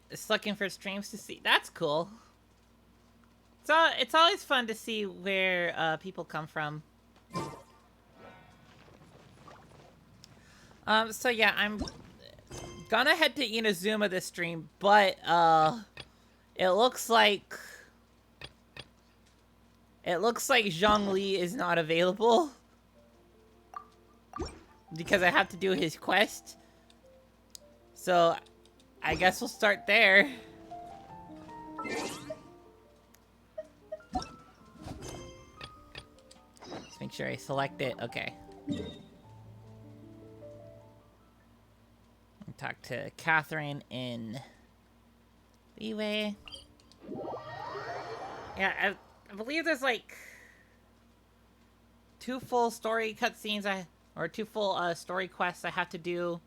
just looking for streams to see. That's cool. It's always fun to see where people come from. So yeah, I'm gonna head to Inazuma this stream, but it looks like Zhongli is not available because I have to do his quest. So I guess we'll start there. Just make sure I select it. Okay. Talk to Catherine in Leeway. Yeah, I believe there's like 2 full story cutscenes or 2 full story quests I have to do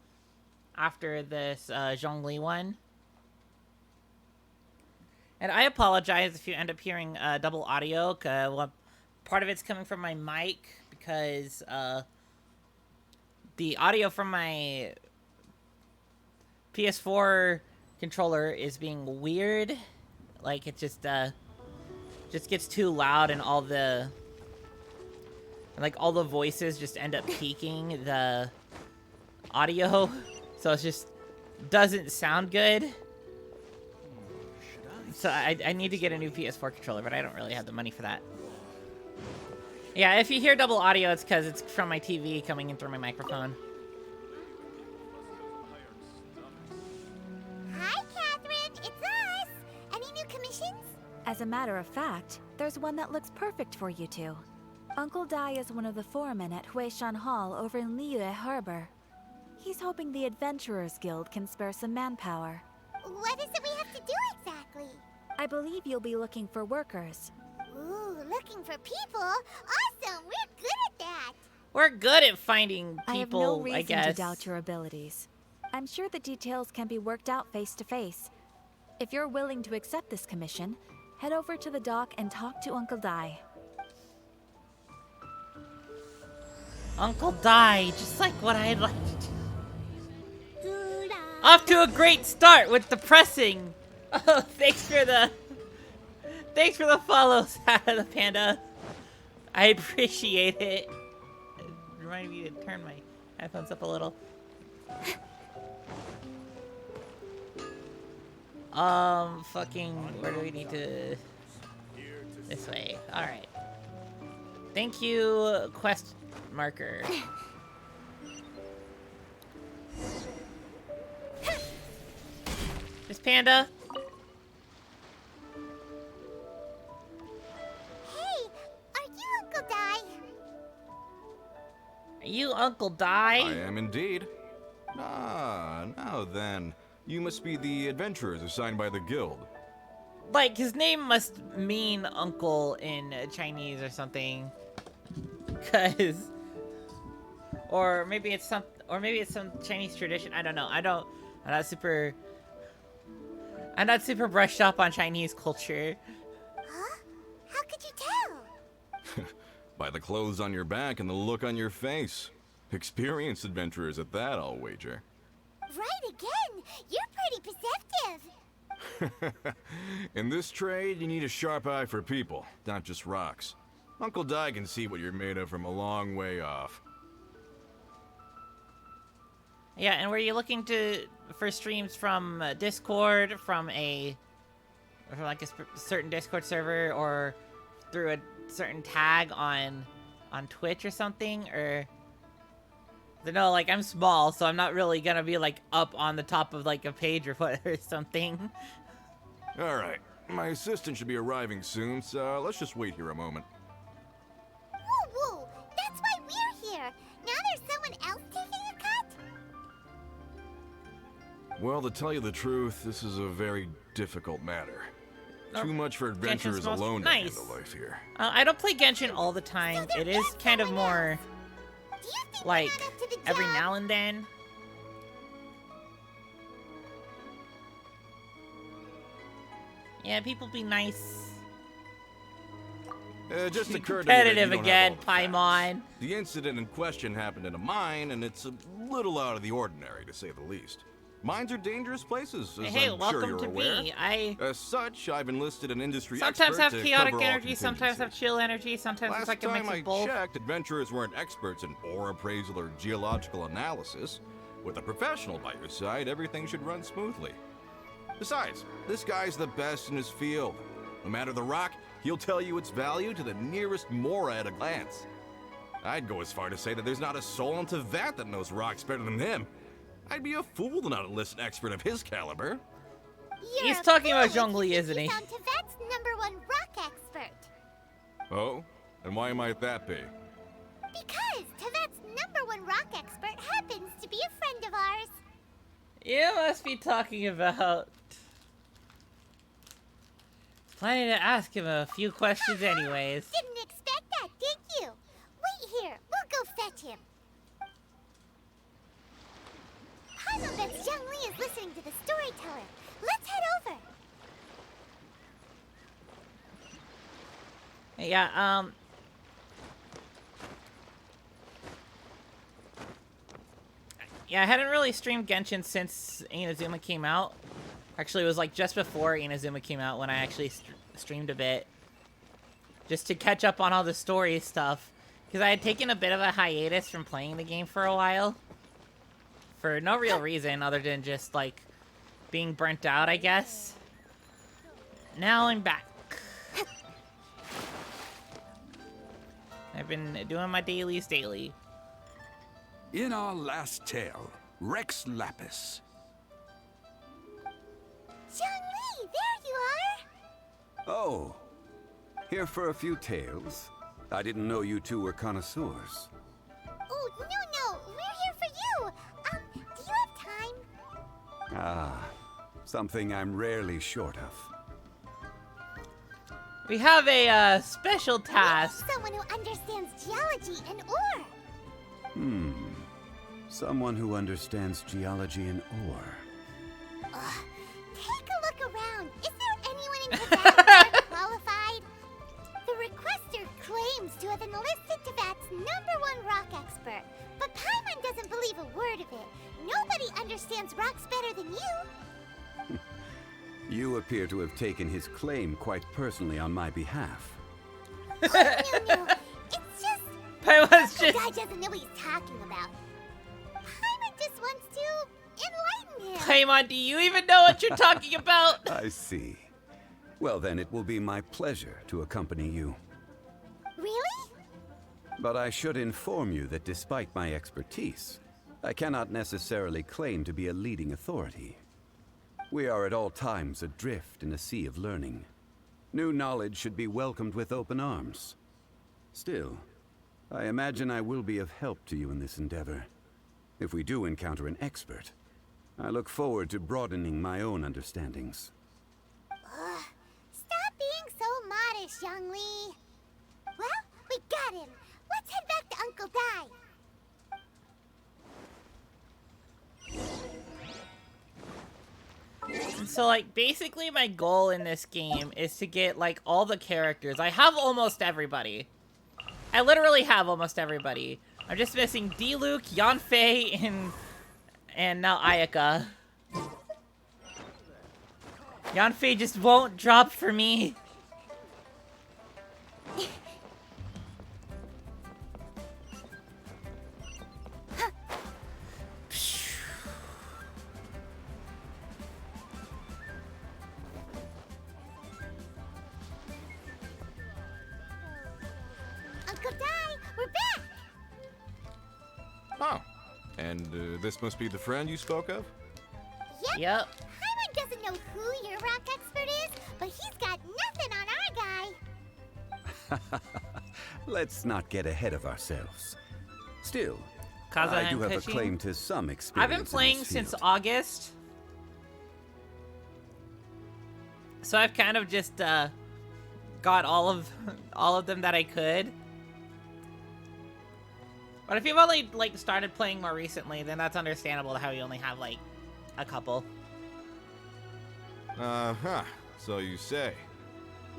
after this Zhongli one. And I apologize if you end up hearing double audio. Well, part of it's coming from my mic because the audio from my PS4 controller is being weird. Like it just gets too loud and all the voices just end up peaking the audio. So it just doesn't sound good. So I need to get a new PS4 controller, but I don't really have the money for that. Yeah, if you hear double audio, it's because it's from my TV coming in through my microphone. Hi, Catherine. It's us. Any new commissions? As a matter of fact, there's one that looks perfect for you two. Uncle Dai is one of the foremen at Huishan Hall over in Liyue Harbor. He's hoping the Adventurers Guild can spare some manpower. What is it we have to do exactly? I believe you'll be looking for workers. Ooh, looking for people? Awesome! We're good at that! We're good at finding people, I have no reason guess. to doubt your abilities. I'm sure the details can be worked out face to face. If you're willing to accept this commission, head over to the dock and talk to Uncle Dai. Uncle Dai, just like what I'd like to do. Off to a great start with the pressing. Oh, thanks for the follows, the panda. I appreciate it. It reminded me to turn my headphones up a little. Fucking, where do we need to? This way. All right. Thank you, quest marker. Miss Panda. Hey, are you Uncle Dai? Are you Uncle Dai? I am indeed. Ah, now then. You must be the adventurers assigned by the guild. Like, his name must mean uncle in Chinese or something. Cause... Or maybe it's some Chinese tradition. I don't know. I'm not super brushed up on Chinese culture. Huh? How could you tell? By the clothes on your back and the look on your face. Experienced adventurers at that, I'll wager. Right again! You're pretty perceptive! In this trade, you need a sharp eye for people, not just rocks. Uncle Dai can see what you're made of from a long way off. Yeah, and were you looking for streams from Discord, from like a certain Discord server, or through a certain tag on Twitch or something, or? No, like I'm small, so I'm not really gonna be like up on the top of like a page or what or something. All right, my assistant should be arriving soon, so let's just wait here a moment. Woo woo! That's why we're here! Now there's someone else taking a cut? Well, to tell you the truth, this is a very difficult matter. Too much for adventurers alone to handle life here. I don't play Genshin all the time. So it is kind of more Do you think like we're not up to the every job? now and then. Yeah, people be nice. Just occurred to me that you Competitive don't have again, all the facts. Paimon. The incident in question happened in a mine, and it's a little out of the ordinary, to say the least. Mines are dangerous places, as Hey, I'm welcome sure you're to aware. me. I As such, I've enlisted an industry sometimes expert have to chaotic cover all energy, sometimes have contingencies. chill energy, sometimes Last it's like a time mix I of both. checked, adventurers weren't experts in ore appraisal or geological analysis. With a professional by your side, everything should run smoothly. Besides, this guy's the best in his field. No matter the rock, he'll tell you its value to the nearest mora at a glance. I'd go as far to say that there's not a soul on Tevat that knows rocks better than him. I'd be a fool to not enlist an expert of his caliber. He's talking about Zhongli, isn't he? Found Tevat's #1 rock expert. Oh? And why might that be? Because Tevat's #1 rock expert happens to be a friend of ours. You must be talking about... Planning to ask him a few questions anyways. Didn't expect that, did you? Wait here. We'll go fetch him. Paimon bets Zhongli is listening to the storyteller. Let's head over. Yeah, yeah, I hadn't really streamed Genshin since Inazuma came out. Actually, it was like just before Inazuma came out when I actually streamed a bit. Just to catch up on all the story stuff. Because I had taken a bit of a hiatus from playing the game for a while. For no real reason other than just, like, being burnt out, I guess. Now I'm back. I've been doing my dailies daily. In our last tale, Rex Lapis. Zhongli, there you are. Oh, here for a few tales? I didn't know you two were connoisseurs. Oh, no, we're here for you. Do you have time? Ah, something I'm rarely short of. We have a special task. Someone who understands geology and ore. Someone who understands geology and ore. Take a look around. Is there anyone in Tevat more qualified? The requester claims to have enlisted Tevat's #1 rock expert, but Paimon doesn't believe a word of it. Nobody understands rocks better than you. You appear to have taken his claim quite personally on my behalf. Oh, no. It's just... Paimon's The just... guy doesn't know what he's talking about. Paimon just wants to enlighten him. Paimon, do you even know what you're talking about? I see. Well, then it will be my pleasure to accompany you. Really? But I should inform you that despite my expertise, I cannot necessarily claim to be a leading authority. We are at all times adrift in a sea of learning. New knowledge should be welcomed with open arms. Still, I imagine I will be of help to you in this endeavor. If we do encounter an expert, I look forward to broadening my own understandings. Stop being so modest, Zhongli. Well, we got him. Let's head back to Uncle Dai. And so, like, basically my goal in this game is to get, like, all the characters. I have almost everybody. I literally have almost everybody. I'm just missing Diluc, Yanfei, and now Ayaka. Yanfei just won't drop for me. Uncle Dai, we're back. Oh. And this must be the friend you spoke of? Yep. Paimon doesn't know who your rock expert is, but he's got nothing on our guy. Let's not get ahead of ourselves. Still, Kaza I do and have a Kushi. claim to some experience. I've been in this playing since field. August. So I've kind of just got all of them that I could. But if you've only like started playing more recently, then that's understandable how you only have like a couple. Uh-huh. So you say.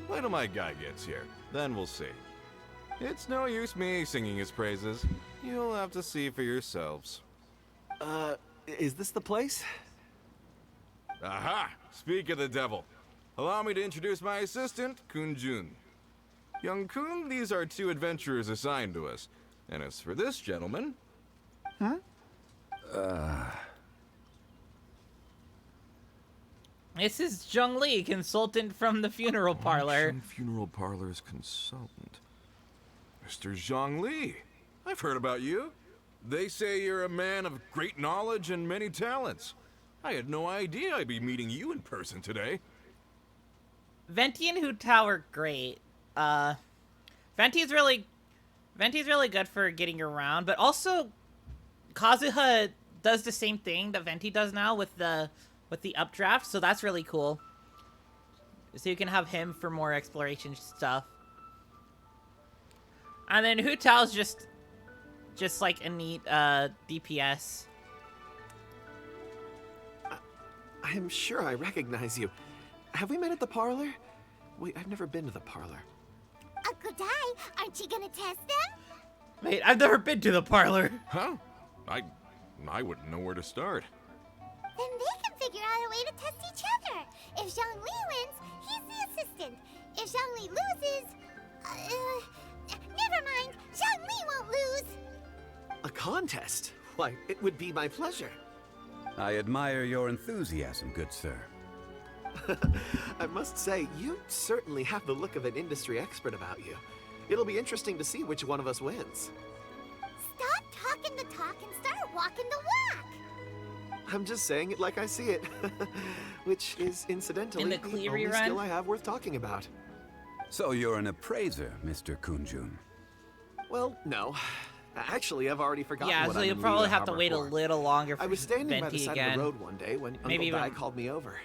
Wait till my guy gets here. Then we'll see. It's no use me singing his praises. You'll have to see for yourselves. Is this the place? Aha! Speak of the devil. Allow me to introduce my assistant, Kunjun. Young Kun, these are 2 adventurers assigned to us. And as for this gentleman... This is Zheng Li, consultant from the funeral parlor. Russian funeral parlor's consultant. Mr. Zhang Li. I've heard about you. They say you're a man of great knowledge and many talents. I had no idea I'd be meeting you in person today. Venti and Hu Tao are great. Venti's really good for getting around, but also Kazuha does the same thing that Venti does now with the updraft, so that's really cool. So you can have him for more exploration stuff. And then Hu Tao's just like a neat DPS. I'm sure I recognize you. Have we met at the parlor? Wait, I've never been to the parlor. Uncle Dai, aren't you gonna test them? Wait, I've never been to the parlor. Huh? I wouldn't know where to start. Then they can figure out a way to test each other. If Zhang Li wins, he's the assistant. If Zhang Li loses... never mind. Zhang Li won't lose. A contest? Why, it would be my pleasure. I admire your enthusiasm, good sir. I must say, you certainly have the look of an industry expert about you. It'll be interesting to see which one of us wins. Stop talking the talk and start walking the walk. I'm just saying it like I see it. Which is incidentally In the the Clee only rerun? skill I have worth talking about. So you're an appraiser, Mr. Kunjun. Well, no. Actually, I've already forgotten Yeah, what so I'm you'll in probably Liyue have to Harbor wait a for. little longer for I was standing by the Venti side again. of the road one day when Maybe Uncle Dai even- called me over.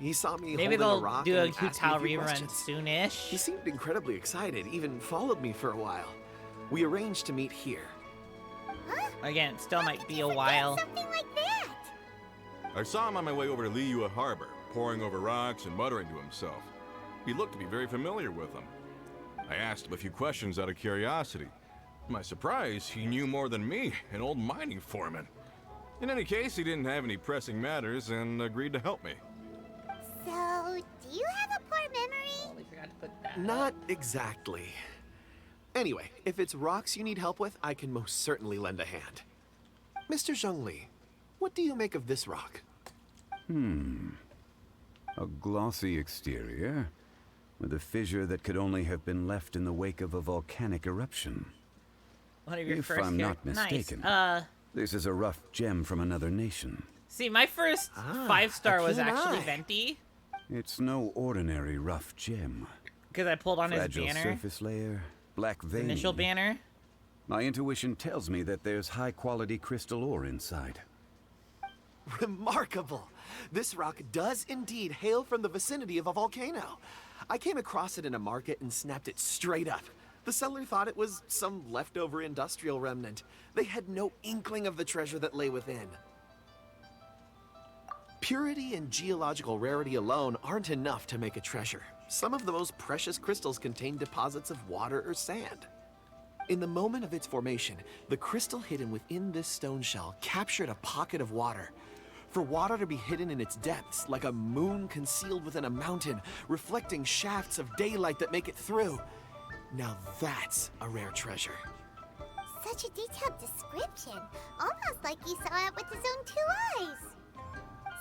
He saw me Maybe holding they'll a rock do a and Hu asked me Tao a few rerun questions. soonish. He seemed incredibly excited, even followed me for a while. We arranged to meet here. Huh? Again, it still How might could be you a forget while. Something like that. I saw him on my way over to Liyue Harbor, poring over rocks and muttering to himself. He looked to be very familiar with them. I asked him a few questions out of curiosity. To my surprise, he knew more than me, an old mining foreman. In any case, he didn't have any pressing matters and agreed to help me. So, do you have a poor memory? Totally forgot to put that. Not exactly. Anyway, if it's rocks you need help with, I can most certainly lend a hand. Mr. Zheng Li, what do you make of this rock? A glossy exterior, with a fissure that could only have been left in the wake of a volcanic eruption. One of your If first I'm not nice. mistaken. This is a rough gem from another nation. See, my first Ah, 5-star a was keen actually eye. Venti, It's no ordinary rough gem. because I pulled on his Fragile banner, surface layer, black vein. initial banner. My intuition tells me that there's high-quality crystal ore inside. Remarkable! This rock does indeed hail from the vicinity of a volcano. I came across it in a market and snapped it straight up. The seller thought it was some leftover industrial remnant. They had no inkling of the treasure that lay within. Purity and geological rarity alone aren't enough to make a treasure. Some of the most precious crystals contain deposits of water or sand. In the moment of its formation, the crystal hidden within this stone shell captured a pocket of water. For water to be hidden in its depths, like a moon concealed within a mountain, reflecting shafts of daylight that make it through. Now that's a rare treasure. Such a detailed description. Almost like he saw it with his own 2 eyes.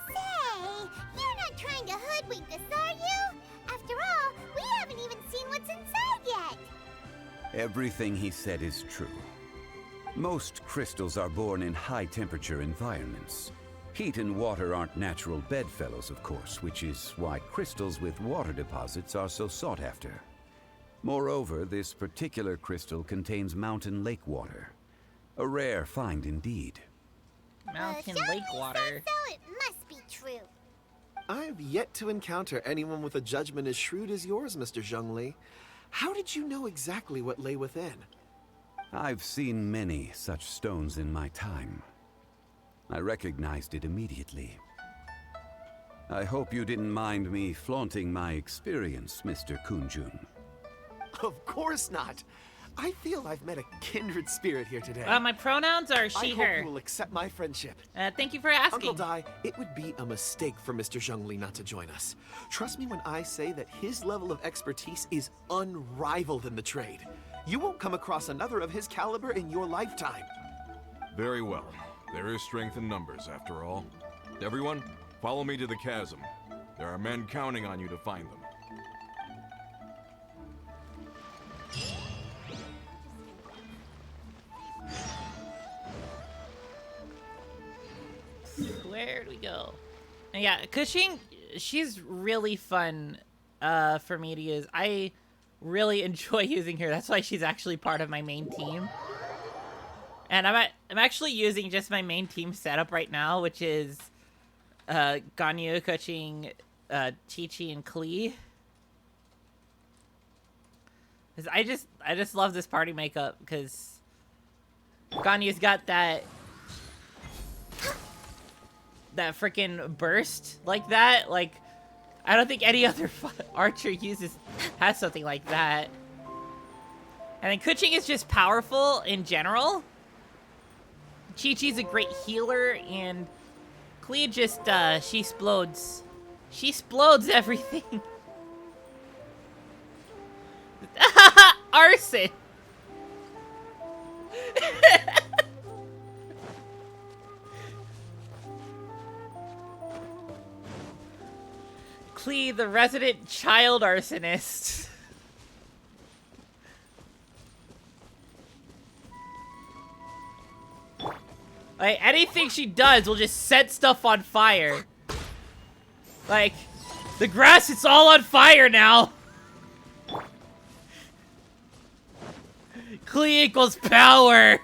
Say, you're not trying to hoodwink us, are you? After all, we haven't even seen what's inside yet. Everything he said is true. Most crystals are born in high-temperature environments. Heat and water aren't natural bedfellows, of course, which is why crystals with water deposits are so sought after. Moreover, this particular crystal contains mountain lake water. A rare find indeed. Mountain Zhang lake Li water. says so, it must be true. I've yet to encounter anyone with a judgment as shrewd as yours, Mr. Zheng Li. How did you know exactly what lay within? I've seen many such stones in my time. I recognized it immediately. I hope you didn't mind me flaunting my experience, Mr. Kunjun. Of course not. I feel I've met a kindred spirit here today. My pronouns are I she, hope her. you will accept my friendship. Thank you for asking. Uncle Dai, it would be a mistake for Mr. Zhongli not to join us. Trust me when I say that his level of expertise is unrivaled in the trade. You won't come across another of his caliber in your lifetime. Very well. There is strength in numbers, after all. Everyone, follow me to the chasm. There are men counting on you to find them. Where do we go? And yeah, Cushing, she's really fun for me to use. I really enjoy using her. That's why she's actually part of my main team. And I'm actually using just my main team setup right now, which is Ganyu, Cushing, Chi-Chi, and Klee. I just love this party makeup because Ganyu's got that freaking burst like that. Like, I don't think any other archer has something like that. And then Kuching is just powerful in general. Chi-Chi's a great healer, and Klee just, she explodes. She explodes everything. Arson! Klee, the resident child arsonist. Like, anything she does will just set stuff on fire. Like, the grass is all on fire now. Klee equals power.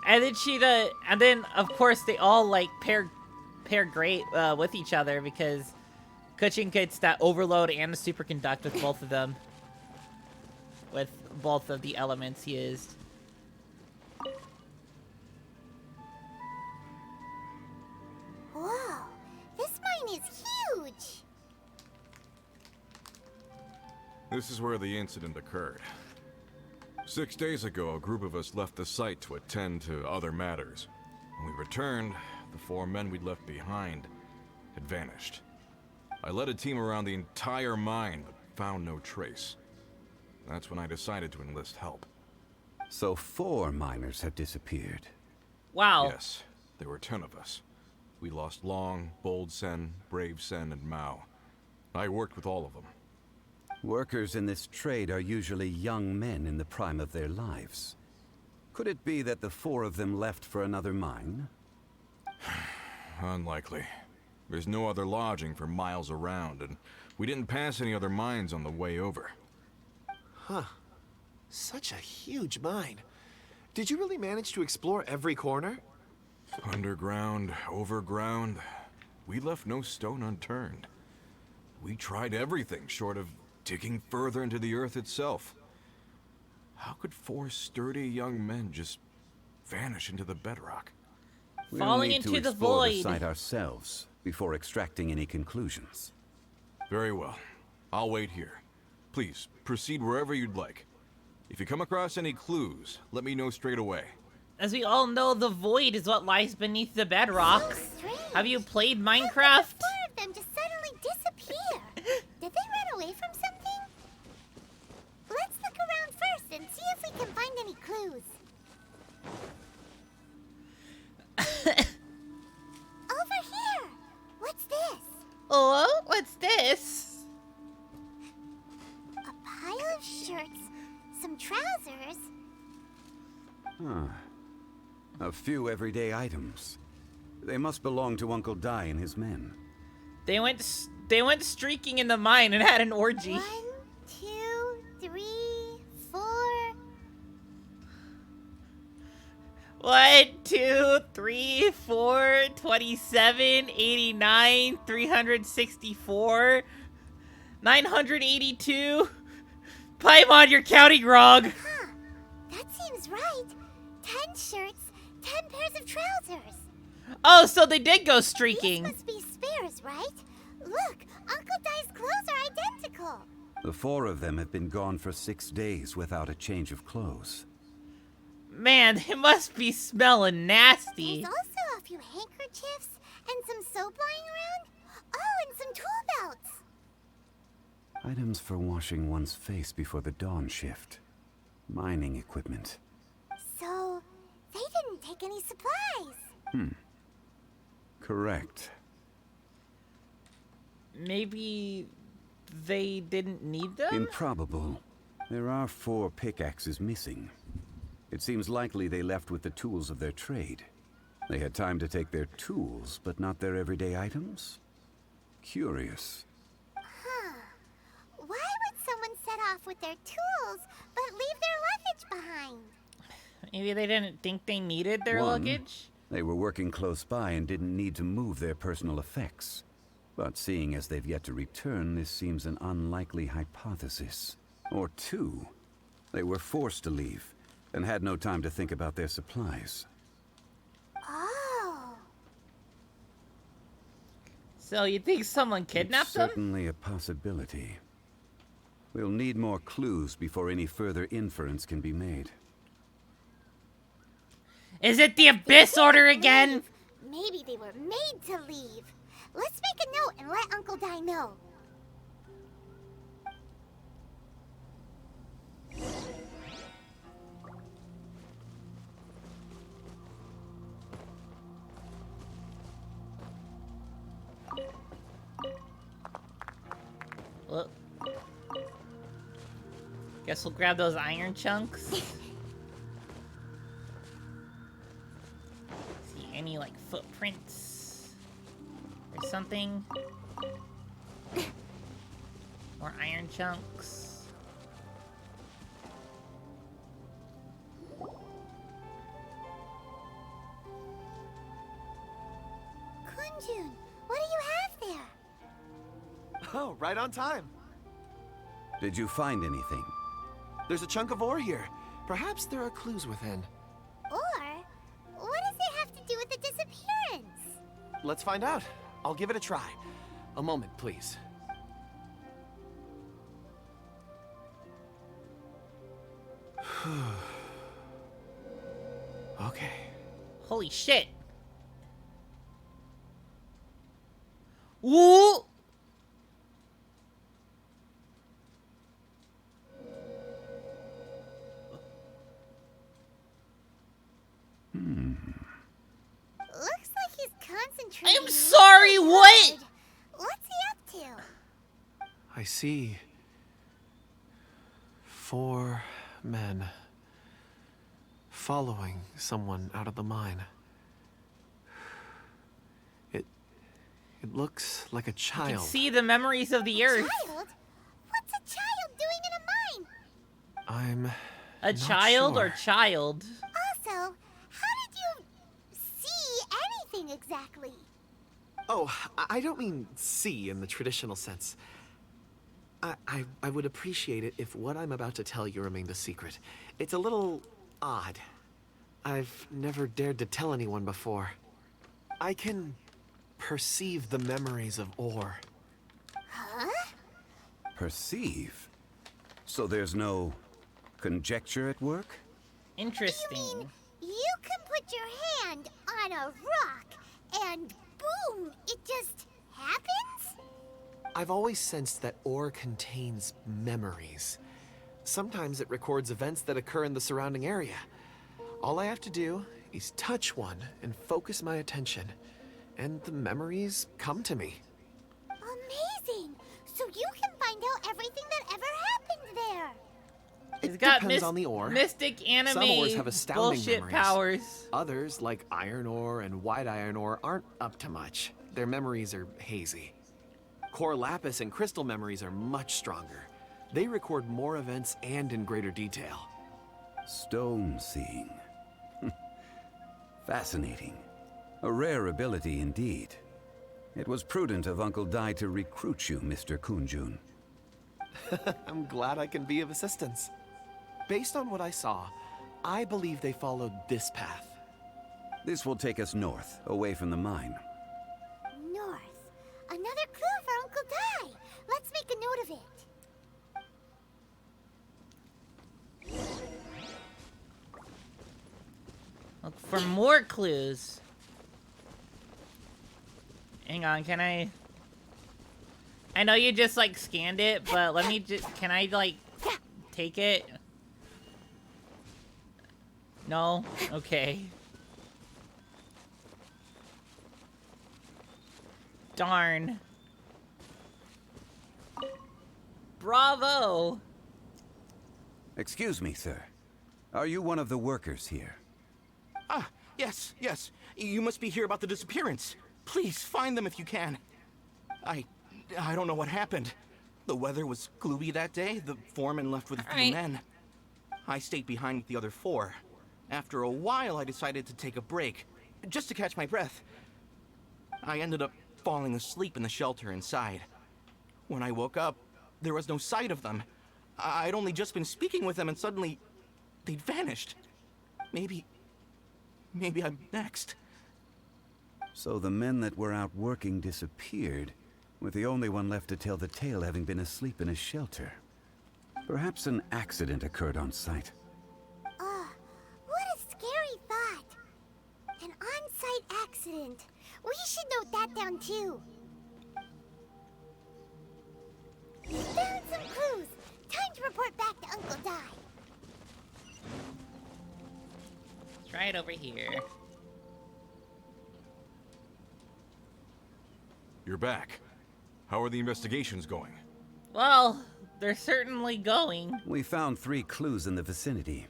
And then of course they all like pair great with each other because Kuching gets that overload and the superconduct with both of them. With both of the elements used. Whoa, this mine is huge. This is where the incident occurred. 6 days ago, a group of us left the site to attend to other matters. When we returned, the 4 men we'd left behind had vanished. I led a team around the entire mine, but found no trace. That's when I decided to enlist help. So 4 miners have disappeared. Wow. Yes, there were 10 of us. We lost Long, Bold Sen, Brave Sen, and Mao. I worked with all of them. Workers in this trade are usually young men in the prime of their lives. Could it be that the 4 of them left for another mine? Unlikely. There's no other lodging for miles around, and we didn't pass any other mines on the way over. Huh. Such a huge mine. Did you really manage to explore every corner? Underground, overground, we left no stone unturned. We tried everything short of digging further into the earth itself. How could 4 sturdy young men just vanish into the bedrock? Falling We'll need into to the explore the void. site ourselves before extracting any conclusions. Very well. I'll wait here. Please, proceed wherever you'd like. If you come across any clues, let me know straight away. As we all know, the void is what lies beneath the bedrock. So strange. Have you played How Minecraft? did the 4 of them just suddenly disappear? Did they run away from something? Let's look around first and see if we can find any clues. Over here! What's this? Oh, what's this? A pile of shirts, some trousers. Huh. A few everyday items. They must belong to Uncle Dai and his men. They went streaking in the mine and had an orgy. 1, 2, 3, 4. 1, 2, 3, 4, 27, 89, 364, 982. Paimon, you're counting wrong. Huh. That seems right. 10 shirts, 10 pairs of trousers. Oh, so they did go These streaking. must be spares, right? Look, Uncle Dai's clothes are The 4 of them have been gone for 6 days without a change of clothes. Man, it must be smelling nasty. There's also a few handkerchiefs and some soap lying around. Oh, and some tool belts. Items for washing one's face before the dawn shift. Mining equipment. So, they didn't take any supplies. Correct. Maybe they didn't need them? Improbable. There are 4 pickaxes missing. It seems likely they left with the tools of their trade. They had time to take their tools, but not their everyday items? Curious. Why would someone set off with their tools, but leave their luggage behind? Maybe they didn't think they needed their 1, luggage? They were working close by and didn't need to move their personal effects. But seeing as they've yet to return, this seems an unlikely hypothesis. Or 2, they were forced to leave and had no time to think about their supplies. Oh. So you think someone kidnapped It's them? certainly a possibility. We'll need more clues before any further inference can be made. Is it the Abyss Order again? Maybe they were made to leave. Let's make a note and let Uncle Di know. Well, guess we'll grab those iron chunks. See any like footprints or something? More iron chunks. Kunjun, what do you have there? Oh, right on time. Did you find anything? There's a chunk of ore here. Perhaps there are clues within. Or, what does it have to do with the disappearance? Let's find out. I'll give it a try. A moment, please. Okay. Holy shit. Woo! Looks like he's concentrating. I'm sorry, really what? hard. What's he up to? I see 4 men following someone out of the mine. It looks like a You child. can see the memories of the earth. Child? What's a child doing in a mine? I'm A not child or sure. child? Also, how did you see anything exactly? Oh, I don't mean see in the traditional sense. I would appreciate it if what I'm about to tell you remained a secret. It's a little odd. I've never dared to tell anyone before. I can perceive the memories of ore. Huh? Perceive? So there's no conjecture at work? Interesting. You mean you can put your hand on a rock and boom, it just happens? I've always sensed that ore contains memories. Sometimes it records events that occur in the surrounding area. All I have to do is touch one and focus my attention, and the memories come to me. Amazing! So you can find out everything that ever happened there. It's It got depends on the ore. mystic anime Some ores have astounding bullshit memories. powers. Others, like iron ore and white iron ore, aren't up to much. Their memories are hazy. Core lapis and crystal memories are much stronger. They record more events and in greater detail. Stone seeing. Fascinating. A rare ability indeed. It was prudent of Uncle Dai to recruit you, Mr. Kunjun. I'm glad I can be of assistance. Based on what I saw, I believe they followed this path. This will take us north, away from the mine. North. Another clue for Uncle Dai. Let's make a note of it. for more clues. Hang on, can I know you just, like, scanned it, but let me just... Can I, like, take it? No? Okay. Darn. Bravo! Excuse me, sir. Are you one of the workers here? Ah, yes. You must be here about the disappearance. Please, find them if you can. I don't know what happened. The weather was gloomy that day. The foreman left with a few men. I stayed behind with the other 4. After a while, I decided to take a break, just to catch my breath. I ended up falling asleep in the shelter inside. When I woke up, there was no sight of them. I'd only just been speaking with them and suddenly they'd vanished. Maybe I'm next. So the men that were out working disappeared, with the only one left to tell the tale having been asleep in a shelter. Perhaps an accident occurred on site. What a scary thought. An on-site accident. We should note that down too. Found some clues. Time to report back to Uncle Di. Try it over here. You're back. How are the investigations going? Well, they're certainly going. We found 3 clues in the vicinity.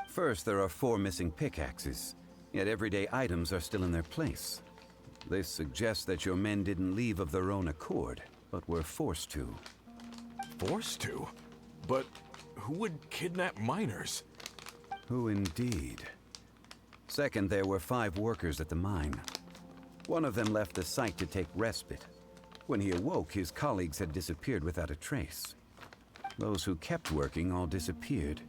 First, there are 4 missing pickaxes, yet everyday items are still in their place. This suggests that your men didn't leave of their own accord, but were forced to. Forced to? But who would kidnap miners? Who indeed? Second, there were 5 workers at the mine. One of them left the site to take respite. When he awoke, his colleagues had disappeared without a trace. Those who kept working all disappeared.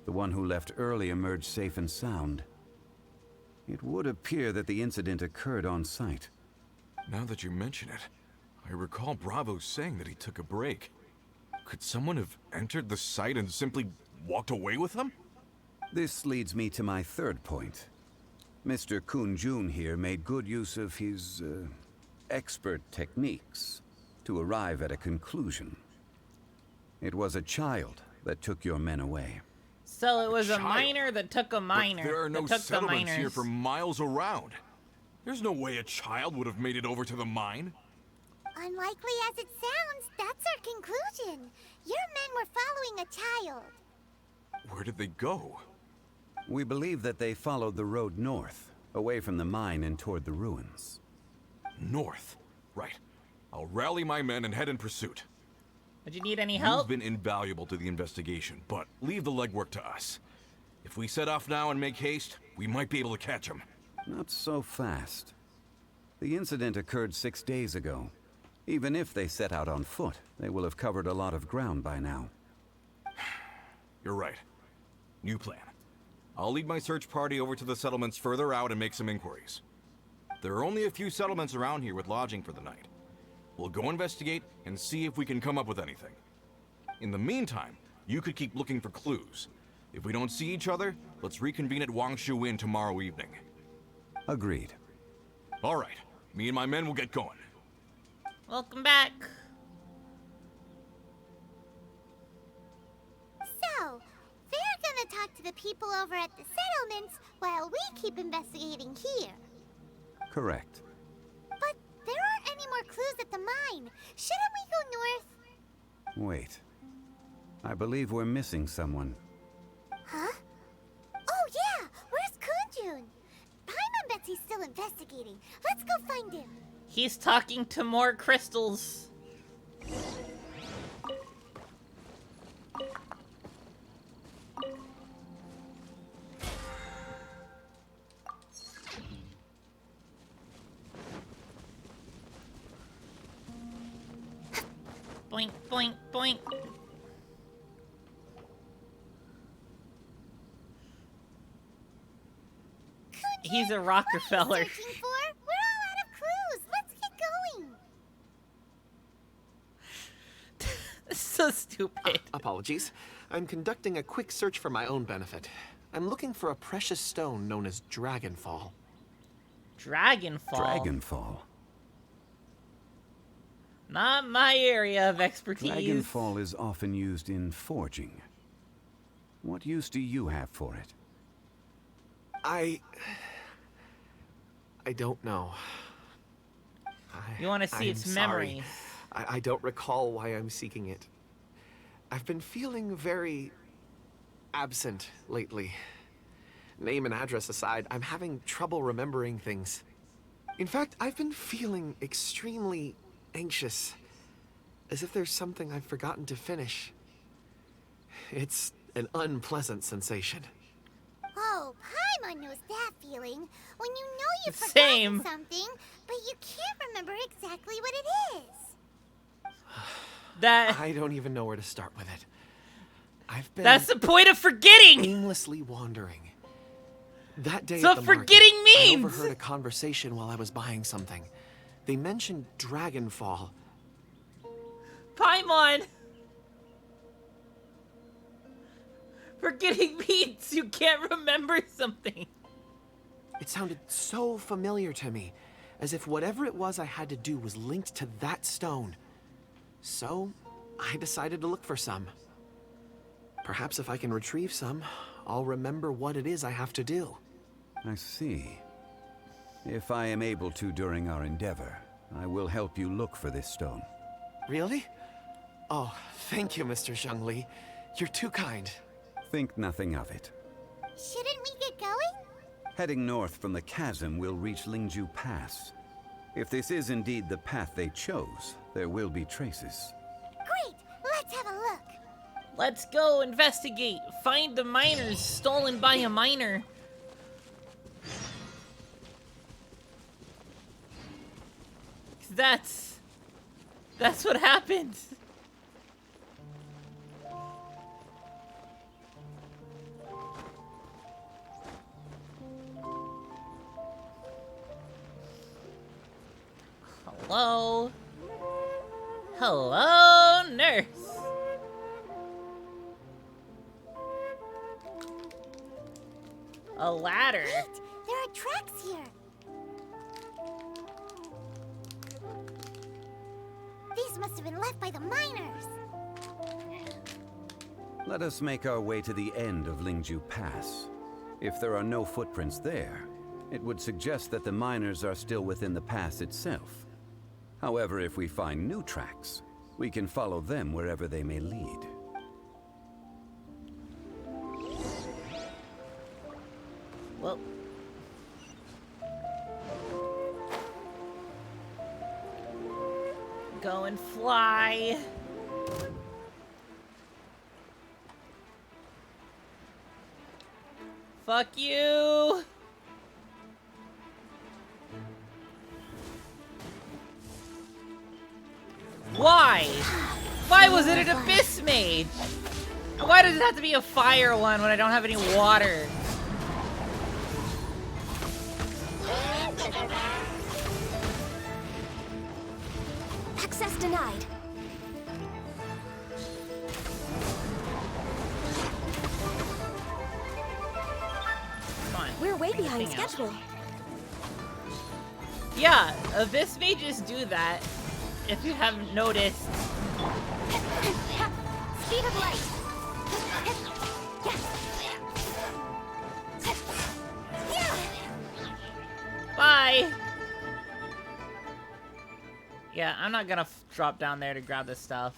The one who left early emerged safe and sound. It would appear that the incident occurred on site. Now that you mention it, I recall Bravo saying that he took a break. Could someone have entered the site and simply walked away with them? This leads me to my third point. Mr. Kun-jun here made good use of his, expert techniques to arrive at a conclusion. It was a child that took your men away. So it was a Child. miner that took a miner. But there are no that took the settlements miners. here for miles around. There's no way a child would have made it over to the mine. Unlikely as it sounds, that's our conclusion. Your men were following a child. Where did they go? We believe that they followed the road north, away from the mine and toward the ruins. North. Right. I'll rally my men and head in pursuit. Would you need any You've help? been invaluable to the investigation, but leave the legwork to us. If we set off now and make haste, we might be able to catch them. Not so fast. The incident occurred 6 days ago. Even if they set out on foot, they will have covered a lot of ground by now. You're right. New plan. I'll lead my search party over to the settlements further out and make some inquiries. There are only a few settlements around here with lodging for the night. We'll go investigate and see if we can come up with anything. In the meantime, you could keep looking for clues. If we don't see each other, let's reconvene at Wangshu Inn tomorrow evening. Agreed. All right. Me and my men will get going. Welcome back. So, they're gonna talk to the people over at the settlements while we keep investigating here. Correct. But there aren't any more clues at the mine. Shouldn't we go north? Wait. I believe we're missing someone. Huh? Oh yeah! Where's Kunjun? Paimon bets he's still investigating. Let's go find him. He's talking to more crystals. Boink, boink, boink. He's a Rockefeller. Searching for? We're all out of clues. Let's get going. So stupid. Apologies. I'm conducting a quick search for my own benefit. I'm looking for a precious stone known as Dragonfall. Dragonfall. Dragonfall. Not my area of expertise. Dragonfall is often used in forging. What use do you have for it? I don't know. You want to see I'm its sorry. memories. I don't recall why I'm seeking it. I've been feeling very absent lately. Name and address aside, I'm having trouble remembering things. In fact, I've been feeling extremely anxious, as if there's something I've forgotten to finish. It's an unpleasant sensation. Oh, Paimon knows that feeling. When you know you've Same. forgotten something, but you can't remember exactly what it is. That I don't even know where to start with it. I've been that's the point of forgetting. aimlessly wandering. That day So at the market, forgetting I means- overheard a conversation while I was buying something. They mentioned Dragonfall. Paimon. Forgetting means you can't remember something. It sounded so familiar to me, as if whatever it was I had to do was linked to that stone. So, I decided to look for some. Perhaps if I can retrieve some, I'll remember what it is I have to do. I see. If I am able to during our endeavor, I will help you look for this stone. Really? Oh, thank you, Mr. Zhongli. You're too kind. Think nothing of it. Shouldn't we get going? Heading north from the chasm, we'll reach Lingju Pass. If this is indeed the path they chose, there will be traces. Great, let's have a look. Let's go investigate. Find the miners stolen by a miner. That's what happened. Hello? Hello, nurse. A ladder. Wait, there are tracks here. These must have been left by the miners. Let us make our way to the end of Lingju Pass. If there are no footprints there, it would suggest that the miners are still within the pass itself. However, if we find new tracks, we can follow them wherever they may lead. Well. Go and fly. Fuck you. Why? Why was it an abyss mage? Why does it have to be a fire one when I don't have any water? Access denied. Come on. We're way behind Anything else? schedule. Yeah, abyss mages do that. If you haven't noticed. Speed of light. Bye. Yeah, I'm not gonna drop down there to grab this stuff.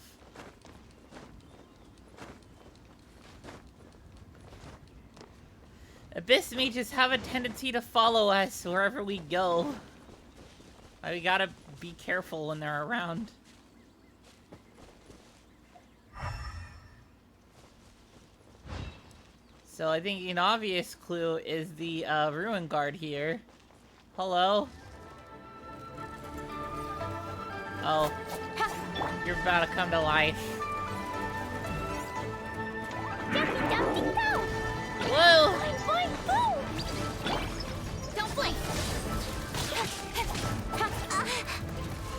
Abyss mages have a tendency to follow us wherever we go. We gotta be careful when they're around. So I think an obvious clue is the ruin guard here. Hello? Oh. You're about to come to life. Dumpty dumpty go! Whoa! Boing boing boom! Don't blink!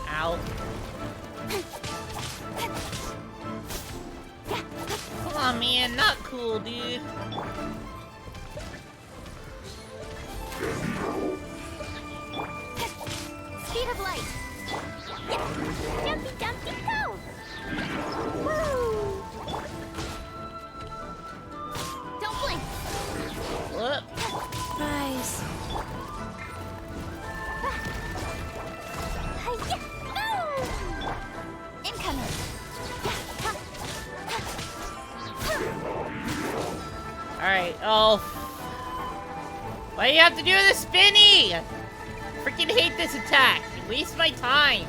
Ow. Come on, man. Not cool, dude. Alright, oh. Why do you have to do the spinny? Freaking hate this attack. It wastes my time.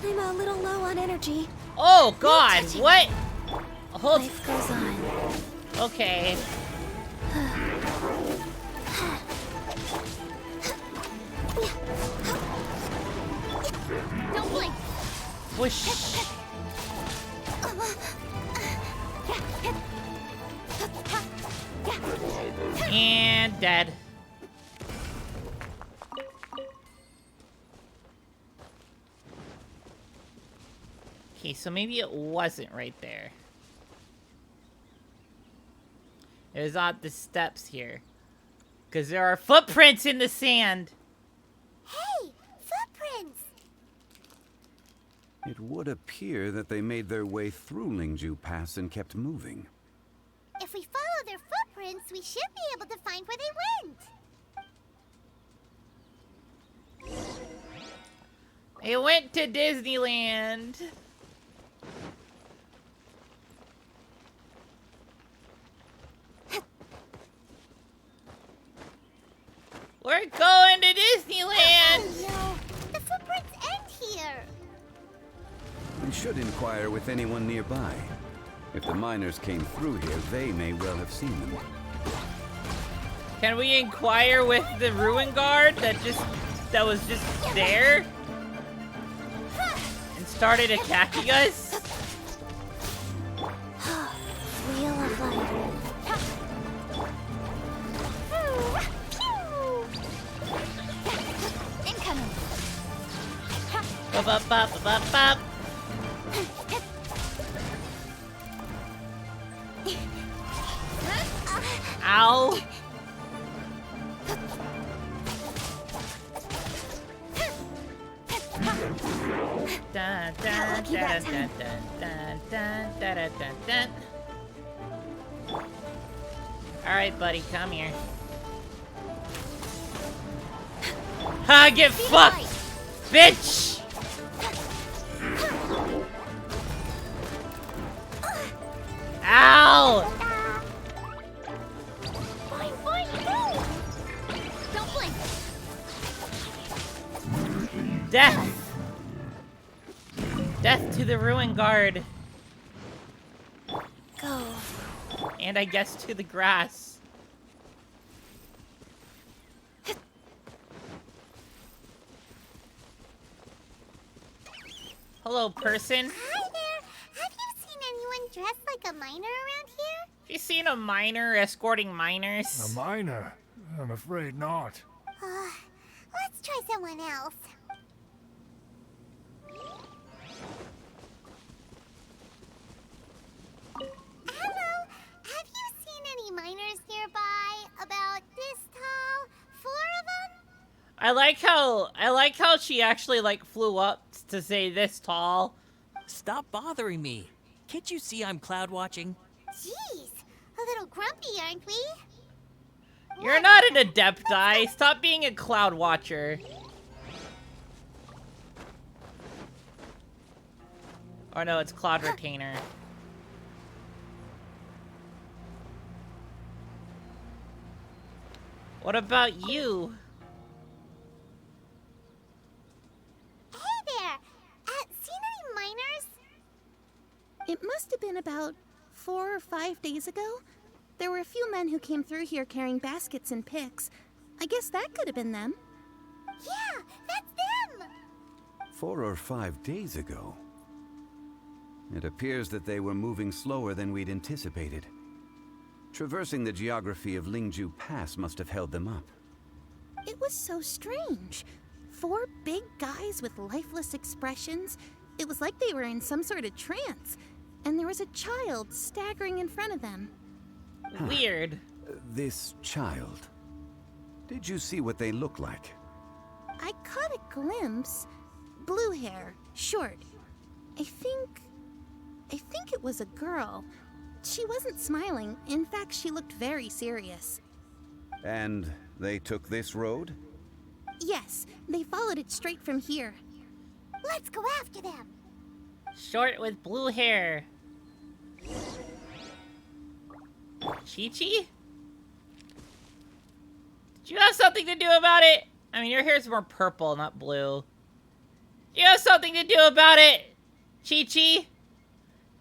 I'm a little low on energy. Oh god, what? Hold. Life goes on. Okay. Don't blink. Whoosh. And dead. Okay, so maybe it wasn't right there. It was on the steps here. Because there are footprints in the sand. Hey, footprints. It would appear that they made their way through Lingju Pass and kept moving. If we follow their footprints, we should be able to find where they went. They went to Disneyland. We're going to Disneyland! Oh no, the footprints end here. We should inquire with anyone nearby. If the miners came through here, they may well have seen them. Can we inquire with the ruin guard that was just there? And started attacking us? Wheel of life. Incoming. Bop, bop, bop, bop, bop. Ow. Dun, dun, dun, dun, dun, dun, dun, dun, dun, dun. Alright, buddy, come here. Ha, get fucked! Bitch! Ow! Boing, boing, boom. Don't blink. Death! Death to the ruin guard. Go. And I guess to the grass. Hello, person. Hi there. Have you seen anyone dressed like a miner around here? Have you seen a miner escorting miners? A miner? I'm afraid not. Let's try someone else. Hello. Have you seen any miners nearby? About this tall? 4 of them? I like how she actually like flew up to say this tall. Stop bothering me. Can't you see I'm cloud watching? Jeez, a little grumpy, aren't we? You're not an adepti. Stop being a cloud watcher. Or no, it's cloud retainer. What about you? Hey there. Seen any miners? It must have been about 4 or 5 days ago. There were a few men who came through here carrying baskets and picks. I guess that could have been them. Yeah, that's them. 4 or 5 days ago. It appears that they were moving slower than we'd anticipated. Traversing the geography of Lingju Pass must have held them up. It was so strange. 4 big guys with lifeless expressions. It was like they were in some sort of trance. And there was a child staggering in front of them. Weird. This child. Did you see what they look like? I caught a glimpse. Blue hair, short. I think it was a girl. She wasn't smiling. In fact, she looked very serious. And they took this road? Yes, they followed it straight from here. Let's go after them. Short with blue hair. Chi-Chi? Did you have something to do about it? I mean, your hair's more purple, not blue. You have something to do about it, Chi-Chi?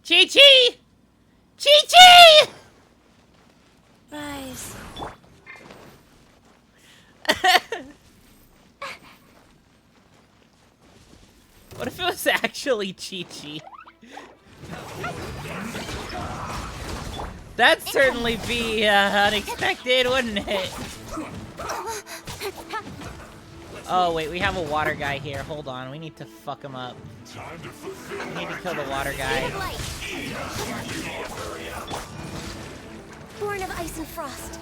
Chi-Chi! Chi-Chi! Rise. What if it was actually Chi-Chi? That'd certainly be unexpected, wouldn't it? Oh, wait, we have a water guy here. Hold on, we need to fuck him up. We need to kill the water guy. Born of ice and frost.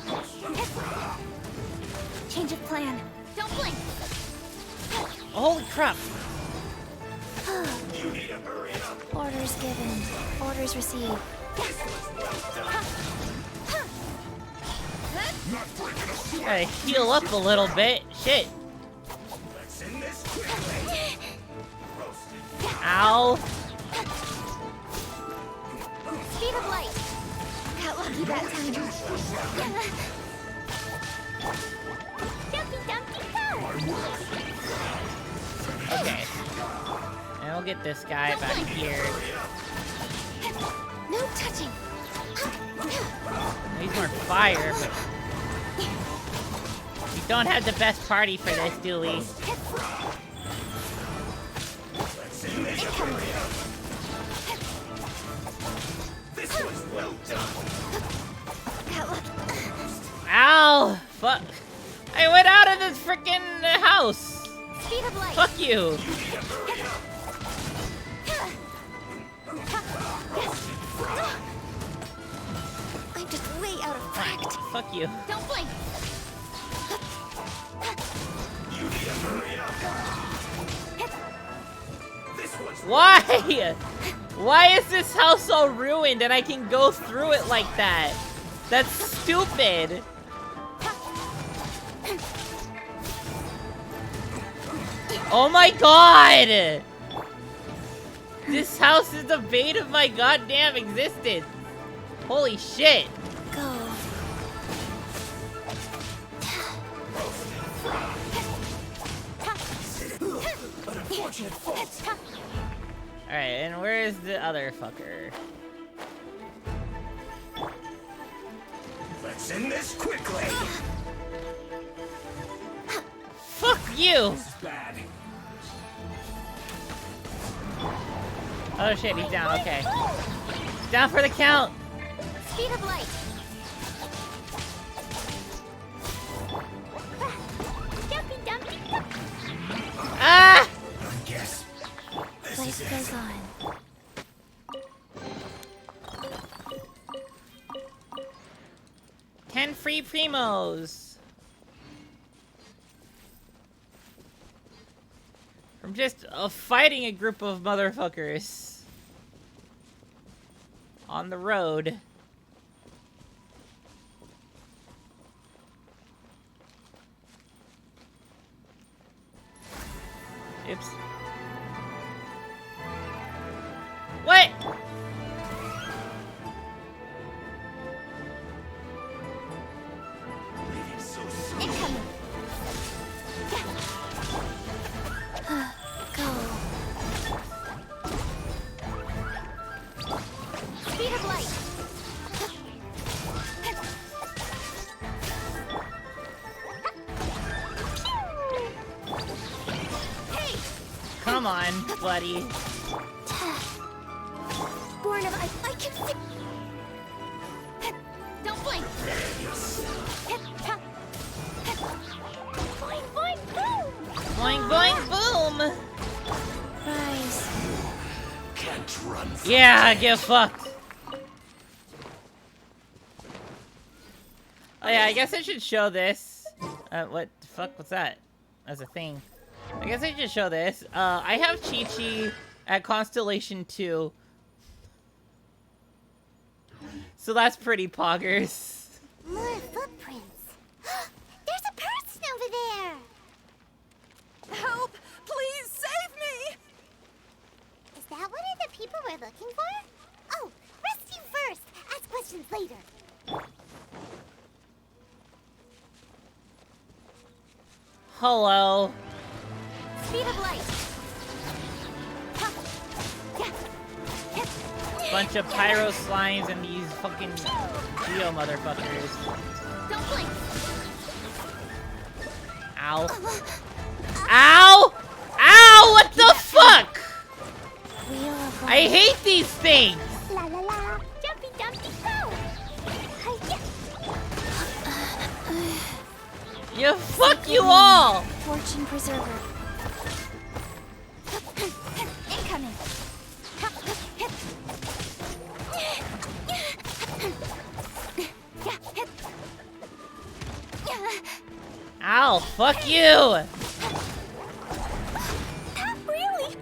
Change of plan. Don't blink. Holy crap! Orders given. Orders received. Gotta heal up a little bit. Shit. Ow. Speed of light. Got lucky that time. Dumpty dumpty go. Okay. And we'll get this guy back here. No touching. He's more fire, but we don't have the best party for this, do we? Ow! Fuck! I went out of this freaking house! Speed of light. Fuck you! I'm just way out of fact. Fuck you. Don't blink. Why? Why is this house all ruined and I can go through it like that? That's stupid. Oh my god! This house is the bane of my goddamn existence. Holy shit. Go. Alright, and where's the other fucker? Let's end this quickly. Fuck you! Bad. Oh shit, he's down, okay. He's down for the count! Speed of light. Dumpty dumpty dumpty. Ah! Yes. Life goes on. Ten free primos! From just fighting a group of motherfuckers on the road. Oops. What? Incoming. Go. Speed of light. Hey. Come on, buddy. Born of ice. I can see. Don't blink. Boing boing boom. Boing, boing, boom! Rise. Can't run. Yeah, get fucked. Oh yeah, I guess I should show this. What the fuck was that? As a thing. I guess I should show this. I have Chi-Chi at Constellation 2. So that's pretty poggers. More footprints. There's a person over there. Help! Please save me! Is that one of the people we're looking for? Oh, rescue first. Ask questions later. Hello. Speed of light. Bunch of pyro slimes and these fucking Geo motherfuckers. Don't blink. Ow. Ow! Ow! What the fuck? Wheel of I hate these things! La la la. Jumpy dumpty go. You fuck you all! Fortune preserver. Incoming. Ow, fuck you! Really?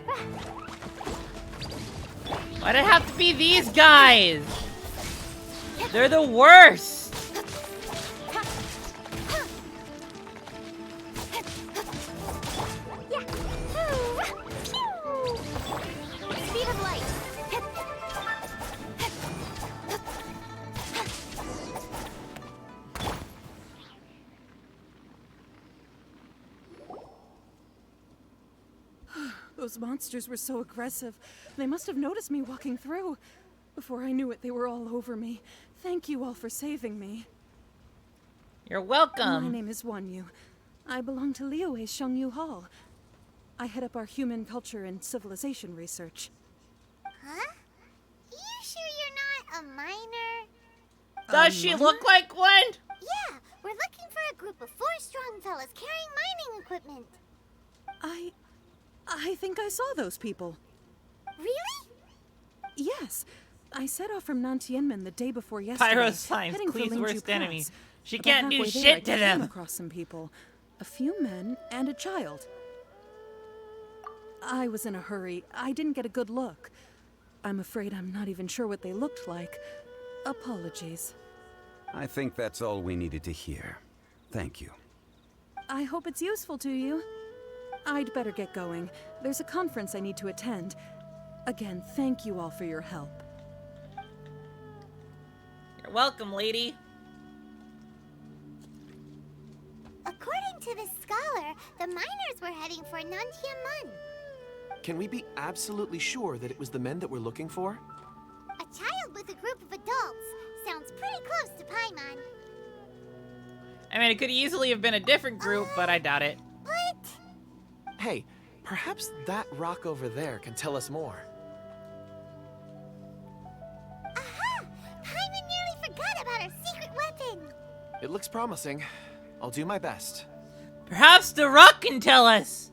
Why'd it have to be these guys? They're the worst! Speed of light. Those monsters were so aggressive. They must have noticed me walking through. Before I knew it, they were all over me. Thank you all for saving me. You're My welcome. name is Wanyu. I belong to Liyue Shengyu Hall. I head up our human culture and civilization research. Huh? You sure you're not a miner? Does she look like one? Yeah, we're looking for a group of 4 strong fellas carrying mining equipment. I think I saw those people. Really? Yes. I set off from Nantianmen the day before yesterday. Pyro slimes, heading for Clee's Lingju worst enemy. Pass. She About can't do halfway there, shit I to came them. across some people. A few men and a child. I was in a hurry. I didn't get a good look. I'm afraid I'm not even sure what they looked like. Apologies. I think that's all we needed to hear. Thank you. I hope it's useful to you. I'd better get going. There's a conference I need to attend. Again, thank you all for your help. You're welcome, lady. According to this scholar, the miners were heading for Nantianmen. Can we be absolutely sure that it was the men that we're looking for? A child with a group of adults. Sounds pretty close to Paimon. I mean, it could easily have been a different group, but I doubt it. What? Hey, perhaps that rock over there can tell us more. Aha! Paimon nearly forgot about our secret weapon. It looks promising. I'll do my best. Perhaps the rock can tell us.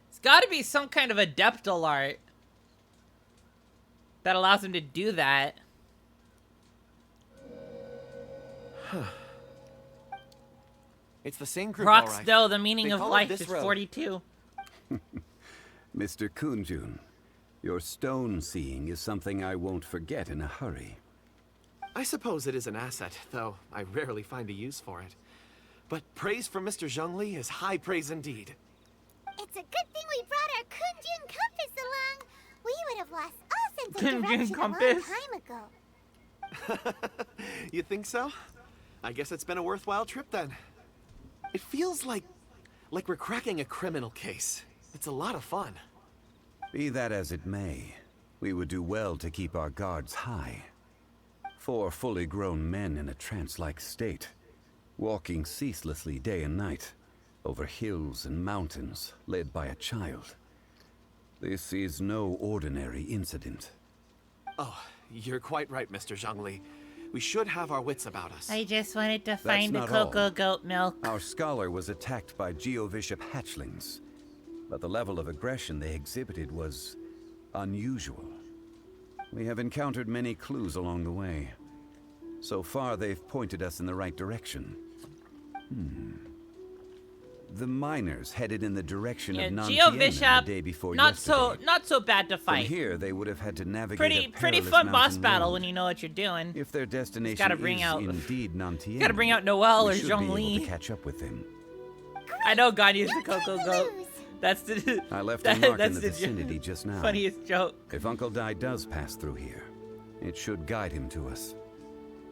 It's got to be some kind of adeptal art that allows him to do that. It's the same group, Rocks, all right. though, the meaning They of followed life this is road. 42. Mr. Kunjun, your stone seeing is something I won't forget in a hurry. I suppose it is an asset, though I rarely find a use for it. But praise from Mr. Zhongli is high praise indeed. It's a good thing we brought our Kunjun compass along. We would have lost all sense of Kunjun direction a long compass? time ago. You think so? I guess it's been a worthwhile trip then. It feels like we're cracking a criminal case. It's a lot of fun. Be that as it may, we would do well to keep our guards high. 4 fully grown men in a trance-like state, walking ceaselessly day and night, over hills and mountains, led by a child. This is no ordinary incident. Oh, you're quite right, Mr. Zhongli. We should have our wits about us. I just wanted to find the not all. cocoa goat milk. Our scholar was attacked by Geovishap hatchlings, but the level of aggression they exhibited was unusual. We have encountered many clues along the way. So far, they've pointed us in the right direction. The miners headed in the direction Yeah, of Geo Nantian Bishop, the day before not yesterday. so bad to From fight. here, they would have had to navigate Pretty a perilous fun boss mountain battle road. when you know what you're doing. If their destination gotta bring is out- indeed Nantian, Gotta bring out Noelle we or should be able Zhongli. to catch up with them. I know God used the Coco Goat. Lose. That's the I left a mark in that's the the vicinity just now. funniest joke. If Uncle Dai does pass through here, it should guide him to us.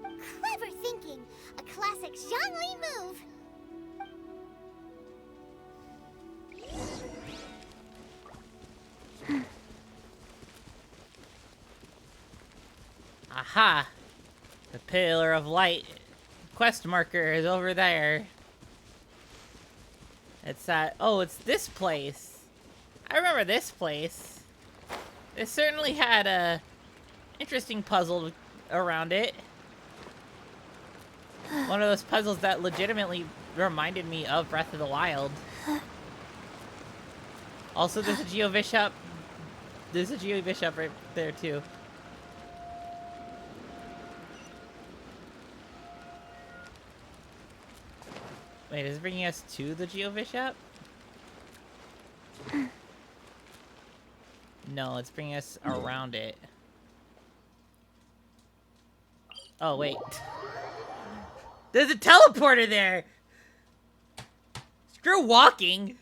Clever thinking. A classic Zhongli move. Aha! The pillar of light quest marker is over there. It's oh, it's this place. I remember this place. It certainly had a interesting puzzle around it. One of those puzzles that legitimately reminded me of Breath of the Wild. Also, there's a Geo Bishop. There's a Geo Bishop right there too. Wait, is it bringing us to the Geo Bishop? No, it's bringing us around it. Oh, wait. There's a teleporter there! Screw walking!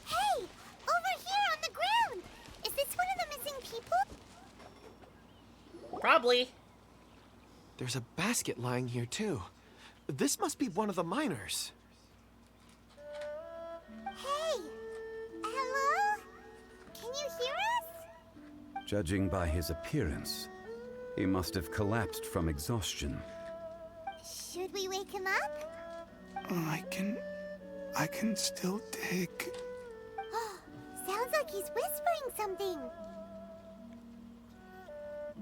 Hey! Over here on the ground! Is this one of the missing people? Probably. There's a basket lying here, too. This must be one of the miners. Hey! Hello? Can you hear us? Judging by his appearance, he must have collapsed from exhaustion. Should we wake him up? I can still dig. Sounds like he's whispering something.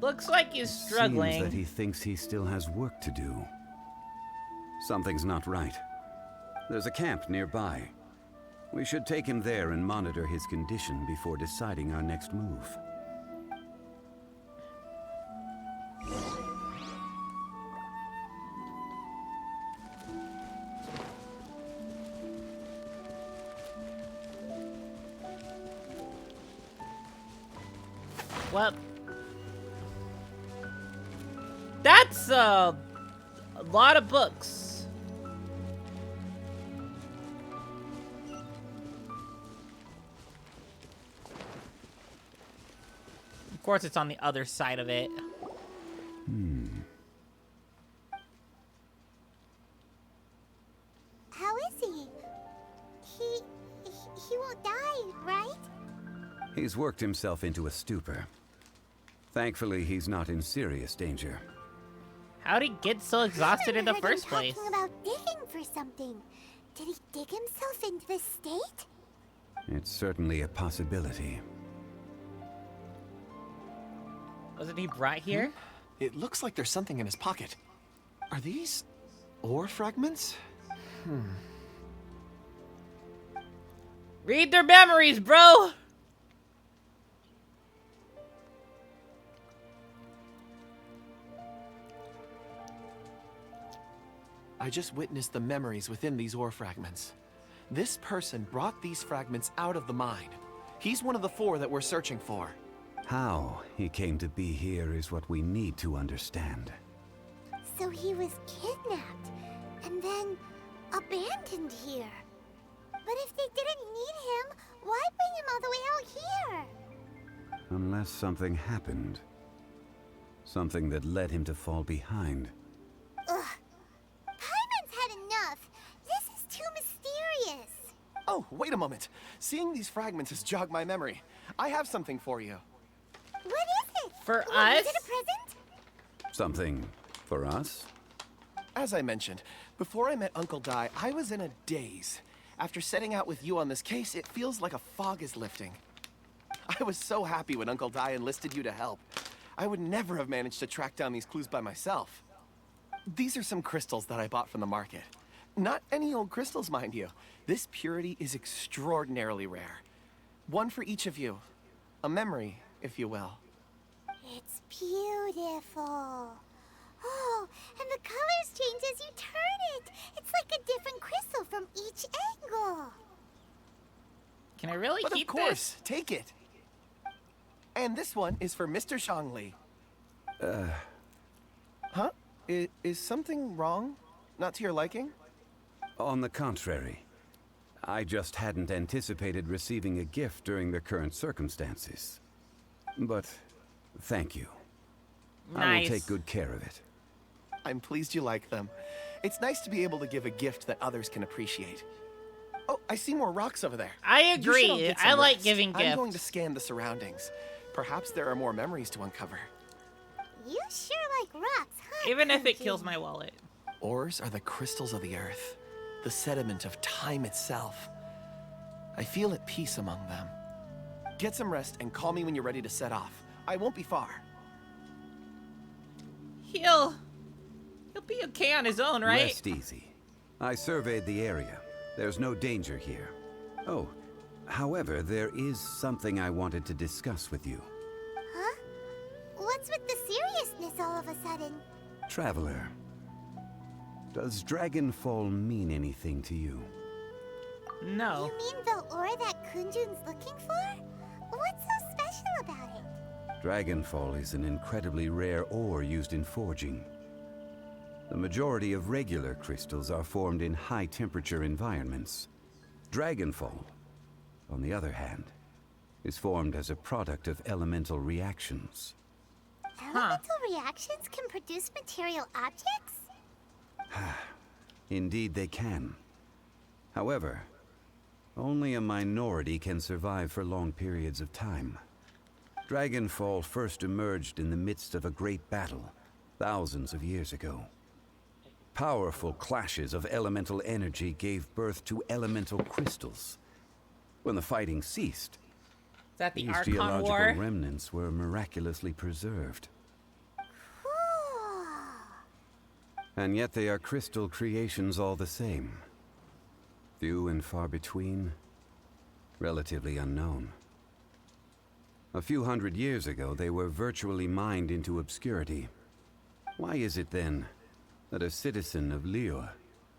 Looks like he's struggling. Seems that he thinks he still has work to do. Something's not right. There's a camp nearby. We should take him there and monitor his condition before deciding our next move. Well, that's a lot of books. Of course, it's on the other side of it. How is he? He won't die, right? He's worked himself into a stupor. Thankfully, he's not in serious danger. How'd he get so exhausted in the I heard him first place? talking about digging for something. Did he dig himself into this state? It's certainly a possibility. Wasn't he brought here? It looks like there's something in his pocket. Are these ore fragments? Read their memories, bro! I just witnessed the memories within these ore fragments. This person brought these fragments out of the mine. He's one of the 4 that we're searching for. How he came to be here is what we need to understand. So he was kidnapped and then abandoned here. But if they didn't need him, why bring him all the way out here? Unless something happened. Something that led him to fall behind. Ugh. Paimon's had enough. This is too mysterious. Oh, wait a moment. Seeing these fragments has jogged my memory. I have something for you. What is it? For Is us? it a present? Something for us? As I mentioned, before I met Uncle Dai, I was in a daze. After setting out with you on this case, it feels like a fog is lifting. I was so happy when Uncle Dai enlisted you to help. I would never have managed to track down these clues by myself. These are some crystals that I bought from the market. Not any old crystals, mind you. This purity is extraordinarily rare. One for each of you. A memory, if you will. beautiful. Oh, and the colors change as you turn it. It's like a different crystal from each angle. Can I really But keep of course, this? take it. And this one is for Mr. Shangli. Huh? Is something wrong? Not to your liking? On the contrary, I just hadn't anticipated receiving a gift during the current circumstances. But thank you. I will take good care of it. I'm pleased you like them. It's nice to be able to give a gift that others can appreciate. Oh, I see more rocks over there. I You should all agree. get some I like rest. giving gifts. I'm going to scan the surroundings. Perhaps there are more memories to uncover. You sure like rocks, huh? Even if it Kunjun? kills my wallet. Ores are the crystals of the earth, the sediment of time itself. I feel at peace among them. Get some rest and call me when you're ready to set off. I won't be far. He'll be okay on his own, right? Rest easy. I surveyed the area. There's no danger here. Oh, however, there is something I wanted to discuss with you. Huh? What's with the seriousness all of a sudden? Traveler, does Dragonfall mean anything to you? No. You mean the ore that Kunjun's looking for? What's so special about it? Dragonfall is an incredibly rare ore used in forging. The majority of regular crystals are formed in high-temperature environments. Dragonfall, on the other hand, is formed as a product of elemental reactions. Elemental reactions can produce material objects? Indeed they can. However, only a minority can survive for long periods of time. Dragonfall first emerged in the midst of a great battle, thousands of years ago. Powerful clashes of elemental energy gave birth to elemental crystals. When the fighting ceased, Is that the these Archon geological War? remnants were miraculously preserved. Cool. And yet they are crystal creations all the same. Few and far between, relatively unknown. A few hundred years ago, they were virtually mined into obscurity. Why is it then that a citizen of Liyue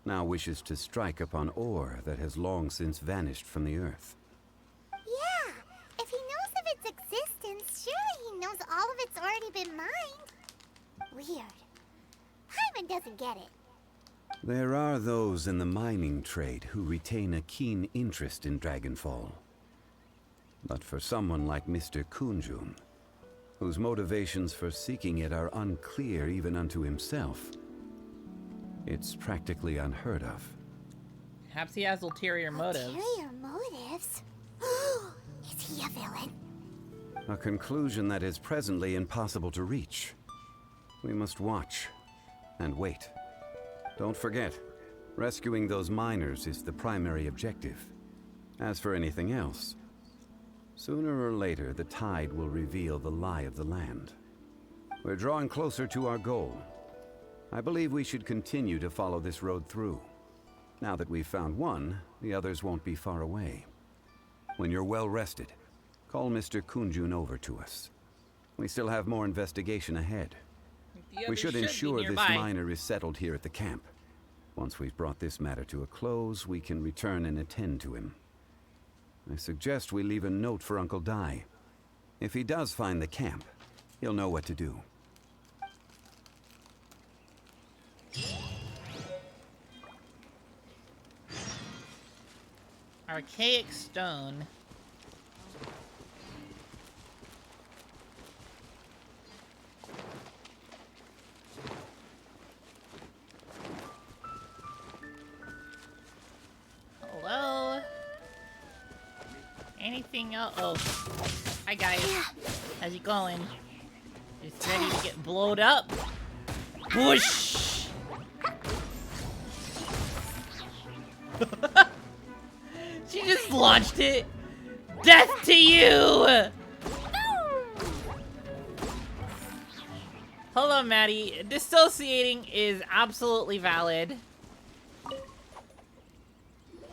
now wishes to strike upon ore that has long since vanished from the earth? Yeah, if he knows of its existence, surely he knows all of it's already been mined. Weird. Paimon doesn't get it. There are those in the mining trade who retain a keen interest in Dragonfall. But for someone like Mr. Kunjun, whose motivations for seeking it are unclear even unto himself, it's practically unheard of. Perhaps he has ulterior motives. Ulterior motives? Is he a villain? A conclusion that is presently impossible to reach. We must watch and wait. Don't forget, rescuing those miners is the primary objective. As for anything else, sooner or later the tide will reveal the lie of the land. We're drawing closer to our goal. I believe we should continue to follow this road through. Now that we've found one, the others won't be far away. When you're well rested, call Mr. Kunjun over to us. We still have more investigation ahead. We should ensure this miner is settled here at the camp. Once we've brought this matter to a close, we can return and attend to him. I suggest we leave a note for Uncle Dai. If he does find the camp, he'll know what to do. Archaic stone. Hello? Anything else? Oh. Hi guys. How's it going? Just ready to get blowed up? Whoosh! She just launched it! Death to you! Hello, Maddie. Dissociating is absolutely valid.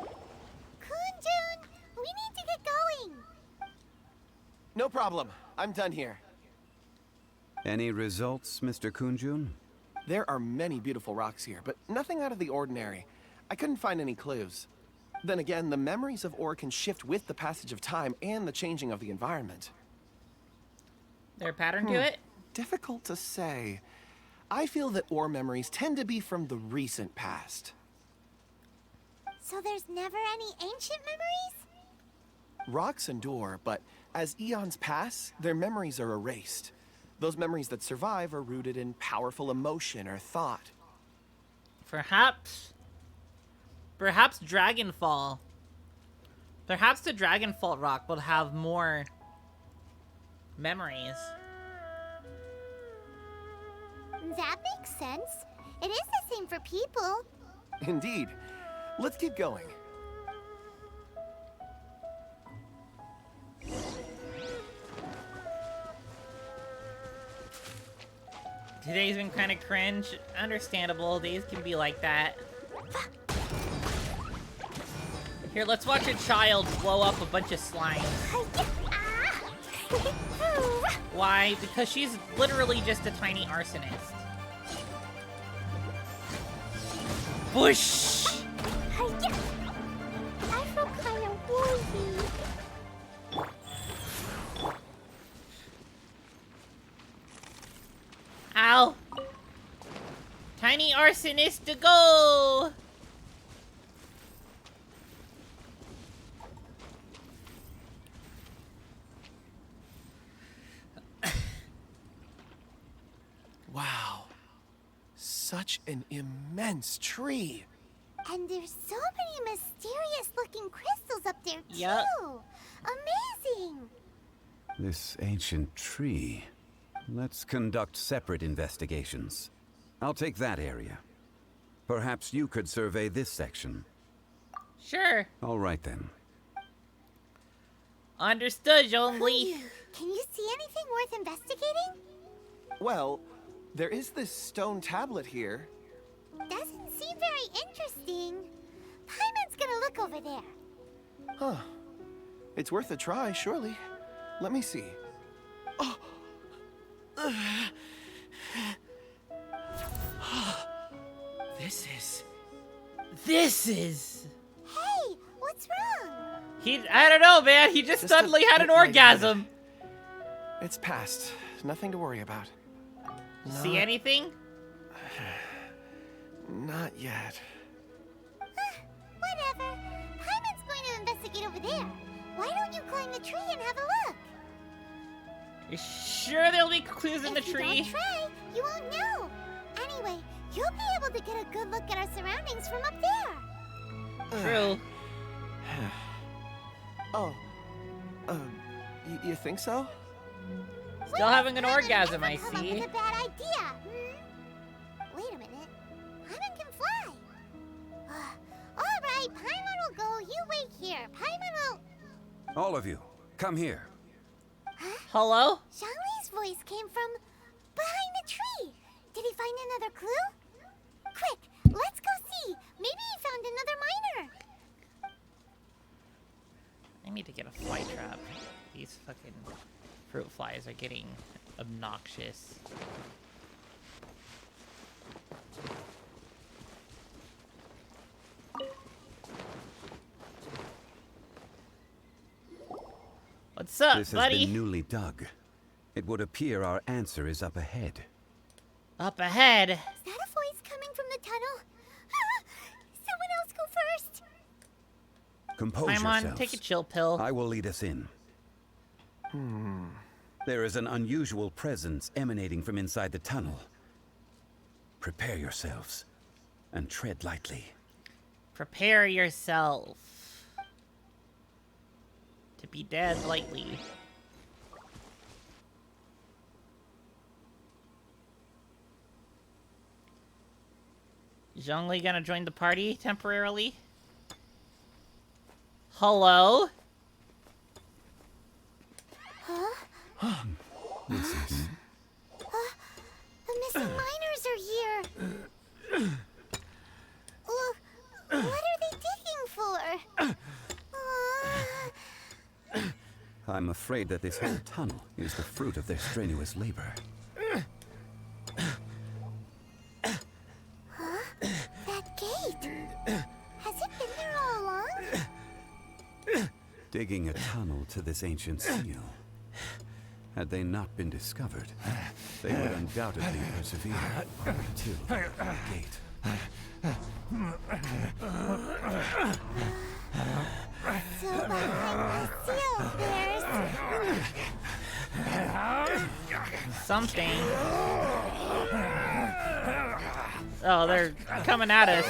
Kunjun, we need to get going. No problem. I'm done here. Any results, Mr. Kunjun? There are many beautiful rocks here, but nothing out of the ordinary. I couldn't find any clues. Then again, the memories of ore can shift with the passage of time and the changing of the environment. There a pattern to it? Difficult to say. I feel that ore memories tend to be from the recent past. So there's never any ancient memories? Rocks endure, but as eons pass, their memories are erased. Those memories that survive are rooted in powerful emotion or thought. Perhaps Dragonfall. Perhaps the Dragonfall rock will have more memories. That makes sense. It is the same for people. Indeed. Let's keep going. Today's been kind of cringe. Understandable. Days can be like that. Here, let's watch a child blow up a bunch of slimes. Why? Because she's literally just a tiny arsonist. Bush! I feel kind of woozy. Ow! Tiny arsonist to go! Wow. Such an immense tree. And there's so many mysterious looking crystals up there too. Yup. Amazing. This ancient tree. Let's conduct separate investigations. I'll take that area. Perhaps you could survey this section. Sure. All right then. Understood, Zhongli. Can you see anything worth investigating? Well, there is this stone tablet here. Doesn't seem very interesting. Paimon's gonna look over there. Huh. It's worth a try, surely. Let me see. Oh! This is... Hey, what's wrong? I don't know, man. He just suddenly had an orgasm. It's past. Nothing to worry about. See anything? Not yet. Whatever. Paimon's going to investigate over there. Why don't you climb the tree and have a look? You sure there'll be clues in the tree? If you don't try, you won't know. Anyway, you'll be able to get a good look at our surroundings from up there. True. Oh. You think so? Still having an orgasm, I Come up see. with a bad idea. Wait a minute. Paimon can fly. All right, Paimon will go. You wait here. Paimon will... All of you, come here. Hello? Zhongli's voice came from behind the tree. Did he find another clue? Quick, let's go see. Maybe he found another miner. I need to get a fly trap. These fucking fruit flies are getting obnoxious. What's up, This has buddy? been newly dug. It would appear our answer is up ahead. Up ahead. Is that a voice coming from the tunnel? Someone else go first. Compose Paimon, yourselves. take a chill pill. I will lead us in. There is an unusual presence emanating from inside the tunnel. Prepare yourselves and tread lightly. Prepare yourself to be dead lightly. Zhongli gonna join the party temporarily? Hello? The missing miners are here. What are they digging for? I'm afraid that this whole tunnel is the fruit of their strenuous labor. digging a tunnel to this ancient seal. Had they not been discovered, they would undoubtedly persevere until the gate. So behind the seal, there's... Something. Oh, they're coming at us.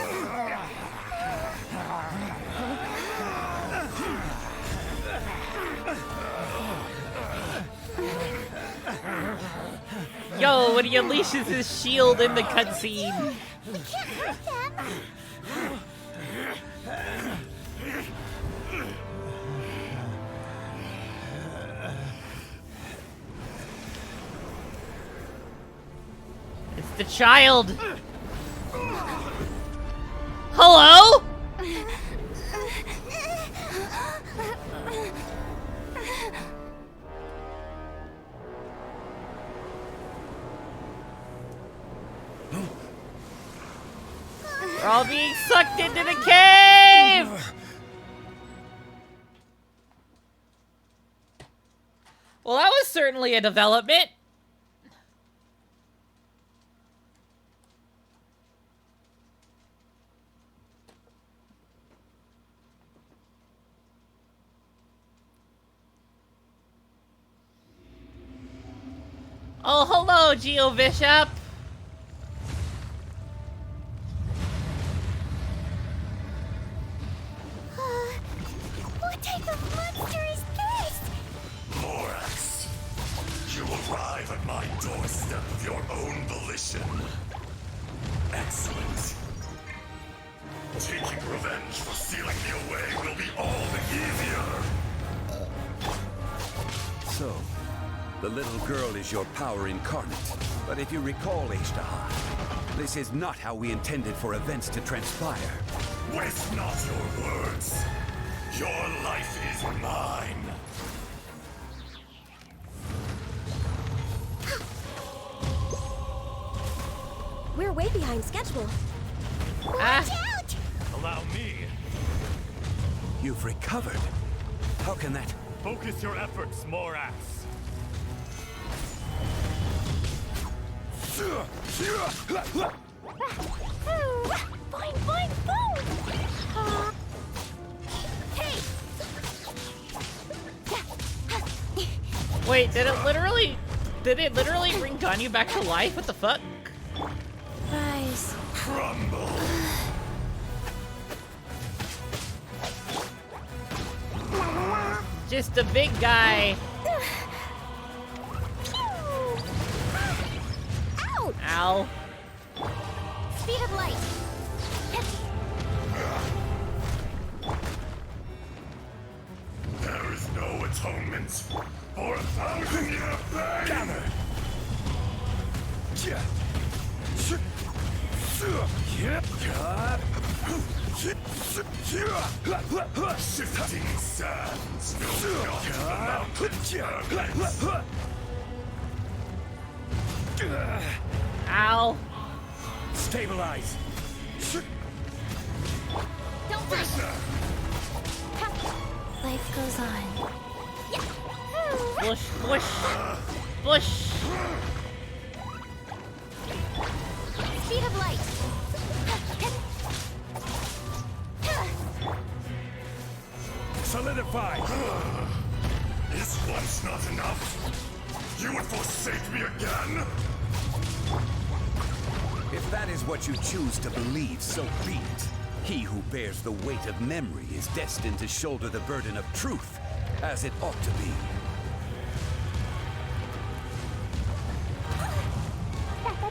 Yo, when he unleashes his shield in the cutscene. We can't hurt them. It's the child. Hello? We're all being sucked into the cave! Well, that was certainly a development. Oh, hello, Geo Bishop. What type of monster is this? Morax, you arrive at my doorstep of your own volition. Excellent. Taking revenge for sealing me away will be all the easier. So, the little girl is your power incarnate. But if you recall, Ishtar, this is not how we intended for events to transpire. Waste not your words. Your life is mine. We're way behind schedule. Watch out! Allow me. You've recovered. How can that... Focus your efforts, Morax. Boing, boing, boom! Hey! Wait, did it literally bring Ganyu back to life? What the fuck? Guys. Crumble. Just a big guy. Ouch! Ow. Speed of light. There is no atonement for 1,000-year pain. Gather! Shifting sands will not the mountains permanent. Ow. Stabilize! Don't touch. Life goes on. Bush, bush, bush. Speed of light. Solidify! Is once not enough? You would forsake me again? If that is what you choose to believe, so be it. He who bears the weight of memory is destined to shoulder the burden of truth, as it ought to be.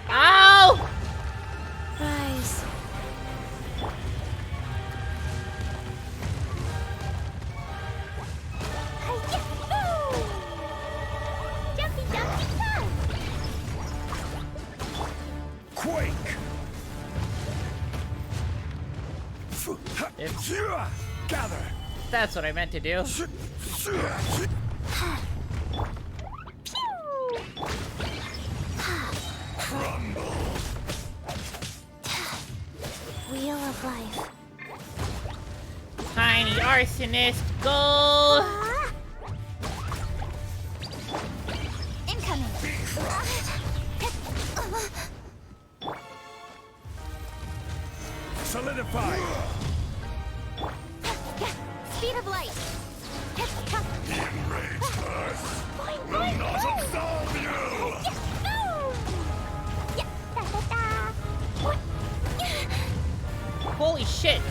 Ow! Guys. Jumpy, jumpy, jump! Quake! Gather! That's what I meant to do. Crumble. Wheel of life. Time tiny arsonist, go! Incoming. Solidify! Speed of light. The enraged earth will not absolve you! Holy shit!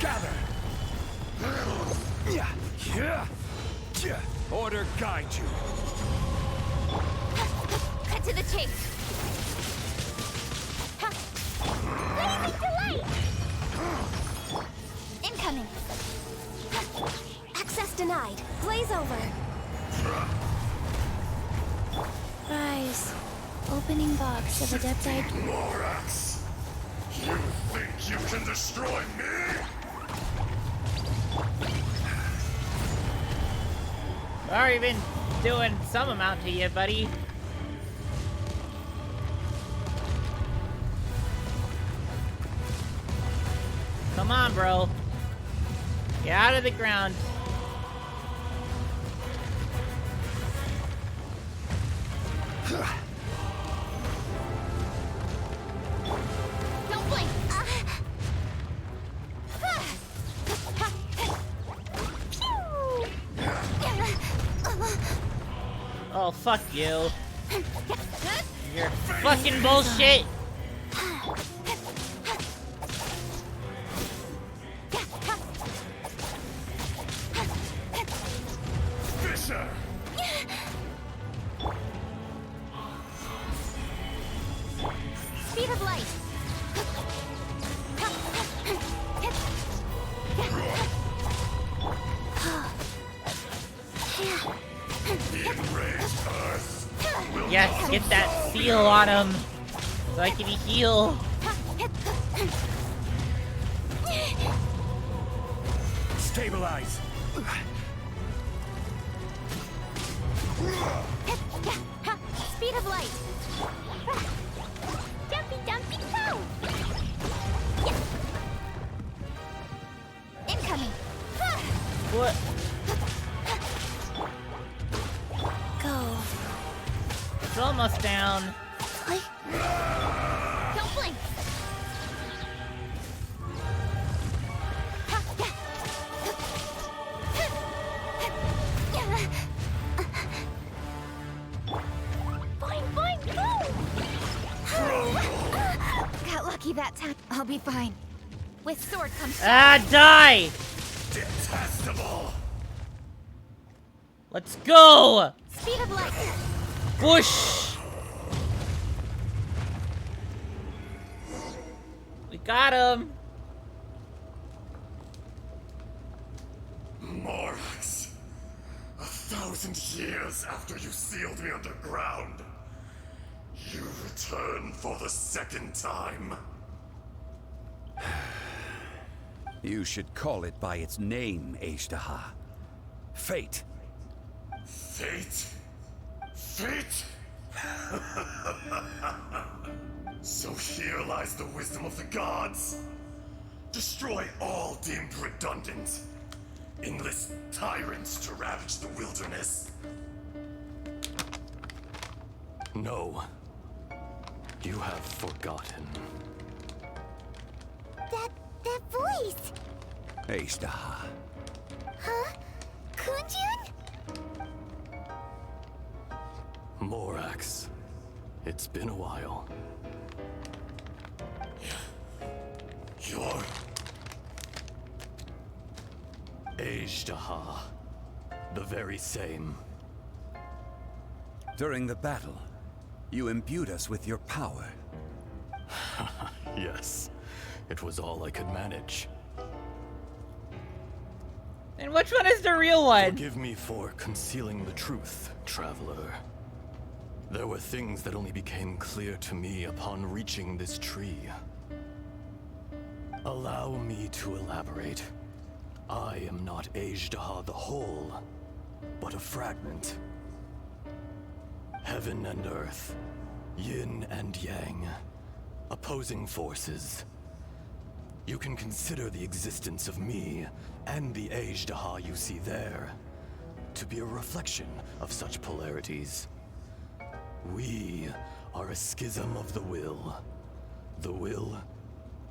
Gather! Order guide you. Cut to the chase. Blazing delight. Incoming. Access denied. Blaze over. Rise. Opening box of Adeptite. Morax! You think you can destroy me? I've already been doing some amount to you, buddy. Come on, bro. Get out of the ground. Don't blink. Oh, fuck you. You're fucking bullshit. Fisher! Speed of light. The enraged earth will Yes, not get that absolve seal on him. So I can heal. Stabilize! Speed of light. Dumpy dumpy go. Incoming. What? Go. It's almost down. Play. Don't blink. Boing, boing, boom! Got lucky that time. I'll be fine. With sword comes Ah, die! Detestable! Let's go! speed of light. Whoosh! We got him! Morax, 1,000 years after you sealed me underground, you return for the second time. You should call it by its name, Ashtaha. Fate. Fate? Fate? So here lies the wisdom of the gods. Destroy all deemed redundant. Enlist tyrants to ravage the wilderness. No. You have forgotten. That voice. Ashtaha. Huh? Kunjun? Morax. It's been a while. You're... Ashtaha. The very same. During the battle, you imbued us with your power. Yes. It was all I could manage. And which one is the real one? Forgive me for concealing the truth, traveler. There were things that only became clear to me upon reaching this tree. Allow me to elaborate. I am not Ashtaha the whole, but a fragment. Heaven and earth, yin and yang, opposing forces. You can consider the existence of me and the Ajdaha you see there to be a reflection of such polarities. We are a schism of the will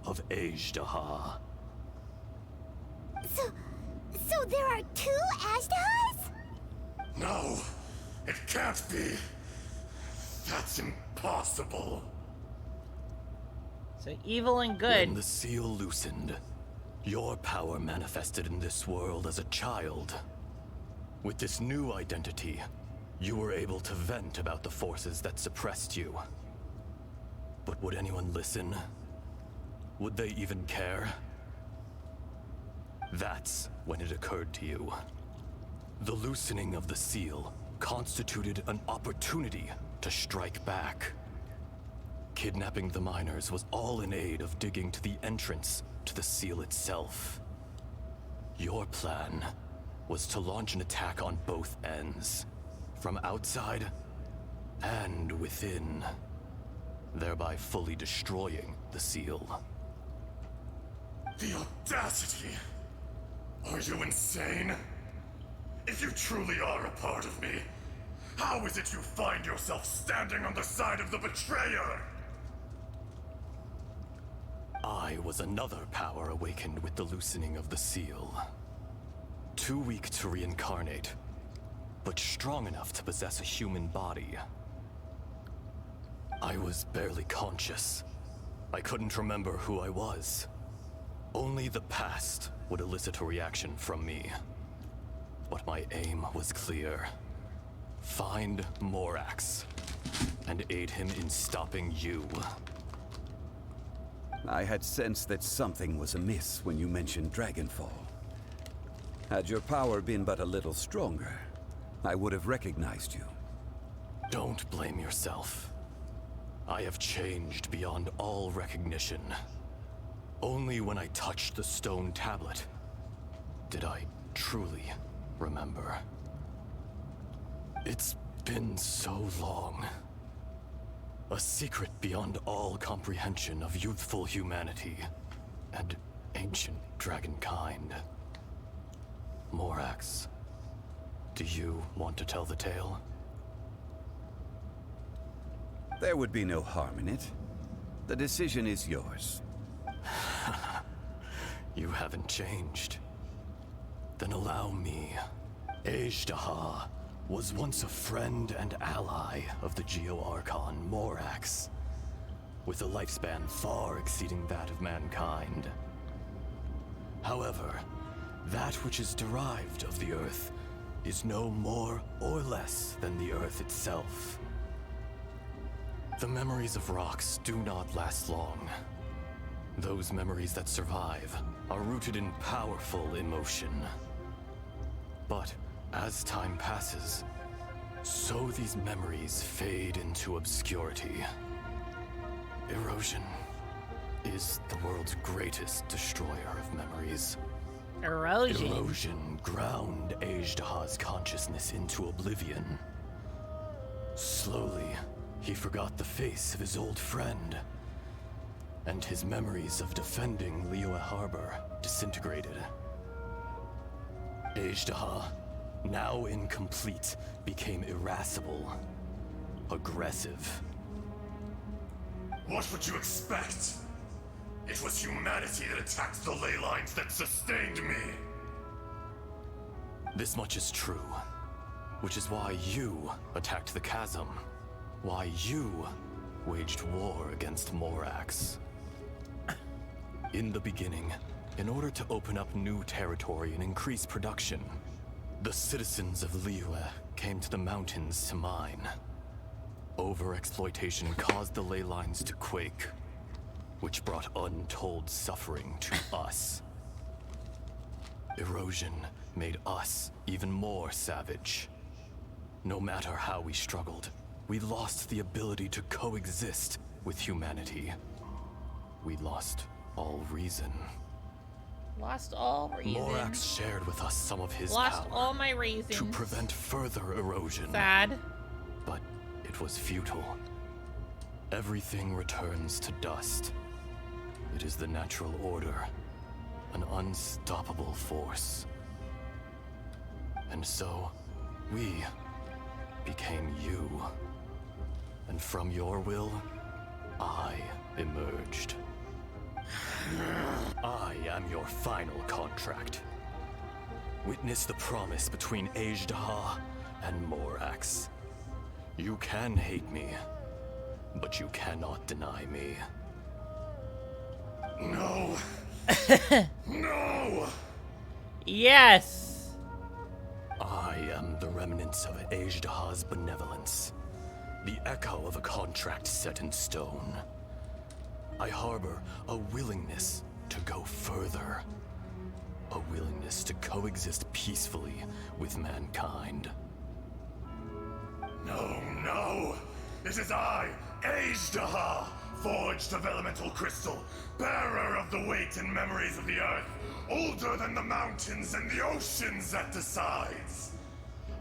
of Ajdaha. So there are two Ashdahas? No, it can't be. That's impossible. So evil and good. When the seal loosened, your power manifested in this world as a child. With this new identity, you were able to vent about the forces that suppressed you. But would anyone listen? Would they even care? That's when it occurred to you. The loosening of the seal constituted an opportunity to strike back. Kidnapping the miners was all in aid of digging to the entrance to the seal itself. Your plan was to launch an attack on both ends, from outside and within, thereby fully destroying the seal. The audacity! Are you insane? If you truly are a part of me, how is it you find yourself standing on the side of the betrayer? I was another power awakened with the loosening of the seal. Too weak to reincarnate, but strong enough to possess a human body. I was barely conscious. I couldn't remember who I was. Only the past would elicit a reaction from me. But my aim was clear. Find Morax, and aid him in stopping you. I had sensed that something was amiss when you mentioned Dragonfall. Had your power been but a little stronger, I would have recognized you. Don't blame yourself. I have changed beyond all recognition. Only when I touched the stone tablet did I truly remember. It's been so long. A secret beyond all comprehension of youthful humanity and ancient dragonkind. Morax, do you want to tell the tale? There would be no harm in it. The decision is yours. You haven't changed. Then allow me. Ajdaha was once a friend and ally of the Geo-Archon Morax, with a lifespan far exceeding that of mankind. However, that which is derived of the Earth is no more or less than the Earth itself. The memories of rocks do not last long. Those memories that survive are rooted in powerful emotion. But as time passes, so these memories fade into obscurity. Erosion is the world's greatest destroyer of memories. Erosion? Erosion ground Ajdaha's consciousness into oblivion. Slowly, he forgot the face of his old friend, and his memories of defending Liyue Harbor disintegrated. Ajdaha, now incomplete, became irascible, aggressive. What would you expect? It was humanity that attacked the ley lines that sustained me. This much is true, which is why you attacked the chasm, why you waged war against Morax. In the beginning, in order to open up new territory and increase production, the citizens of Liyue came to the mountains to mine. Overexploitation caused the ley lines to quake, which brought untold suffering to us. Erosion made us even more savage. No matter how we struggled, we lost the ability to coexist with humanity. We lost all reason. Lost all reason. Morax shared with us some of his Lost power all my reasons. to prevent further erosion. Sad. But it was futile. Everything returns to dust. It is the natural order, an unstoppable force. And so, we became you. And from your will, I emerged. I am your final contract. Witness the promise between Ajdaha and Morax. You can hate me, but you cannot deny me. No. No! Yes! I am the remnants of Ajdaha's benevolence, the echo of a contract set in stone. I harbor a willingness to go further, a willingness to coexist peacefully with mankind. No, no! This is I, Ajdaha, forged of elemental crystal, bearer of the weight and memories of the earth, older than the mountains and the oceans at the sides.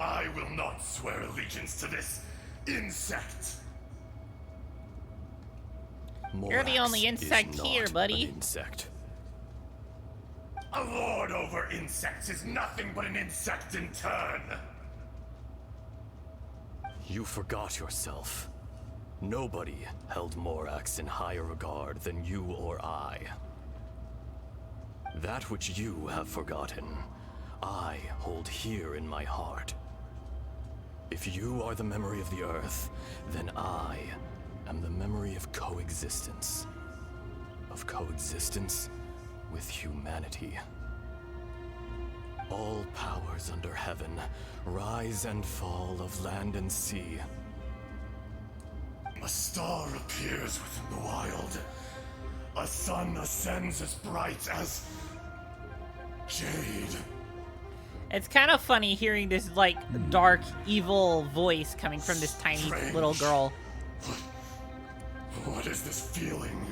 I will not swear allegiance to this insect. You're the only insect here, buddy. Insect. A lord over insects is nothing but an insect in turn. You forgot yourself. Nobody held Morax in higher regard than you or I. That which you have forgotten, I hold here in my heart. If you are the memory of the Earth, then I am the memory of coexistence. Of coexistence with humanity. All powers under heaven, rise and fall of land and sea. A star appears within the wild. A sun ascends as bright as jade. It's kind of funny hearing this, like, dark, evil voice coming from this tiny little girl. What is this feeling?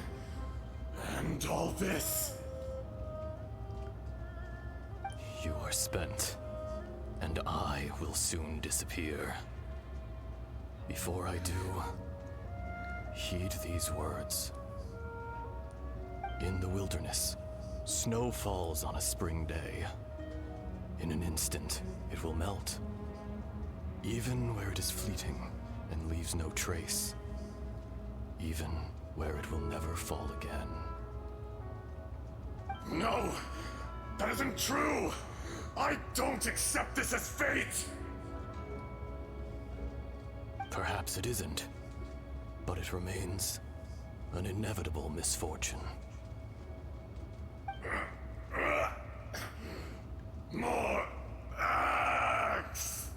And all this? You are spent, and I will soon disappear. Before I do, heed these words. In the wilderness, snow falls on a spring day. In an instant, it will melt. Even where it is fleeting and leaves no trace. Even where it will never fall again. No! That isn't true! I don't accept this as fate! Perhaps it isn't, but it remains an inevitable misfortune. More axe!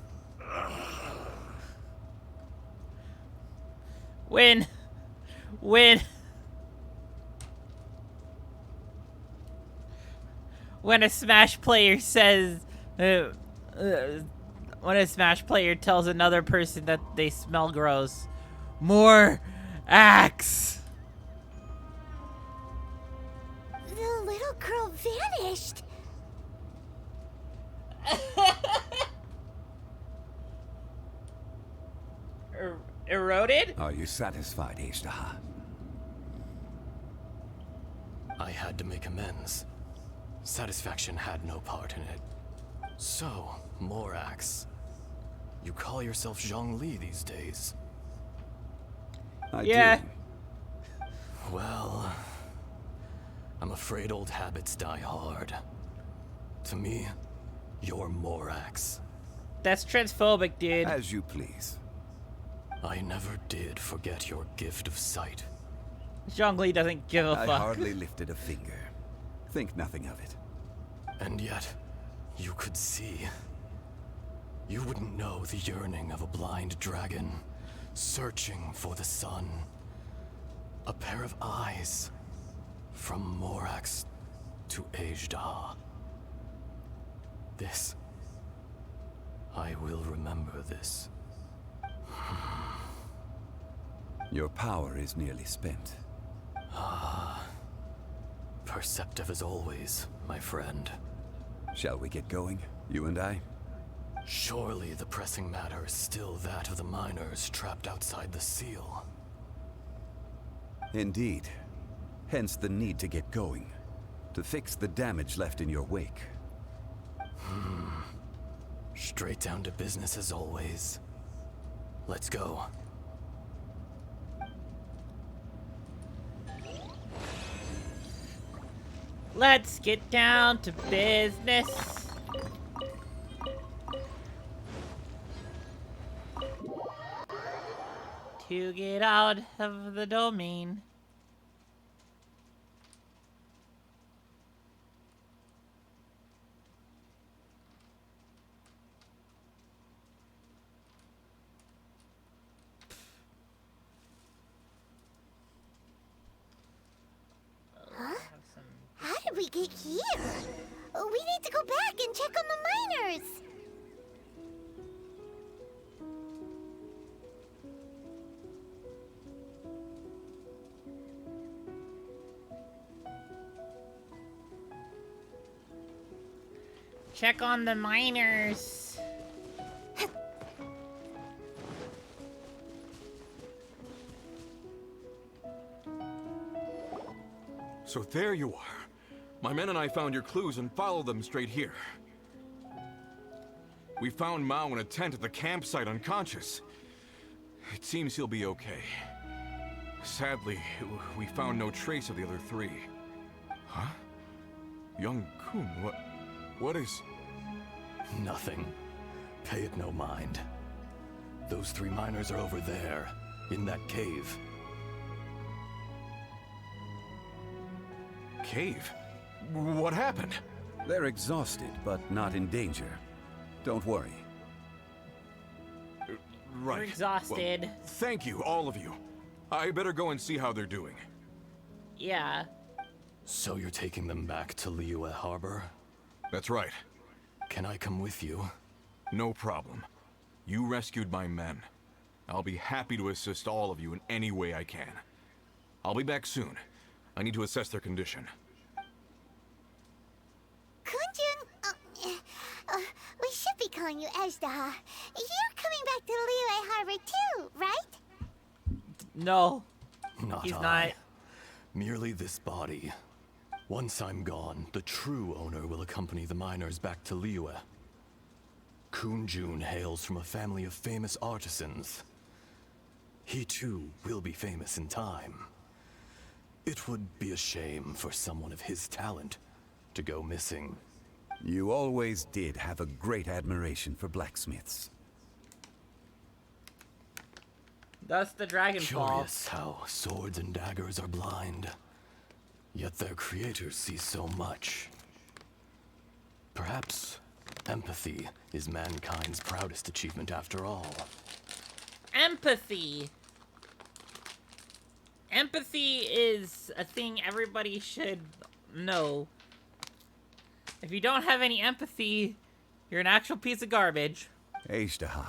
When a Smash player says, when a Smash player tells another person that they smell gross, more axe. The little girl vanished. Eroded? Are you satisfied, Ajdaha? I had to make amends. Satisfaction had no part in it. So, Morax, you call yourself Zhongli these days? I Yeah. do. Well, I'm afraid old habits die hard. To me, you're Morax. That's transphobic, dude. As you please. I never did forget your gift of sight. Zhongli doesn't give a I fuck. hardly lifted a finger. Think nothing of it. And yet, you could see. You wouldn't know the yearning of a blind dragon, searching for the sun. A pair of eyes, from Morax to Ajdaha. This, I will remember this. Your power is nearly spent. Perceptive as always, my friend. Shall we get going, you and I? Surely the pressing matter is still that of the miners trapped outside the seal. Indeed. Hence the need to get going, to fix the damage left in your wake. Straight down to business as always. Let's go. Let's get down to business. To get out of the domain. How did we get here? We need to go back and check on the miners. Check on the miners. So there you are. My men and I found your clues and followed them straight here. We found Mao in a tent at the campsite unconscious. It seems he'll be okay. Sadly, we found no trace of the other three. Huh? Young Kun, what is... Nothing. Pay it no mind. Those 3 miners are over there, in that cave. Cave? What happened? They're exhausted, but not in danger. Don't worry. Right. We're exhausted. Well, thank you, all of you. I better go and see how they're doing. Yeah. So you're taking them back to Liyue Harbor? That's right. Can I come with you? No problem. You rescued my men. I'll be happy to assist all of you in any way I can. I'll be back soon. I need to assess their condition. Kunjun, we should be calling you Ezdaha. You're coming back to Liyue Harbor too, right? No. Not He's I. not. Merely this body. Once I'm gone, the true owner will accompany the miners back to Liyue. Kunjun hails from a family of famous artisans. He too will be famous in time. It would be a shame for someone of his talent to go missing. You always did have a great admiration for blacksmiths. Thus the dragon fall. Curious how swords and daggers are blind, yet their creators see so much. Perhaps empathy is mankind's proudest achievement after all. Empathy. Empathy is a thing everybody should know. If you don't have any empathy, you're an actual piece of garbage. Ezdaha,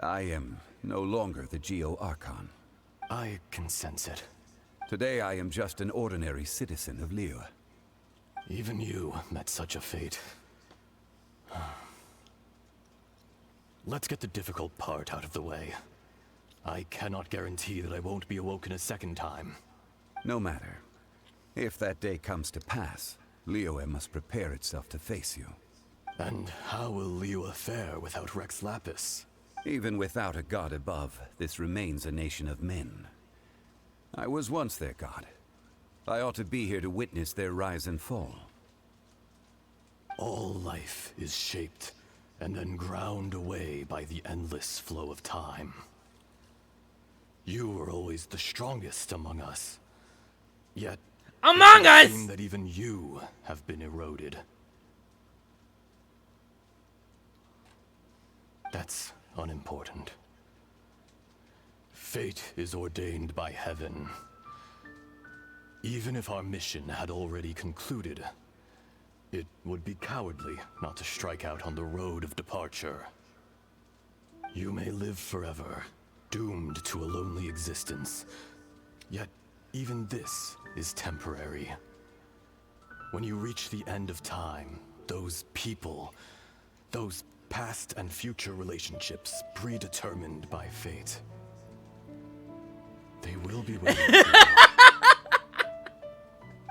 I am no longer the Geo-Archon. I can sense it. Today I am just an ordinary citizen of Liyue. Even you met such a fate. Let's get the difficult part out of the way. I cannot guarantee that I won't be awoken a second time. No matter. If that day comes to pass, Liyue must prepare itself to face you. And how will Liyue fare without Rex Lapis? Even without a god above, this remains a nation of men. I was once their god. I ought to be here to witness their rise and fall. All life is shaped and then ground away by the endless flow of time. You were always the strongest among us. Yet, among us! It seems that even you have been eroded. That's unimportant. Fate is ordained by heaven. Even if our mission had already concluded, it would be cowardly not to strike out on the road of departure. You may live forever, doomed to a lonely existence. Yet, even this is temporary. When you reach the end of time, those people, those past and future relationships predetermined by fate, they will be waiting for you.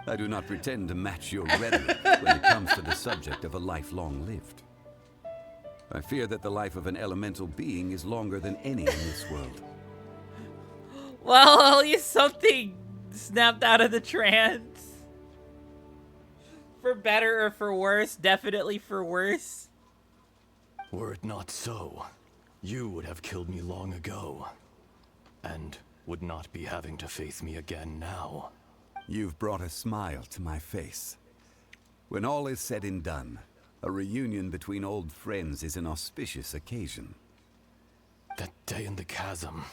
I do not pretend to match your rhetoric when it comes to the subject of a life long lived. I fear that the life of an elemental being is longer than any in this world. Well, at least something snapped out of the trance. For better or for worse, definitely for worse. Were it not so, you would have killed me long ago, and would not be having to face me again now. You've brought a smile to my face. When all is said and done, a reunion between old friends is an auspicious occasion. That day in the chasm,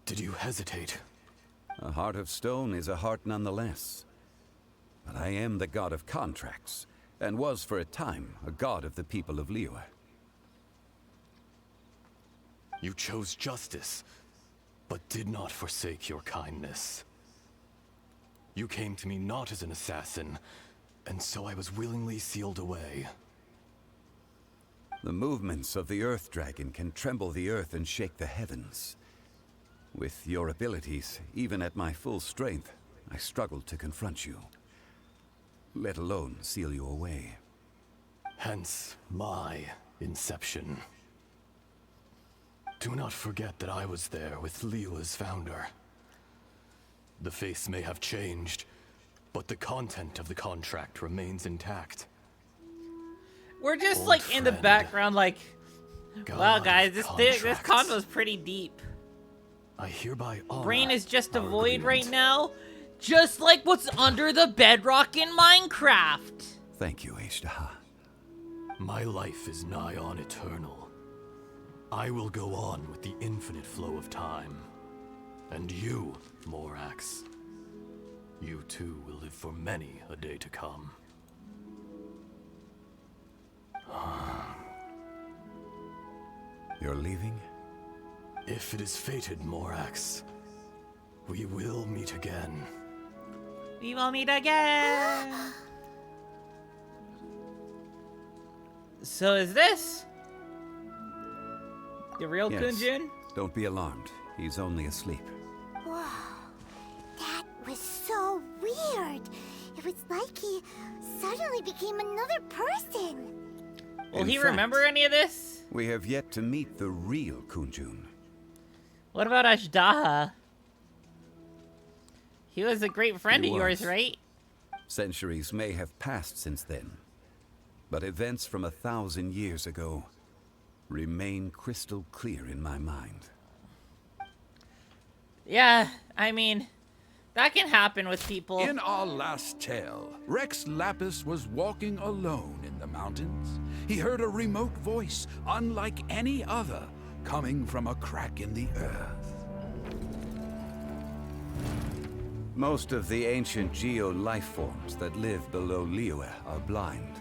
did you hesitate? A heart of stone is a heart nonetheless. But I am the god of contracts, and was for a time a god of the people of Liyue. You chose justice, but did not forsake your kindness. You came to me not as an assassin, and so I was willingly sealed away. The movements of the Earth Dragon can tremble the earth and shake the heavens. With your abilities, even at my full strength, I struggled to confront you, let alone seal you away. Hence my inception. Do not forget that I was there with Liyue's founder. The face may have changed, but the content of the contract remains intact. We're just Old like in the friend. background like, wow God guys, of this contracts. convo's pretty deep. I hereby honor Brain is just a our void right agreement. now, just like what's under the bedrock in Minecraft. Thank you, Ashtaha. My life is nigh on eternal. I will go on with the infinite flow of time. And you, Morax, you too will live for many a day to come. You're leaving? If it is fated, Morax, we will meet again. We will meet again. So is this the real Yes. Kunjun? Don't be alarmed. He's only asleep. Whoa. That was so weird. It was like he suddenly became another person. Will In he fact, remember any of this? We have yet to meet the real Kunjun. What about Ashdaha? He was a great friend He of yours, was. right? Centuries may have passed since then, but events from 1,000 years ago remain crystal clear in my mind. Yeah, I mean, that can happen with people. In our last tale, Rex Lapis was walking alone in the mountains. He heard a remote voice, unlike any other, coming from a crack in the earth. Most of the ancient geo-life forms that live below Liyue are blind,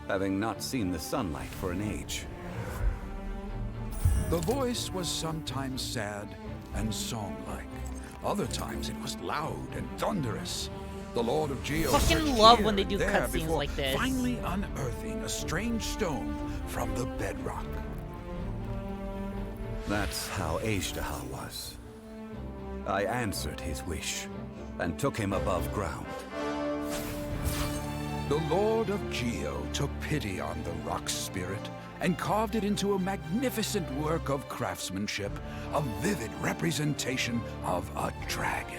having not seen the sunlight for an age. The voice was sometimes sad and song-like. Other times it was loud and thunderous. The Lord of Geo Fucking searched love here when they and do there cutscenes before like this. finally unearthing a strange stone from the bedrock. That's how Ashtaha was. I answered his wish and took him above ground. The Lord of Geo took pity on the rock spirit and carved it into a magnificent work of craftsmanship, a vivid representation of a dragon.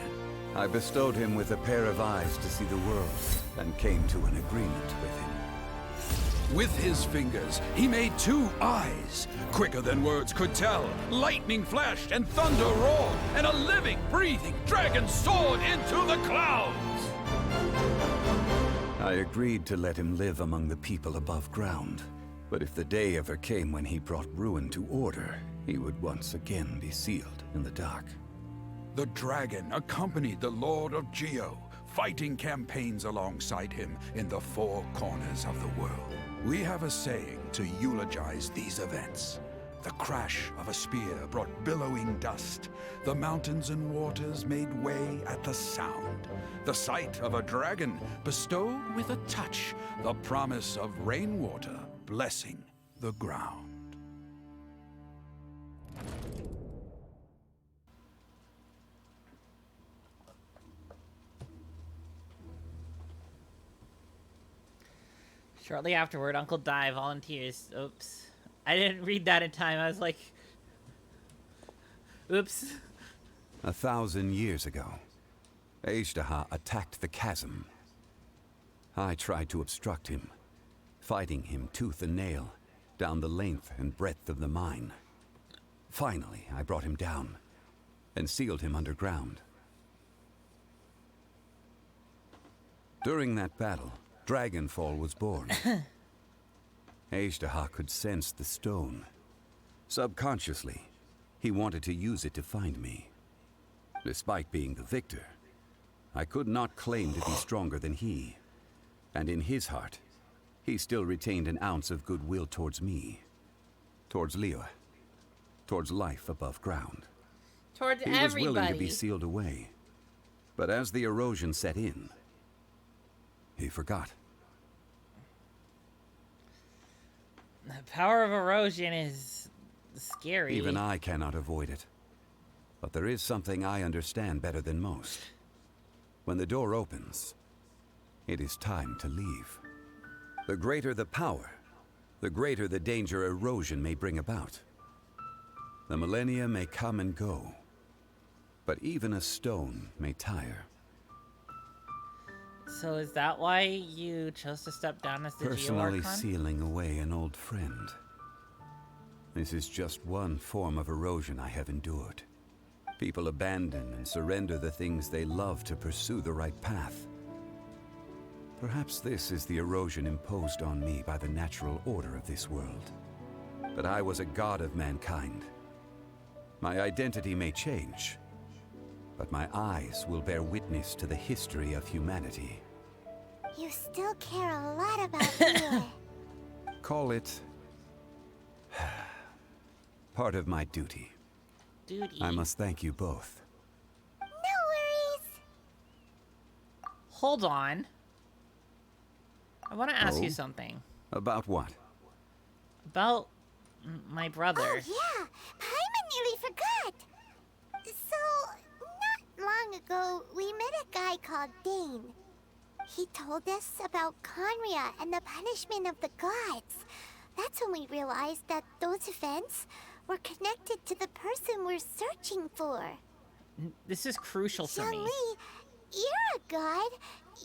I bestowed him with a pair of eyes to see the world and came to an agreement with him. With his fingers, he made 2 eyes, quicker than words could tell. Lightning flashed and thunder roared, and a living, breathing dragon soared into the clouds. I agreed to let him live among the people above ground, but if the day ever came when he brought ruin to order, he would once again be sealed in the dark. The dragon accompanied the Lord of Geo, fighting campaigns alongside him in the 4 corners of the world. We have a saying to eulogize these events. The crash of a spear brought billowing dust. The mountains and waters made way at the sound. The sight of a dragon bestowed with a touch the promise of rainwater blessing the ground. Shortly afterward, Uncle Dai volunteers. Oops. I didn't read that in time. I was like, oops. 1,000 years ago, Ajdaha attacked the chasm. I tried to obstruct him, fighting him tooth and nail down the length and breadth of the mine. Finally, I brought him down and sealed him underground. During that battle, Dragonfall was born. Ajdaha could sense the stone. Subconsciously, he wanted to use it to find me. Despite being the victor, I could not claim to be stronger than he. And in his heart, he still retained an ounce of goodwill towards me. Towards Liyue. Towards life above ground. Towards he everybody. was willing to be sealed away. But as the erosion set in, he forgot. The power of erosion is scary. Even I cannot avoid it. But there is something I understand better than most. When the door opens, it is time to leave. The greater the power, the greater the danger erosion may bring about. The millennia may come and go, but even a stone may tire. So is that why you chose to step down as the Personally Geo-Archon? sealing away an old friend. This is just one form of erosion I have endured. People abandon and surrender the things they love to pursue the right path. Perhaps this is the erosion imposed on me by the natural order of this world. But I was a god of mankind. My identity may change, but my eyes will bear witness to the history of humanity. You still care a lot about Liyue. Call it part of my duty. Duty. I must thank you both. No worries. Hold on. I want to ask you Oh? something. About what? About my brother. Oh yeah, Paimon nearly forgot. So, not long ago, we met a guy called Dane. He told us about Conria and the punishment of the gods. That's when we realized that those events were connected to the person we're searching for. This is crucial for me. Zhongli, you're a god.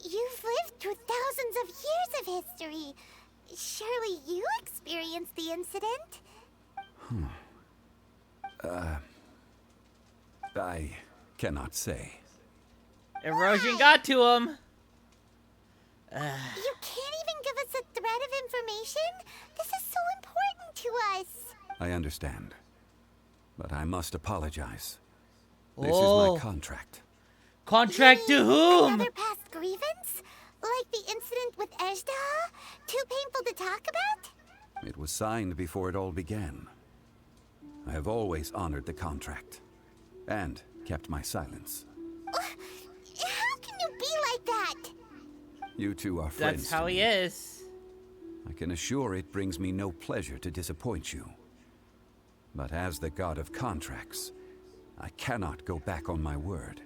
You've lived through thousands of years of history. Surely you experienced the incident? I cannot say. Erosion got to him. You can't even give us a thread of information? This is so important to us. I understand. But I must apologize. This Oh. is my contract. Contract to whom? Another past grievance? Like the incident with Ajdaha? Too painful to talk about? It was signed before it all began. I have always honored the contract. And kept my silence. How can you be like that? You two are friends. That's how to he me. is. I can assure it brings me no pleasure to disappoint you. But as the god of contracts, I cannot go back on my word.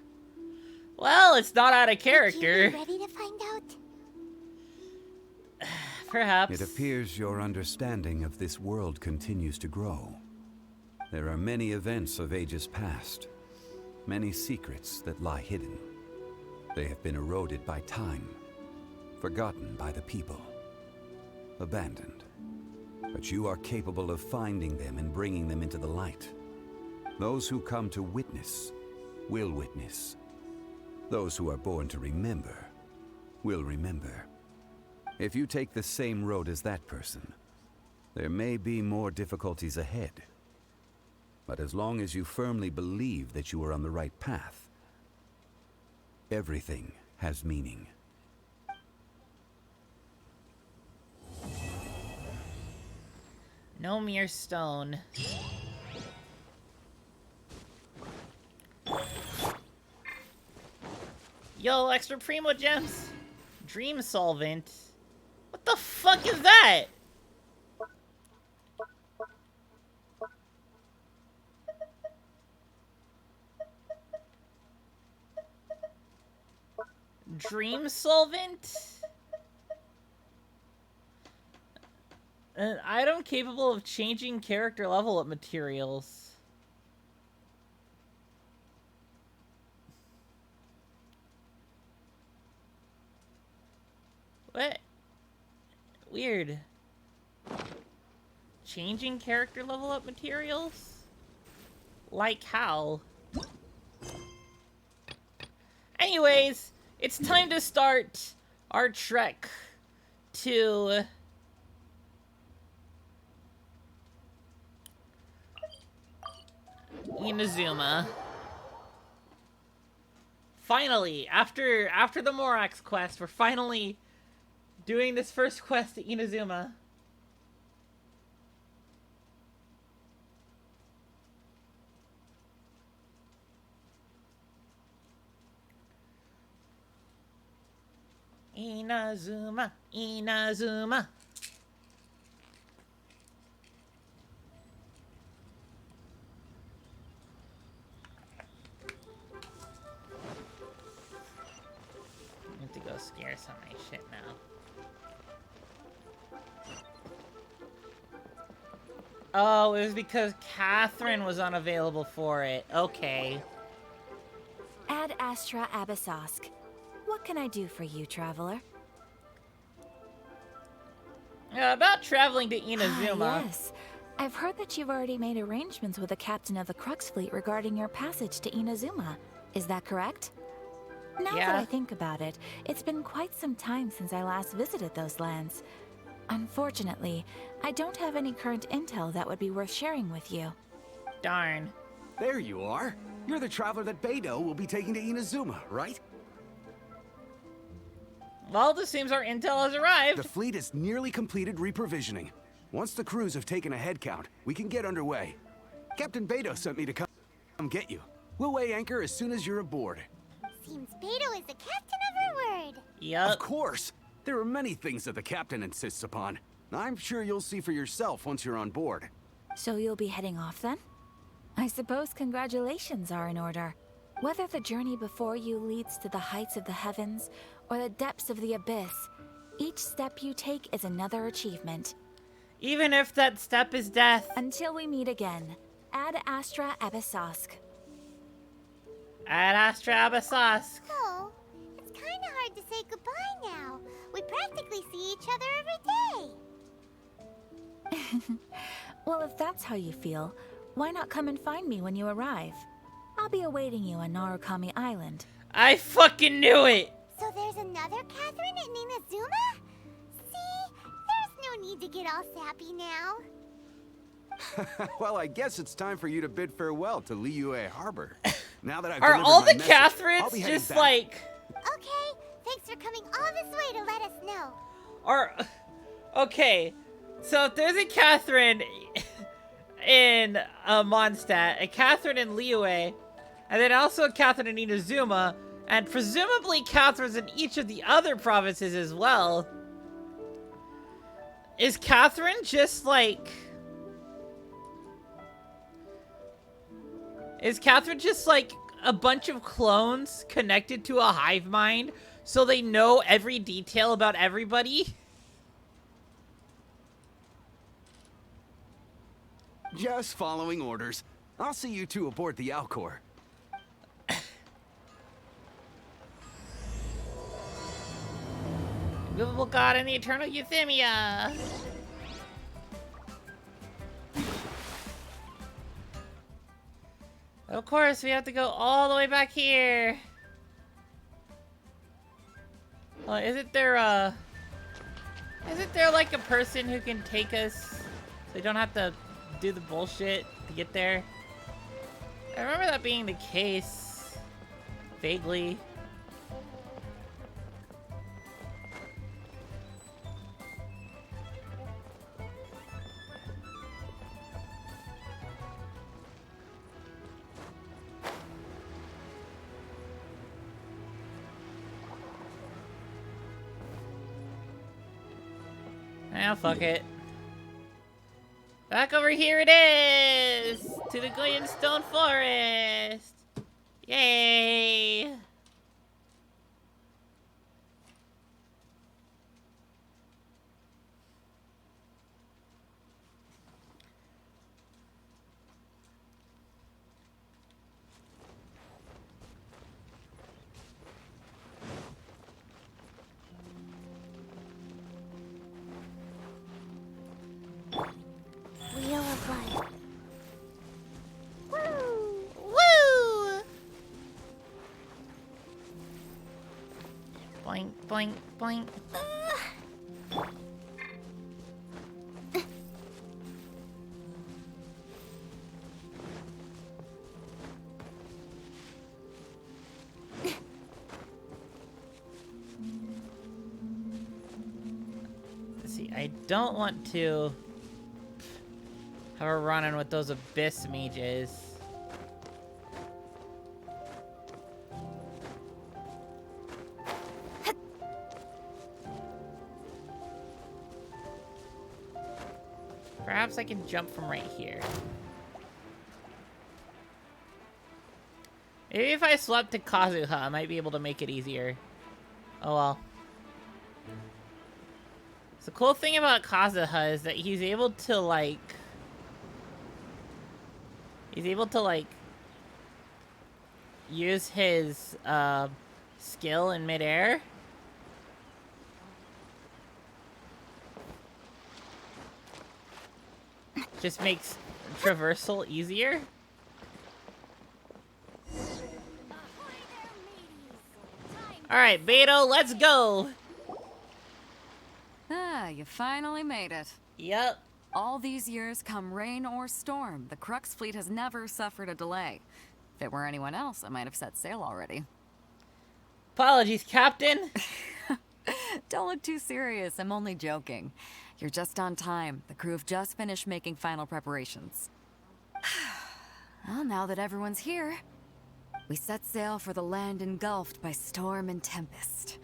Well, it's not out of You character. ready to find out? Perhaps. It appears your understanding of this world continues to grow. There are many events of ages past, many secrets that lie hidden. They have been eroded by time, forgotten by the people, abandoned. But you are capable of finding them and bringing them into the light. Those who come to witness will witness. Those who are born to remember will remember. If you take the same road as that person, there may be more difficulties ahead. But as long as you firmly believe that you are on the right path, everything has meaning. No mere stone. Yo, extra primo gems. Dream solvent. What the fuck is that? Dream solvent? An item capable of changing character level up materials. What? Weird. Changing character level up materials? Like how? Anyways, it's time to start our trek to Inazuma. Finally, after the Morax quest, we're finally doing this first quest at Inazuma. Inazuma, Inazuma. I need to go scare some of my shit now. Oh, it was because Catherine was unavailable for it. Okay. Ad Astra Abyssosk. What can I do for you, traveler? About traveling to Inazuma. Yes. I've heard that you've already made arrangements with the captain of the Crux fleet regarding your passage to Inazuma. Is that correct? Now that I think about it, it's been quite some time since I last visited those lands. Unfortunately, I don't have any current intel that would be worth sharing with you. Darn. There you are. You're the traveler that Beidou will be taking to Inazuma, right? Well, it seems our intel has arrived. The fleet has nearly completed reprovisioning. Once the crews have taken a head count, we can get underway. Captain Beidou sent me to come get you. We'll weigh anchor as soon as you're aboard. Seems Beidou is the captain of her word. Yep. Of course. There are many things that the captain insists upon. I'm sure you'll see for yourself once you're on board. So you'll be heading off then? I suppose congratulations are in order. Whether the journey before you leads to the heights of the heavens or the depths of the abyss, each step you take is another achievement. Even if that step is death. Until we meet again, Ad Astra Abyssosk. Ad Astra Abyssosk. Oh, it's kind of hard to say goodbye now. We practically see each other every day. Well, if that's how you feel, why not come and find me when you arrive? I'll be awaiting you on Narukami Island. I fucking knew it! So there's another Catherine at Inazuma? See? There's no need to get all sappy now. Well, I guess it's time for you to bid farewell to Liyue Harbor. Now that I've Are delivered all my the message, Catherines I'll be heading just back. like... Okay, thanks for coming all this way to let us know. Or... Okay, so if there's a Catherine in Mondstadt, a Catherine in Liyue, and then also a Catherine in Inazuma, and presumably Catherines in each of the other provinces as well. Is Catherine just like... Is Catherine just like a bunch of clones connected to a hive mind so they know every detail about everybody? Just following orders. I'll see you two aboard the Alcor. Immovable God and the Eternal Euthymia. Of course, we have to go all the way back here. Well, isn't there like a person who can take us so we don't have to do the bullshit to get there? I remember that being the case. Vaguely. Ah, fuck it. Back over here it is! To the Glenstone Forest! Yay! Boink, boink, boink. Let's see, I don't want to have a run-in with those abyss mages. Perhaps I can jump from right here. Maybe if I swept to Kazuha, I might be able to make it easier. Oh well. The cool thing about Kazuha is that he's able to, like... use his, skill in midair. Just makes traversal easier. Alright, Beto, let's go! Ah, you finally made it. Yep. All these years, come rain or storm, the Crux fleet has never suffered a delay. If it were anyone else, I might have set sail already. Apologies, Captain. Don't look too serious, I'm only joking. You're just on time. The crew have just finished making final preparations. Well, now that everyone's here, we set sail for the land engulfed by storm and tempest.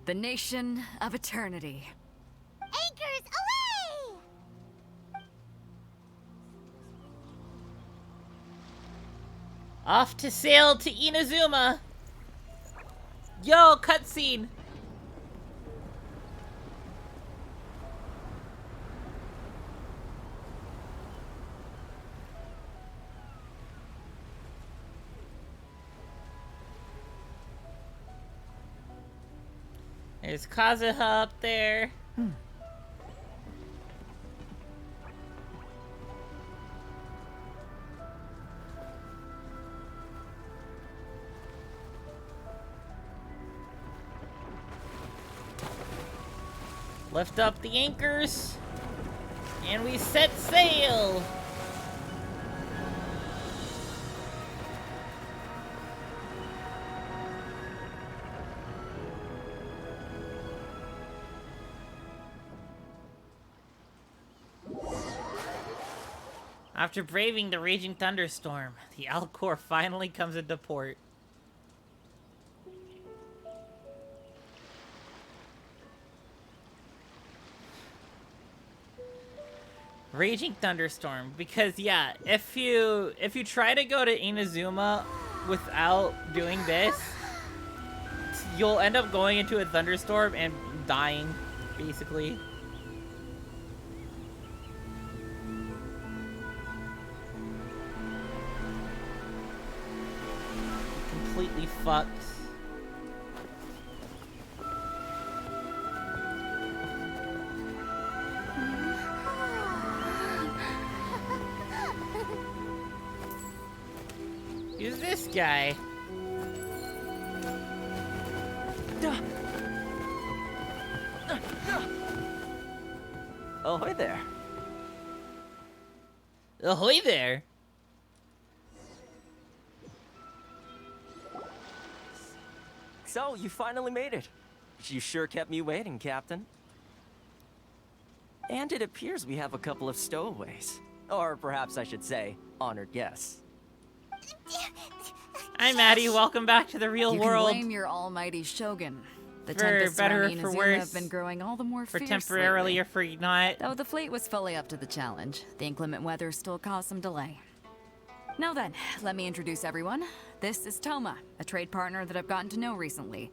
The nation of eternity. Anchors away! Off to sail to Inazuma. Yo, cutscene. There's Kazuha up there. Lift up the anchors, and we set sail. After braving the raging thunderstorm, the Alcor finally comes into port. Raging thunderstorm, because yeah, if you try to go to Inazuma without doing this, you'll end up going into a thunderstorm and dying, basically. Completely fucked. Who's this guy? Ahoy there. Ahoy there. So, you finally made it. You sure kept me waiting, Captain. And it appears we have a couple of stowaways. Or perhaps I should say, honored guests. Hi, Maddie. Welcome back to the real world. You can blame your almighty shogun. The For tempests better around or for Inazuma worse. have been growing all the more For fierce temporarily lately. or for not. Though the fleet was fully up to the challenge, the inclement weather still caused some delay. Now then, let me introduce everyone. This is Toma, a trade partner that I've gotten to know recently.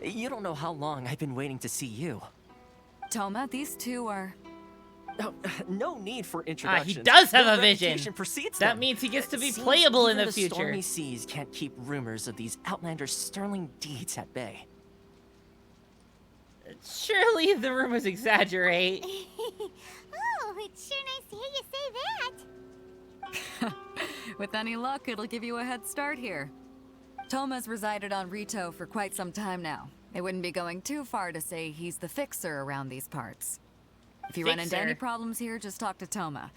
You don't know how long I've been waiting to see you. Toma, these two are... Oh, no need for introduction. He does have Their a vision. reputation precedes That them. means he gets to be Seems playable in even the future. Stormy seas can't keep rumors of these outlanders' sterling deeds at bay. Surely the rumors exaggerate. Oh, it's sure nice to hear you say that. With any luck, it'll give you a head start here. Toma's resided on Rito for quite some time now. It wouldn't be going too far to say he's the fixer around these parts. If you run into any Fixer. problems here, just talk to Toma.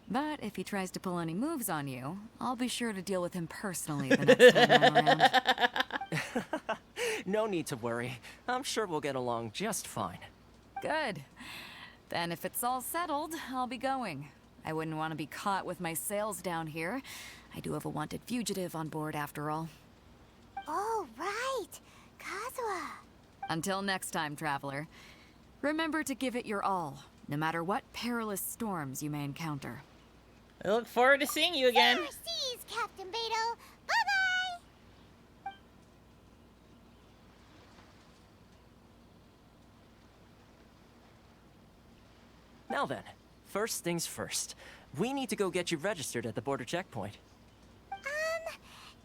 But if he tries to pull any moves on you, I'll be sure to deal with him personally the next time I'm around. No need to worry. I'm sure we'll get along just fine. Good. Then if it's all settled, I'll be going. I wouldn't want to be caught with my sails down here. I do have a wanted fugitive on board after all. Oh, right. Kazuha. Until next time, traveler. Remember to give it your all, no matter what perilous storms you may encounter. I look forward to seeing you again. Sailor seas, Captain Beto. Bye-bye. Now then, first things first. We need to go get you registered at the border checkpoint. Paimon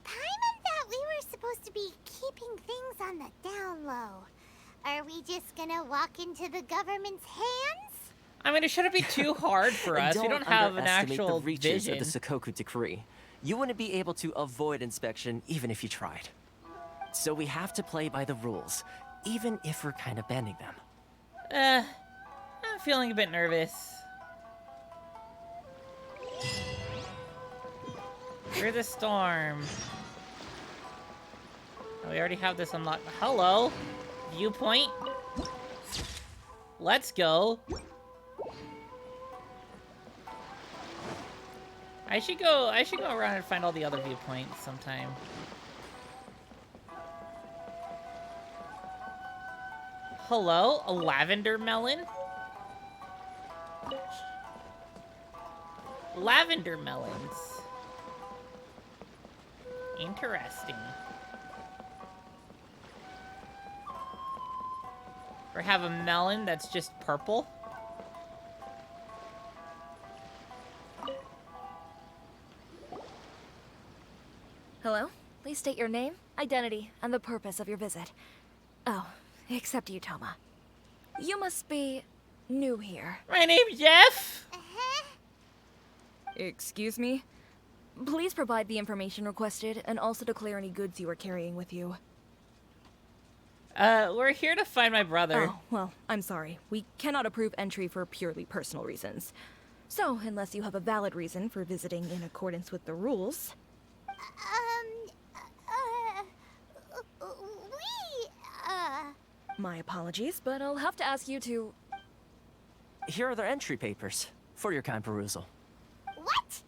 thought we were supposed to be keeping things on the down low. Are we just gonna walk into the government's hands? I mean, it shouldn't be too hard for us. We don't have an underestimate actual the reaches vision. of the Sakoku Decree. You wouldn't be able to avoid inspection even if you tried. So we have to play by the rules, even if we're kind of bending them. I'm feeling a bit nervous. Through the storm. Oh, we already have this unlocked. Hello, viewpoint. Let's go. I should go around and find all the other viewpoints sometime. Hello, a lavender melon? Lavender melons. Interesting. Or have a melon that's just purple? Hello? Please state your name, identity, and the purpose of your visit. Oh, except you, Toma. You must be new here. My name's Jeff! Excuse me? Please provide the information requested and also declare any goods you are carrying with you. We're here to find my brother. Oh, well, I'm sorry. We cannot approve entry for purely personal reasons. So, unless you have a valid reason for visiting in accordance with the rules... My apologies, but I'll have to ask you to... Here are their entry papers, for your kind perusal. What?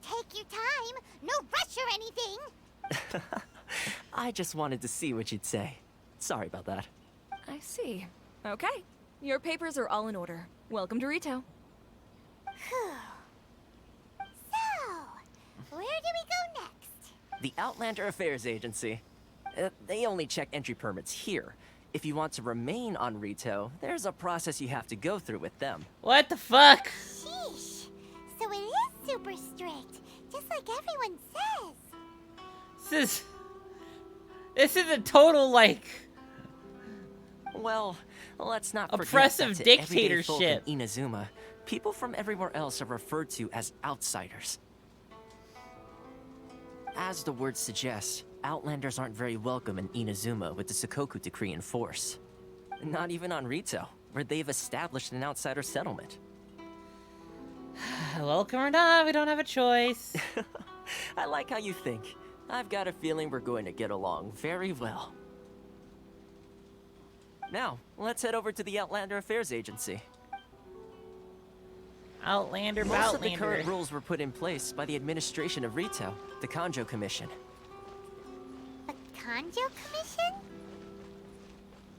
Take your time. No rush or anything. I just wanted to see what you'd say. Sorry about that. I see. Okay. Your papers are all in order. Welcome to Rito. So, where do we go next? The Outlander Affairs Agency. They only check entry permits here. If you want to remain on Rito, there's a process you have to go through with them. What the fuck? Sheesh. So it is super strict, just like everyone says. This is a total, like... Well, let's not forget oppressive that to everyday folk dictatorship. in Inazuma, people from everywhere else are referred to as outsiders. As the word suggests, Outlanders aren't very welcome in Inazuma with the Sakoku Decree in force. Not even on Rito, where they've established an outsider settlement. Welcome or not, we don't have a choice. I like how you think. I've got a feeling we're going to get along very well. Now, let's head over to the Outlander Affairs Agency. Outlander, Most of the current rules were put in place by the administration of Rito, the Kanjo Commission. The Kanjo Commission?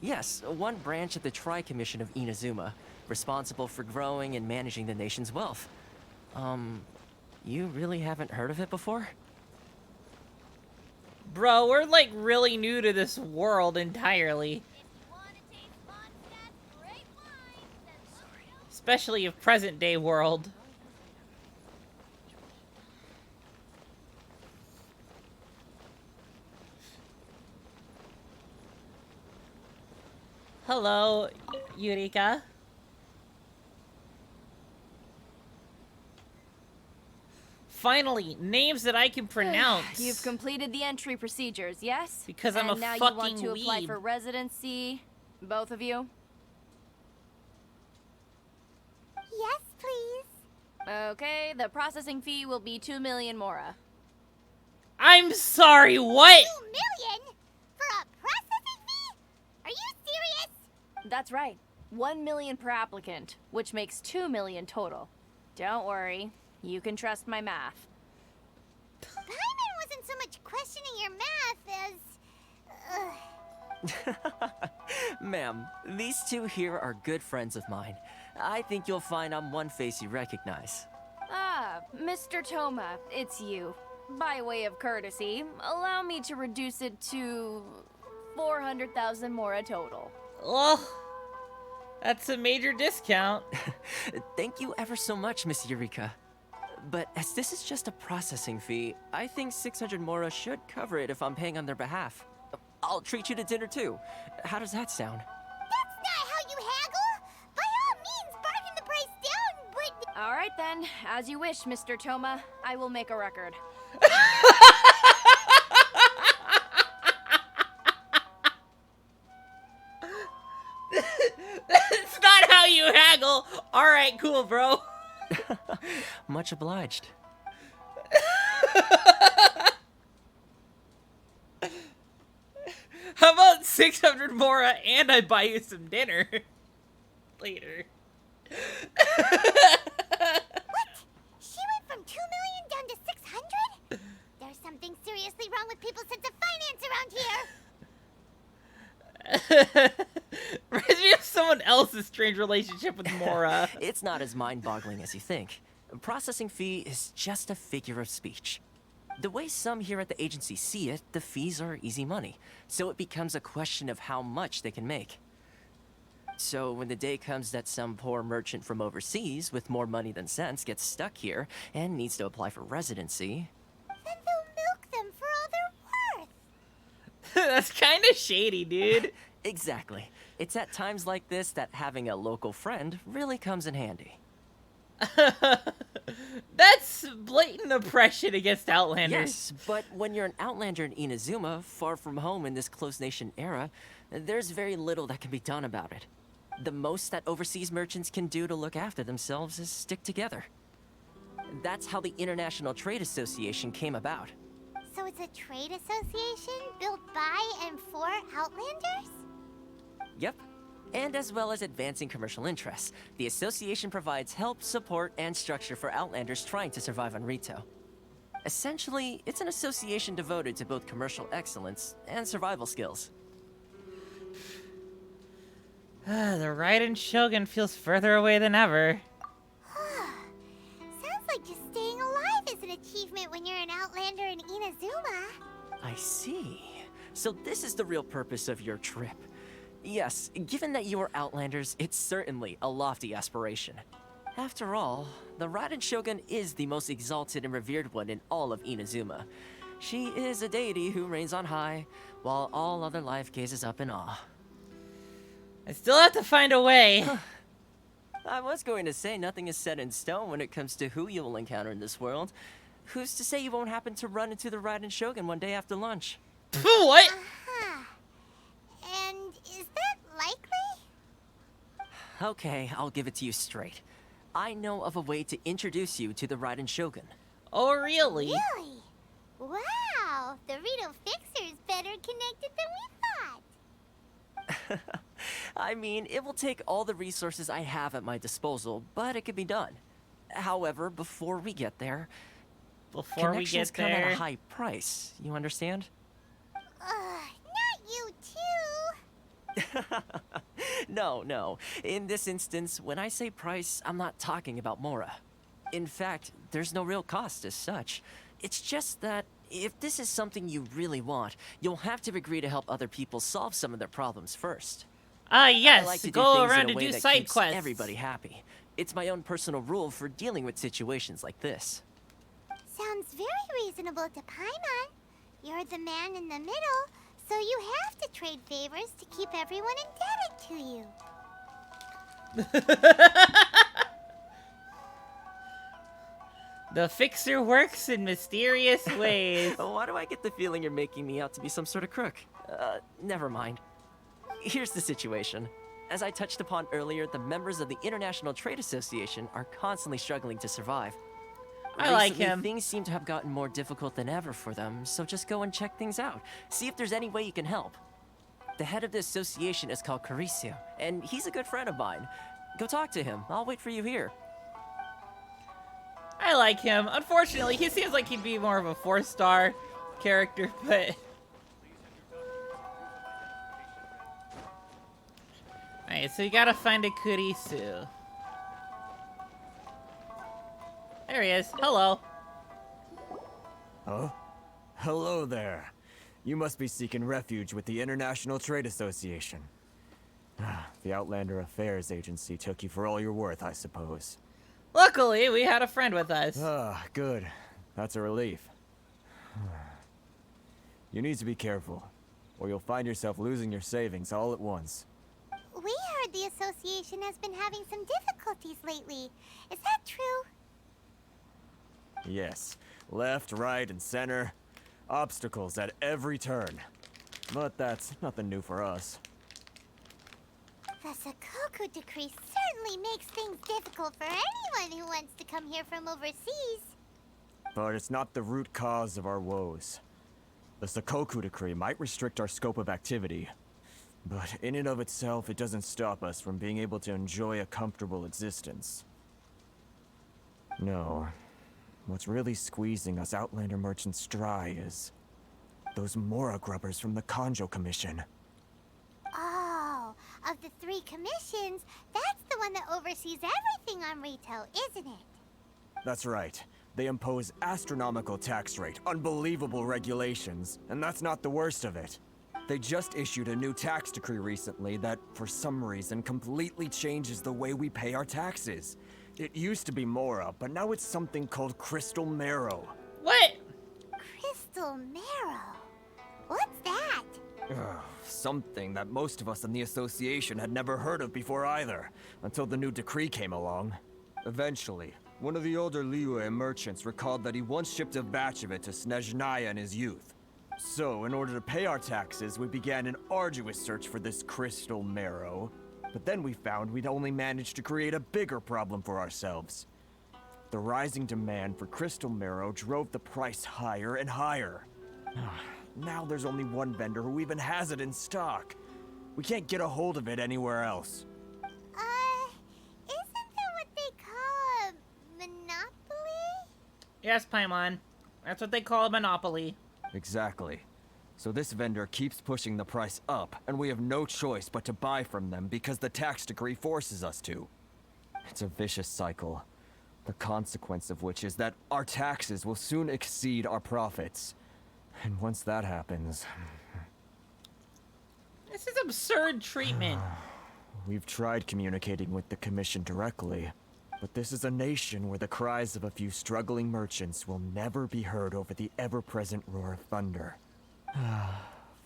Yes, one branch of the Tri-Commission of Inazuma, responsible for growing and managing the nation's wealth. You really haven't heard of it before? Bro, we're like really new to this world entirely. Especially of present day world. Hello, Eureka. Finally, names that I can pronounce. You've completed the entry procedures, yes? Because I'm and a now fucking you want to apply weeb. for residency, both of you? Yes, please. Okay, the processing fee will be 2 million mora. I'm sorry, what? 2 million? For a processing fee? Are you serious? That's right. 1 million per applicant, which makes 2 million total. Don't worry, you can trust my math. Paimon wasn't so much questioning your math as... Ma'am, these two here are good friends of mine. I think you'll find I'm one face you recognize. Ah, Mr. Toma, it's you. By way of courtesy, allow me to reduce it to 400,000 mora total. Oh, that's a major discount. Thank you ever so much, Miss Eureka. But as this is just a processing fee, I think 600 mora should cover it if I'm paying on their behalf. I'll treat you to dinner too. How does that sound? That's not how you haggle! By all means, bargain the price down, but... Alright then, as you wish, Mr. Toma. I will make a record. That's not how you haggle. All right, cool, bro. Much obliged. How about 600 mora and I buy you some dinner later? What? She went from 2 million down to 600? There's something seriously wrong with people's sense of finance around here. Reminds me of someone else's strange relationship with Mora. It's not as mind-boggling as you think. Processing fee is just a figure of speech. The way some here at the agency see it, the fees are easy money, so it becomes a question of how much they can make. So when the day comes that some poor merchant from overseas with more money than sense gets stuck here and needs to apply for residency... Then they'll milk them for all they're worth. That's kind of shady, dude. Exactly. It's at times like this that having a local friend really comes in handy. That's blatant oppression against Outlanders. Yes, but when you're an Outlander in Inazuma, far from home in this closed nation era, there's very little that can be done about it. The most that overseas merchants can do to look after themselves is stick together. That's how the International Trade Association came about. So it's a trade association built by and for Outlanders? Yep. And as well as advancing commercial interests, the association provides help, support, and structure for Outlanders trying to survive on Rito. Essentially, it's an association devoted to both commercial excellence and survival skills. The Raiden Shogun feels further away than ever. Sounds like just staying alive is an achievement when you're an Outlander in Inazuma. I see. So this is the real purpose of your trip. Yes, given that you are Outlanders, it's certainly a lofty aspiration. After all, the Raiden Shogun is the most exalted and revered one in all of Inazuma. She is a deity who reigns on high, while all other life gazes up in awe. I still have to find a way. I was going to say nothing is set in stone when it comes to who you will encounter in this world. Who's to say you won't happen to run into the Raiden Shogun one day after lunch? What? And is that likely? Okay, I'll give it to you straight. I know of a way to introduce you to the Raiden Shogun. Oh, really? Really? Wow, the Rito Fixer's better connected than we thought. I mean, it will take all the resources I have at my disposal, but it could be done. However, before we get there, connections come at a high price, you understand? Not you too. No. In this instance, when I say price, I'm not talking about Mora. In fact, there's no real cost as such. It's just that if this is something you really want, you'll have to agree to help other people solve some of their problems first. Yes, I like to go do things around in a and way do that side keeps quests. everybody happy. It's my own personal rule for dealing with situations like this. Sounds very reasonable to Paimon. You're the man in the middle, so you have to trade favors to keep everyone indebted to you. The fixer works in mysterious ways. Why do I get the feeling you're making me out to be some sort of crook? Never mind. Here's the situation. As I touched upon earlier, the members of the International Trade Association are constantly struggling to survive. I like Recently, him. Things seem to have gotten more difficult than ever for them, so just go and check things out. See if there's any way you can help. The head of the association is called Caricio, and he's a good friend of mine. Go talk to him. I'll wait for you here. I like him. Unfortunately, he seems like he'd be more of a 4-star character, but... Alright, so you gotta find a Kurisu. There he is. Hello. Oh? Hello there. You must be seeking refuge with the International Trade Association. The Outlander Affairs Agency took you for all you're worth, I suppose. Luckily, we had a friend with us. Ah, good. That's a relief. You need to be careful, or you'll find yourself losing your savings all at once. We heard the association has been having some difficulties lately. Is that true? Yes. Left, right, and center. Obstacles at every turn. But that's nothing new for us. The Sakoku decree certainly makes things difficult for anyone who wants to come here from overseas. But it's not the root cause of our woes. The Sakoku decree might restrict our scope of activity, but in and of itself, it doesn't stop us from being able to enjoy a comfortable existence. No. What's really squeezing us Outlander merchants dry is those Mora grubbers from the Kanjo Commission. Oh, of the 3 commissions, that's the one that oversees everything on retail, isn't it? That's right. They impose astronomical tax rate, unbelievable regulations, and that's not the worst of it. They just issued a new tax decree recently that, for some reason, completely changes the way we pay our taxes. It used to be Mora, but now it's something called Crystal Marrow. What? Crystal Marrow? What's that? Something that most of us in the association had never heard of before either, until the new decree came along. Eventually, one of the older Liyue merchants recalled that he once shipped a batch of it to Snezhnaya in his youth. So, in order to pay our taxes, we began an arduous search for this Crystal Marrow. But then we found we'd only managed to create a bigger problem for ourselves. The rising demand for Crystal Marrow drove the price higher and higher. Now there's only one vendor who even has it in stock. We can't get a hold of it anywhere else. Isn't that what they call a monopoly? Yes, Paimon. That's what they call a monopoly. Exactly. So this vendor keeps pushing the price up, and we have no choice but to buy from them because the tax decree forces us to. It's a vicious cycle, the consequence of which is that our taxes will soon exceed our profits. And once that happens... This is absurd treatment. We've tried communicating with the Commission directly, but this is a nation where the cries of a few struggling merchants will never be heard over the ever-present roar of thunder.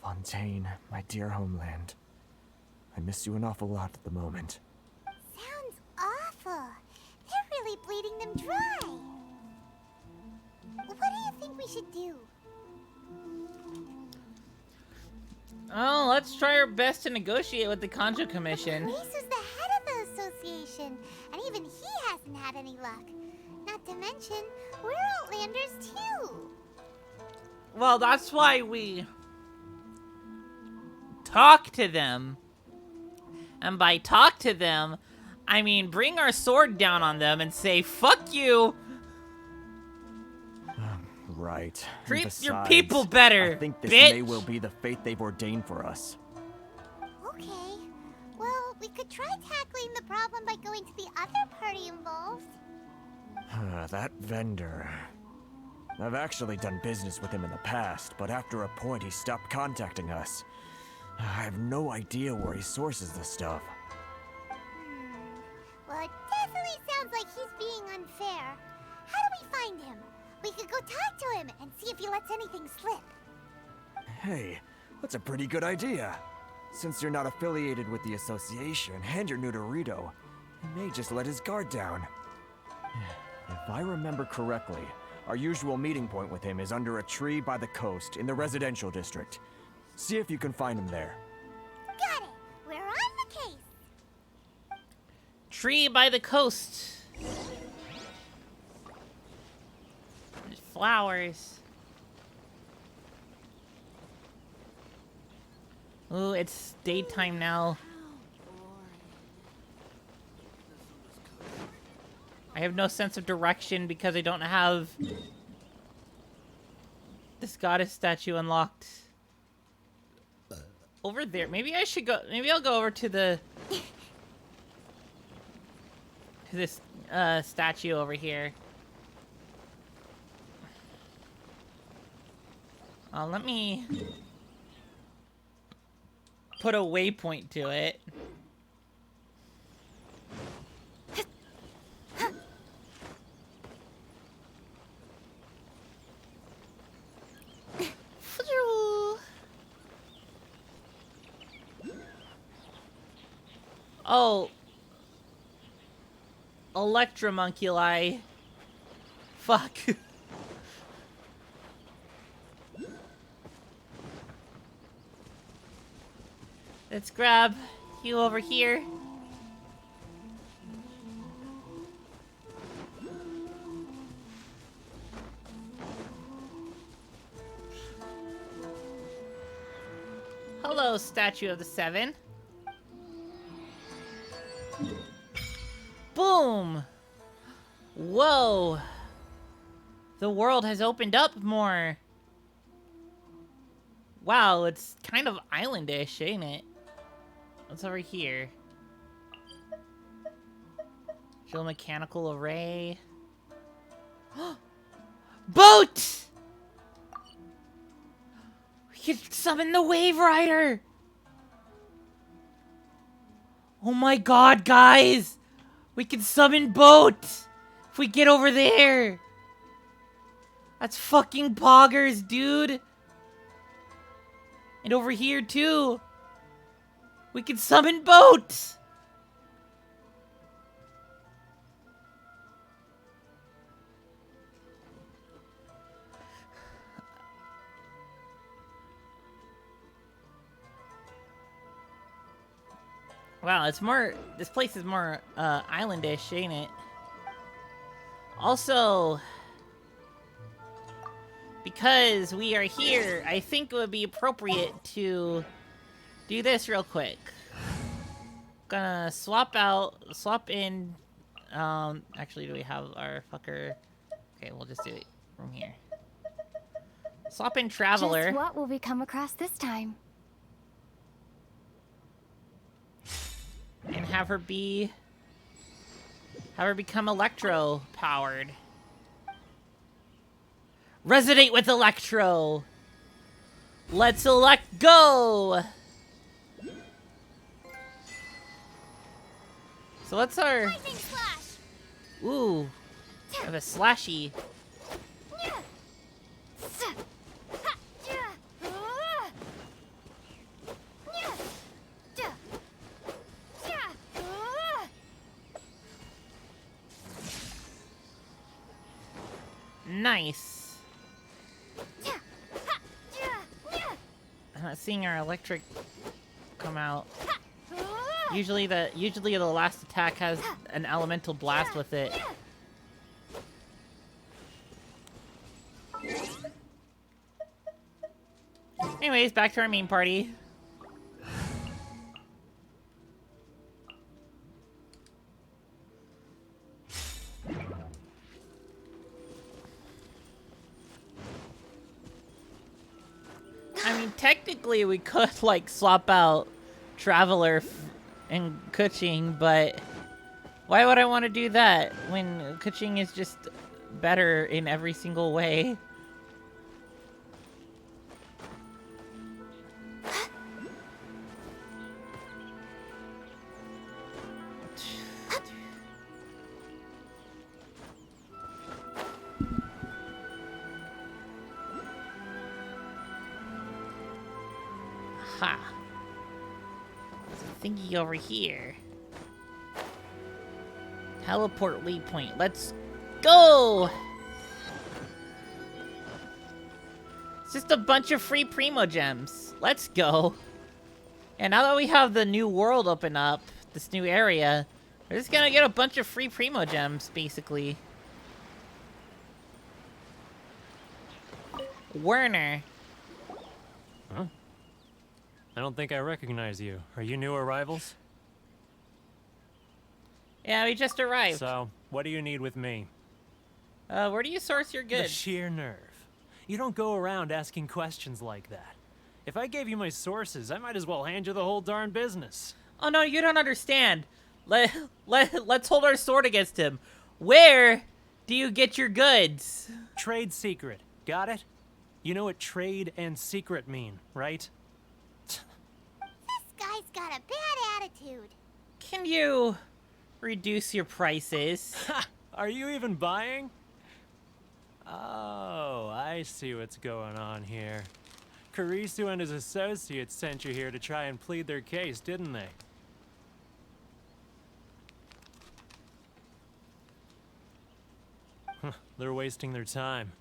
Fontaine, my dear homeland. I miss you an awful lot at the moment. Sounds awful. They're really bleeding them dry. What do you think we should do? Oh, let's try our best to negotiate with the Kanjo Commission. Reese is the head of the association, and even he hasn't had any luck. Not to mention, we're Outlanders too. Well, that's why we talk to them. And by talk to them, I mean bring our sword down on them and say, fuck you. Right. Treat your people better, I think this bitch. may well be the fate they've ordained for us. Okay. Well, we could try tackling the problem by going to the other party involved. That vendor... I've actually done business with him in the past, but after a point he stopped contacting us. I have no idea where he sources this stuff. Well, it definitely sounds like he's being unfair. How do we find him? We could go talk to him and see if he lets anything slip. Hey, that's a pretty good idea. Since you're not affiliated with the association and you're new to Rito, he may just let his guard down. If I remember correctly, our usual meeting point with him is under a tree by the coast in the residential district. See if you can find him there. Got it. We're on the case. Tree by the coast. There's flowers. Ooh, it's daytime now. I have no sense of direction because I don't have this goddess statue unlocked. Over there. Maybe I should go. Maybe I'll go over to the to this statue over here. Let me put a waypoint to it. Oh. Electromunculi. Fuck. Let's grab you over here. Hello, Statue of the Seven. Boom! Whoa! The world has opened up more. Wow, it's kind of islandish, ain't it? What's over here? Geomechanical array. Boat! We can summon the Wave Rider! Oh my god, guys! We can summon Boat! If we get over there! That's fucking poggers, dude! And over here, too! We can summon Boat! Wow, it's more... This place is more, islandish, ain't it? Also... Because we are here, I think it would be appropriate to do this real quick. Gonna swap in... actually, do we have our fucker... Okay, we'll just do it from here. Swap in Traveler. Just what will we come across this time? And have her become Electro powered. Resonate with Electro. Let's elect go. So what's our? Ooh, I have a slashy. Nice. I'm not seeing our electric come out. Usually the last attack has an elemental blast with it. Anyways, back to our main party. I mean, technically we could, like, swap out Traveler and Kuching, but why would I want to do that when Kuching is just better in every single way? Ha! There's a thingy over here. Teleport waypoint. Let's go! It's just a bunch of free Primo Gems. Let's go. And now that we have the new world open up, this new area, we're just gonna get a bunch of free Primo Gems, basically. Werner. Huh? I don't think I recognize you. Are you new arrivals? Yeah, we just arrived. So, what do you need with me? Where do you source your goods? The sheer nerve. You don't go around asking questions like that. If I gave you my sources, I might as well hand you the whole darn business. Oh no, you don't understand. Let's hold our sword against him. Where do you get your goods? Trade secret. Got it? You know what trade and secret mean, right? This guy's got a bad attitude. Can you reduce your prices? Are you even buying? Oh, I see what's going on here. Karisu and his associates sent you here to try and plead their case, didn't they? They're wasting their time.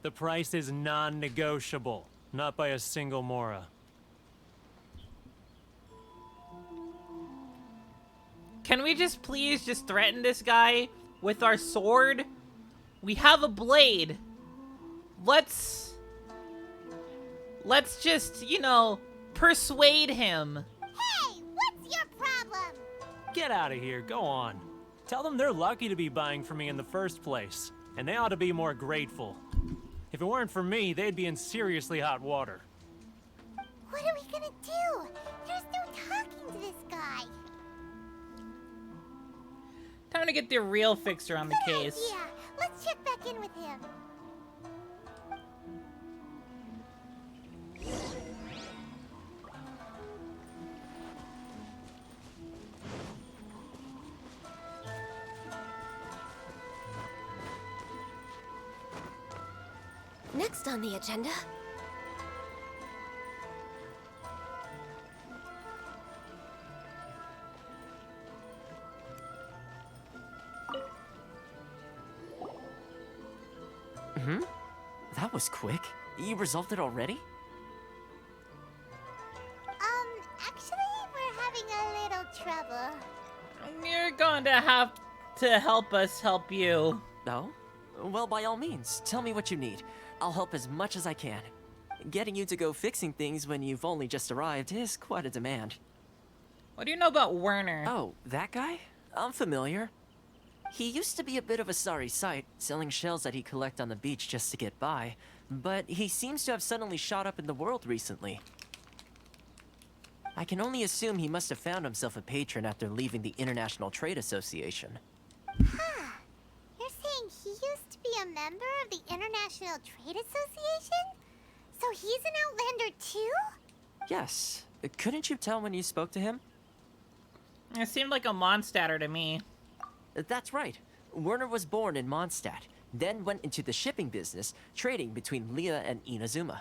The price is non-negotiable, not by a single Mora. Can we just please just threaten this guy with our sword? We have a blade. Let's just, you know, persuade him. Hey, what's your problem? Get out of here, go on. Tell them they're lucky to be buying from me in the first place, and they ought to be more grateful. If it weren't for me, they'd be in seriously hot water. What are we gonna do? There's no talking to this guy. Time to get the real fixer on the case. Yeah, let's check back in with him. Next on the agenda. That was quick. You resolved it already? Actually, we're having a little trouble. You're going to have to help us help you. No? Well, by all means, tell me what you need. I'll help as much as I can. Getting you to go fixing things when you've only just arrived is quite a demand. What do you know about Werner? Oh, that guy? I'm familiar. He used to be a bit of a sorry sight, selling shells that he'd collect on the beach just to get by, but he seems to have suddenly shot up in the world recently. I can only assume he must have found himself a patron after leaving the International Trade Association. Huh. You're saying he used to be a member of the International Trade Association? So he's an Outlander too? Yes. Couldn't you tell when you spoke to him? It seemed like a Mondstadter to me. That's right. Werner was born in Mondstadt, then went into the shipping business, trading between Leah and Inazuma.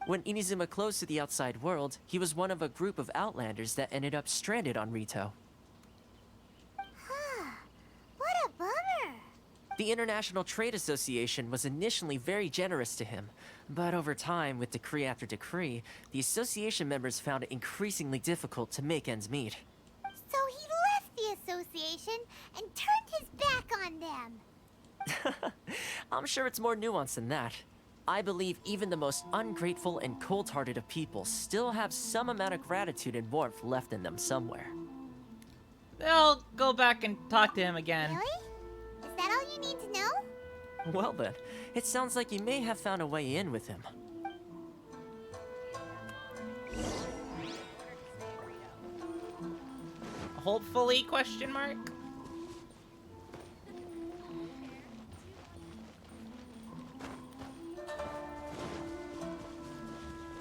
When Inazuma closed to the outside world, he was one of a group of Outlanders that ended up stranded on Rito. Huh. What a bummer. The International Trade Association was initially very generous to him, but over time, with decree after decree, the association members found it increasingly difficult to make ends meet. So he left the association and turned his back on them. I'm sure it's more nuanced than that. I believe even the most ungrateful and cold-hearted of people still have some amount of gratitude and warmth left in them somewhere. I'll go back and talk to him again. Really? Is that all you need to know? Well then, it sounds like you may have found a way in with him. Hopefully, question mark?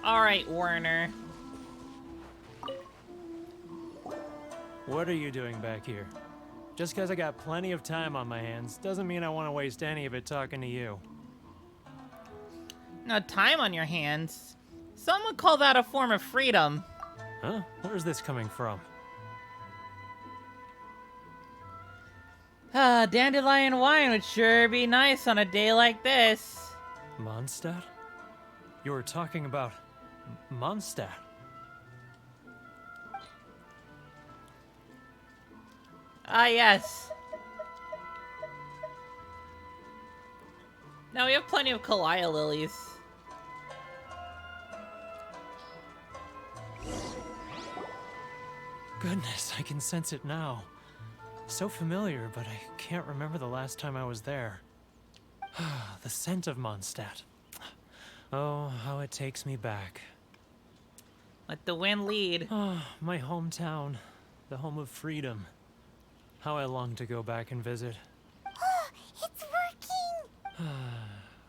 Alright, Werner. What are you doing back here? Just because I got plenty of time on my hands doesn't mean I want to waste any of it talking to you. No time on your hands. Some would call that a form of freedom. Huh? Where's this coming from? Dandelion wine would sure be nice on a day like this. Mondstadt? You were talking about Mondstadt. Ah, yes. Now we have plenty of Kalia lilies. Goodness, I can sense it now. So familiar, but I can't remember the last time I was there. The scent of Mondstadt. Oh, how it takes me back. Let the wind lead. Oh, my hometown. The home of freedom. How I long to go back and visit. It's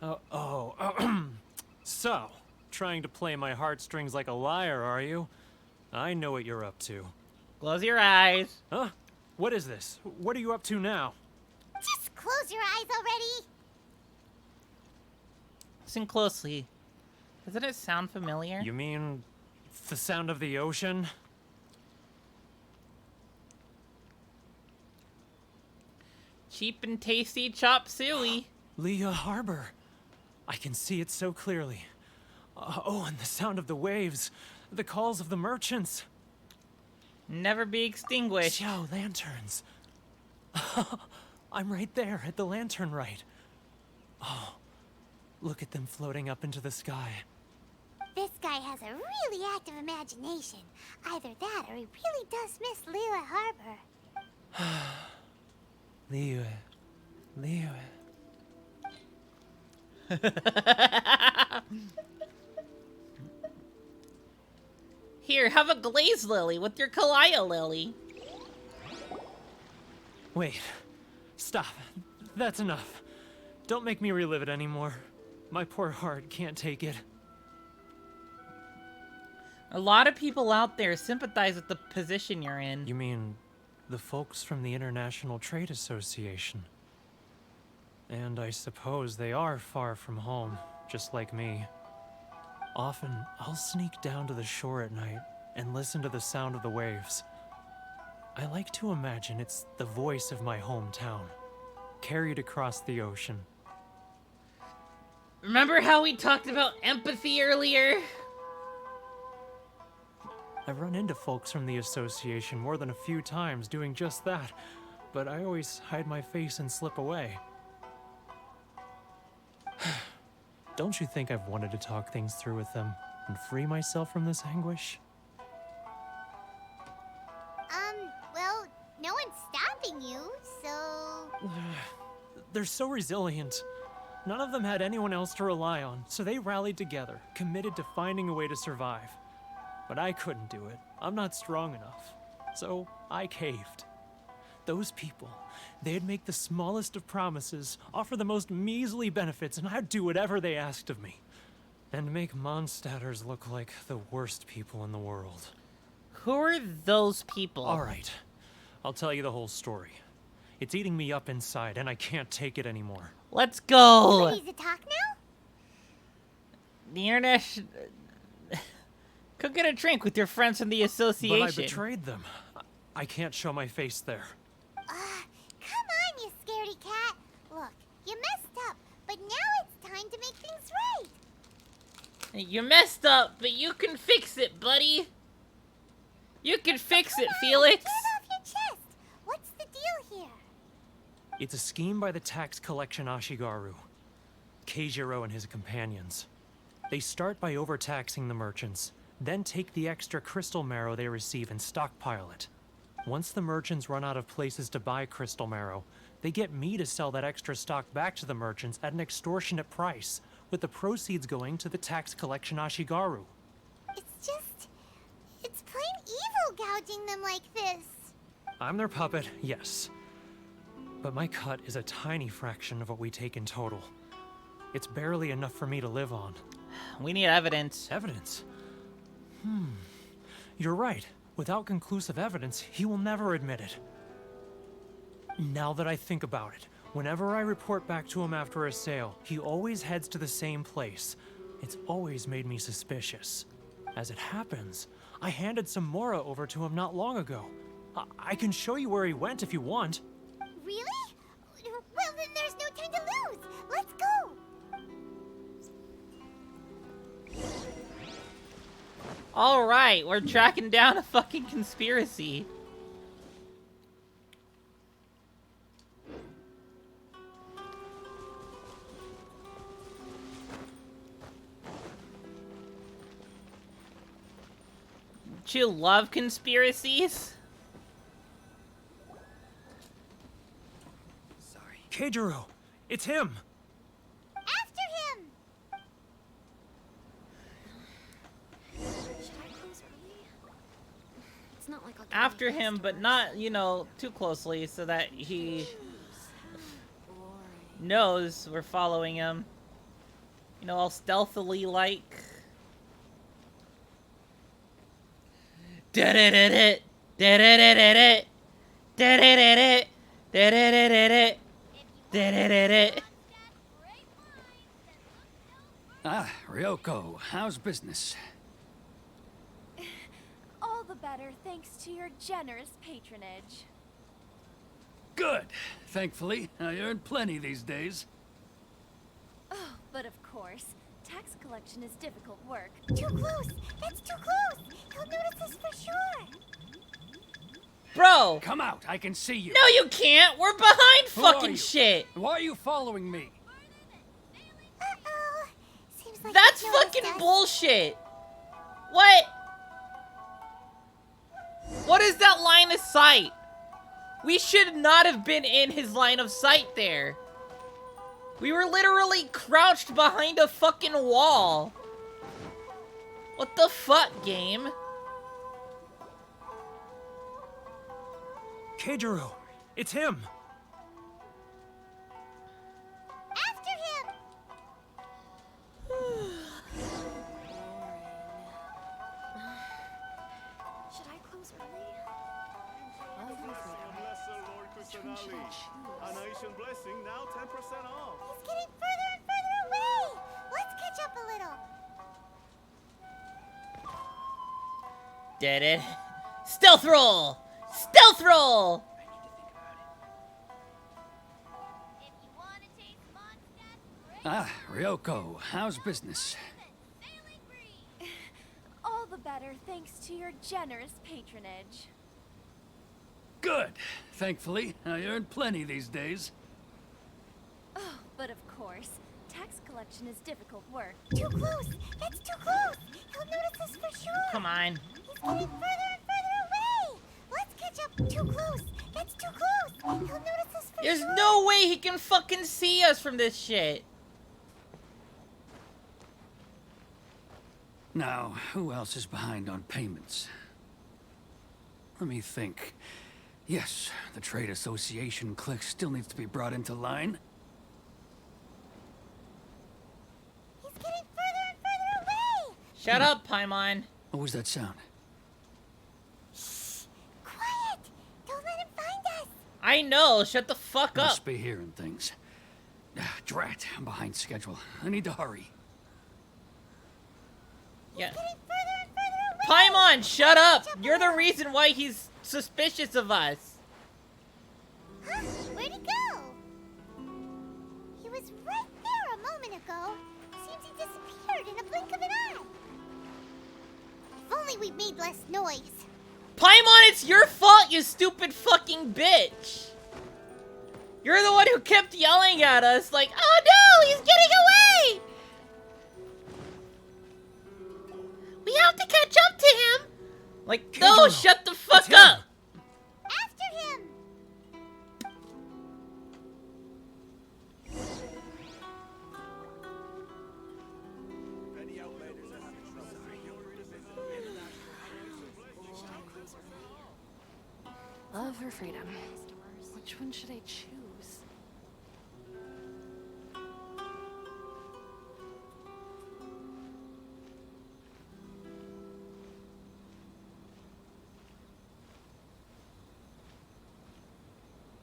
working! So, trying to play my heartstrings like a liar, are you? I know what you're up to. Close your eyes. Huh? What is this? What are you up to now? Just close your eyes already! Listen closely. Doesn't it sound familiar? You mean the sound of the ocean? Cheap and tasty chop suey. Leah Harbor. I can see it so clearly. Oh, and the sound of the waves. The calls of the merchants. Never be extinguished. Yo, lanterns. I'm right there at the lantern right. Oh, look at them floating up into the sky. This guy has a really active imagination. Either that or he really does miss Liyue Harbor. Liyue. Liyue. Here, have a glaze lily with your Kalia lily. Wait. Stop. That's enough. Don't make me relive it anymore. My poor heart can't take it. A lot of people out there sympathize with the position you're in. You mean the folks from the International Trade Association? And I suppose they are far from home, just like me. Often, I'll sneak down to the shore at night and listen to the sound of the waves. I like to imagine it's the voice of my hometown, carried across the ocean. Remember how we talked about empathy earlier? I've run into folks from the association more than a few times doing just that, but I always hide my face and slip away. Don't you think I've wanted to talk things through with them and free myself from this anguish? Well, no one's stopping you, so... They're so resilient. None of them had anyone else to rely on, so they rallied together, committed to finding a way to survive. But I couldn't do it. I'm not strong enough. So I caved. Those people, they'd make the smallest of promises, offer the most measly benefits, and I'd do whatever they asked of me. And make Mondstadters look like the worst people in the world. Who are those people? All right. I'll tell you the whole story. It's eating me up inside, and I can't take it anymore. Let's go! Ready to talk now? The internet... Go get a drink with your friends from the association. But I betrayed them. I can't show my face there. Come on, you scaredy cat. Look, you messed up, but now it's time to make things right. You messed up, but you can fix it, buddy. You can fix it, Felix. Get it off your chest. What's the deal here? It's a scheme by the tax collection Ashigaru, Keijiro and his companions. They start by overtaxing the merchants, then take the extra crystal marrow they receive and stockpile it. Once the merchants run out of places to buy crystal marrow, they get me to sell that extra stock back to the merchants at an extortionate price, with the proceeds going to the tax collection Ashigaru. It's plain evil gouging them like this. I'm their puppet, yes. But my cut is a tiny fraction of what we take in total. It's barely enough for me to live on. We need evidence. Evidence? You're right. Without conclusive evidence, he will never admit it. Now that I think about it, whenever I report back to him after a sale, he always heads to the same place. It's always made me suspicious. As it happens, I handed some Mora over to him not long ago. I can show you where he went if you want. Really? Alright, we're tracking down a fucking conspiracy. Do you love conspiracies? Keijiro, it's him! After him! It's not like I'll get After him, but not, you know, too closely so that he knows we're following him. You know, all stealthily like. Da-da-da-da, da-da-da-da-da, da-da-da-da, da-da-da-da-da, da-da-da-da. Ah, Ryoko, how's business? All the better thanks to your generous patronage. Good. Thankfully, I earn plenty these days. Oh, but of course, tax collection is difficult work. Too close! That's too close! He'll notice us for sure! Bro! Come out, I can see you. No, you can't! We're behind Who are fucking you? shit! Why are you following me? Uh-oh. Seems like That's he noticed fucking us. bullshit! What? What is that line of sight? We should not have been in his line of sight there. We were literally crouched behind a fucking wall. What the fuck, game? Keijiro, it's him! After him! Should I close early? He's getting further and further away! Let's catch up a little. Did it? Stealth roll! Stealth roll! Ah, Ryoko, how's business? All the better thanks to your generous patronage. Good. Thankfully, I earn plenty these days. Oh, but of course, tax collection is difficult work. Too close! That's too close! He'll notice us for sure! Come on. He's getting further and further away! Let's catch up! Too close! That's too close! He'll notice us for There's sure! no way he can fucking see us from this shit. Now, who else is behind on payments? Let me think. Yes, the Trade Association clique still needs to be brought into line. He's getting further and further away! Shut up, Paimon. What was that sound? Quiet! Don't let him find us! I know, shut the fuck up. Must be hearing things. Ah, drat, I'm behind schedule. I need to hurry. Yeah. Getting further and further away! Paimon, shut up! You're the reason why he's suspicious of us. Huh? Where'd he go? He was right there a moment ago. Seems he disappeared in a blink of an eye. If only we made less noise. Paimon, it's your fault, you stupid fucking bitch! You're the one who kept yelling at us like, oh no, he's getting away! We have to catch up to him! Like, no, shut the fuck up! After him! Love or freedom? Which one should I choose?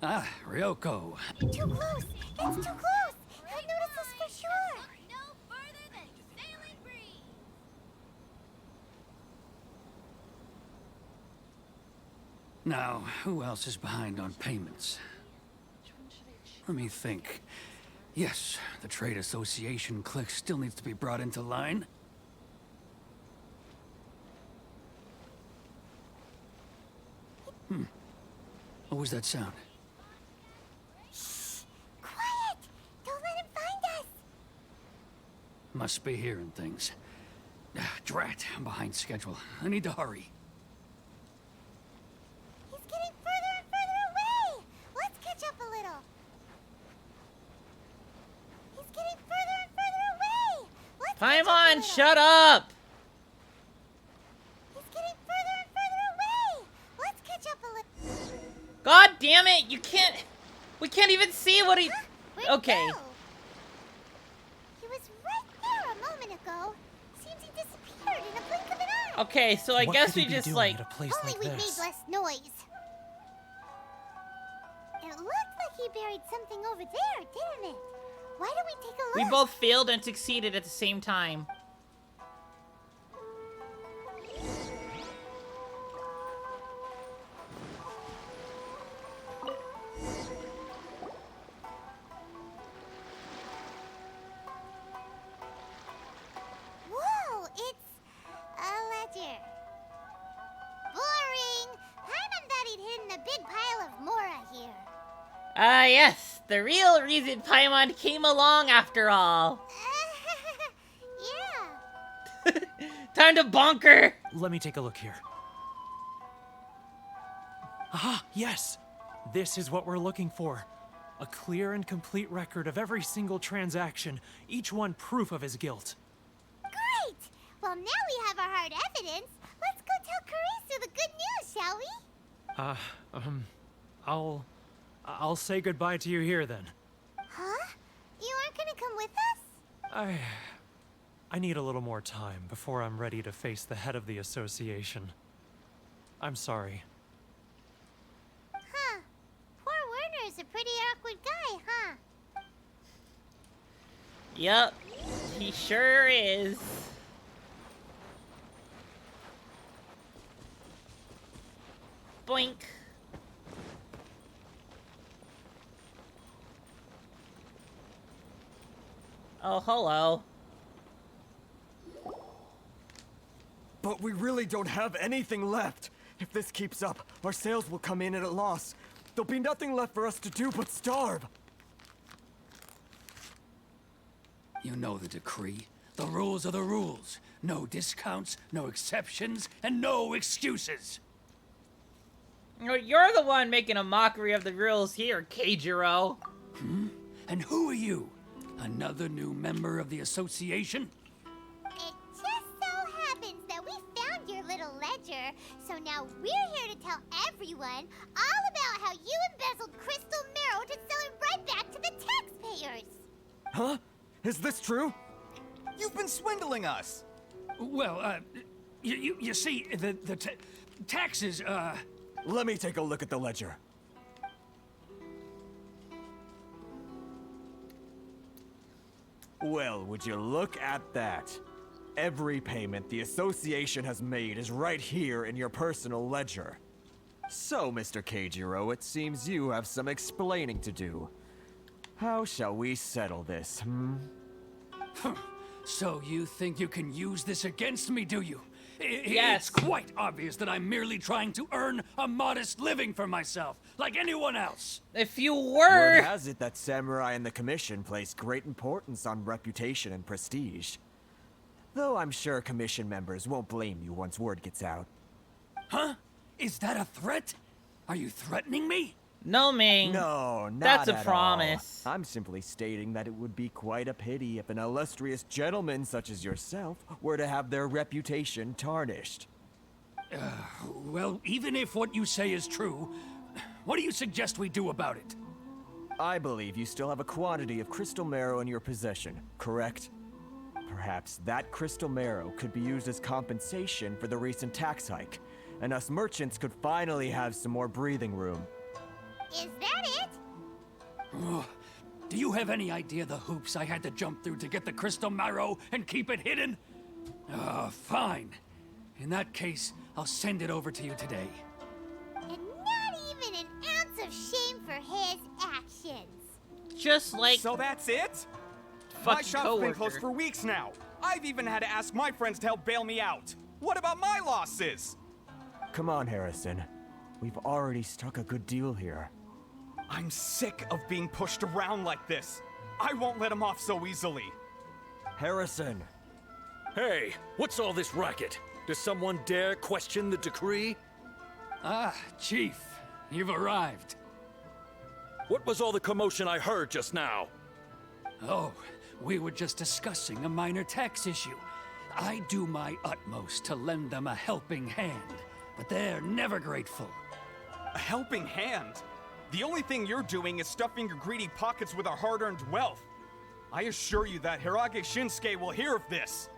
Ah, Ryoko. Too close! That's too close! He'll notice us for sure! No further than sailing breeze. Now, who else is behind on payments? Let me think. Yes, the Trade Association clique still needs to be brought into line. What was that sound? Quiet! Don't let him find us! Must be hearing things. Drat, I'm behind schedule. I need to hurry. He's getting further and further away! Let's catch up a little. He's getting further and further away! Let's catch up a Paimon, little. shut up! He's getting further and further away! Let's catch up a little. God damn it! You can't. We can't even see what he. Where'd Okay. he go? He was right there a moment ago. Seems he disappeared in a blink of an eye. Okay, so I What guess could he we be just doing like. at a place Only like we this? made less noise. It looked like he buried something over there, didn't it? Why don't we take a look? We both failed and succeeded at the same time. Whoa, it's a ledger. Boring. Paimon thought he'd hidden a big pile of Mora here. Yes, the real reason Paimon came along after all. Yeah. Time to bonker! Let me take a look here. Aha, yes! This is what we're looking for. A clear and complete record of every single transaction, each one proof of his guilt. Great! Well, now we have our hard evidence. Let's go tell Karisu the good news, shall we? I'll say goodbye to you here then. Huh? You aren't gonna come with us? I need a little more time before I'm ready to face the head of the association. I'm sorry. Huh. Poor Werner's a pretty awkward guy, huh? Yep, he sure is. Boink. Oh, hello. But we really don't have anything left. If this keeps up, our sales will come in at a loss. There'll be nothing left for us to do but starve. You know the decree. The rules are the rules. No discounts, no exceptions, and no excuses. You're the one making a mockery of the rules here, Keijiro. And who are you? Another new member of the association? It just so happens that we found your little ledger, so now we're here to tell everyone all about how you embezzled crystal marrow to sell it right back to the taxpayers. Huh? Is this true? You've been swindling us! Well, you see, the taxes, Let me take a look at the ledger. Well, would you look at that? Every payment the association has made is right here in your personal ledger. So, Mr. Keijiro, it seems you have some explaining to do. How shall we settle this, So you think you can use this against me, do you? Yes. It's quite obvious that I'm merely trying to earn a modest living for myself, like anyone else. If you Word were... has it that samurai and the commission place great importance on reputation and prestige. Though I'm sure commission members won't blame you once word gets out. Huh? Is that a threat? Are you threatening me? No, Ming. No, not That's a at promise. all. I'm simply stating that it would be quite a pity if an illustrious gentleman such as yourself were to have their reputation tarnished. Well, even if what you say is true, what do you suggest we do about it? I believe you still have a quantity of crystal marrow in your possession, correct? Perhaps that crystal marrow could be used as compensation for the recent tax hike, and us merchants could finally have some more breathing room. Is that it? Do you have any idea the hoops I had to jump through to get the crystal marrow and keep it hidden? Fine. In that case, I'll send it over to you today. And not even an ounce of shame for his actions. Just like... So that's it? Fucking My shop's been closed for weeks now. I've even had to ask my friends to help bail me out. What about my losses? Come on, Harrison. We've already struck a good deal here. I'm sick of being pushed around like this. I won't let him off so easily. Harrison! Hey, what's all this racket? Does someone dare question the decree? Ah, Chief, you've arrived. What was all the commotion I heard just now? Oh, we were just discussing a minor tax issue. I do my utmost to lend them a helping hand, but they're never grateful. A helping hand? The only thing you're doing is stuffing your greedy pockets with our hard-earned wealth. I assure you that Hirage Shinsuke will hear of this.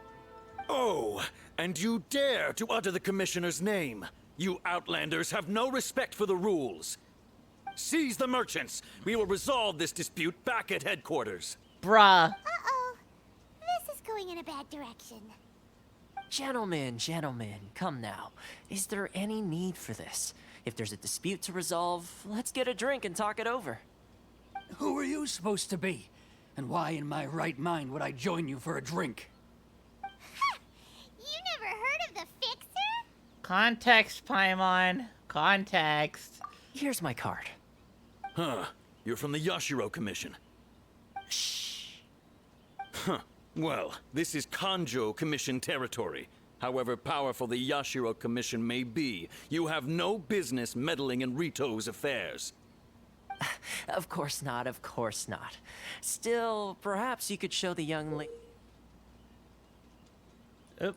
Oh, and you dare to utter the Commissioner's name. You Outlanders have no respect for the rules. Seize the merchants. We will resolve this dispute back at headquarters. Bruh. Uh-oh. This is going in a bad direction. Gentlemen, come now. Is there any need for this? If there's a dispute to resolve, let's get a drink and talk it over. Who are you supposed to be? And why in my right mind would I join you for a drink? You never heard of the Fixer? Context, Paimon. Context. Here's my card. Huh. You're from the Yashiro Commission. Shh. Huh. Well, this is Kanjo Commission territory. However powerful the Yashiro Commission may be, you have no business meddling in Rito's affairs. Of course not, of course not. Still, perhaps you could show the young lady... Oop.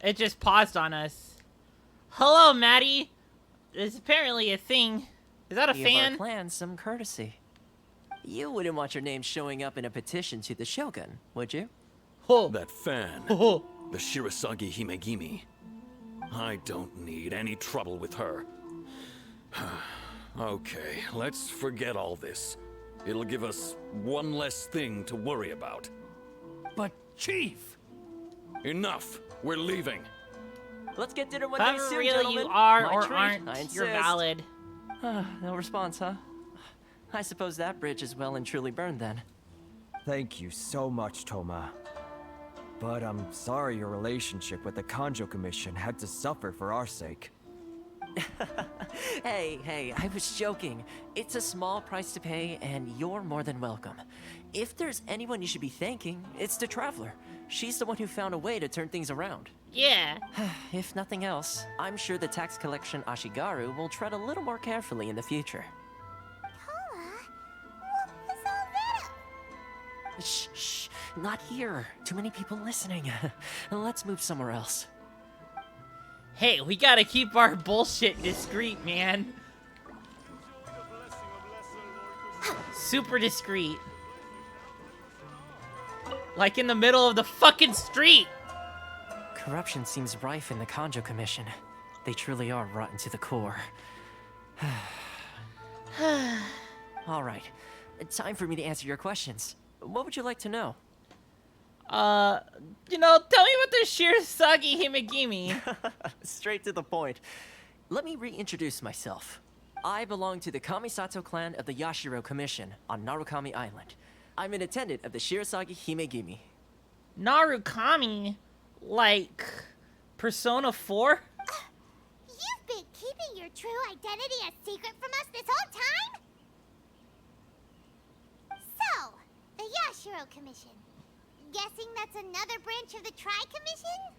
It just paused on us. Hello, Maddie. There's apparently a thing. Is that a Give fan? our clan some courtesy. You wouldn't want your name showing up in a petition to the Shogun, would you? Oh. That fan. Oh. The Shirasagi Himegimi. I don't need any trouble with her. Okay, let's forget all this. It'll give us one less thing to worry about. But, Chief! Enough! We're leaving. Let's get dinner one day However soon, real gentlemen. you are My or treat, aren't, I you're insist. valid. No response, huh? I suppose that bridge is well and truly burned then. Thank you so much, Toma. But I'm sorry your relationship with the Kanjo Commission had to suffer for our sake. Hey, I was joking. It's a small price to pay, and you're more than welcome. If there's anyone you should be thanking, it's the Traveler. She's the one who found a way to turn things around. Yeah. If nothing else, I'm sure the tax collection Ashigaru will tread a little more carefully in the future. What was all that? Shh, not here. Too many people listening. Let's move somewhere else. Hey, we gotta keep our bullshit discreet, man. Super discreet. Like in the middle of the fucking street. Corruption seems rife in the Kanjo Commission. They truly are rotten to the core. All right, time for me to answer your questions. What would you like to know? Tell me about the Shirasagi Himegimi. Straight to the point. Let me reintroduce myself. I belong to the Kamisato clan of the Yashiro Commission on Narukami Island. I'm an attendant of the Shirasagi Himegimi. Narukami? Like Persona 4? You've been keeping your true identity a secret from us this whole time? So, the Yashiro Commission. Guessing that's another branch of the Tri-Commission?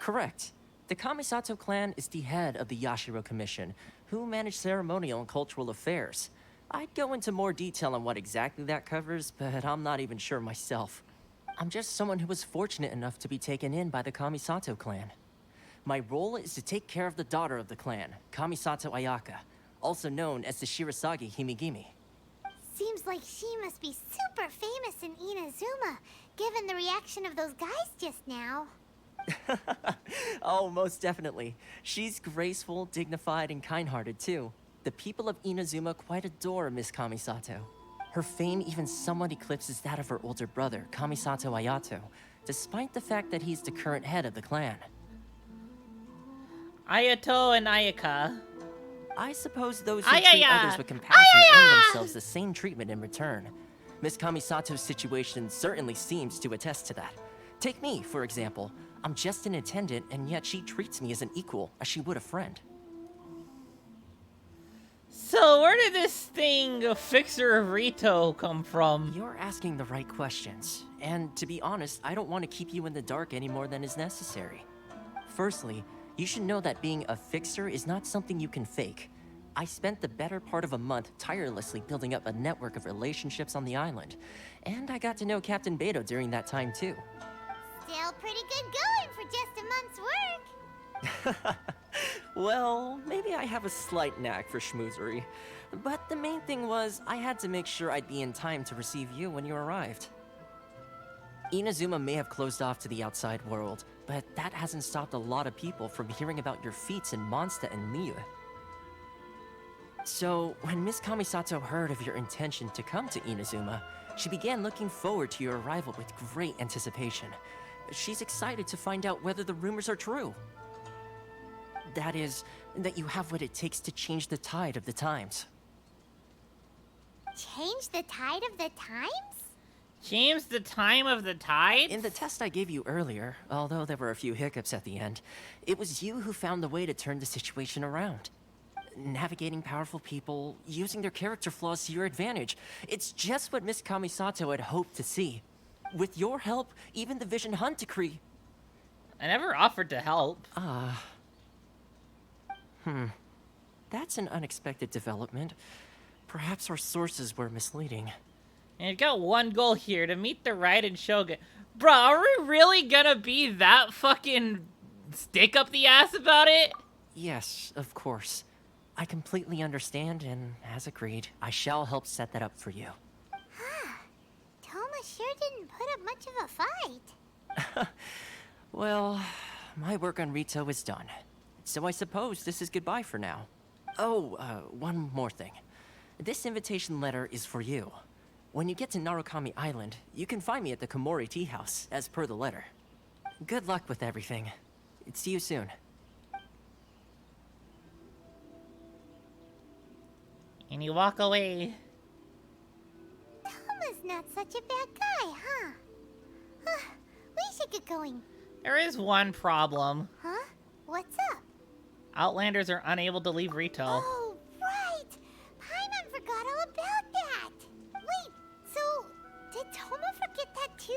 Correct. The Kamisato clan is the head of the Yashiro Commission, who manage ceremonial and cultural affairs. I'd go into more detail on what exactly that covers, but I'm not even sure myself. I'm just someone who was fortunate enough to be taken in by the Kamisato clan. My role is to take care of the daughter of the clan, Kamisato Ayaka, also known as the Shirasagi Himegimi. Seems like she must be super famous in Inazuma, given the reaction of those guys just now. Oh, most definitely. She's graceful, dignified, and kind-hearted too. The people of Inazuma quite adore Miss Kamisato. Her fame even somewhat eclipses that of her older brother, Kamisato Ayato, despite the fact that he's the current head of the clan. Ayato and Ayaka. I suppose those who treat others with compassion earn themselves the same treatment in return. Miss Kamisato's situation certainly seems to attest to that. Take me, for example. I'm just an attendant, and yet she treats me as an equal, as she would a friend. So where did this thing, Fixer of Rito, come from? You're asking the right questions. And to be honest, I don't want to keep you in the dark any more than is necessary. Firstly, you should know that being a fixer is not something you can fake. I spent the better part of a month tirelessly building up a network of relationships on the island. And I got to know Captain Beto during that time too. Still pretty good going for just a month's work. Well, maybe I have a slight knack for schmoozery. But the main thing was, I had to make sure I'd be in time to receive you when you arrived. Inazuma may have closed off to the outside world, but that hasn't stopped a lot of people from hearing about your feats in Mondstadt and Liyue. So, when Miss Kamisato heard of your intention to come to Inazuma, she began looking forward to your arrival with great anticipation. She's excited to find out whether the rumors are true. That is, that you have what it takes to change the tide of the times. Change the tide of the times? Change the time of the tide? In the test I gave you earlier, although there were a few hiccups at the end, it was you who found the way to turn the situation around. Navigating powerful people, using their character flaws to your advantage. It's just what Miss Kamisato had hoped to see. With your help, even the Vision Hunt decree. I never offered to help. That's an unexpected development. Perhaps our sources were misleading. And you've got one goal here, to meet the Raiden Shogun. Bruh, are we really gonna be that fucking stick up the ass about it? Yes, of course. I completely understand, and as agreed, I shall help set that up for you. Toma sure didn't put up much of a fight. Well, my work on Rito is done. So I suppose this is goodbye for now. Oh, one more thing. This invitation letter is for you. When you get to Narukami Island, you can find me at the Komori Tea House, as per the letter. Good luck with everything. See you soon. And you walk away. Toma's not such a bad guy, huh? We should get going. There is one problem. Huh? What's up? Outlanders are unable to leave Rito. Oh, right! Paimon forgot all about that! Wait, so did Toma forget that too?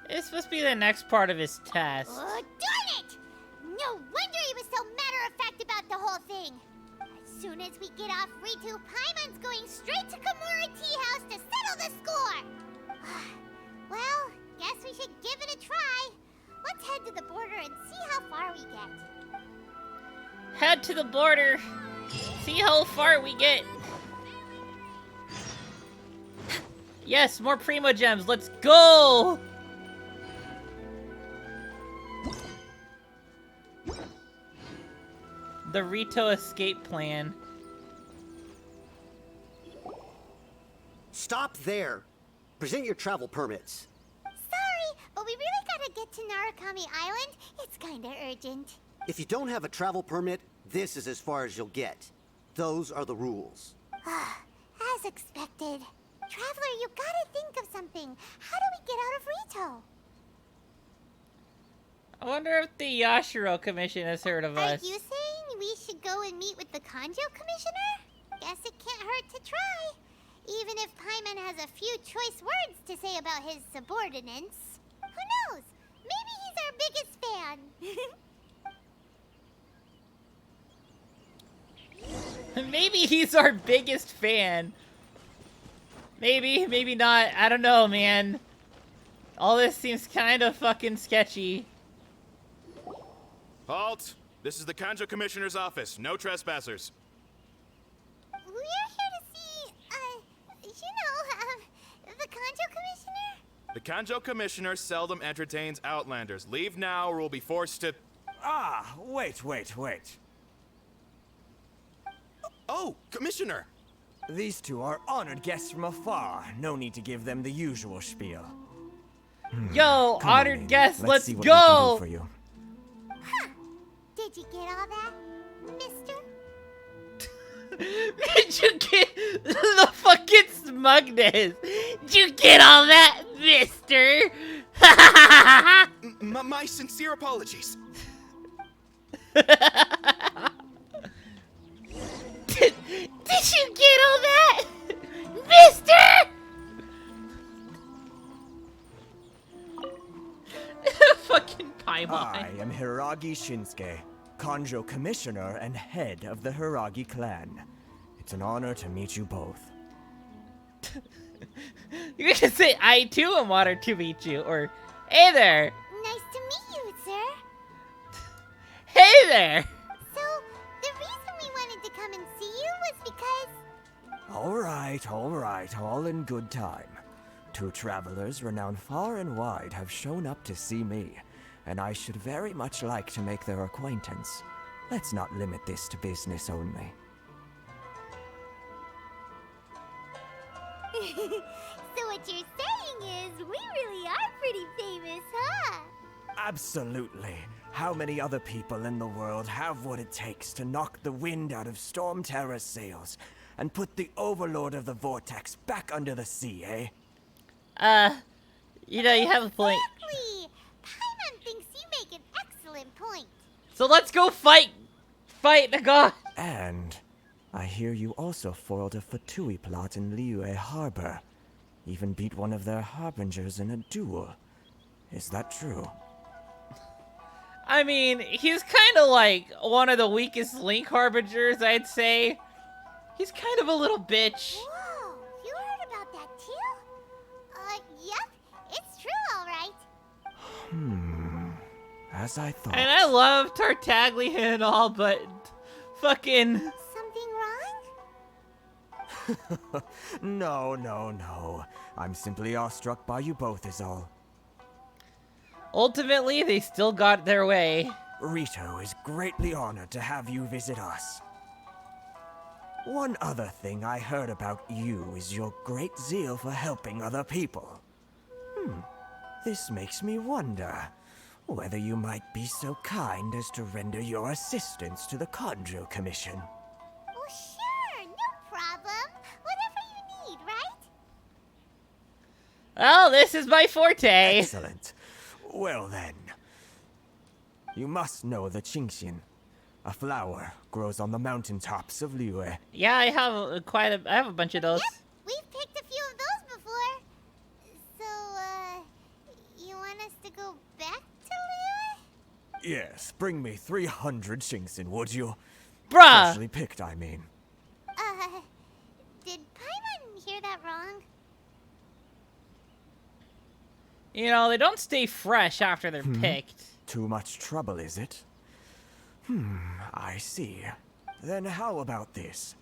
It's supposed to be the next part of his test. Oh, darn it! No wonder he was so matter-of-fact about the whole thing. As soon as we get off Rito, Paimon's going straight to Komori Tea House to settle the score! Well, guess we should give it a try. Let's head to the border and see how far we get. Head to the border. See how far we get. Yes, more Primo Gems. Let's go! The Rito escape plan. Stop there. Present your travel permits. Sorry, but we really gotta get to Narukami Island. It's kinda urgent. If you don't have a travel permit, this is as far as you'll get. Those are the rules. As expected. Traveler, you gotta think of something. How do we get out of Rito? I wonder if the Yashiro Commission has heard of us. Are you saying we should go and meet with the Kanjo Commissioner? Guess it can't hurt to try. Even if Paimon has a few choice words to say about his subordinates. Who knows? Maybe he's our biggest fan. Maybe he's our biggest fan. Maybe, maybe not. I don't know, man. All this seems kind of fucking sketchy. Halt! This is the Kanjo Commissioner's office. No trespassers. We're here to see, the Kanjo Commissioner? The Kanjo Commissioner seldom entertains Outlanders. Leave now or we'll be forced to... Ah, wait. Oh, Commissioner! These two are honored guests from afar. No need to give them the usual spiel. Yo, Come honored on in. guests, let's see what go! we can do for you. Did you get all that, mister? Did you get the fucking smugness? Did you get all that, mister? My sincere apologies. Did did you get all that? Mister! Fucking Paimon. I am Hiragi Shinsuke, Kanjo Commissioner and head of the Hiragi clan. It's an honor to meet you both. You can say I too am honored to meet you, or hey there. Nice to meet you, sir. Hey there. So, the reason we wanted to come and see you was because... All right, all in good time. 2 travelers renowned far and wide have shown up to see me, and I should very much like to make their acquaintance. Let's not limit this to business only. So what you're saying is, we really are pretty famous, huh? Absolutely. How many other people in the world have what it takes to knock the wind out of Storm Terror's sails and put the Overlord of the Vortex back under the sea, eh? You know, you have a point. Exactly! Paimon thinks you make an excellent point. So let's go fight the god. And I hear you also foiled a Fatui plot in Liyue Harbor. Even beat one of their harbingers in a duel. Is that true? I mean, he's kind of like one of the weakest link harbingers, I'd say. He's kind of a little bitch. Whoa, you heard about that too? Yep, it's true, alright. As I thought. And I love Tartaglia and all, but fucking... Something wrong? No. I'm simply awestruck by you both is all. Ultimately, they still got their way. Rito is greatly honored to have you visit us. One other thing I heard about you is your great zeal for helping other people. This makes me wonder whether you might be so kind as to render your assistance to the Kanjo Commission. Oh, sure, no problem. Whatever you need, right? Oh, this is my forte. Excellent. Well then, you must know the Qingxian. A flower grows on the mountaintops of Liyue. Yeah, I have I have a bunch of those. Yep, we've picked a few of those before. So, you want us to go back to Liyue? Yes, bring me 300 Qingxian, would you? Bruh! Freshly picked, I mean. Did Paimon hear that wrong? You know, they don't stay fresh after they're picked. Too much trouble, is it? I see. Then how about this?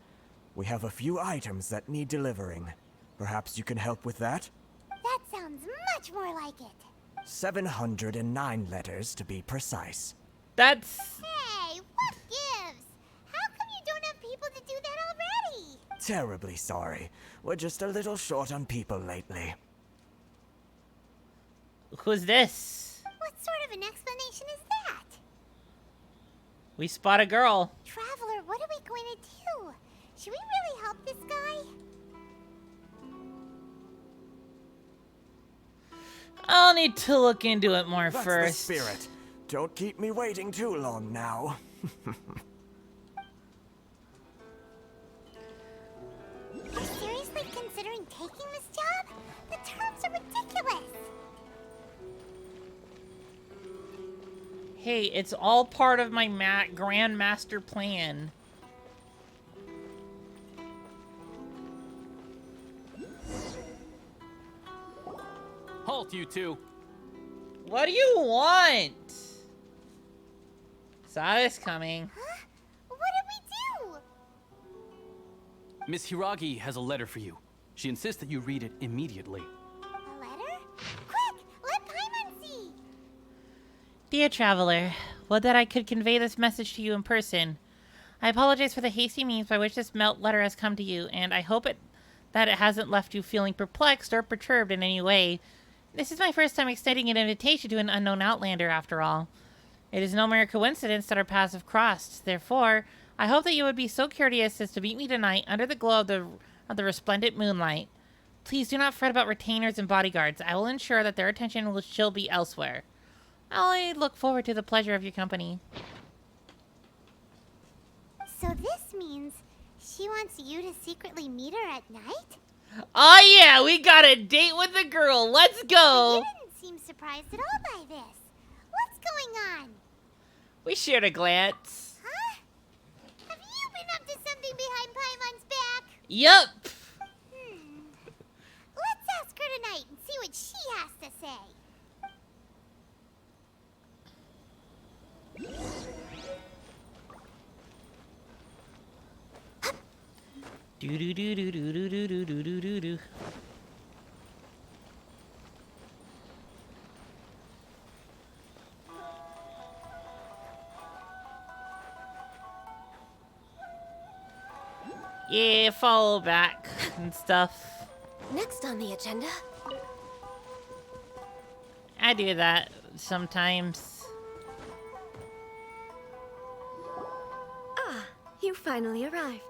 We have a few items that need delivering. Perhaps you can help with that? That sounds much more like it. 709 letters to be precise. That's... Hey, what gives? How come you don't have people to do that already? Terribly sorry. We're just a little short on people lately. Who's this? What sort of an explanation is that? We spot a girl. Traveler, what are we going to do? Should we really help this guy? I'll need to look into it more That's first. the spirit. Don't keep me waiting too long now. You're seriously considering taking this job? The terms are ridiculous. Hey, it's all part of my grand master plan. Halt, you two. What do you want? Saw this coming. Huh? What did we do? Miss Hiragi has a letter for you. She insists that you read it immediately. A letter? Quick, let Paimon see. Dear Traveler, would that I could convey this message to you in person. I apologize for the hasty means by which this letter has come to you, and I hope that it hasn't left you feeling perplexed or perturbed in any way. This is my first time extending an invitation to an unknown outlander, after all. It is no mere coincidence that our paths have crossed. Therefore, I hope that you would be so courteous as to meet me tonight under the glow of the resplendent moonlight. Please do not fret about retainers and bodyguards. I will ensure that their attention will still be elsewhere. I look forward to the pleasure of your company. So this means she wants wants you to secretly meet her at night? Oh yeah, we got a date with the girl. Let's go. You didn't seem surprised at all by this. What's going on? We shared a glance. Huh? Have you been up to something behind Paimon's back? Yup. Let's ask her tonight and see what she has to say. Do do do do do do do do do do do. Yeah, follow back and stuff. Next on the agenda. I do that sometimes. Ah, you finally arrived.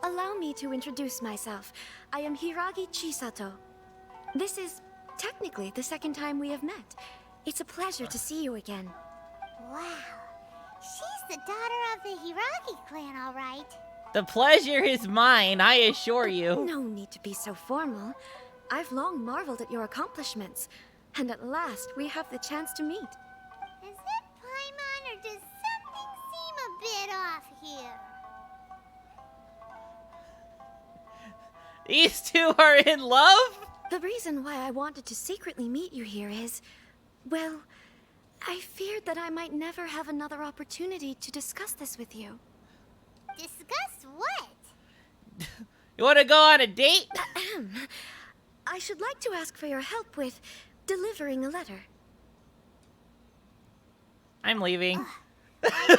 Allow me to introduce myself. I am Hiragi Chisato. This is technically the second time we have met. It's a pleasure to see you again. Wow. She's the daughter of the Hiragi clan, all right. The pleasure is mine, I assure you. No need to be so formal. I've long marveled at your accomplishments. And at last, we have the chance to meet. Is it Paimon, or does something seem a bit off here? These two are in love? The reason why I wanted to secretly meet you here is, well, I feared that I might never have another opportunity to discuss this with you. Discuss what? You want to go on a date? I should like to ask for your help with delivering a letter. I'm leaving. Couldn't you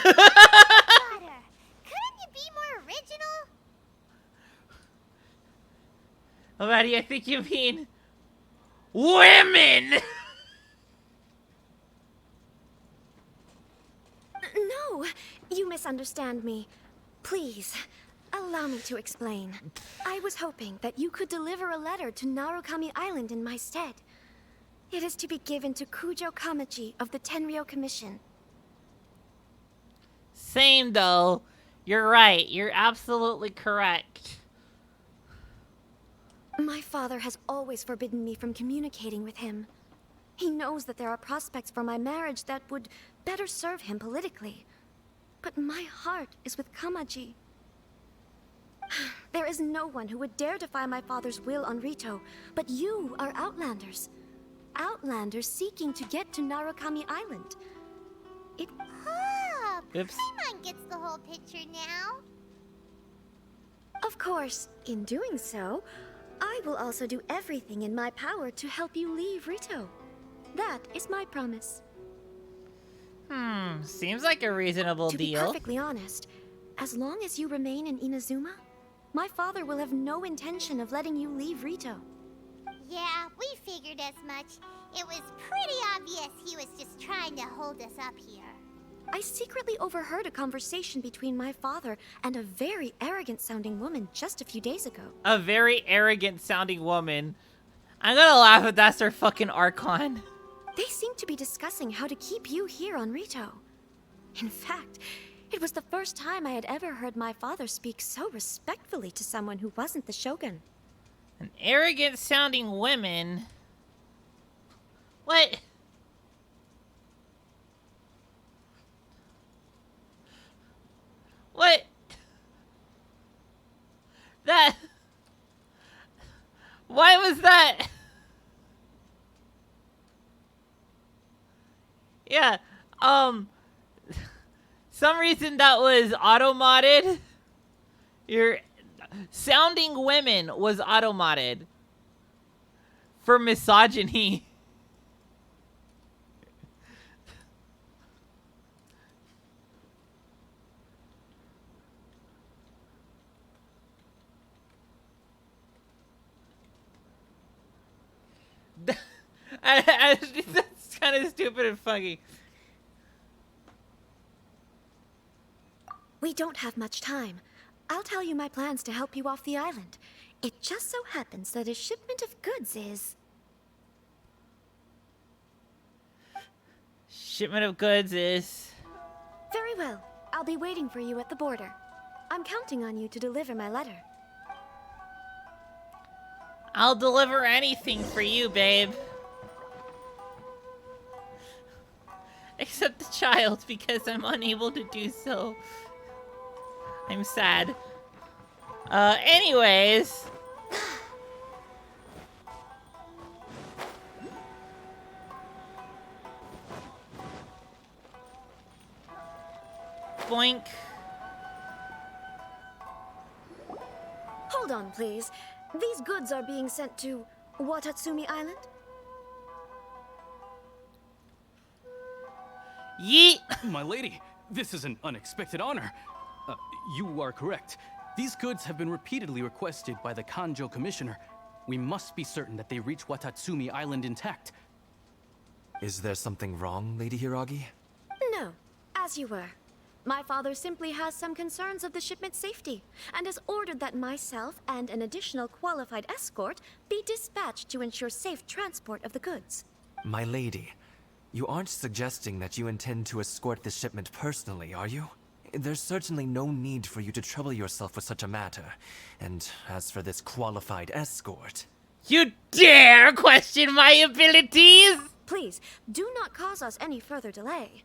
be more original? Oh, Maddie, I think you mean women. No, you misunderstand me. Please, allow me to explain. I was hoping that you could deliver a letter to Narukami Island in my stead. It is to be given to Kujo Kamaji of the Tenryou Commission. Same though. You're right. You're absolutely correct. My father has always forbidden me from communicating with him. He knows that there are prospects for my marriage that would better serve him politically. But my heart is with Kamaji. There is no one who would dare defy my father's will on Rito, but you are Outlanders. Outlanders seeking to get to Narukami Island. Oh, Oops. Paimon gets the whole picture now. Of course, in doing so, I will also do everything in my power to help you leave Rito. That is my promise. Seems like a reasonable To deal. be perfectly honest, as long as you remain in Inazuma, my father will have no intention of letting you leave Rito. Yeah, we figured as much. It was pretty obvious he was just trying to hold us up here. I secretly overheard a conversation between my father and a very arrogant-sounding woman just a few days ago. A very arrogant sounding woman. I'm gonna laugh if that's her fucking Archon. They seem to be discussing how to keep you here on Rito. In fact, it was the first time I had ever heard my father speak so respectfully to someone who wasn't the Shogun. An arrogant sounding woman. What? What? That. Why was that? Yeah, some reason that was auto-modded. Your sounding women was auto-modded for misogyny. That's kind of stupid and funny. We don't have much time. I'll tell you my plans to help you off the island. It just so happens that a shipment of goods is... Shipment of goods is... Very well. I'll be waiting for you at the border. I'm counting on you to deliver my letter. I'll deliver anything for you, babe. Except the child, because I'm unable to do so. I'm sad. Anyways. Boink. Hold on, please. These goods are being sent to Watatsumi Island? Yeet! My lady, this is an unexpected honor. You are correct. These goods have been repeatedly requested by the Kanjo Commissioner. We must be certain that they reach Watatsumi Island intact. Is there something wrong, Lady Hiragi? No, as you were. My father simply has some concerns of the shipment's safety, and has ordered that myself and an additional qualified escort be dispatched to ensure safe transport of the goods. My lady, you aren't suggesting that you intend to escort this shipment personally, are you? There's certainly no need for you to trouble yourself with such a matter. And as for this qualified escort... You dare question my abilities? Please, do not cause us any further delay.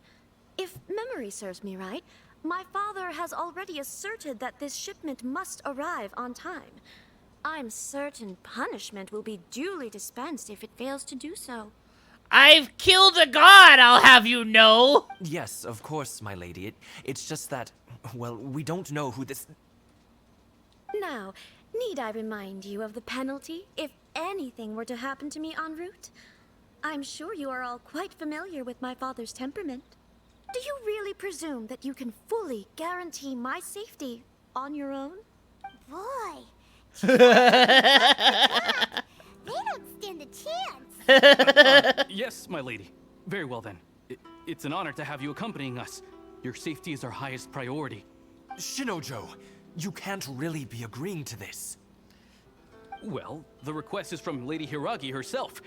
If memory serves me right, my father has already asserted that this shipment must arrive on time. I'm certain punishment will be duly dispensed if it fails to do so. I've killed a god, I'll have you know! Yes, of course, my lady. It's just that, well, we don't know who this... Now, need I remind you of the penalty if anything were to happen to me en route? I'm sure you are all quite familiar with my father's temperament. Do you really presume that you can fully guarantee my safety on your own? Boy. They don't stand a chance. Yes, my lady. Very well then. It's an honor to have you accompanying us. Your safety is our highest priority. Shinojo, you can't really be agreeing to this. Well, the request is from Lady Hiragi herself.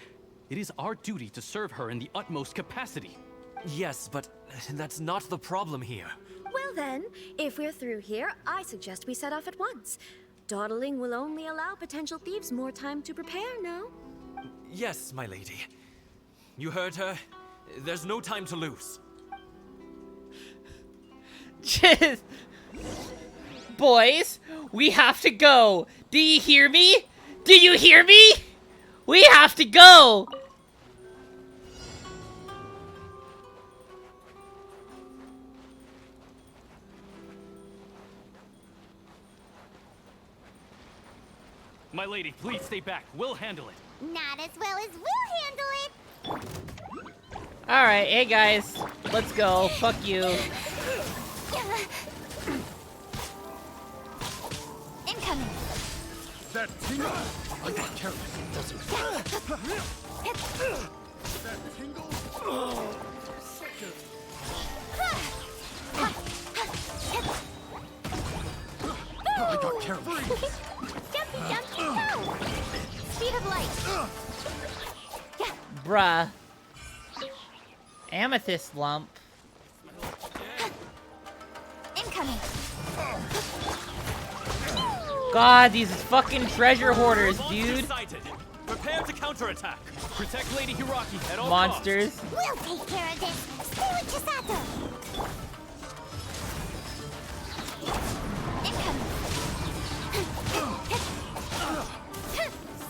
It is our duty to serve her in the utmost capacity. Yes, but that's not the problem here. Well then, if we're through here, I suggest we set off at once. Dawdling will only allow potential thieves more time to prepare, no? Yes, my lady. You heard her. There's no time to lose. Just... Boys, we have to go. Do you hear me? Do you hear me? We have to go. My lady, please stay back. We'll handle it. Not as well as we'll handle it. Alright, hey guys. Let's go. Fuck you. Incoming. That tingle! I got careless. That tingle! I got careless. Jumpy, jumpy, go! Speed of light. Bruh. Amethyst lump. Incoming. God, these fucking treasure hoarders, dude. Prepare to counterattack. Protect Lady Hiragi at all Monsters. costs. We'll take care of this. Stay with Chisato.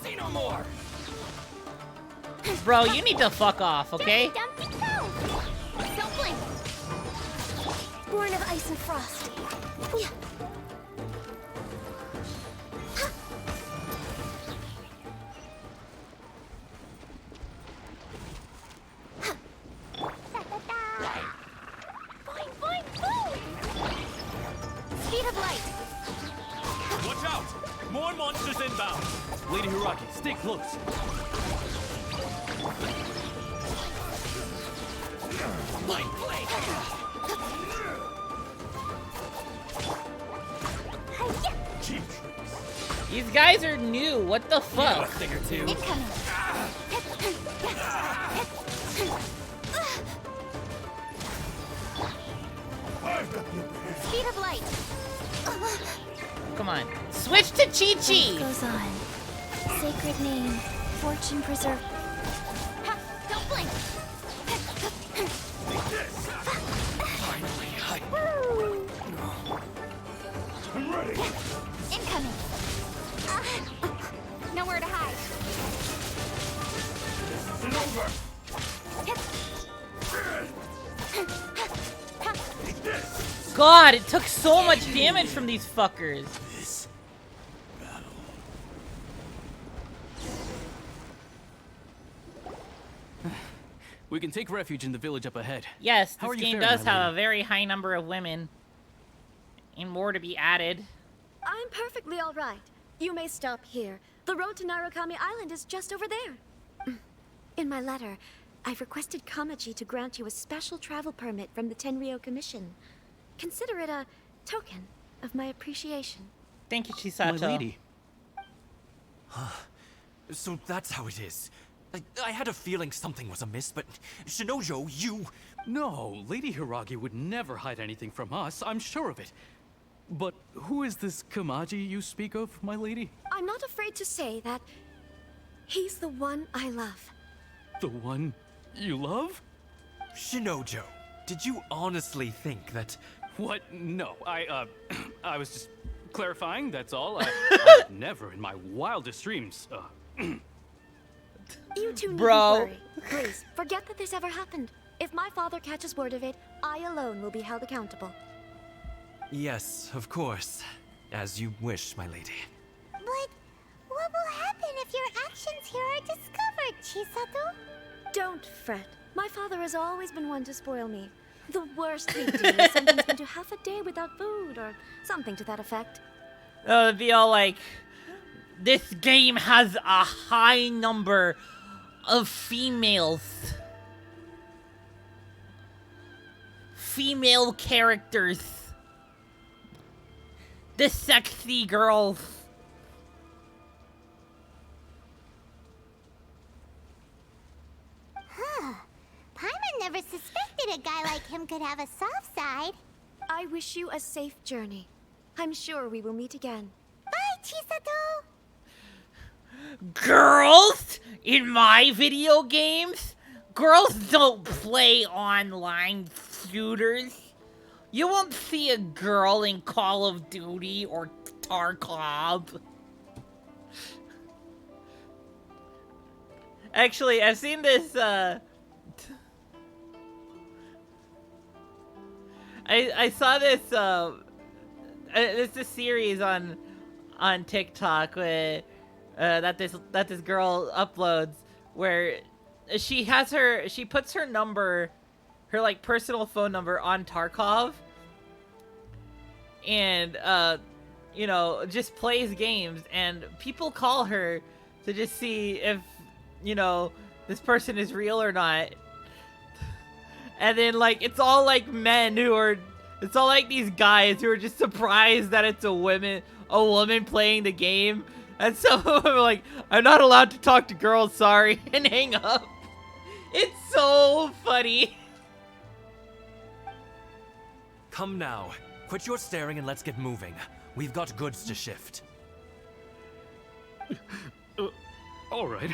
Say no more. Bro, you need to fuck off, okay? Dumpy, go! Don't blink. Born of ice and frost. Boing, boing, boing! Speed of light. Watch out! More monsters inbound. Lady Hiragi, stay close. Light blade. Cheap tricks. These guys are new. What the fuck? A thing or two. Incoming. Speed of light. Come on. Switch to Chi-Chi! Life goes on. Sacred name, fortune preserve. Ha! Don't blink! Woo! I'm ready. Incoming! Nowhere to hide. It's over. God, it took so much damage from these fuckers. We can take refuge in the village up ahead. Yes, How this are you game faring, does my have lady? a very high number of women. And more to be added. I'm perfectly all right. You may stop here. The road to Narukami Island is just over there. In my letter, I've requested Kamaji to grant you a special travel permit from the Tenryou Commission. Consider it a token of my appreciation. Thank you, Chisato. My lady. So that's how it is. I had a feeling something was amiss, but Shinojo, you... No, Lady Hiragi would never hide anything from us, I'm sure of it. But who is this Kamaji you speak of, my lady? I'm not afraid to say that he's the one I love. The one you love? Shinojo, did you honestly think that... What? No, I was just clarifying, that's all. I never in my wildest dreams, You two needn't Bro. worry. Please, forget that this ever happened. If my father catches word of it, I alone will be held accountable. Yes, of course. As you wish, my lady. But what will happen if your actions here are discovered, Chisato? Don't fret. My father has always been one to spoil me. The worst he'd do is sentence me to half a day without food or something to that effect. It'd be all like, this game has a high number of females. Female characters. The sexy girls. Huh. Paimon never suspected a guy like him could have a soft side. I wish you a safe journey. I'm sure we will meet again. Bye, Chisato! Girls in my video games? Girls don't play online shooters. You won't see a girl in Call of Duty or Tarkov. Actually, I've seen this, I saw this, it's a series on TikTok where, that this girl uploads where she puts her number, her like personal phone number on Tarkov, and you know, just plays games, and people call her to just see if, you know, this person is real or not. And then like it's all like men who are, it's all like these guys who are just surprised that it's a woman playing the game. And so I'm like, I'm not allowed to talk to girls, sorry, and hang up. It's so funny. Come now. Quit your staring and let's get moving. We've got goods to shift. All right.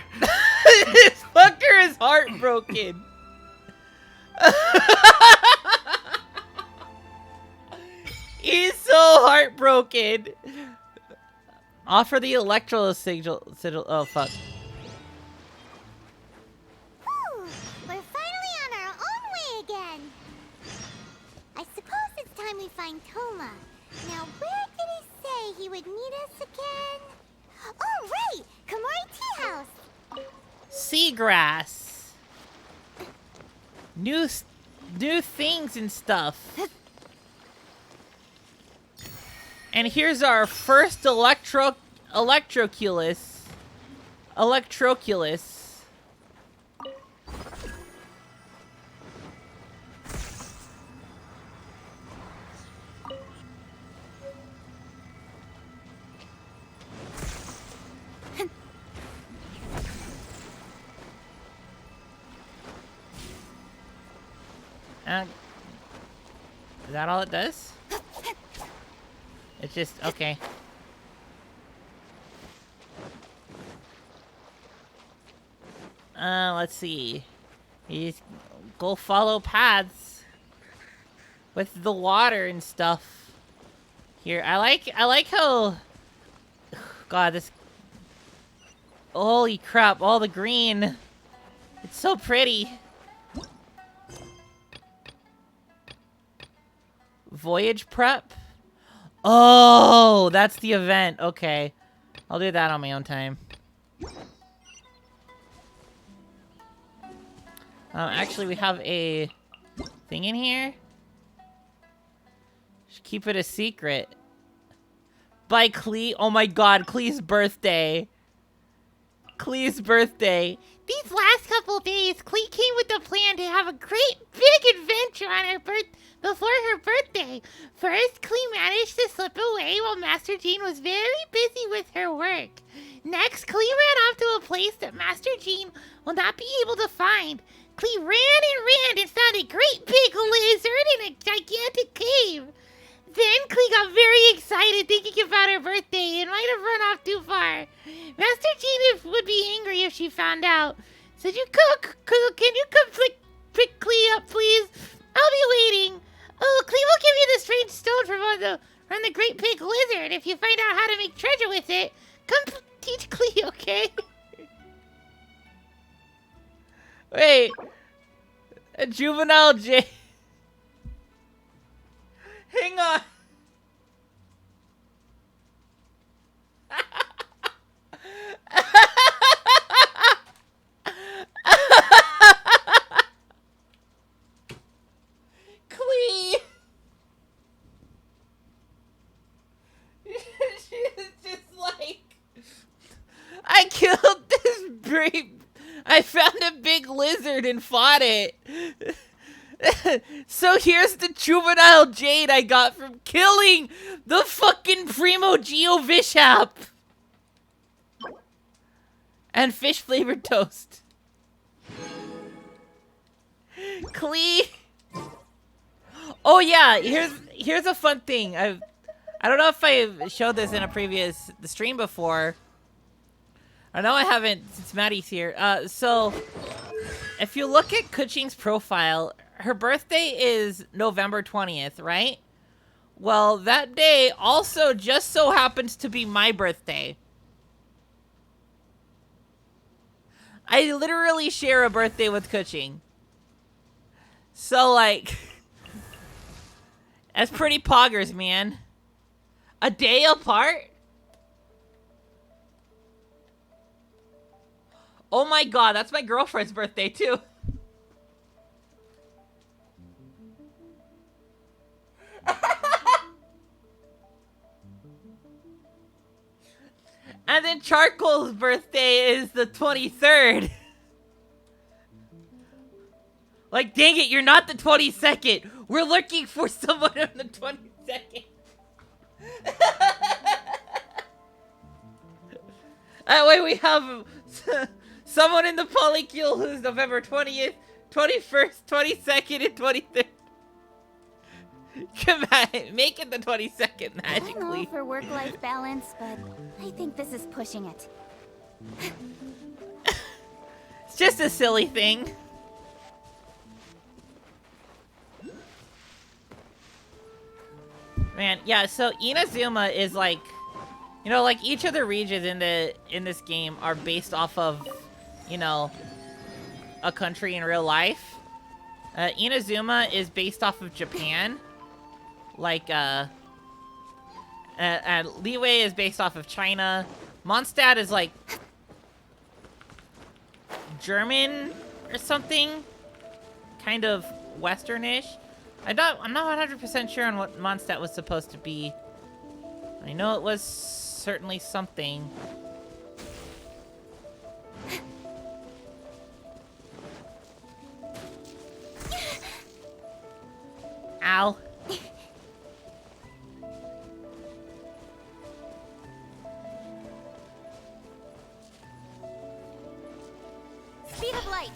This fucker is heartbroken. He's so heartbroken. Offer the electro sigil. Oh fuck. Whew, we're finally on our own way again. I suppose it's time we find Toma. Now, where did he say he would meet us again? Oh, right! Komori Tea House! Seagrass. New things and stuff. And here's our first Electroculus. Is that all it does? It's just, okay. Let's see. You just go follow paths with the water and stuff. Here, I like how. God, this. Holy crap! All the green. It's so pretty. Voyage prep. Oh, that's the event. Okay, I'll do that on my own time. Actually, we have a thing in here. Should keep it a secret. By Klee. Oh my god, Klee's birthday. Klee's birthday. These last couple days, Klee came with a plan to have a great big adventure on her before her birthday. First, Klee managed to slip away while Master Jean was very busy with her work. Next, Klee ran off to a place that Master Jean will not be able to find. Klee ran and found a great big lizard in a gigantic cave. Then Klee got very excited thinking about her birthday and might have run off too far. Master Jean would be angry if she found out. So can you come pick Klee up, please? I'll be waiting. Oh, Klee will give you the strange stone from the great big lizard if you find out how to make treasure with it. Come teach Klee, okay? Wait. A juvenile J. Hang on. Klee. She's just like, I killed this brave. I found a big lizard and fought it. So here's the juvenile jade I got from killing the fucking Primo Geo Bishop. And fish flavored toast. Klee. Oh yeah, here's a fun thing. I don't know if I showed this in a previous stream before. I know I haven't since Maddie's here. So if you look at Kuching's profile, her birthday is November 20th, right? Well, that day also just so happens to be my birthday. I literally share a birthday with Kuching. So, like, that's pretty poggers, man. A day apart? Oh my god, that's my girlfriend's birthday, too. And then Charcoal's birthday is the 23rd. Like, dang it, you're not the 22nd. We're looking for someone on the 22nd. That way we have someone in the polycule who's November 20th, 21st, 22nd, and 23rd. Come on, make it the 22nd magically. I'm all for work-life balance, but I think this is pushing it. It's just a silly thing. Man, yeah, so Inazuma is like, you know, like each of the regions in this game are based off of, you know, a country in real life. Inazuma is based off of Japan. Like, Liyue is based off of China. Mondstadt is like German or something, kind of Westernish. I'm not 100% sure on what Mondstadt was supposed to be. I know it was certainly something. Ow. Speed of light.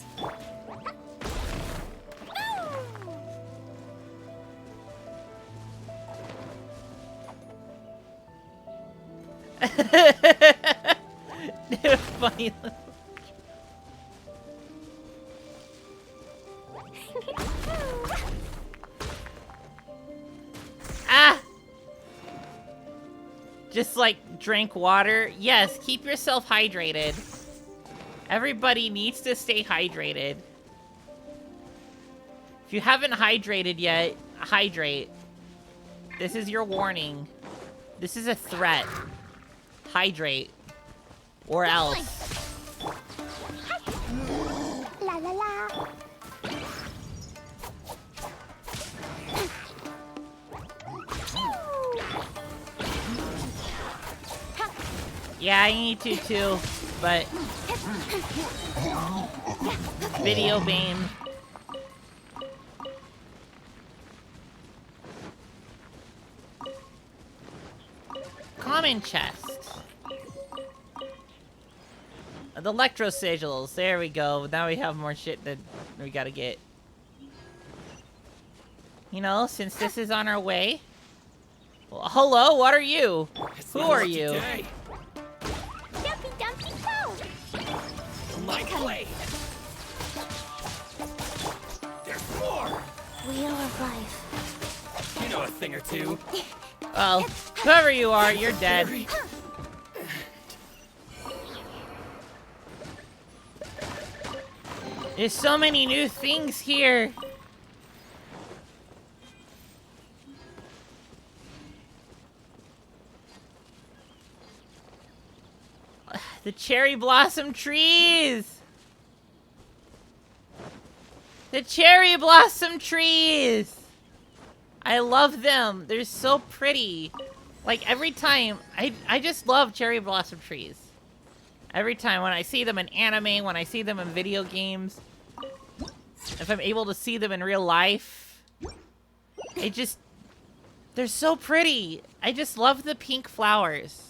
Funny. just like drink water. Yes, keep yourself hydrated. Everybody needs to stay hydrated. If you haven't hydrated yet, hydrate. This is your warning. This is a threat. Hydrate. Or else. La la la. Yeah, I need to too, but video game. Common chest. The electro sigils. There we go. Now we have more shit that we gotta get. You know, since this is on our way. Well, hello, what are you? Who are you? Dumpy Dumpy Go! My blade! There's more! Wheel of Life. You know a thing or two. Well, whoever you are, you're dead. There's so many new things here. The cherry blossom trees! The cherry blossom trees! I love them. They're so pretty. Like, every time, I just love cherry blossom trees. Every time when I see them in anime, when I see them in video games, if I'm able to see them in real life, they're so pretty. I just love the pink flowers.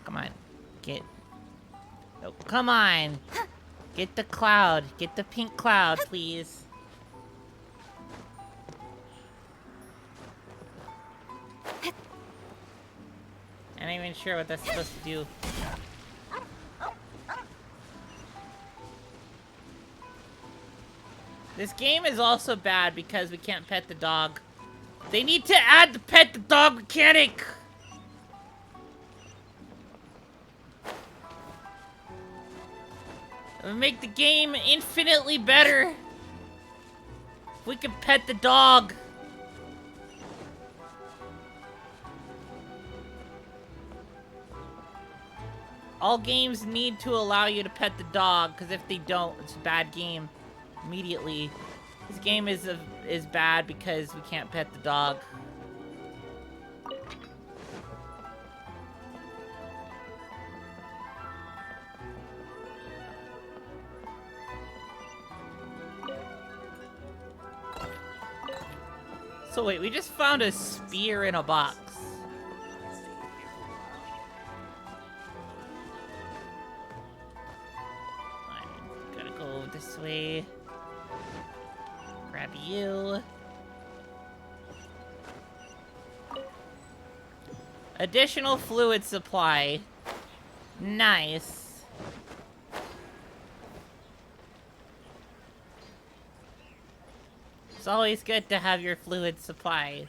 Come on. Get... Oh, come on. Get the cloud. Get the pink cloud, please. I'm not even sure what that's supposed to do. This game is also bad because we can't pet the dog. They need to add the pet the dog mechanic! It would make the game infinitely better. If we could pet the dog. All games need to allow you to pet the dog, because if they don't, it's a bad game. Immediately. This game is bad because we can't pet the dog. So wait, we just found a spear in a box. I'm gonna go this way. Grab you. Additional fluid supply. Nice. It's always good to have your fluid supply.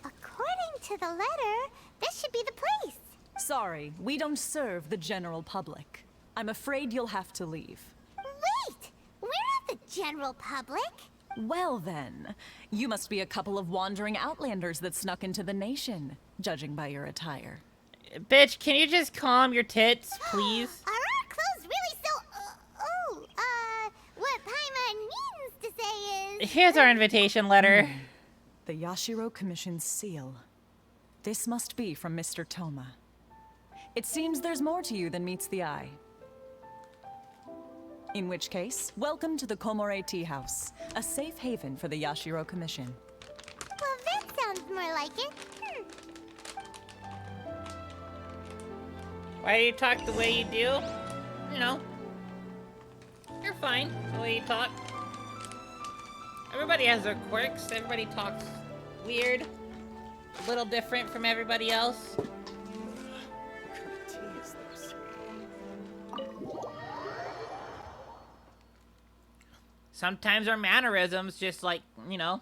According to the letter, this should be the place. Sorry, we don't serve the general public. I'm afraid you'll have to leave. Wait! We're not the general public. Well then, you must be a couple of wandering outlanders that snuck into the nation, judging by your attire. Bitch, can you just calm your tits, please? Are our clothes really so... what Paimon means to say is... Here's our invitation letter. The Yashiro Commission's seal. This must be from Mr. Toma. It seems there's more to you than meets the eye. In which case, welcome to the Komore Tea House, a safe haven for the Yashiro Commission. Well, that sounds more like it. Why do you talk the way you do? You know, you're fine the way you talk. Everybody has their quirks. Everybody talks weird, a little different from everybody else. Sometimes our mannerisms just like, you know,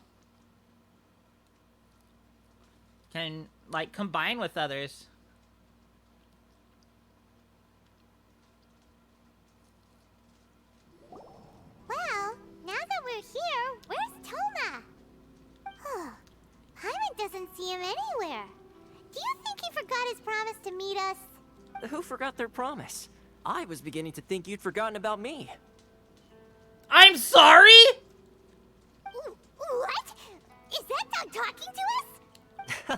can like combine with others. Well, now that we're here, where's Toma? Paimon doesn't see him anywhere. Do you think he forgot his promise to meet us? Who forgot their promise? I was beginning to think you'd forgotten about me. I'm sorry? What? Is that dog talking to us?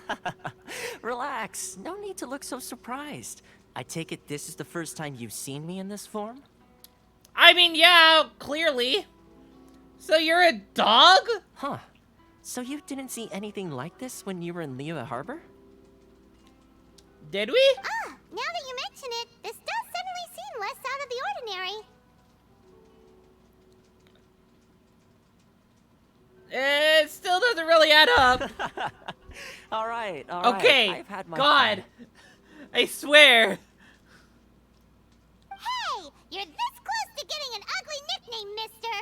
Relax. No need to look so surprised. I take it this is the first time you've seen me in this form? I mean, yeah, clearly. So you're a dog? Huh. So you didn't see anything like this when you were in Liyue Harbor? Did we? Ah, now that you mention it, this does suddenly seem less out of the ordinary. It still doesn't really add up. All right. Okay, I've had my God. I swear. Hey, you're this close to getting an ugly nickname, mister.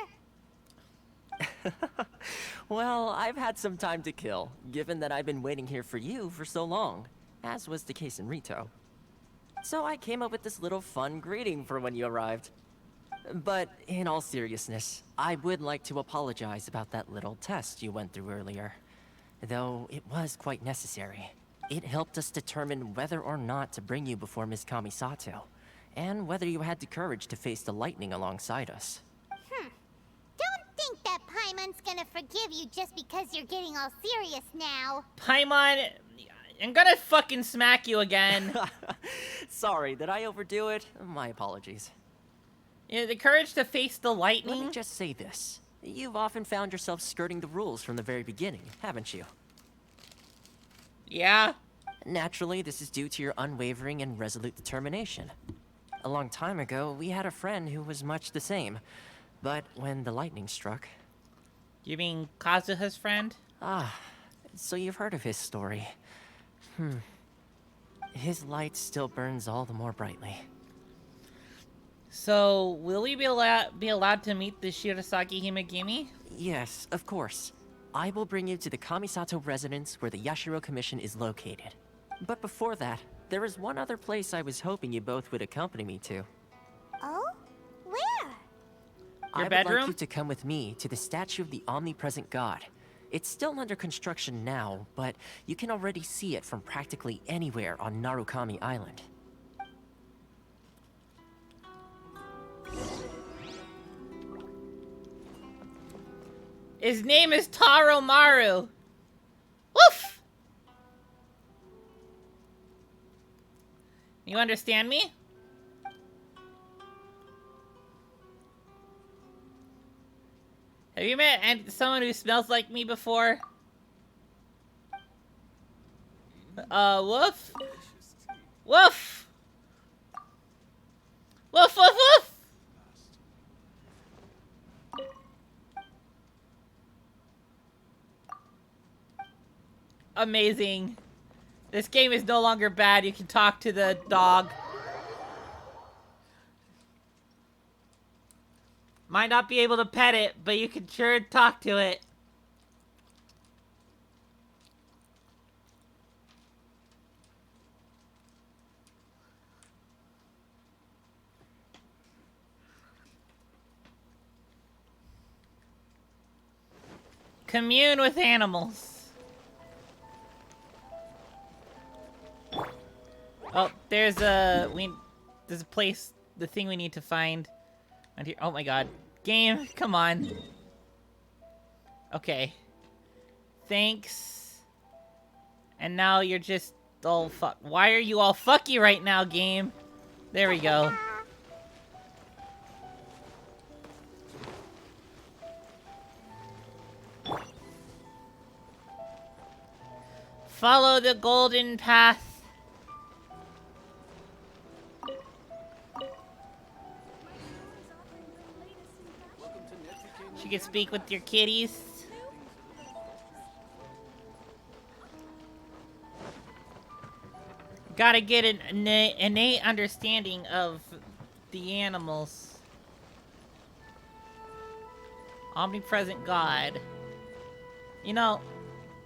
Well, I've had some time to kill, given that I've been waiting here for you for so long, as was the case in Rito. So I came up with this little fun greeting for when you arrived. But in all seriousness, I would like to apologize about that little test you went through earlier. Though it was quite necessary. It helped us determine whether or not to bring you before Miss Kamisato, and whether you had the courage to face the lightning alongside us. Don't think that Paimon's gonna forgive you just because you're getting all serious now. Paimon, I'm gonna fucking smack you again. Sorry, did I overdo it? My apologies. Yeah, the courage to face the lightning? Let me just say this. You've often found yourself skirting the rules from the very beginning, haven't you? Yeah. Naturally, this is due to your unwavering and resolute determination. A long time ago, we had a friend who was much the same. But when the lightning struck... You mean Kazuha's friend? Ah, so you've heard of his story. His light still burns all the more brightly. So, will we be allowed to meet the Shirasagi Himegimi? Yes, of course. I will bring you to the Kamisato residence where the Yashiro Commission is located. But before that, there is one other place I was hoping you both would accompany me to. Oh? Where? I would like you to come with me to the statue of the omnipresent god. It's still under construction now, but you can already see it from practically anywhere on Narukami Island. His name is Taro Maru. Woof! You understand me? Have you met someone who smells like me before? Woof? Woof! Woof, woof, woof! Amazing. This game is no longer bad. You can talk to the dog. Might not be able to pet it, but you can sure talk to it. Commune with animals. Oh, there's a place, the thing we need to find. Here. Oh my god. Game, come on. Okay. Thanks. And now you're just all fuck. Why are you all fucky right now, game? There we go. Follow the golden path. you can speak with your kitties. Gotta get an innate understanding of the animals. Omnipresent God. You know,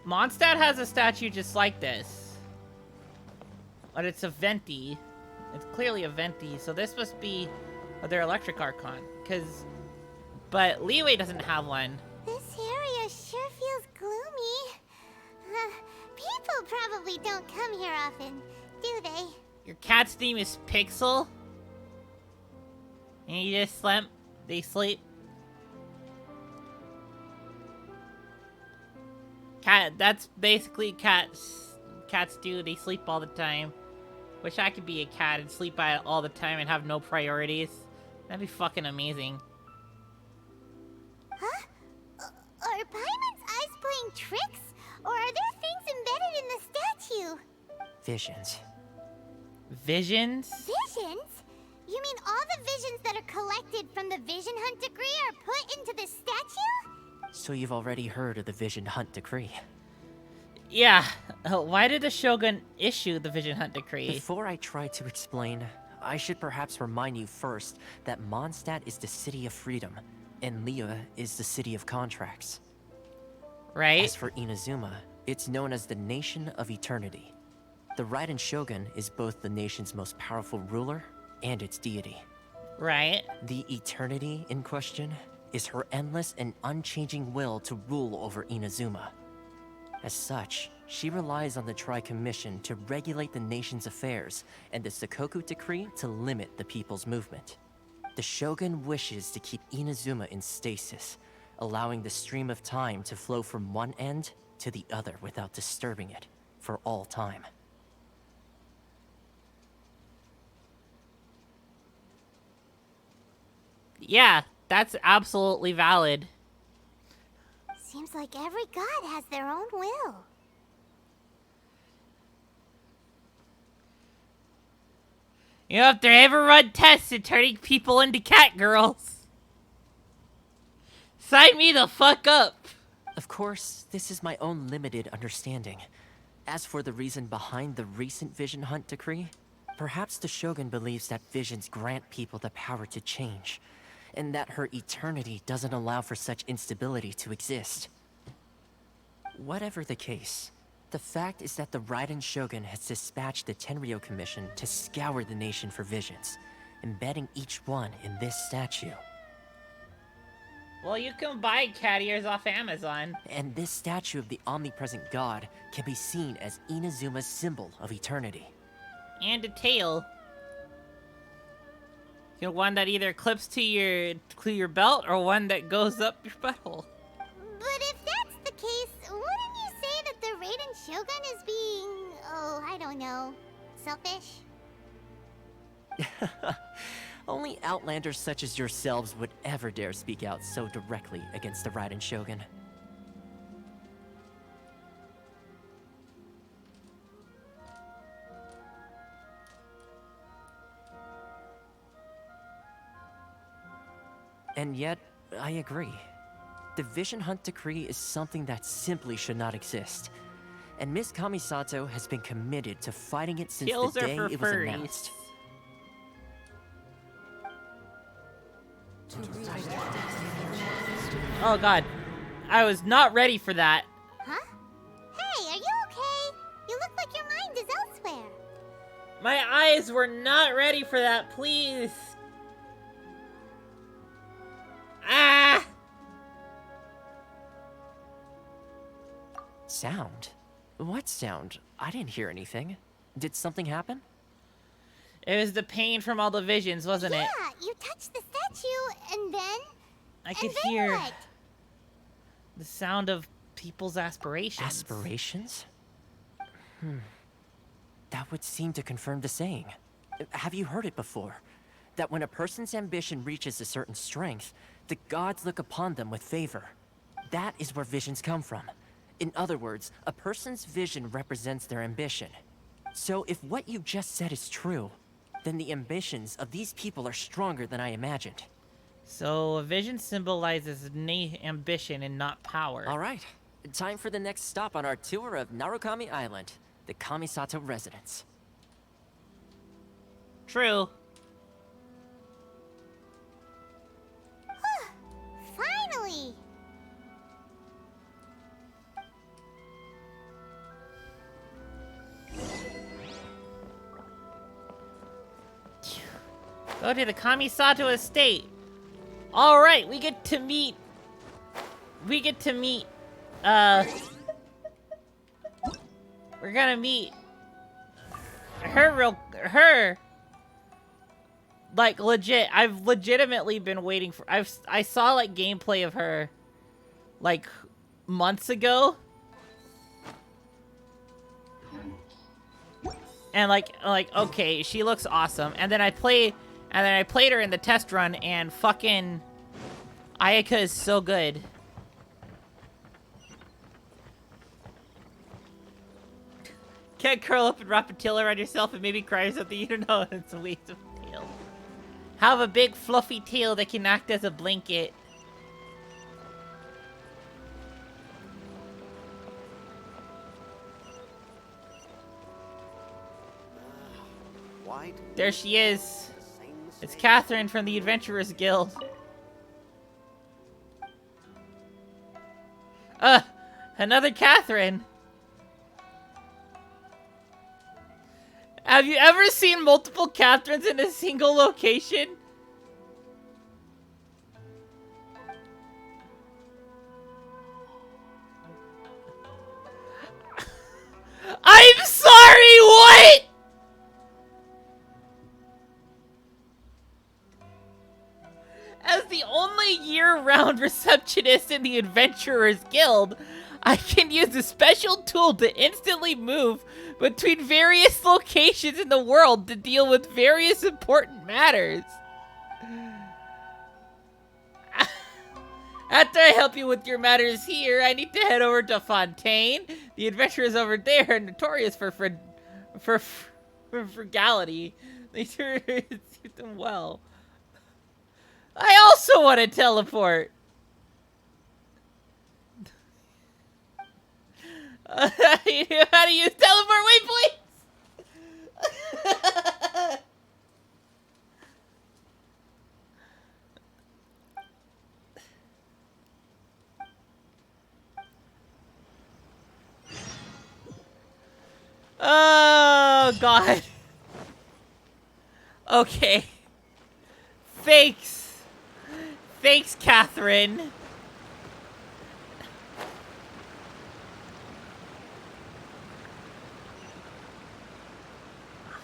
Mondstadt has a statue just like this. But it's a Venti. It's clearly a Venti, so this must be their electric Archon. But Leeway doesn't have one. This area sure feels gloomy. People probably don't come here often, do they? Your cat's name is Pixel? And you just sleep? They sleep? Cat, that's basically cats do. They sleep all the time. Wish I could be a cat and sleep by it all the time and have no priorities. That'd be fucking amazing. Huh? Are Paimon's eyes playing tricks? Or are there things embedded in the statue? Visions. Visions? Visions? You mean all the visions that are collected from the Vision Hunt Decree are put into the statue? So you've already heard of the Vision Hunt Decree? Yeah. Why did the Shogun issue the Vision Hunt Decree? Before I try to explain, I should perhaps remind you first that Mondstadt is the city of freedom, and Liyue is the city of contracts. Right. As for Inazuma, it's known as the Nation of Eternity. The Raiden Shogun is both the nation's most powerful ruler and its deity. Right. The Eternity in question is her endless and unchanging will to rule over Inazuma. As such, she relies on the Tri-Commission to regulate the nation's affairs and the Sakoku Decree to limit the people's movement. The Shogun wishes to keep Inazuma in stasis, allowing the stream of time to flow from one end to the other without disturbing it for all time. Yeah, that's absolutely valid. Seems like every god has their own will. You know, if they ever run tests at turning people into cat girls, sign me the fuck up. Of course, this is my own limited understanding. As for the reason behind the recent Vision Hunt Decree, perhaps the Shogun believes that visions grant people the power to change, and that her eternity doesn't allow for such instability to exist. Whatever the case, the fact is that the Raiden Shogun has dispatched the Tenryo Commission to scour the nation for visions, embedding each one in this statue. Well, you can buy cat ears off Amazon. And this statue of the omnipresent god can be seen as Inazuma's symbol of eternity. And a tail. You know, one that either clips to your belt or one that goes up your butthole. But if that's the case, wouldn't you say that the Raiden Shogun is being, oh, I don't know, selfish? Only outlanders such as yourselves would ever dare speak out so directly against the Raiden Shogun. And yet, I agree. The Vision Hunt Decree is something that simply should not exist. And Miss Kamisato has been committed to fighting it since Kills the her day for it was furries. announced. Oh god. I was not ready for that. Huh? Hey, are you okay? You look like your mind is elsewhere. My eyes were not ready for that, please. Ah! Sound? What sound? I didn't hear anything. Did something happen? It was the pain from all the visions, wasn't it? Yeah, you touched the statue, and then... I could then hear what? the sound of people's aspirations. Aspirations? That would seem to confirm the saying. Have you heard it before? That when a person's ambition reaches a certain strength, the gods look upon them with favor. That is where visions come from. In other words, a person's vision represents their ambition. So if what you just said is true, then the ambitions of these people are stronger than I imagined. So a vision symbolizes ambition and not power. All right, time for the next stop on our tour of Narukami Island, the Kamisato residence. True. Finally! Go to the Kamisato estate. All right, we get to meet. We're gonna meet her. Like legit, I've legitimately been waiting for. I saw like gameplay of her, like months ago, and like okay, she looks awesome. And then I played her in the test run, and fucking Ayaka is so good. Can't curl up and wrap a tail around yourself and maybe cry or something. You don't know. It's a waste of tail. Have a big fluffy tail that can act as a blanket. Why? There she is. It's Catherine from the Adventurers Guild. Another Catherine. Have you ever seen multiple Catherines in a single location? I'm sorry, what? As the only year-round receptionist in the Adventurers Guild, I can use a special tool to instantly move between various locations in the world to deal with various important matters. After I help you with your matters here, I need to head over to Fontaine. The adventurers over there are notorious for frugality. They treat them well. I also want to teleport. How to use teleport? Wait, please. Oh, God. Okay. Thanks. Thanks, Catherine.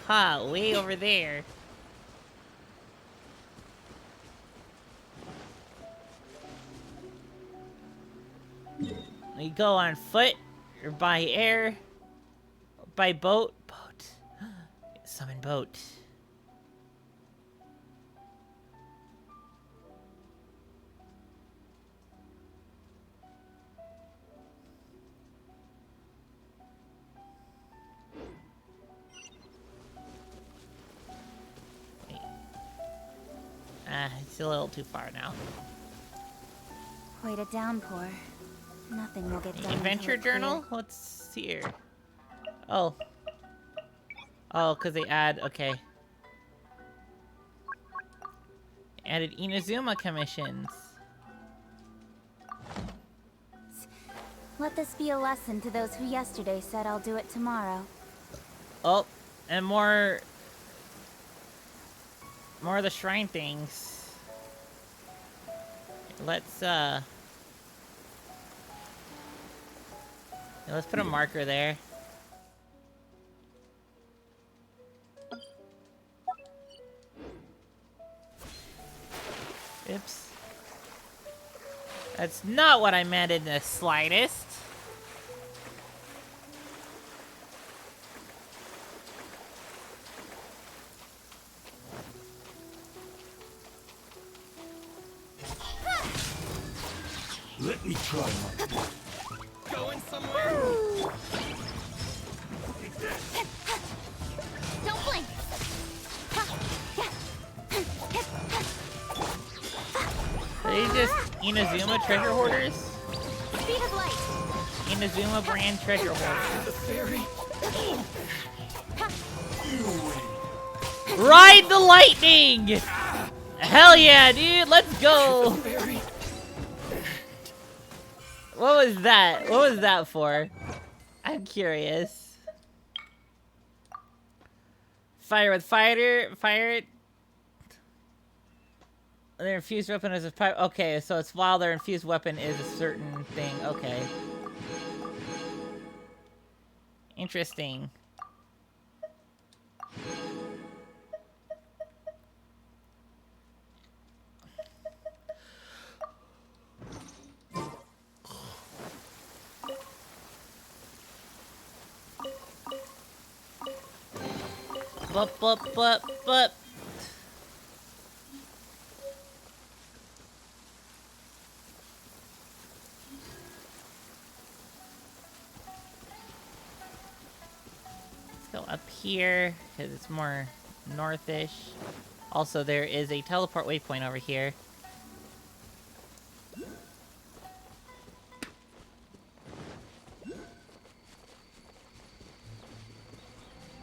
Huh, way over there. We go on foot, or by air, or by boat. Summon boat. It's a little too far now. Quite a downpour. Nothing will get done. Adventure journal? What's here? Oh. Oh, because they add, okay. Added Inazuma commissions. Let this be a lesson to those who yesterday said I'll do it tomorrow. Oh, and more of the shrine things. Let's put a marker there. Oops. That's not what I meant in the slightest. Let me try. Going somewhere. Don't blink. Inazuma treasure hoarders? Speed of light. Inazuma brand treasure hoarders. The fairy. Ride the lightning! Hell yeah, dude, let's go! What was that? What was that for? I'm curious. Fire with fire it. Their infused weapon is a pipe. Okay, so it's while their infused weapon is a certain thing. Okay. Interesting. Bup, bup, bup, bup. Let's go up here, because it's more northish. Also, there is a teleport waypoint over here.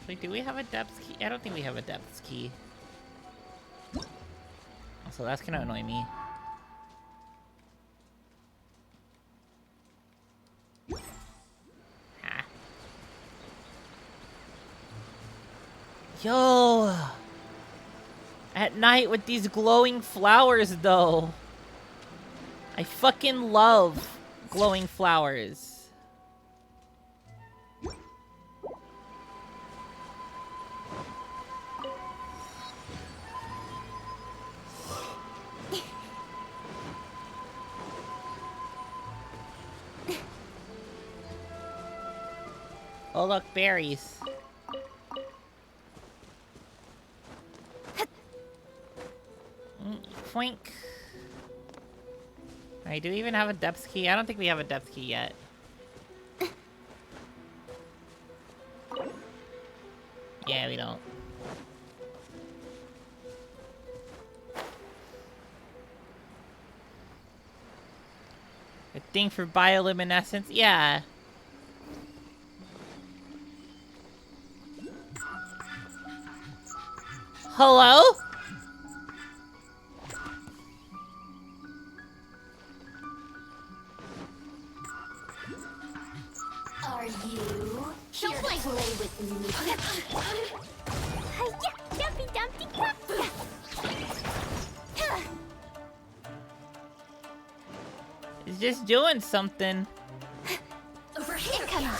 Wait, do we have a depth key? I don't think we have a depth key. So that's gonna annoy me. Ha. Yo! At night with these glowing flowers, though. I fucking love glowing flowers. Oh look, berries. Foink. Alright, do we even have a depth key? I don't think we have a depth key yet. Yeah, we don't. A thing for bioluminescence? Yeah. Hello? Are you? Don't play with me. Hiya, Dumpy Dumpty Dumpty. It's just doing something. Over here, come on.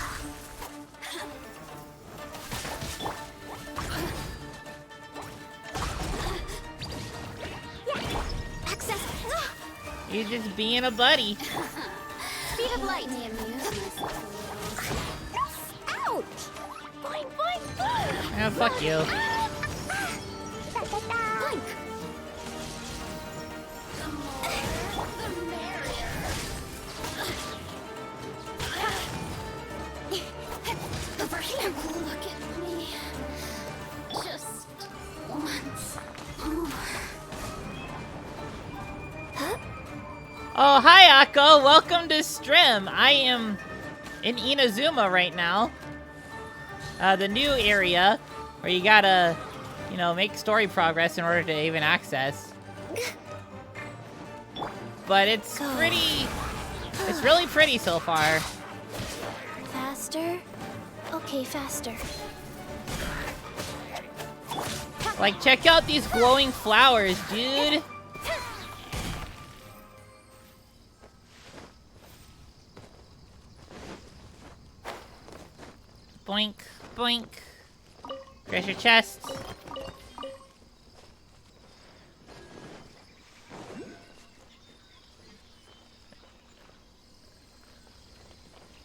You're just being a buddy. Speed of light. Ouch! Boing, boing, boing. Oh, fuck you. Boink. Over here. Look at me. Just once. Oh, hi, Akko. Welcome to Strim. I am in Inazuma right now. The new area where you gotta, you know, make story progress in order to even access. But it's pretty... It's really pretty so far. Faster? Okay, faster. Like, check out these glowing flowers, dude. Boink, boink. Treasure chest.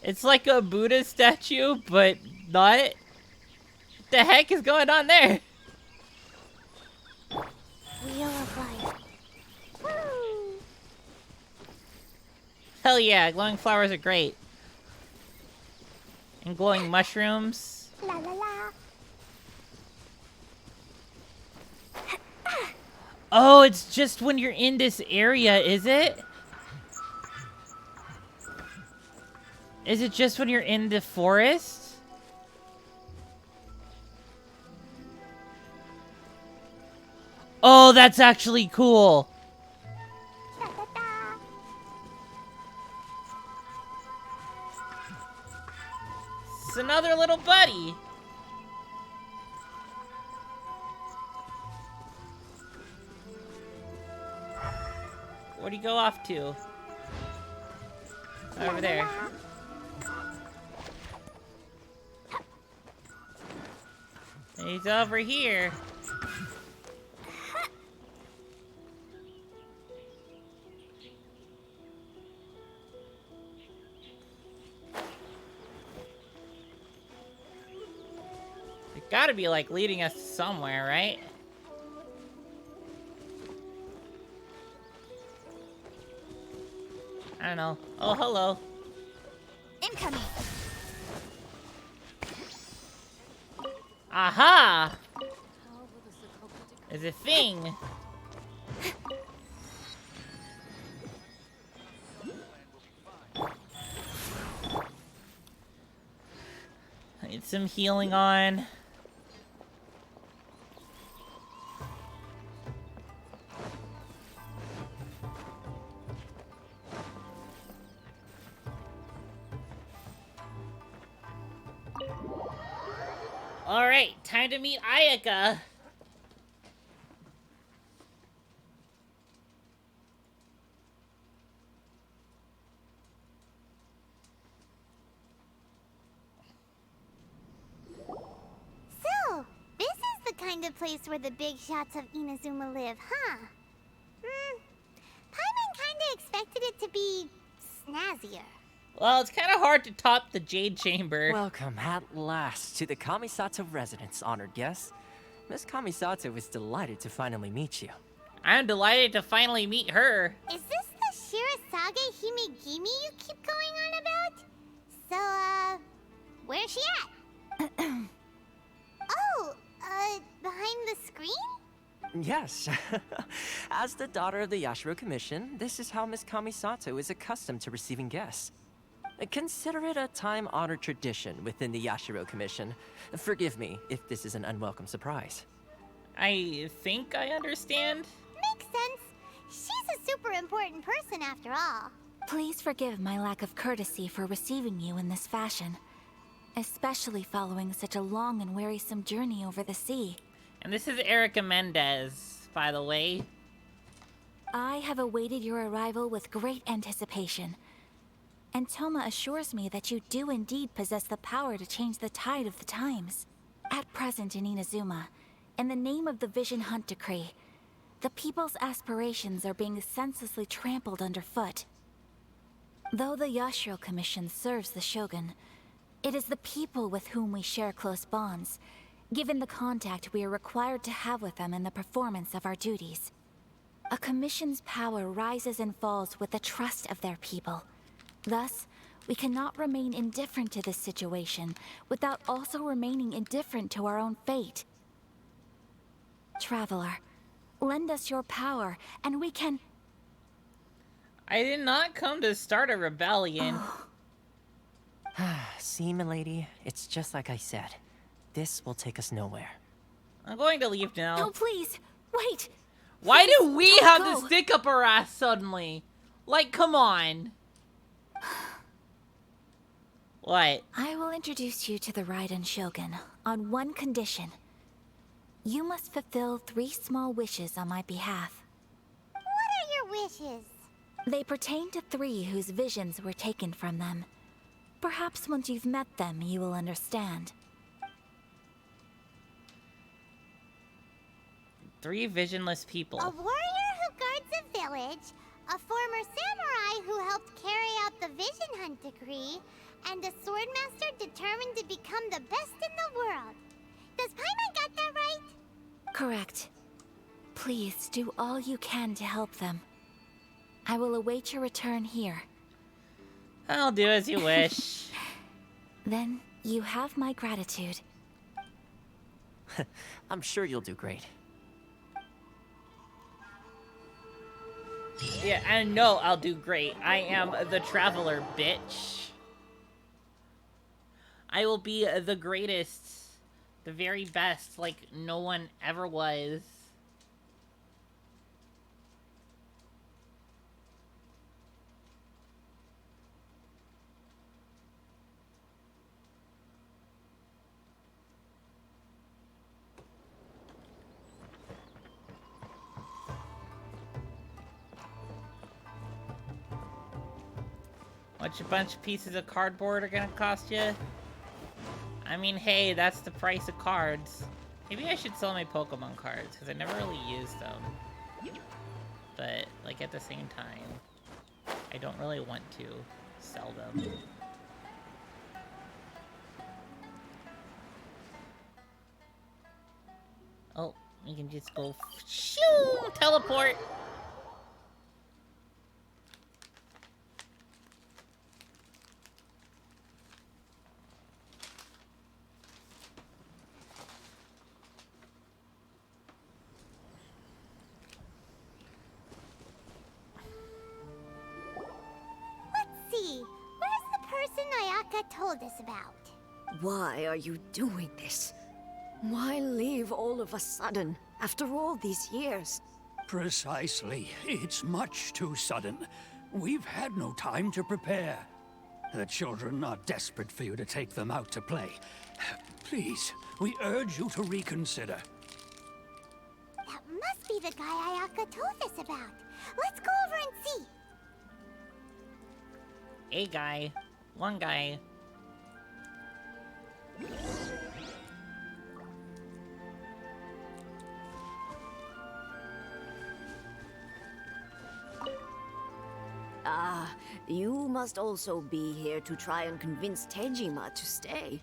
It's like a Buddha statue, but not. What the heck is going on there? Wheel of life. Woo! Hell yeah, glowing flowers are great. And glowing mushrooms. La la la. Oh, it's just when you're in this area, is it? Is it just when you're in the forest? Oh, that's actually cool. It's another little buddy. Where'd he go off to? Over there. He's over here. It gotta be like leading us somewhere, right? I don't know. Oh, hello. Incoming. Aha! There's a thing. I need some healing on. Alright, time to meet Ayaka. So, this is the kind of place where the big shots of Inazuma live, huh? Paimon kinda expected it to be snazzier. Well, it's kind of hard to top the Jade Chamber. Welcome at last to the Kamisato residence, honored guest. Miss Kamisato is delighted to finally meet you. I'm delighted to finally meet her. Is this the Shirasage Himegimi you keep going on about? So, where's she at? Oh, behind the screen? Yes. As the daughter of the Yashiro Commission, this is how Miss Kamisato is accustomed to receiving guests. Consider it a time-honored tradition within the Yashiro Commission. Forgive me if this is an unwelcome surprise. I think I understand. Makes sense. She's a super important person after all. Please forgive my lack of courtesy for receiving you in this fashion, especially following such a long and wearisome journey over the sea. And this is Erica Mendez, by the way. I have awaited your arrival with great anticipation. And Toma assures me that you do indeed possess the power to change the tide of the times. At present in Inazuma, in the name of the Vision Hunt Decree, the people's aspirations are being senselessly trampled underfoot. Though the Yashiro Commission serves the Shogun, it is the people with whom we share close bonds, given the contact we are required to have with them in the performance of our duties. A commission's power rises and falls with the trust of their people. Thus, we cannot remain indifferent to this situation without also remaining indifferent to our own fate. Traveler, lend us your power, and we can... I did not come to start a rebellion. See, milady, it's just like I said. This will take us nowhere. I'm going to leave now. No, please, wait! Why Please, do we don't have go. to stick up our ass suddenly? Like, come on. What? I will introduce you to the Raiden Shogun on one condition. You must fulfill 3 small wishes on my behalf. What are your wishes? They pertain to 3 whose visions were taken from them. Perhaps once you've met them, you will understand. 3 visionless people. A warrior who guards a village, a former samurai who helped carry out the Vision Hunt Decree, and a swordmaster determined to become the best in the world. Does Paimon got that right? Correct. Please do all you can to help them. I will await your return here. I'll do as you wish. Then you have my gratitude. I'm sure you'll do great. Yeah, and no, I'll do great. I am the traveler, bitch. I will be the greatest, the very best, like no one ever was. Which a bunch of pieces of cardboard are gonna cost you? I mean, hey, that's the price of cards. Maybe I should sell my Pokemon cards, because I never really used them. But, like, at the same time, I don't really want to sell them. Oh, you can just go shoo, teleport. See, where's the person Ayaka told us about? Why are you doing this? Why leave all of a sudden, after all these years? Precisely. It's much too sudden. We've had no time to prepare. The children are desperate for you to take them out to play. Please, we urge you to reconsider. That must be the guy Ayaka told us about. Let's go over and see. A guy. One guy. Ah, you must also be here to try and convince Tejima to stay.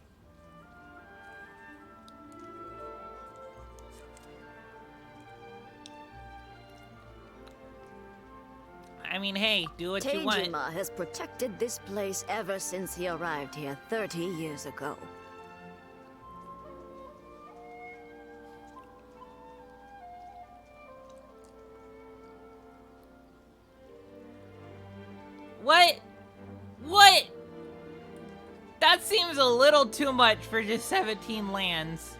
I mean, hey, do what you want. Tejima has protected this place ever since he arrived here 30 years ago. What? What? That seems a little too much for just 17 lands.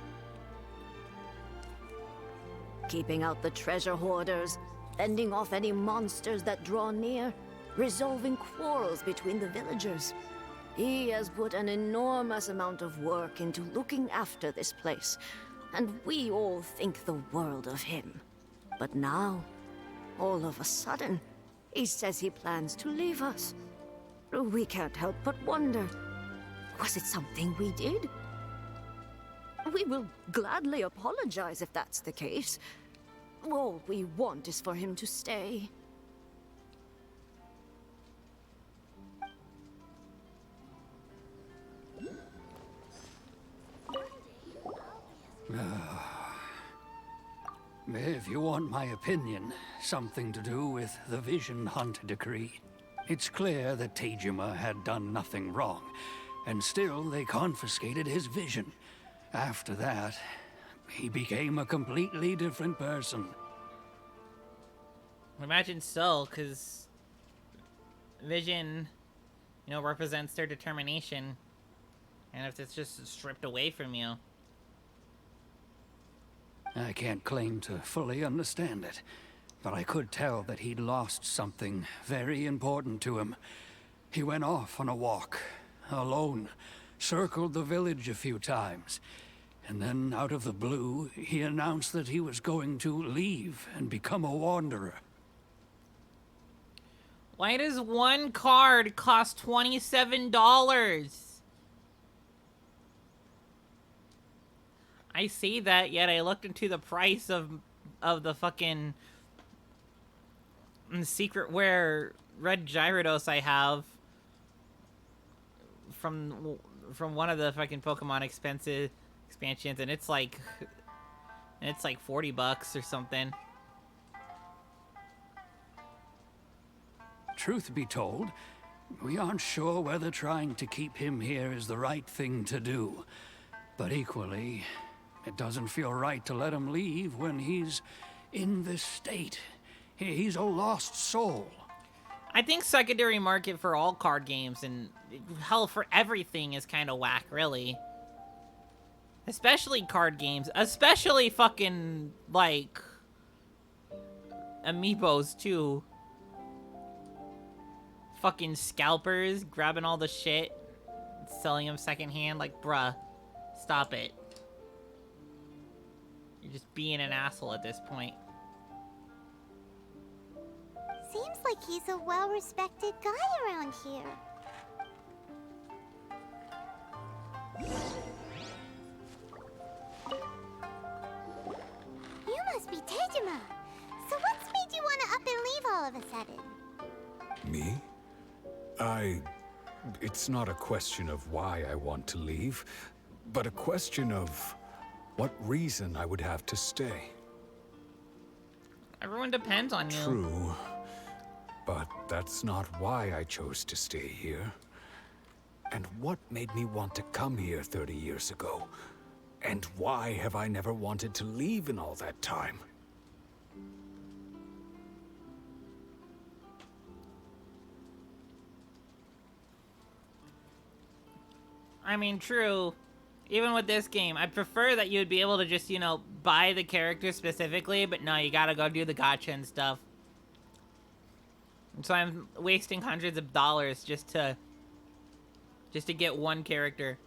Keeping out the treasure hoarders, fending off any monsters that draw near, resolving quarrels between the villagers. He has put an enormous amount of work into looking after this place, and we all think the world of him. But now, all of a sudden, he says he plans to leave us. We can't help but wonder, was it something we did? We will gladly apologize if that's the case. All we want is for him to stay. If you want my opinion, something to do with the Vision Hunt decree. It's clear that Tejima had done nothing wrong, and still they confiscated his vision. After that, he became a completely different person. Imagine so, because Vision, you know, represents their determination. And if it's just stripped away from you. I can't claim to fully understand it, but I could tell that he'd lost something very important to him. He went off on a walk, alone, circled the village a few times, and then out of the blue, he announced that he was going to leave and become a wanderer. Why does one card cost $27? I see that, yet I looked into the price of the fucking secret rare red Gyarados I have from one of the fucking Pokemon expansions, and it's like $40 or something. Truth be told, we aren't sure whether trying to keep him here is the right thing to do. But equally, it doesn't feel right to let him leave when he's in this state. He's a lost soul. I think secondary market for all card games and hell for everything is kind of whack, really. Especially card games, especially fucking like amiibos too. Fucking scalpers grabbing all the shit, selling them secondhand. Like, bruh, stop it. You're just being an asshole at this point. Seems like he's a well-respected guy around here. You must be Tejima. So what's made you want to up and leave all of a sudden? Me? It's not a question of why I want to leave, but a question of what reason I would have to stay. Everyone depends on you. True. But that's not why I chose to stay here. And what made me want to come here 30 years ago? And why have I never wanted to leave in all that time? I mean, true. Even with this game, I prefer that you would be able to just, you know, buy the character specifically, but no, you gotta go do the gacha and stuff. So I'm wasting hundreds of dollars just to get one character.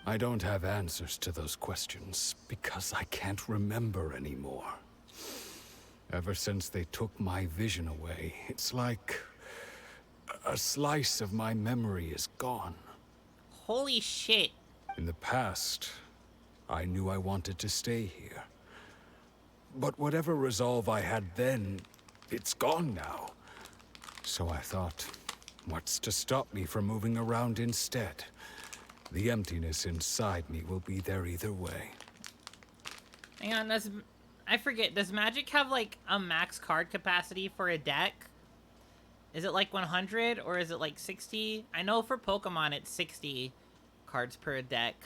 I don't have answers to those questions because I can't remember anymore. Ever since they took my vision away, it's like a slice of my memory is gone. Holy shit. In the past, I knew I wanted to stay here. But whatever resolve I had then, it's gone now. So I thought, what's to stop me from moving around instead? The emptiness inside me will be there either way. Hang on, I forget, does Magic have like a max card capacity for a deck? Is it like 100 or is it like 60? I know for Pokemon it's 60 cards per deck.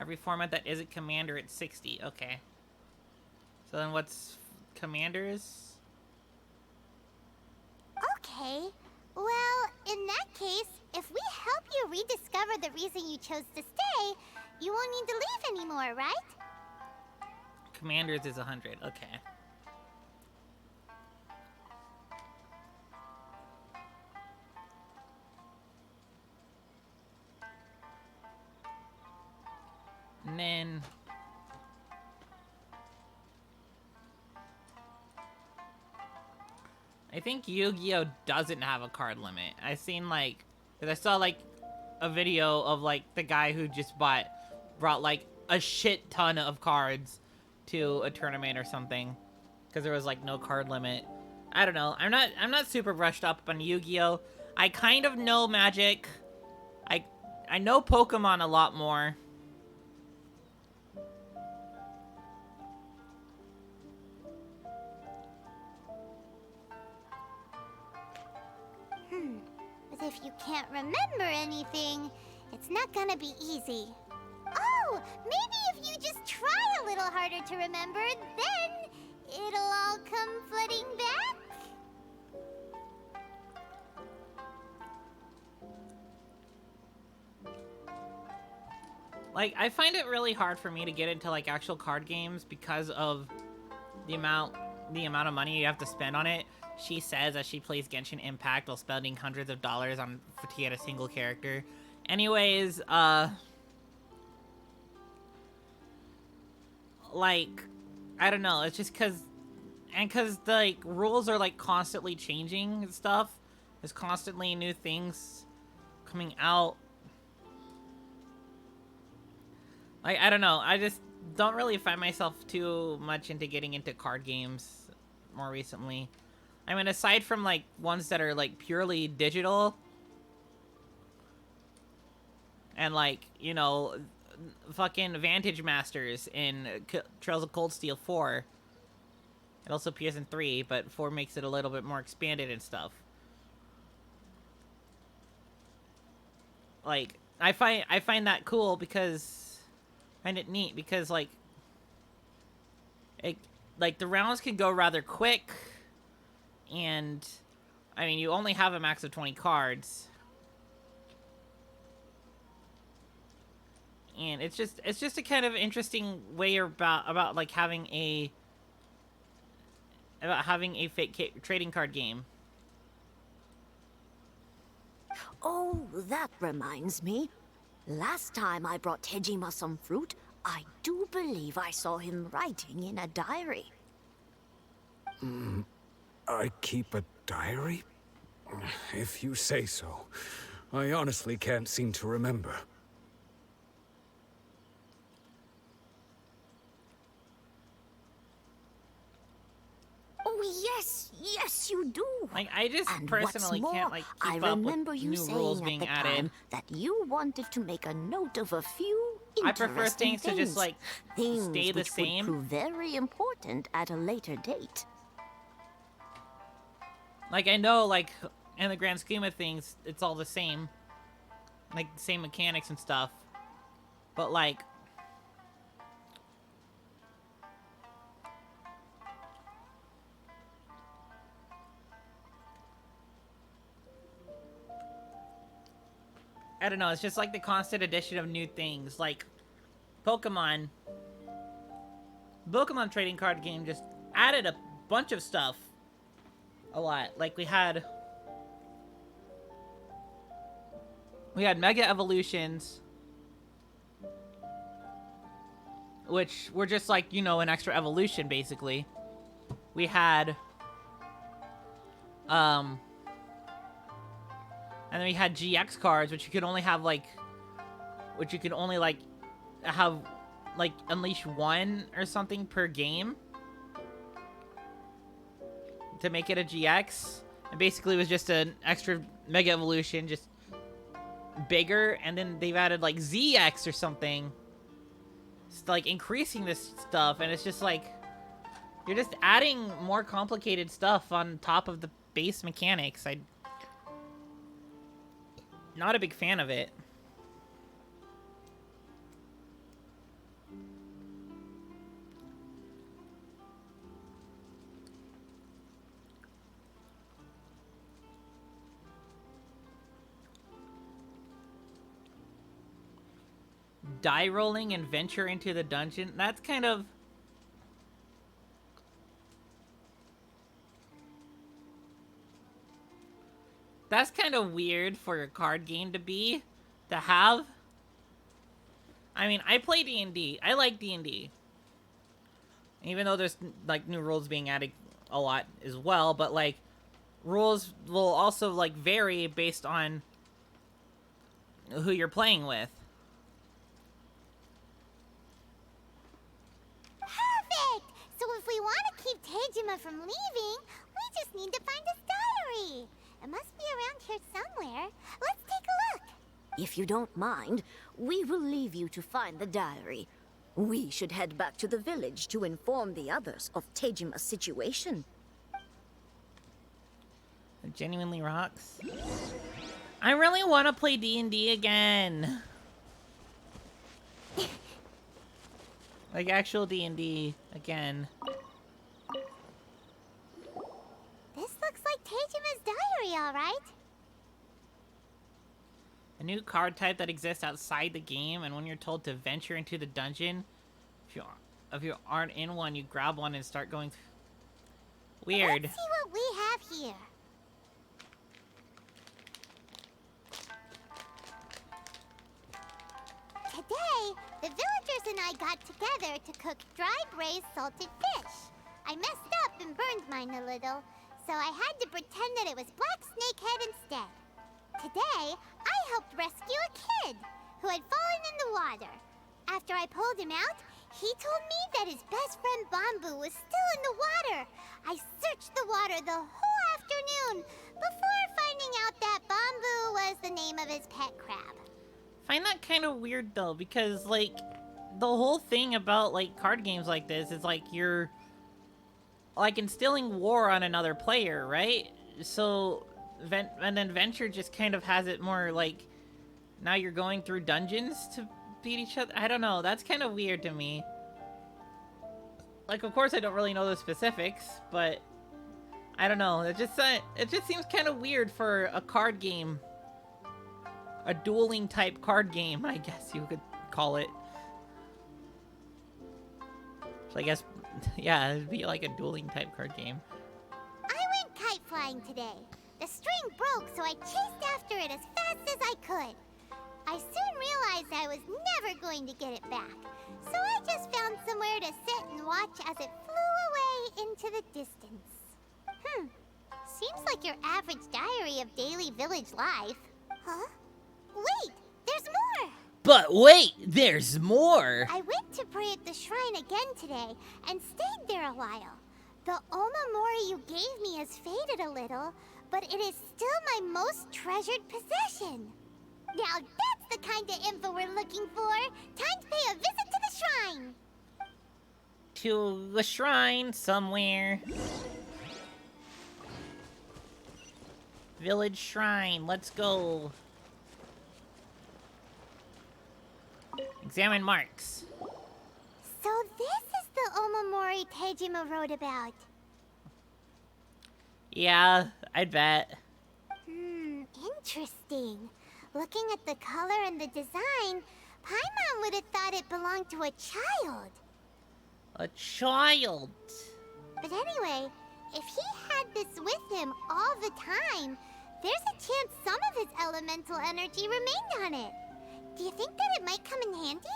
Every format that isn't Commander, it's 60. Okay. So then what's Commanders? Okay. Well, in that case, if we help you rediscover the reason you chose to stay, you won't need to leave anymore, right? Commanders is 100. Okay. And then I think Yu-Gi-Oh doesn't have a card limit. I seen like, cause I saw like a video of like the guy who just brought like a shit ton of cards to a tournament or something, because there was like no card limit. I don't know. I'm not super brushed up on Yu-Gi-Oh. I kind of know Magic. I know Pokemon a lot more. But if you can't remember anything, it's not gonna be easy. Oh, maybe if you just try a little harder to remember, then it'll all come flooding back? Like, I find it really hard for me to get into like actual card games because of the amount of money you have to spend on it. She says as she plays Genshin Impact while spending hundreds of dollars to get a single character. Anyways, like, I don't know. It's just because the like rules are like constantly changing and stuff. There's constantly new things coming out. Like, I don't know. I just don't really find myself too much into getting into card games more recently. I mean, aside from like ones that are like purely digital and like, you know, fucking Vantage Masters in Trails of Cold Steel 4. It also appears in 3, but 4 makes it a little bit more expanded and stuff. Like, I find that cool because I find it neat because like the rounds can go rather quick, and I mean you only have a max of 20 cards. And it's just a kind of interesting way about like having a fake trading card game. Oh, that reminds me. Last time I brought Tejima some fruit, I do believe I saw him writing in a diary. I keep a diary? If you say so. I honestly can't seem to remember. Oh, yes, you do. Like, I just and personally what's more, can't, like, keep I up remember with you new saying rules at being the added. time that you wanted to make a note of a few I prefer interesting things to just, like, things stay the which same. would prove very important at a later date. Like, I know, like, in the grand scheme of things, it's all the same. Like, the same mechanics and stuff. But, like... I don't know, it's just like the constant addition of new things. Like, Pokemon trading card game just added a bunch of stuff. A lot. Like, we had Mega Evolutions, which were just like, you know, an extra evolution, basically. We had, and then we had GX cards, which you could only have, like, have, like, unleash one or something per game to make it a GX. And basically it was just an extra Mega Evolution, just bigger, and then they've added, like, ZX or something. It's, like, increasing this stuff, and it's just, like, you're just adding more complicated stuff on top of the base mechanics. Not a big fan of it. Die rolling and venture into the dungeon. That's kind of... That's kind of weird for a card game to have. I mean, I play D&D. I like D&D. Even though there's, like, new rules being added a lot as well, but, like, rules will also, like, vary based on who you're playing with. Perfect! So if we want to keep Tejima from leaving, we just need to find his diary. It must be around here somewhere. Let's take a look. If you don't mind, we will leave you to find the diary. We should head back to the village to inform the others of Tejima's situation. It genuinely rocks. I really want to play D&D again. Like actual D&D again. This looks like Tejima's diary, all right. A new card type that exists outside the game, and when you're told to venture into the dungeon, if you aren't in one, you grab one and start going. Weird. Let's see what we have here. Today, the villagers and I got together to cook dry braised salted fish. I messed up and burned mine a little, so I had to pretend that it was black snakehead instead. Today, I helped rescue a kid who had fallen in the water. After I pulled him out, he told me that his best friend Bamboo was still in the water. I searched the water the whole afternoon before finding out that Bamboo was the name of his pet crab. Find that kind of weird though, because like the whole thing about like card games like this is like you're like instilling war on another player, right? So an adventure just kind of has it more like now you're going through dungeons to beat each other. I don't know. That's kind of weird to me. Like, of course, I don't really know the specifics, but I don't know. It just seems kind of weird for a card game, a dueling type card game, I guess you could call it. So I guess, yeah, it'd be like a dueling type card game. I went kite flying today. The string broke, so I chased after it as fast as I could. I soon realized I was never going to get it back, so I just found somewhere to sit and watch as it flew away into the distance. Seems like your average diary of daily village life. Huh? Wait, there's more! But wait, there's more! I went to pray at the shrine again today and stayed there a while. The Omamori you gave me has faded a little, but it is still my most treasured possession. Now that's the kind of info we're looking for. Time to pay a visit to the shrine. To the shrine somewhere. Village shrine, let's go. Examine marks. So this is the Omamori Tejima wrote about. Yeah, I'd bet. Interesting. Looking at the color and the design, Paimon would have thought it belonged to a child. A child? But anyway, if he had this with him all the time, there's a chance some of his elemental energy remained on it. Do you think that it might come in handy?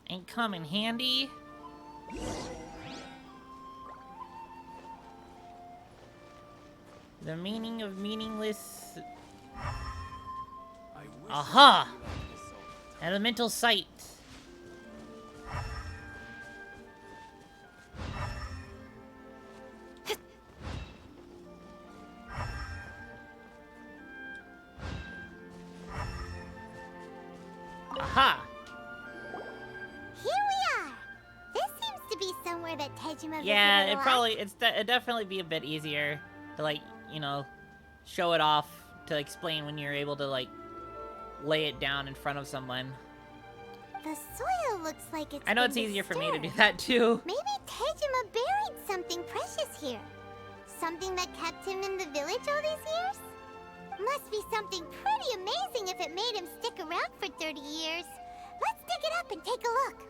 Ain't come in handy? The meaning of meaningless... Aha! Elemental sight. Aha! Here we are! This seems to be somewhere that Tejima Yeah, visited a lot. it'd definitely be a bit easier to, like, you know, show it off, to explain when you're able to, like, lay it down in front of someone. The soil looks like it's I know been it's easier for me to do disturbed. that too. Maybe Tejima buried something precious here. Something that kept him in the village all these years? Must be something pretty amazing if it made him stick around for 30 years. Let's dig it up and take a look.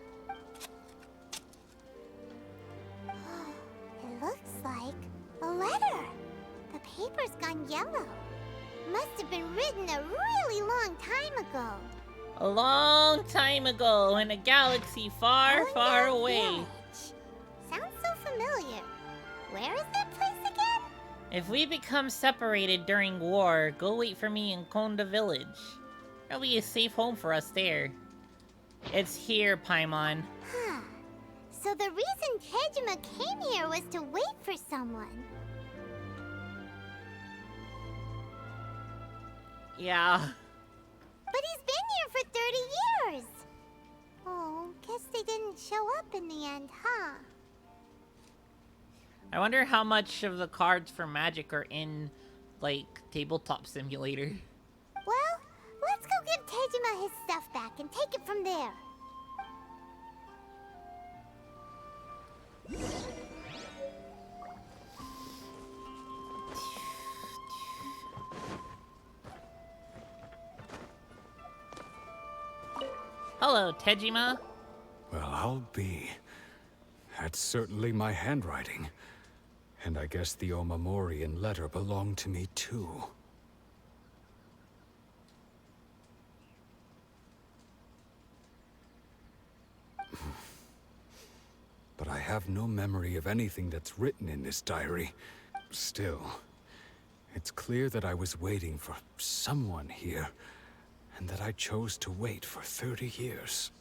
It looks like a letter. The paper's gone yellow. Must have been written a really long time ago. A long time ago in a galaxy far, far away. Sounds so familiar. Where is that place again? If we become separated during war, go wait for me in Konda Village. There'll be a safe home for us there. It's here, Paimon. Huh. So the reason Tejima came here was to wait for someone. Yeah. But he's been here for 30 years. Oh, guess they didn't show up in the end, huh? I wonder how much of the cards for Magic are in, like, Tabletop Simulator. Well, let's go give Tejima his stuff back and take it from there. Hello, Tejima. Well, I'll be. That's certainly my handwriting. And I guess the Omamorian letter belonged to me too. But I have no memory of anything that's written in this diary. Still, it's clear that I was waiting for someone here, and that I chose to wait for 30 years.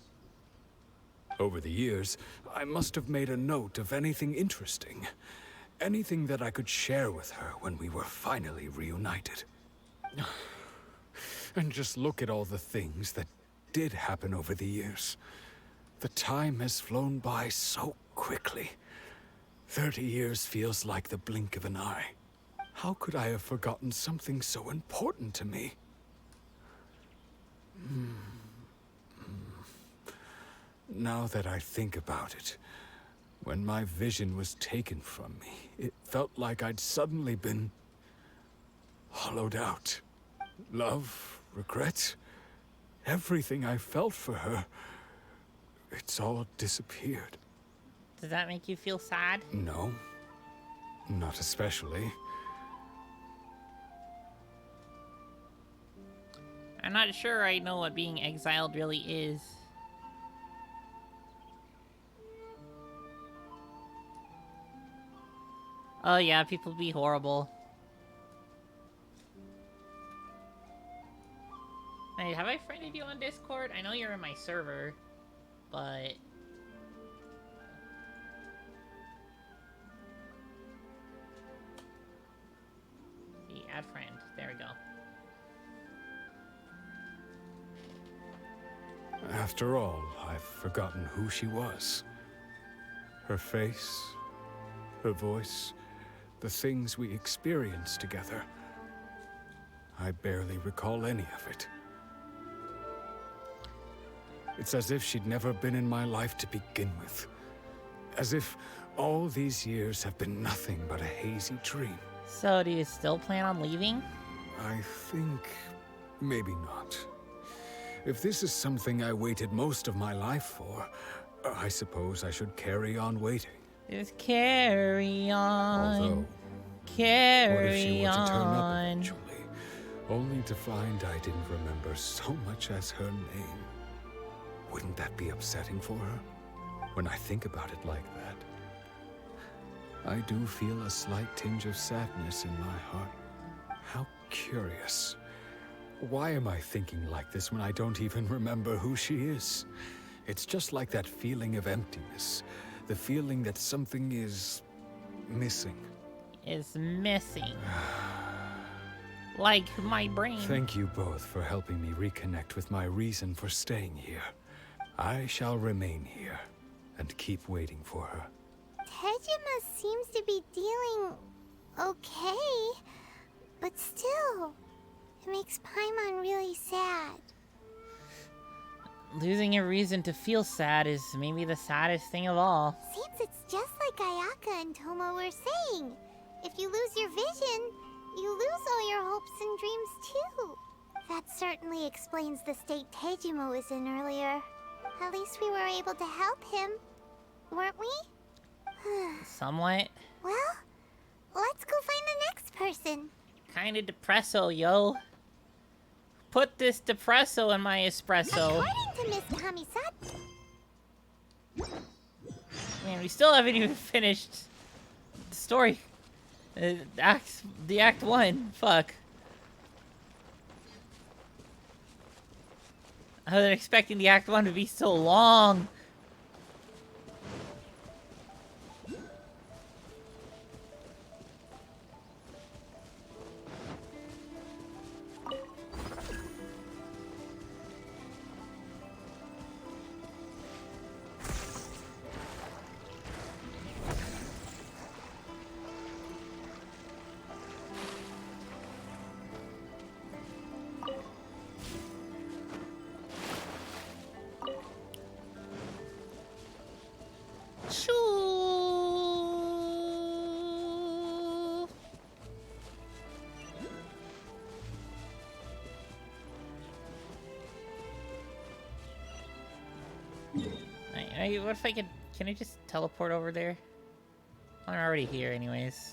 Over the years, I must have made a note of anything interesting. Anything that I could share with her when we were finally reunited. And just look at all the things that did happen over the years. The time has flown by so quickly. 30 years feels like the blink of an eye. How could I have forgotten something so important to me? Now that I think about it, when my vision was taken from me, it felt like I'd suddenly been hollowed out. Love, regret, everything I felt for her, it's all disappeared. Does that make you feel sad? No, not especially. I'm not sure I know what being exiled really is. Oh yeah, people be horrible. Hey, have I friended you on Discord? I know you're in my server, but... See, add friend. There we go. After all, I've forgotten who she was. Her face, her voice, the things we experienced together. I barely recall any of it. It's as if she'd never been in my life to begin with. As if all these years have been nothing but a hazy dream. So, do you still plan on leaving? I think maybe not. If this is something I waited most of my life for, I suppose I should carry on waiting. Just carry on. Although, carry what if she were to turn up on. eventually, only to find I didn't remember so much as her name? Wouldn't that be upsetting for her? When I think about it like that, I do feel a slight tinge of sadness in my heart. How curious. Why am I thinking like this when I don't even remember who she is? It's just like that feeling of emptiness. The feeling that something is missing. Is missing. Like my brain. Thank you both for helping me reconnect with my reason for staying here. I shall remain here and keep waiting for her. Tejima seems to be dealing okay, but still, it makes Paimon really sad. Losing a reason to feel sad is maybe the saddest thing of all. Seems it's just like Ayaka and Toma were saying. If you lose your vision, you lose all your hopes and dreams too. That certainly explains the state Tejima was in earlier. At least we were able to help him, weren't we? Somewhat. Well, let's go find the next person. Kinda depresso, yo. Put this depresso in my espresso. According to Miss Kamisato. Man, we still haven't even finished the story. The act 1. Fuck. I wasn't expecting the act 1 to be so long. What if I could... Can I just teleport over there? I'm already here anyways.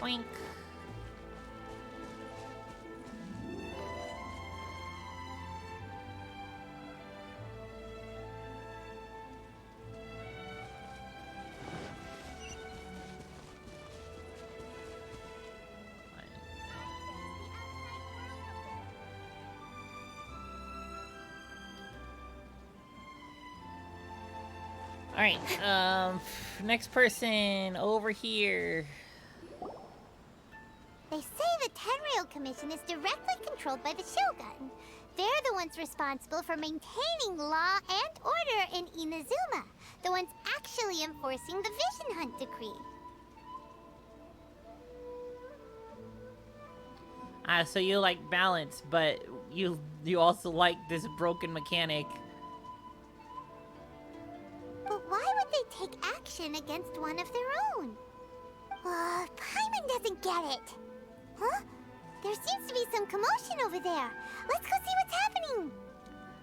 Boink. Alright, next person over here. They say the Tenryou Commission is directly controlled by the Shogun. They're the ones responsible for maintaining law and order in Inazuma. The ones actually enforcing the Vision Hunt decree. So you like balance, but you also like this broken mechanic. But why would they take action against one of their own? Paimon doesn't get it. Huh? There seems to be some commotion over there. Let's go see what's happening.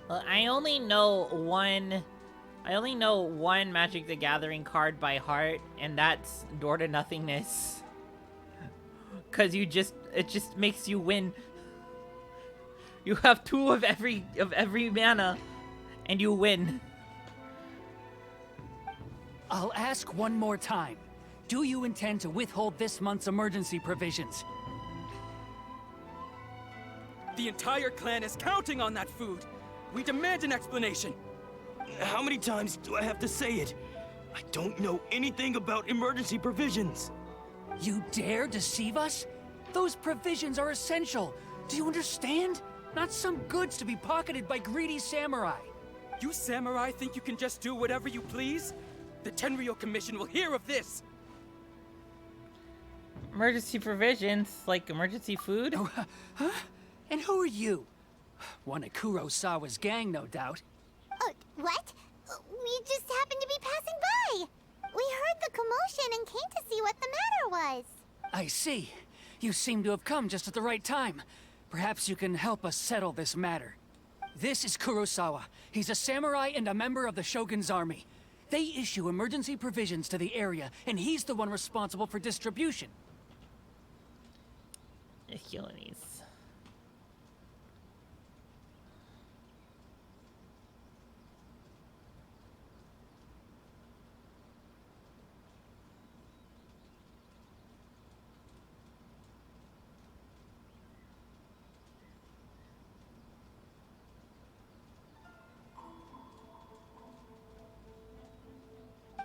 Well, I only know one Magic the Gathering card by heart, and that's Door to Nothingness. Cause it just makes you win. You have 2 of every mana, and you win. I'll ask one more time. Do you intend to withhold this month's emergency provisions? The entire clan is counting on that food. We demand an explanation. How many times do I have to say it? I don't know anything about emergency provisions. You dare deceive us? Those provisions are essential. Do you understand? Not some goods to be pocketed by greedy samurai. You samurai think you can just do whatever you please? The Tenryou Commission will hear of this! Emergency provisions? Like emergency food? Oh, huh? And who are you? One of Kurosawa's gang, no doubt. What? We just happened to be passing by. We heard the commotion and came to see what the matter was. I see. You seem to have come just at the right time. Perhaps you can help us settle this matter. This is Kurosawa. He's a samurai and a member of the Shogun's army. They issue emergency provisions to the area, and he's the one responsible for distribution. Achilles.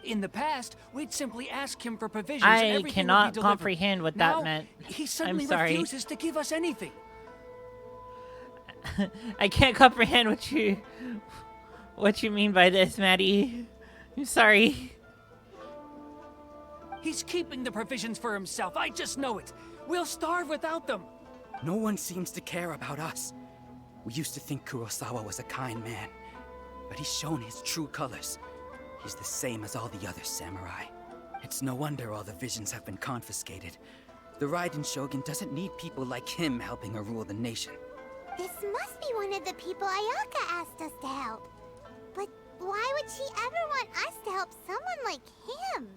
In the past, we'd simply ask him for provisions. I cannot comprehend what that meant. He suddenly I'm sorry. refuses to give us anything. I can't comprehend what you mean by this, Maddie. I'm sorry. He's keeping the provisions for himself. I just know it. We'll starve without them. No one seems to care about us. We used to think Kurosawa was a kind man, but he's shown his true colors. He's the same as all the other samurai. It's no wonder all the visions have been confiscated. The Raiden Shogun doesn't need people like him helping her rule the nation. This must be one of the people Ayaka asked us to help. But why would she ever want us to help someone like him?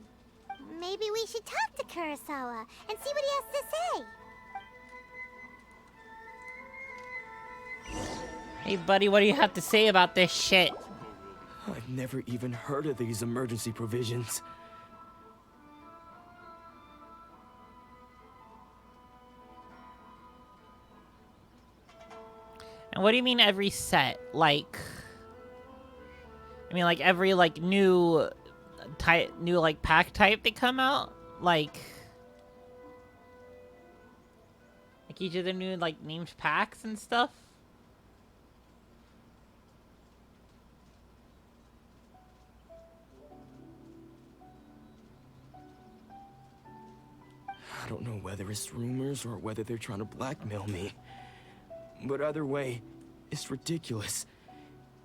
Maybe we should talk to Kurosawa and see what he has to say. Hey, buddy, what do you have to say about this shit? I've never even heard of these emergency provisions. And what do you mean every set? Like, I mean, like every like new type, new like pack type they come out, like each of the new like named packs and stuff. I don't know whether it's rumors or whether they're trying to blackmail me. But either way, it's ridiculous.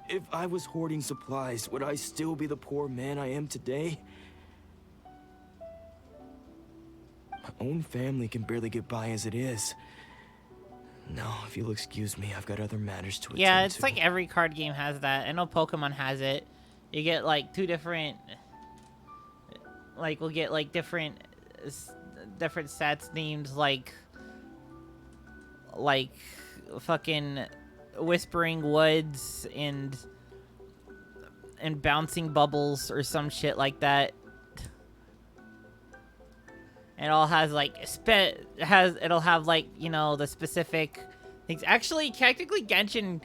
If I was hoarding supplies, would I still be the poor man I am today? My own family can barely get by as it is. No, if you'll excuse me, I've got other matters to attend to. Yeah, it's like every card game has that. I know Pokemon has it. You get like two different... Like, we'll get like different sets named like fucking Whispering Woods and Bouncing Bubbles or some shit like that. It all has like it'll have like, you know, the specific things. Actually, technically Genshin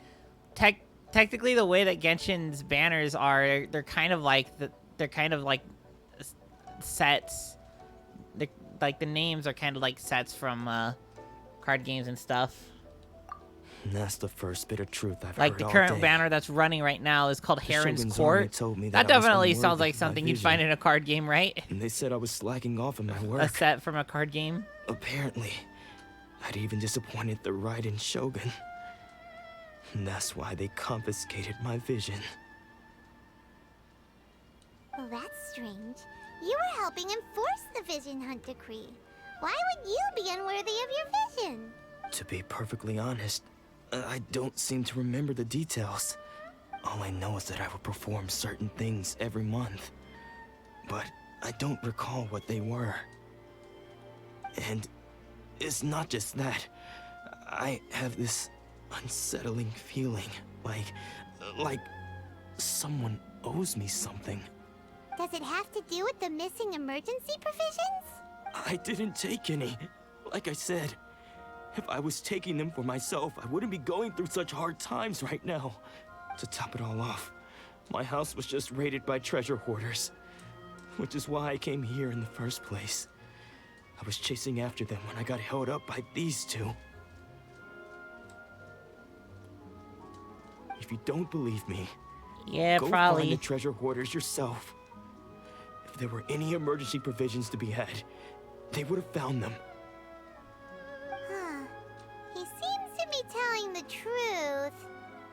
technically the way that Genshin's banners are, they're kind of like sets. Like, the names are kind of like sets from card games and stuff. That's the first bit of truth I've Like heard the all current day. banner that's running right now is called The Heron's Shogun's Court. army told me That that I was definitely unworthy sounds like of my something you'd vision. find in a card game, right? And they said I was slacking off in my A work. set from a card game. Apparently, I'd even disappointed the Raiden Shogun. And that's why they confiscated my vision. Well, that's strange. You were helping enforce the Vision Hunt decree. Why would you be unworthy of your vision? To be perfectly honest, I don't seem to remember the details. All I know is that I would perform certain things every month. But I don't recall what they were. And it's not just that. I have this unsettling feeling, like someone owes me something. Does it have to do with the missing emergency provisions? I didn't take any. Like I said, if I was taking them for myself, I wouldn't be going through such hard times right now. To top it all off, my house was just raided by treasure hoarders, which is why I came here in the first place. I was chasing after them when I got held up by these two. If you don't believe me, yeah, go probably find the treasure hoarders yourself. If there were any emergency provisions to be had, they would have found them. Huh. He seems to be telling the truth.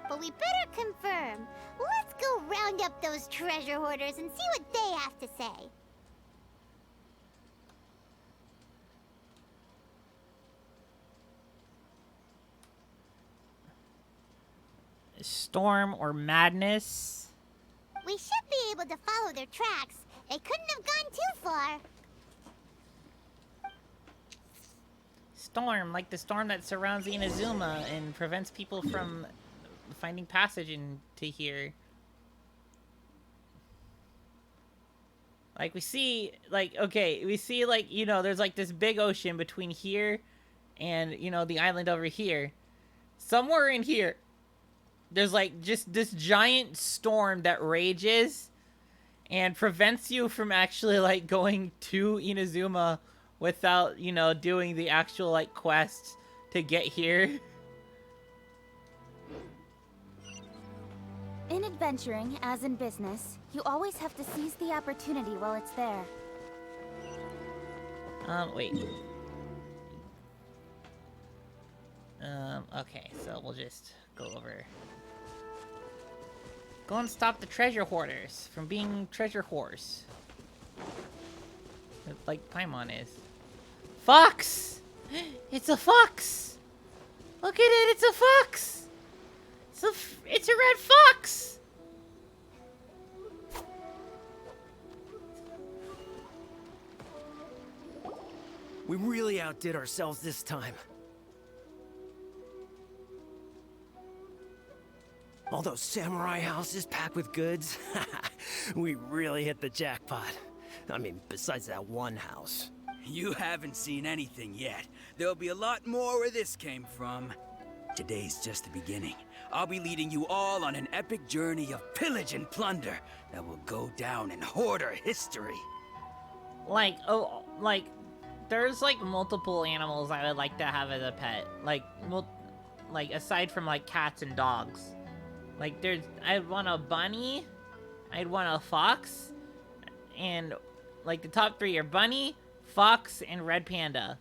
But we better confirm. Let's go round up those treasure hoarders and see what they have to say. Storm or Madness? We should be able to follow their tracks. They couldn't have gone too far. Storm, like the storm that surrounds Inazuma and prevents people from finding passage into here. Like we see, like, okay, we see, like, you know, there's like this big ocean between here and, you know, the island over here. Somewhere in here, there's like just this giant storm that rages and prevents you from actually like going to Inazuma without, you know, doing the actual like quests to get here. In adventuring, as in business, you always have to seize the opportunity while it's there. Wait. Okay, so we'll just go over. Go and stop the treasure hoarders from being treasure whores. Like Paimon is. Fox! It's a fox! Look at it, it's a fox! It's a red fox! We really outdid ourselves this time. All those samurai houses packed with goods. We really hit the jackpot. I mean, besides that one house. You haven't seen anything yet. There'll be a lot more where this came from. Today's just the beginning. I'll be leading you all on an epic journey of pillage and plunder that will go down in hoarder history. Like, oh, like, there's like multiple animals I would like to have as a pet. Like, aside from like cats and dogs. Like, I'd want a bunny, I'd want a fox, and like the top three are bunny, fox, and red panda.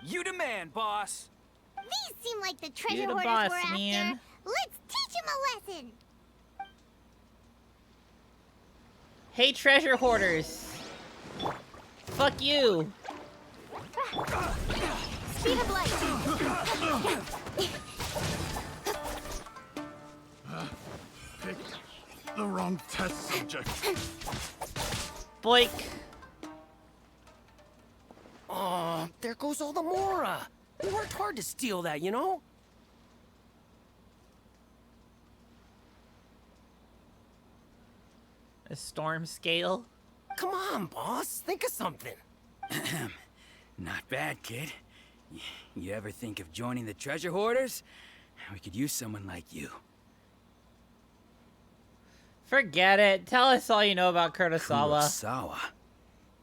You demand, boss. These seem like the treasure You're the hoarders boss, we're after. man. Let's teach them a lesson. Hey, treasure hoarders. Fuck you. Speed of light. Picked the wrong test subject. Boink. Oh, there goes all the Mora. We worked hard to steal that, you know? A storm scale. Come on, boss. Think of something. Not bad, kid. You ever think of joining the treasure hoarders? We could use someone like you. Forget it. Tell us all you know about Kurosawa. Kurosawa?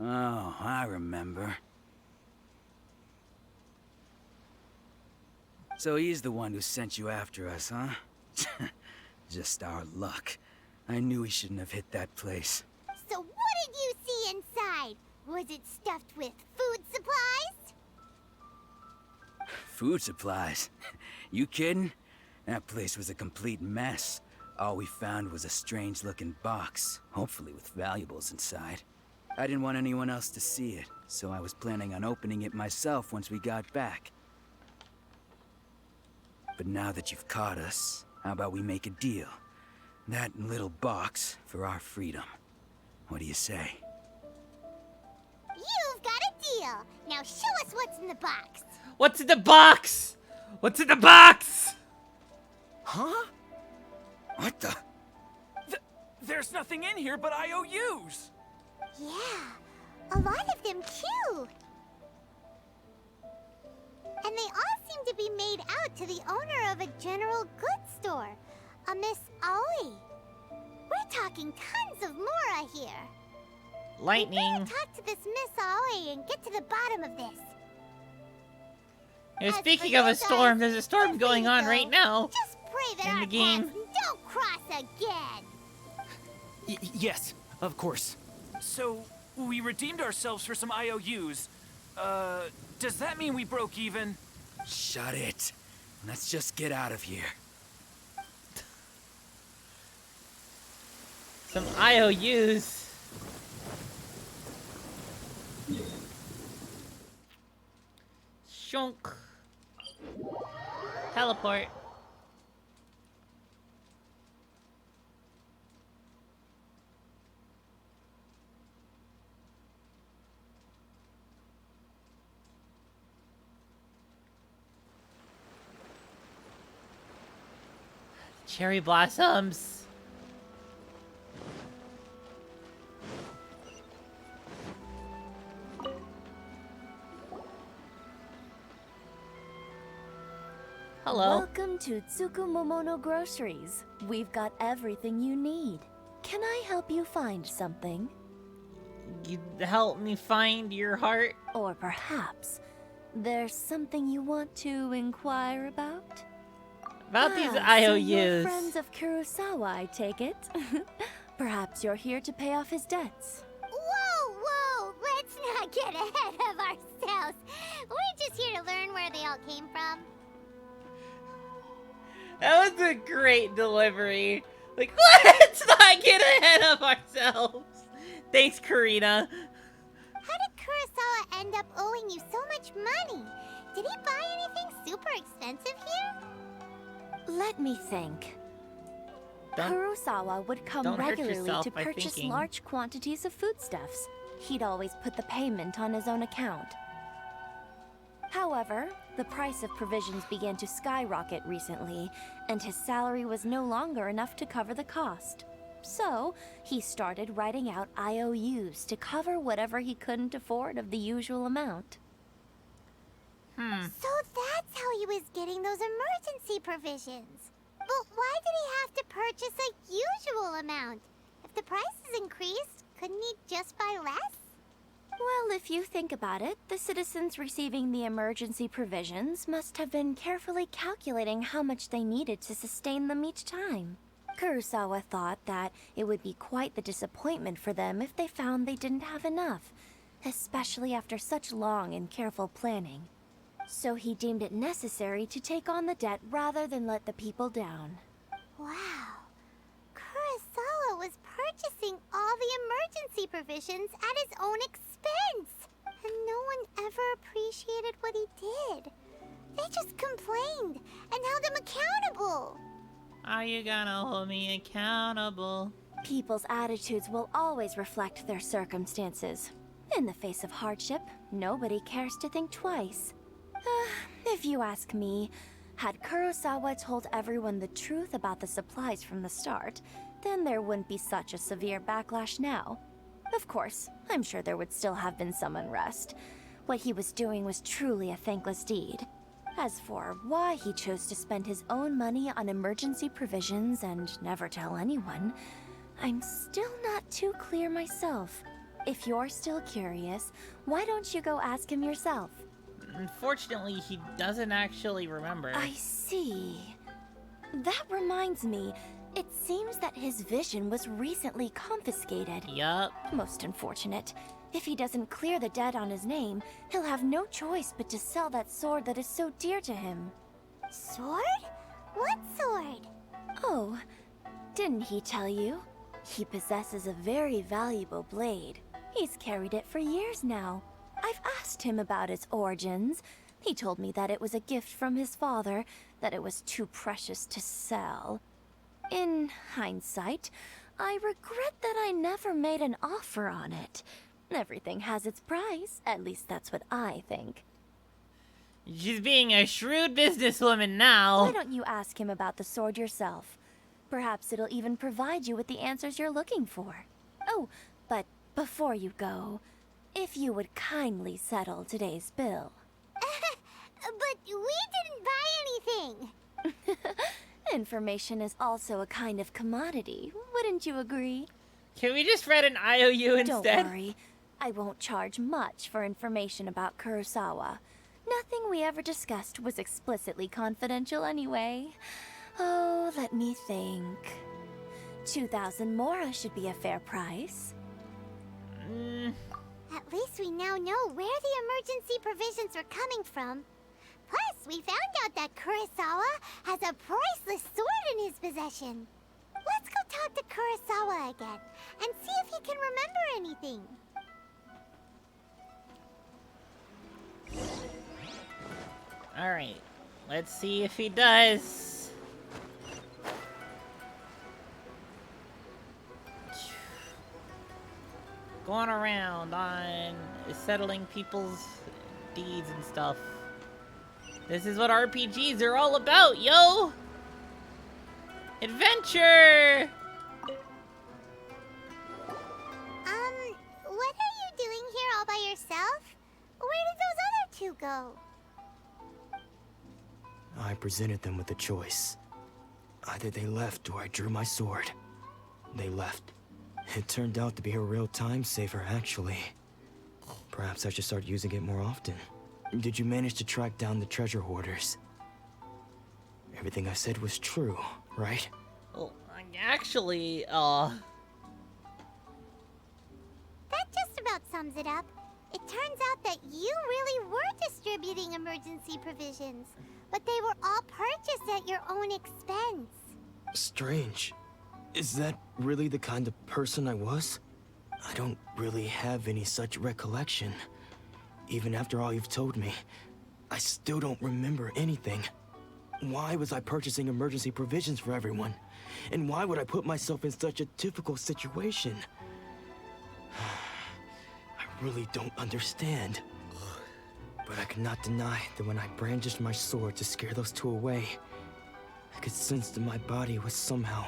Oh, I remember. So he's the one who sent you after us, huh? Just our luck. I knew he shouldn't have hit that place. So what did you see inside? Was it stuffed with food supplies? Food supplies? You kidding? That place was a complete mess. All we found was a strange-looking box, hopefully with valuables inside. I didn't want anyone else to see it, so I was planning on opening it myself once we got back. But now that you've caught us, how about we make a deal? That little box for our freedom. What do you say? You've got a deal. Now show us what's in the box. What's in the box? What's in the box? Huh? What the? There's nothing in here but IOUs. Yeah, a lot of them too. And they all seem to be made out to the owner of a general goods store, a Miss Aoi. We're talking tons of Mora here. Lightning. We better talk to this Miss Aoi and get to the bottom of this. And speaking of a storm, there's a storm going on right now. Just pray that in our the game. paths don't cross again. Yes, of course. So, we redeemed ourselves for some IOUs. Does that mean we broke even? Shut it. Let's just get out of here. Some IOUs. Shunk. Teleport. Cherry blossoms. Hello. Welcome to Tsukumomono Groceries. We've got everything you need. Can I help you find something? You help me find your heart? Or perhaps there's something you want to inquire about? About these So IOUs. you're friends of Kurosawa, I take it. Perhaps you're here to pay off his debts. Whoa, whoa! Let's not get ahead of ourselves. We're just here to learn where they all came from. That was a great delivery. Like, let's not get ahead of ourselves. Thanks, Karina. How did Kurosawa end up owing you so much money? Did he buy anything super expensive here? Let me think. Don't- Kurosawa would come don't hurt regularly yourself to by purchase thinking. large quantities of foodstuffs. He'd always put the payment on his own account. However, the price of provisions began to skyrocket recently, and his salary was no longer enough to cover the cost. So, he started writing out IOUs to cover whatever he couldn't afford of the usual amount. So that's how he was getting those emergency provisions. But why did he have to purchase a usual amount? If the prices increased, couldn't he just buy less? Well, if you think about it, the citizens receiving the emergency provisions must have been carefully calculating how much they needed to sustain them each time. Kurosawa thought that it would be quite the disappointment for them if they found they didn't have enough, especially after such long and careful planning. So he deemed it necessary to take on the debt rather than let the people down. Wow. Kurosawa was purchasing all the emergency provisions at his own expense. And no one ever appreciated what he did. They just complained and held him accountable. Are you gonna hold me accountable? People's attitudes will always reflect their circumstances. In the face of hardship, nobody cares to think twice. If you ask me, had Kurosawa told everyone the truth about the supplies from the start, then there wouldn't be such a severe backlash now. Of course, I'm sure there would still have been some unrest. What he was doing was truly a thankless deed. As for why he chose to spend his own money on emergency provisions and never tell anyone, I'm still not too clear myself. If you're still curious, why don't you go ask him yourself? Unfortunately, he doesn't actually remember. I see. That reminds me, it seems that his vision was recently confiscated. Yup. Most unfortunate. If he doesn't clear the debt on his name, he'll have no choice but to sell that sword that is so dear to him. Sword? What sword? Oh, didn't he tell you? He possesses a very valuable blade. He's carried it for years now. I've asked him about its origins. He told me that it was a gift from his father, that it was too precious to sell. In hindsight, I regret that I never made an offer on it. Everything has its price, at least that's what I think. She's being a shrewd businesswoman now. Why don't you ask him about the sword yourself? Perhaps it'll even provide you with the answers you're looking for. Oh, but before you go, if you would kindly settle today's bill. But we didn't buy anything. Information is also a kind of commodity, wouldn't you agree? Can we just read an IOU instead? Don't worry. I won't charge much for information about Kurosawa. Nothing we ever discussed was explicitly confidential anyway. Oh, let me think. 2,000 mora should be a fair price. At least we now know where the emergency provisions are coming from. Plus, we found out that Kurosawa has a priceless sword in his possession. Let's go talk to Kurosawa again and see if he can remember anything. Alright, let's see if he does. Going around on settling people's deeds and stuff. This is what RPGs are all about, yo! Adventure! What are you doing here all by yourself? Where did those other two go? I presented them with a choice. Either they left or I drew my sword. They left. It turned out to be a real time saver, actually. Perhaps I should start using it more often. Did you manage to track down the treasure hoarders? Everything I said was true, right? Well, actually, That just about sums it up. It turns out that you really were distributing emergency provisions, but they were all purchased at your own expense. Strange. Is that really the kind of person I was? I don't really have any such recollection. Even after all you've told me, I still don't remember anything. Why was I purchasing emergency provisions for everyone? And why would I put myself in such a difficult situation? I really don't understand. But I cannot deny that when I brandished my sword to scare those two away, I could sense that my body was somehow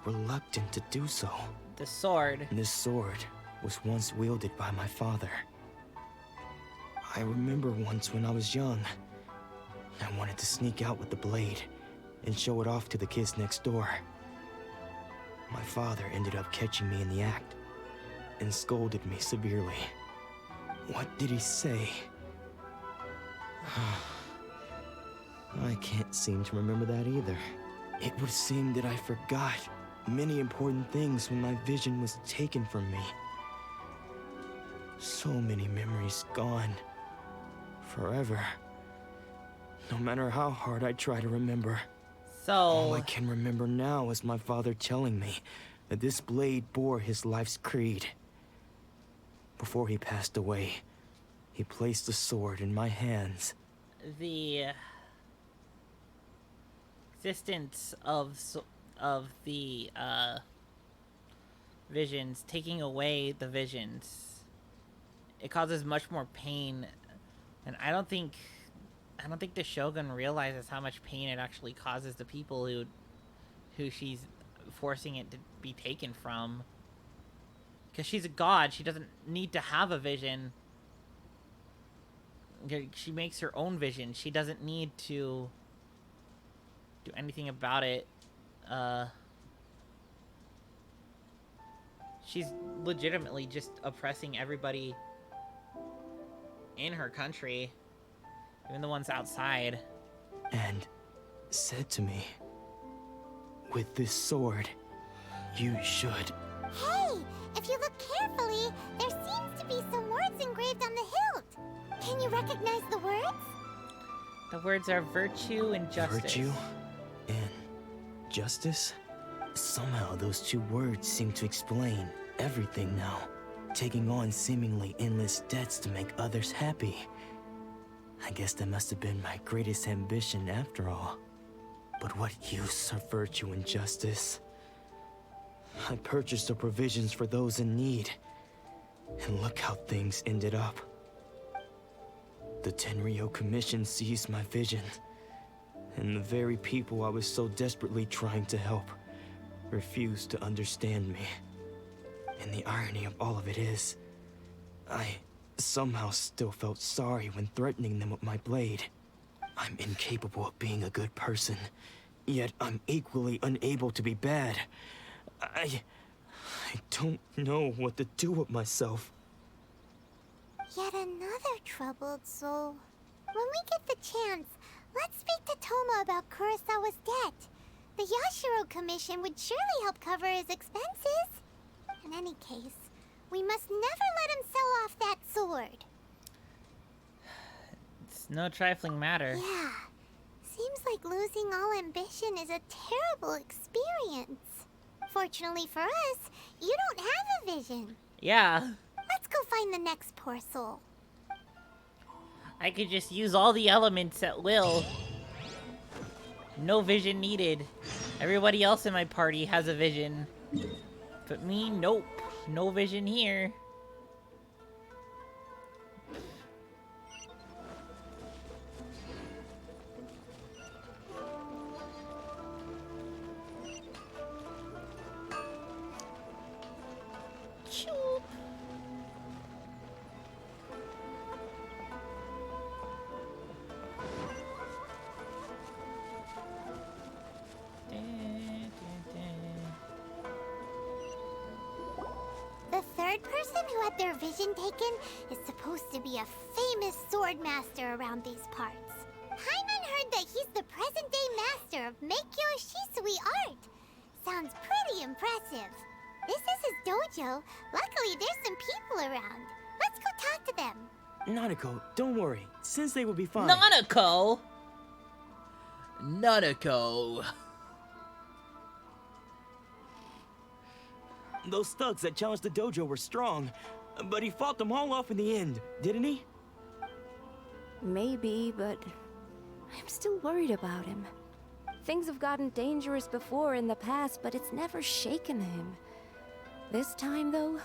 reluctant to do so. The sword. This sword was once wielded by my father. I remember once when I was young, I wanted to sneak out with the blade and show it off to the kids next door. My father ended up catching me in the act and scolded me severely. What did he say? I can't seem to remember that either. It would seem that I forgot many important things when my vision was taken from me. So many memories gone. Forever. No matter how hard I try to remember. So... all I can remember now is my father telling me that this blade bore his life's creed. Before he passed away, he placed the sword in my hands. The existence of the visions, taking away the visions, it causes much more pain, and I don't think the Shogun realizes how much pain it actually causes the people who she's forcing it to be taken from. Because she's a god, she doesn't need to have a vision. She makes her own vision. She doesn't need to do anything about it. She's legitimately just oppressing everybody in her country, even the ones outside. And said to me, with this sword, you should. Hey, if you look carefully, there seems to be some words engraved on the hilt. Can you recognize the words? The words are virtue and justice. Virtue and justice? Somehow those two words seem to explain everything now. Taking on seemingly endless debts to make others happy. I guess that must have been my greatest ambition after all. But what use are virtue and justice? I purchased the provisions for those in need. And look how things ended up. The Tenryo Commission seized my vision. And the very people I was so desperately trying to help refused to understand me. And the irony of all of it is, I somehow still felt sorry when threatening them with my blade. I'm incapable of being a good person, yet I'm equally unable to be bad. I don't know what to do with myself. Yet another troubled soul. When we get the chance, let's speak to Toma about Kurosawa's debt. The Yashiro Commission would surely help cover his expenses. In any case, we must never let him sell off that sword. It's no trifling matter. Yeah. Seems like losing all ambition is a terrible experience. Fortunately for us, you don't have a vision. Yeah. Let's go find the next poor soul. I could just use all the elements at will. No vision needed. Everybody else in my party has a vision. But me, nope. No vision here. Choop. The third person who had their vision taken is supposed to be a famous sword master around these parts. Paimon heard that he's the present-day master of Meikyo Shisui art. Sounds pretty impressive. This is his dojo. Luckily, there's some people around. Let's go talk to them. Nanako, don't worry. Sensei will be fine. Nanako! Nanako. Those thugs that challenged the dojo were strong, but he fought them all off in the end, didn't he? Maybe, but I'm still worried about him. Things have gotten dangerous before in the past, but it's never shaken him. This time, though...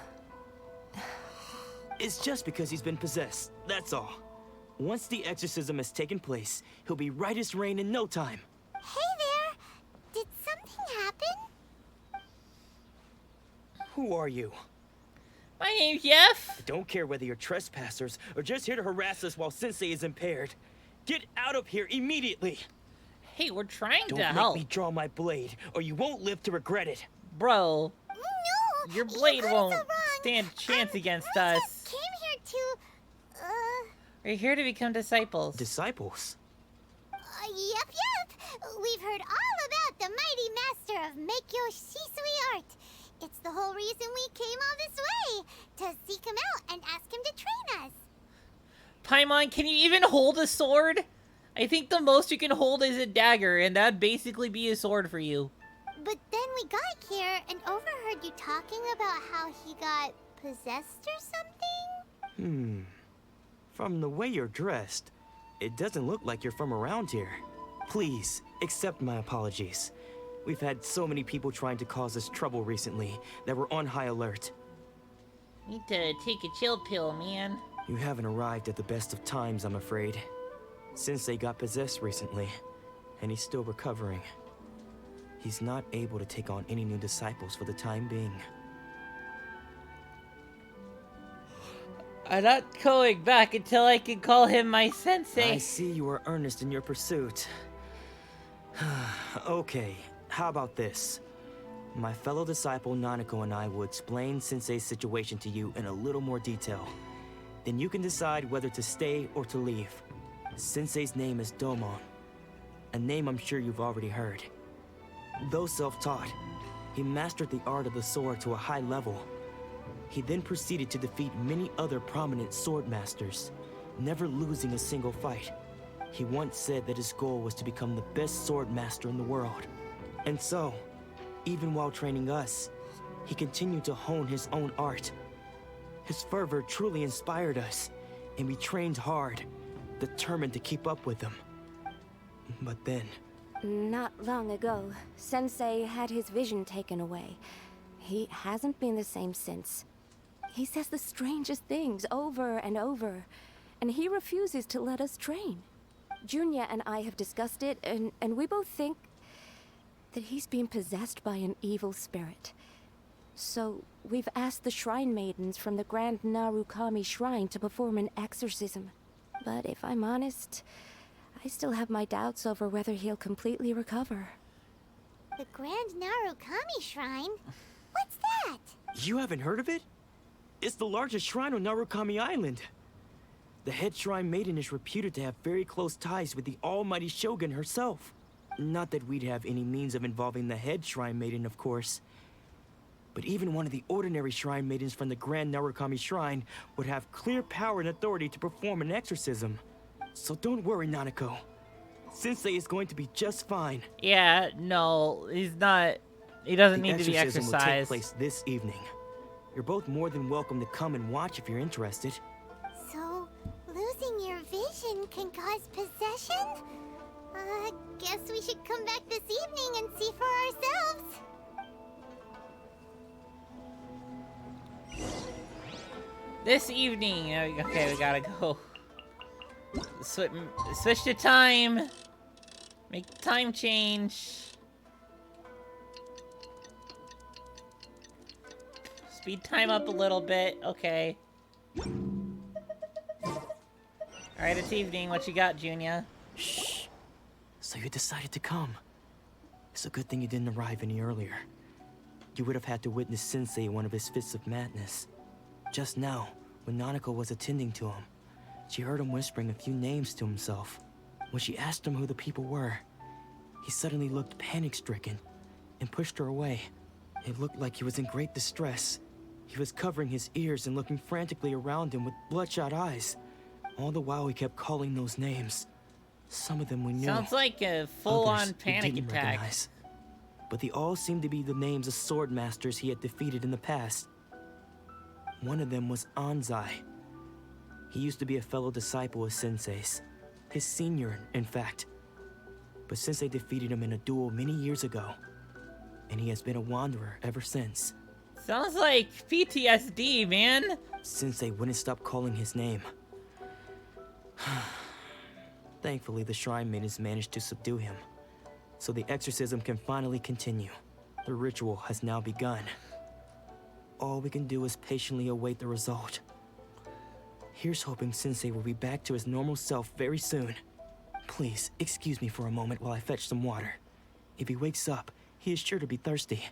It's just because he's been possessed, that's all. Once the exorcism has taken place, he'll be right as rain in no time. Hey there! Did something happen? Who are you? My name's Jeff. I don't care whether you're trespassers or just here to harass us while Sensei is impaired. Get out of here immediately! Hey, we're trying to help. Don't make me draw my blade, or you won't live to regret it. Bro. No! Your blade won't stand a chance against us. Came here to... We're here to become disciples. Disciples? Yep. We've heard all about the mighty master of Meikyo Shisui art. It's the whole reason we came all this way, to seek him out and ask him to train us. Paimon, can you even hold a sword? I think the most you can hold is a dagger, and that'd basically be a sword for you. But then we got here and overheard you talking about how he got possessed or something? From the way you're dressed, it doesn't look like you're from around here. Please, accept my apologies. We've had so many people trying to cause us trouble recently that we're on high alert. Need to take a chill pill, man. You haven't arrived at the best of times, I'm afraid. Sensei got possessed recently, and he's still recovering. He's not able to take on any new disciples for the time being. I'm not going back until I can call him my sensei. I see you are earnest in your pursuit. Okay, how about this? My fellow disciple Nanako and I will explain Sensei's situation to you in a little more detail. Then you can decide whether to stay or to leave. Sensei's name is Domon, a name I'm sure you've already heard. Though self-taught, he mastered the art of the sword to a high level. He then proceeded to defeat many other prominent sword masters, never losing a single fight. He once said that his goal was to become the best sword master in the world. And so, even while training us, he continued to hone his own art. His fervor truly inspired us, and we trained hard, determined to keep up with him. But then... Not long ago, Sensei had his vision taken away. He hasn't been the same since. He says the strangest things over and over, and he refuses to let us train. Junya and I have discussed it, and we both think that he's been possessed by an evil spirit. So, we've asked the Shrine Maidens from the Grand Narukami Shrine to perform an exorcism. But if I'm honest, I still have my doubts over whether he'll completely recover. The Grand Narukami Shrine? What's that? You haven't heard of it? It's the largest shrine on Narukami Island. The head shrine maiden is reputed to have very close ties with the almighty Shogun herself. Not that we'd have any means of involving the head shrine maiden, of course. But even one of the ordinary shrine maidens from the Grand Narukami Shrine would have clear power and authority to perform an exorcism. So don't worry, Nanako. Sensei is going to be just fine. Yeah, no, he's not. He doesn't need to be The exorcism will take exercised. place this evening. You're both more than welcome to come and watch if you're interested. So, losing your vision can cause possession? Guess we should come back this evening and see for ourselves. This evening, okay, we gotta go. Switch to time. Make the time change. Speed time up a little bit. Okay. Alright, it's evening. What you got, Junya? Shh. So you decided to come. It's a good thing you didn't arrive any earlier. You would have had to witness Sensei in one of his fits of madness. Just now, when Nanako was attending to him, she heard him whispering a few names to himself. When she asked him who the people were, he suddenly looked panic-stricken and pushed her away. It looked like he was in great distress. He was covering his ears and looking frantically around him with bloodshot eyes. All the while he kept calling those names. Some of them we knew. Sounds like a full-on Others we panic didn't attack. recognize. But they all seemed to be the names of sword masters he had defeated in the past. One of them was Anzai. He used to be a fellow disciple of Sensei's. His senior, in fact. But Sensei defeated him in a duel many years ago. And he has been a wanderer ever since. Sounds like PTSD, man. Sensei wouldn't stop calling his name. Thankfully, the Shrine Maidens managed to subdue him. So the exorcism can finally continue. The ritual has now begun. All we can do is patiently await the result. Here's hoping Sensei will be back to his normal self very soon. Please, excuse me for a moment while I fetch some water. If he wakes up, he is sure to be thirsty.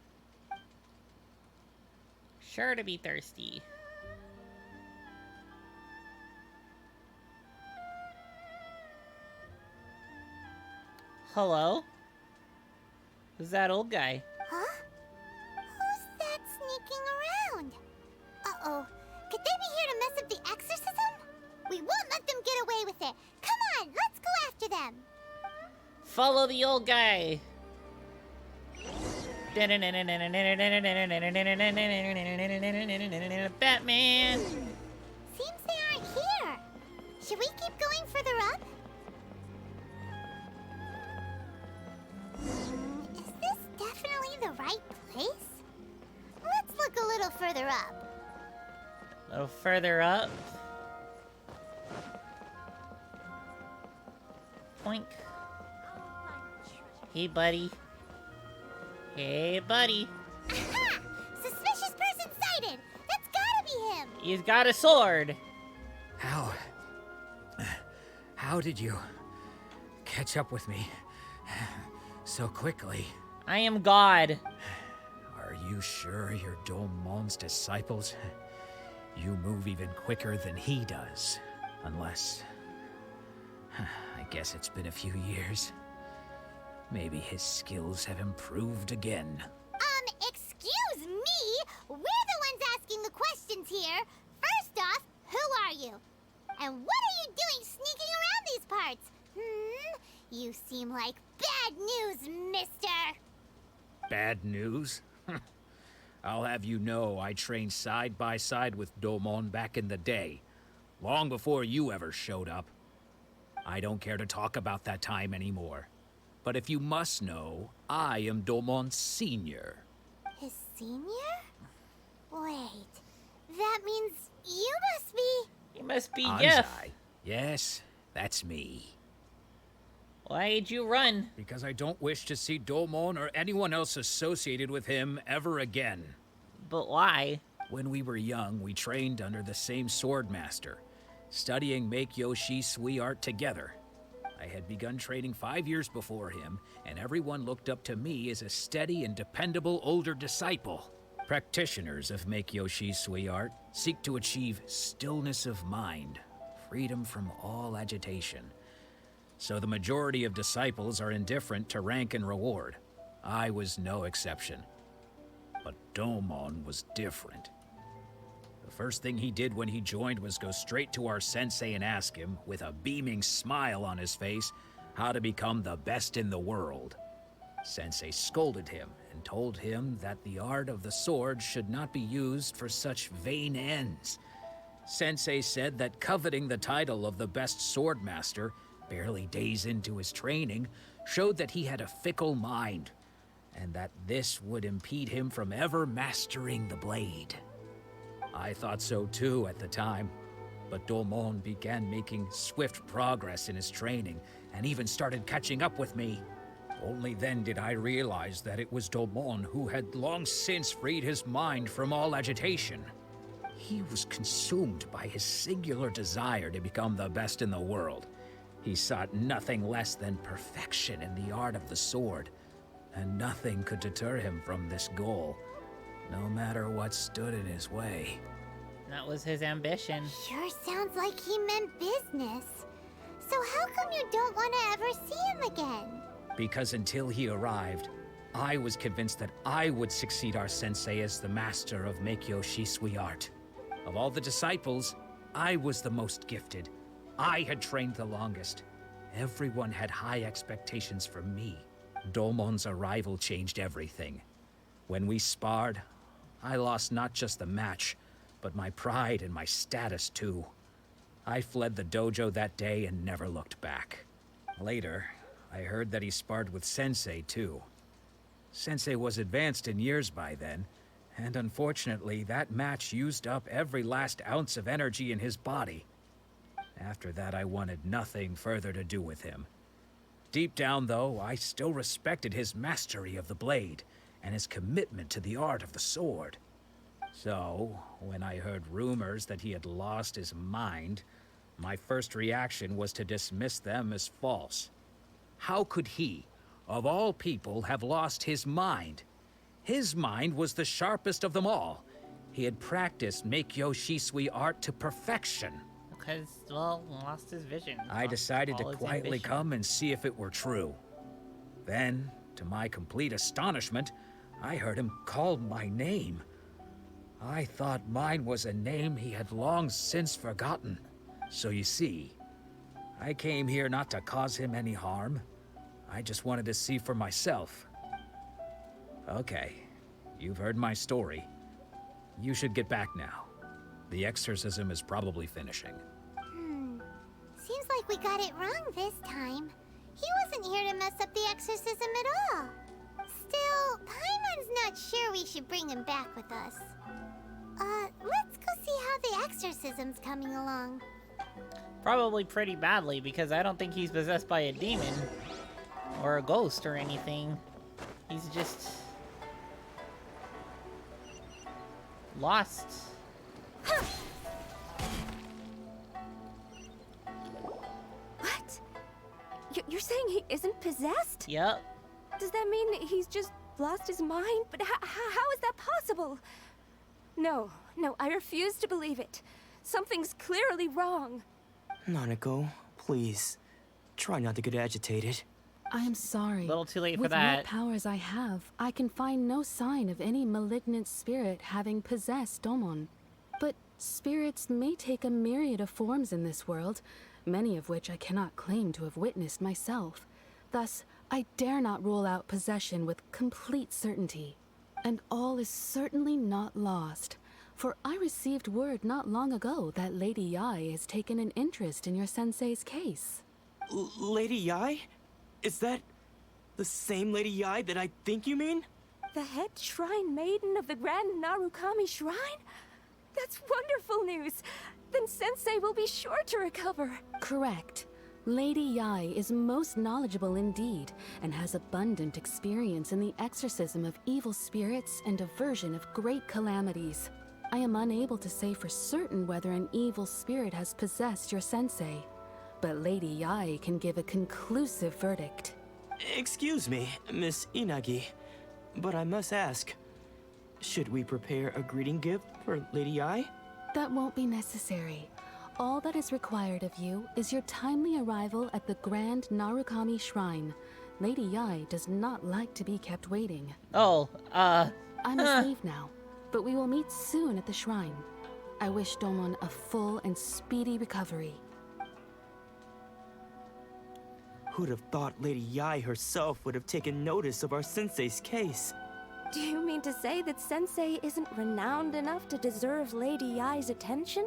Sure to be thirsty. Hello? Who's that old guy? Huh? Who's that sneaking around? Uh-oh. Could they be here to mess up the exorcism? We won't let them get away with it. Come on, let's go after them. Follow the old guy. Batman. Seems they aren't here. Should we keep going further up? Is this definitely the right place? Let's look a little further up. A little further up. Poink. Hey, buddy. Hey, buddy. Aha! Suspicious person sighted! That's gotta be him! He's got a sword. How did you catch up with me so quickly? I am God. you sure you're Domon's disciples? You move even quicker than he does. Unless... I guess it's been a few years. Maybe his skills have improved again. Excuse me? We're the ones asking the questions here. First off, who are you? And what are you doing sneaking around these parts? You seem like bad news, mister. Bad news? I'll have you know I trained side by side with Domon back in the day, long before you ever showed up. I don't care to talk about that time anymore. But if you must know, I am Domon's senior. His senior? Wait, that means you must be... You must be Anzai. Jeff. Yes, that's me. Why'd you run? Because I don't wish to see Domon or anyone else associated with him ever again. But why? When we were young, we trained under the same swordmaster, studying Make-Yoshi Sui art together. I had begun training 5 years before him, and everyone looked up to me as a steady and dependable older disciple. Practitioners of Make-Yoshi Sui art seek to achieve stillness of mind, freedom from all agitation. So the majority of disciples are indifferent to rank and reward. I was no exception. But Domon was different. The first thing he did when he joined was go straight to our sensei and ask him, with a beaming smile on his face, how to become the best in the world. Sensei scolded him and told him that the art of the sword should not be used for such vain ends. Sensei said that coveting the title of the best swordmaster, barely days into his training, showed that he had a fickle mind, and that this would impede him from ever mastering the blade. I thought so too at the time, but Domon began making swift progress in his training, and even started catching up with me. Only then did I realize that it was Domon who had long since freed his mind from all agitation. He was consumed by his singular desire to become the best in the world. He sought nothing less than perfection in the art of the sword, and nothing could deter him from this goal, no matter what stood in his way. That was his ambition. Sure sounds like he meant business. So how come you don't want to ever see him again? Because until he arrived, I was convinced that I would succeed our sensei as the master of Make-Yoshi Sui art. Of all the disciples, I was the most gifted. I had trained the longest. Everyone had high expectations from me. Domon's arrival changed everything. When we sparred, I lost not just the match, but my pride and my status too. I fled the dojo that day and never looked back. Later, I heard that he sparred with Sensei too. Sensei was advanced in years by then, and unfortunately that match used up every last ounce of energy in his body. After that, I wanted nothing further to do with him. Deep down, though, I still respected his mastery of the blade and his commitment to the art of the sword. So, when I heard rumors that he had lost his mind, my first reaction was to dismiss them as false. How could he, of all people, have lost his mind? His mind was the sharpest of them all. He had practiced Make-Yoshi Sui art to perfection. Because, well, lost his vision. I decided to all his quietly ambition. come and see if it were true. Then, to my complete astonishment, I heard him call my name. I thought mine was a name he had long since forgotten. So you see, I came here not to cause him any harm. I just wanted to see for myself. Okay, you've heard my story. You should get back now. The exorcism is probably finishing. Seems like we got it wrong this time. He wasn't here to mess up the exorcism at all. Still, Paimon's not sure we should bring him back with us. Let's go see how the exorcism's coming along. Probably pretty badly, because I don't think he's possessed by a demon. Or a ghost or anything. He's just... lost. What? You're saying he isn't possessed? Yep. Does that mean he's just lost his mind? But how is that No, I refuse to believe it. Something's clearly wrong. Nanako, please. Try not to get agitated. I am sorry. A little too late for With that. what powers I have, I can find no sign of any malignant spirit having possessed Domon. But spirits may take a myriad of forms in this world, many of which I cannot claim to have witnessed myself. Thus, I dare not rule out possession with complete certainty. And all is certainly not lost, for I received word not long ago that Lady Yae has taken an interest in your sensei's case. Lady Yae? Is that the same Lady Yae that I think you mean? The head shrine maiden of the Grand Narukami Shrine? That's wonderful news! Then Sensei will be sure to recover. Correct. Lady Yae is most knowledgeable indeed, and has abundant experience in the exorcism of evil spirits and aversion of great calamities. I am unable to say for certain whether an evil spirit has possessed your sensei, but Lady Yae can give a conclusive verdict. Excuse me, Miss Inagi, but I must ask, should we prepare a greeting gift for Lady Yae? That won't be necessary. All that is required of you is your timely arrival at the Grand Narukami Shrine. Lady Yae does not like to be kept waiting. Oh, I must leave now, but we will meet soon at the shrine. I wish Domon a full and speedy recovery. Who'd have thought Lady Yae herself would have taken notice of our sensei's case? Do you mean to say that Sensei isn't renowned enough to deserve Lady Yae's attention?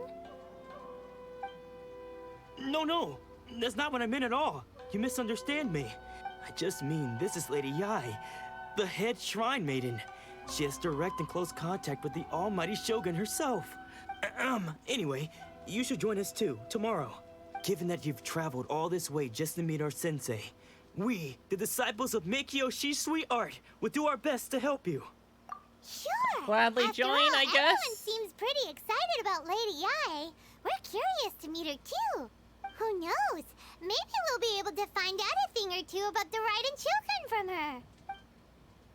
No, that's not what I meant at all. You misunderstand me. I just mean this is Lady Yae, the head shrine maiden. She has direct and close contact with the almighty Shogun herself. Anyway, you should join us too, tomorrow. Given that you've traveled all this way just to meet our sensei, we, the disciples of Meikyoshi Sweet Art, will do our best to help you. Sure. Gladly After join, all, I guess. Everyone seems pretty excited about Lady Yae. We're curious to meet her too. Who knows? Maybe we'll be able to find out a thing or two about the Raiden children from her.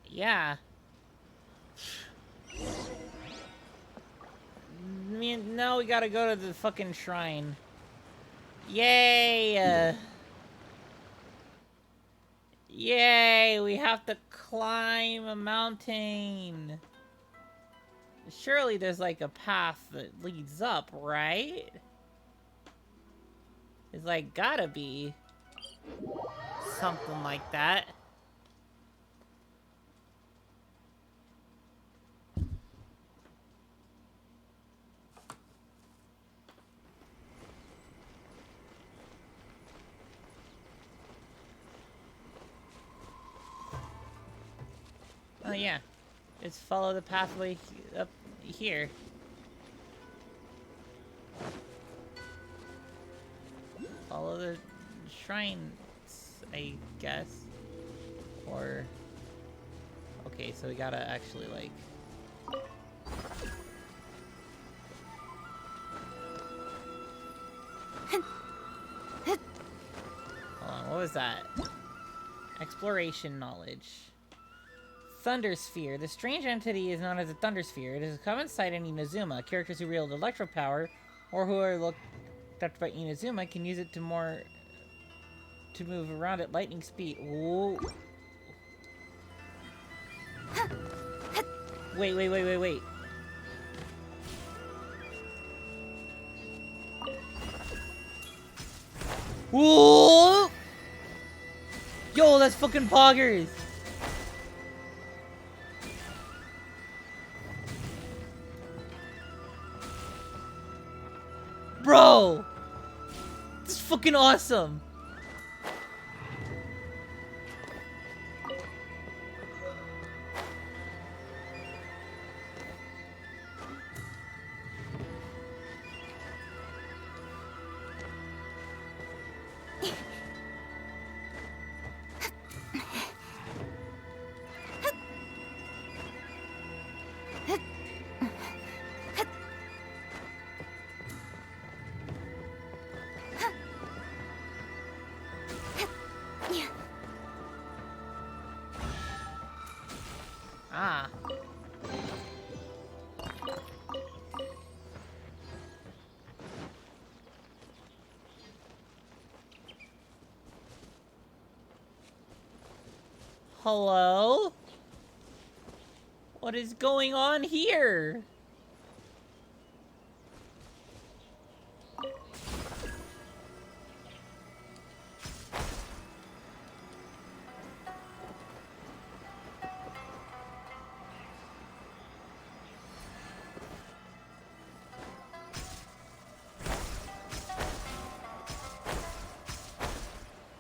Yeah. I mean, now we gotta go to the fucking shrine. Yay! Yay! We have to climb a mountain. Surely there's like a path that leads up, right? It's like gotta be something like that. Oh yeah, just follow the pathway up here. Follow the shrines, I guess. Or... okay, so we gotta actually, like... hold on, what was that? Exploration knowledge. Thundersphere. The strange entity is known as a Thundersphere. It is a common sight in Inazuma. Characters who wield electro power, or who are looked at by Inazuma, can use it to move around at lightning speed. Whoa. Wait. Whoa! Yo, that's fucking poggers! Bro! This is fucking awesome! Hello? What is going on here?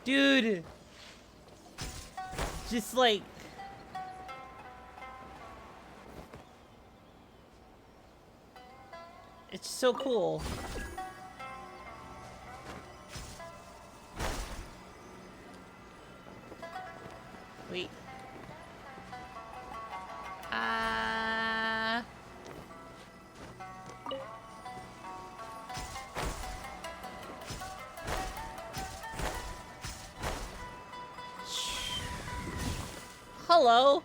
Dude! Just like... It's so cool. Wait. Hello.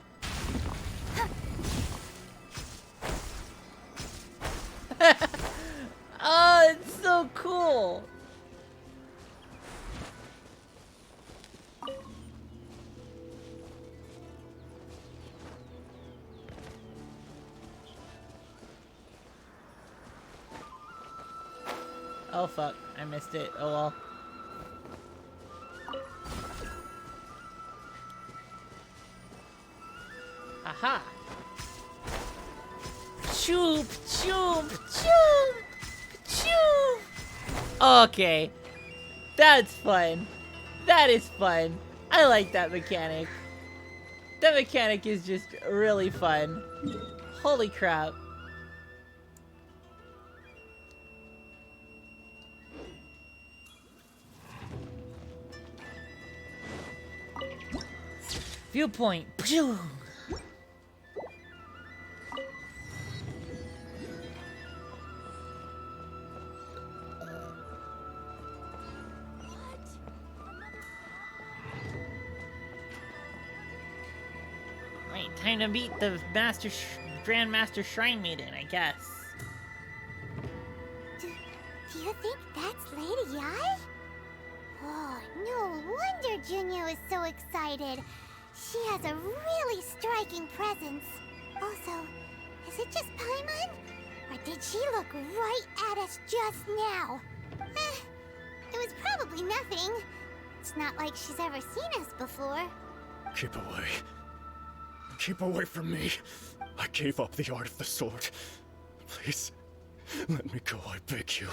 Oh, it's so cool. Oh fuck, I missed it. Oh well. Aha! Choop, choop, choop, choop! Okay. That's fun. That is fun. I like that mechanic. That mechanic is just really fun. Holy crap. Viewpoint. Phew. Right, time to meet the Grandmaster Shrine Maiden, I guess. Do you think that's Lady Ai? Oh, no wonder Junior is so excited. She has a really striking presence. Also, is it just Paimon? Or did she look right at us just now? It was probably nothing. It's not like she's ever seen us before. Keep away. Keep away from me. I gave up the art of the sword. Please, let me go, I beg you.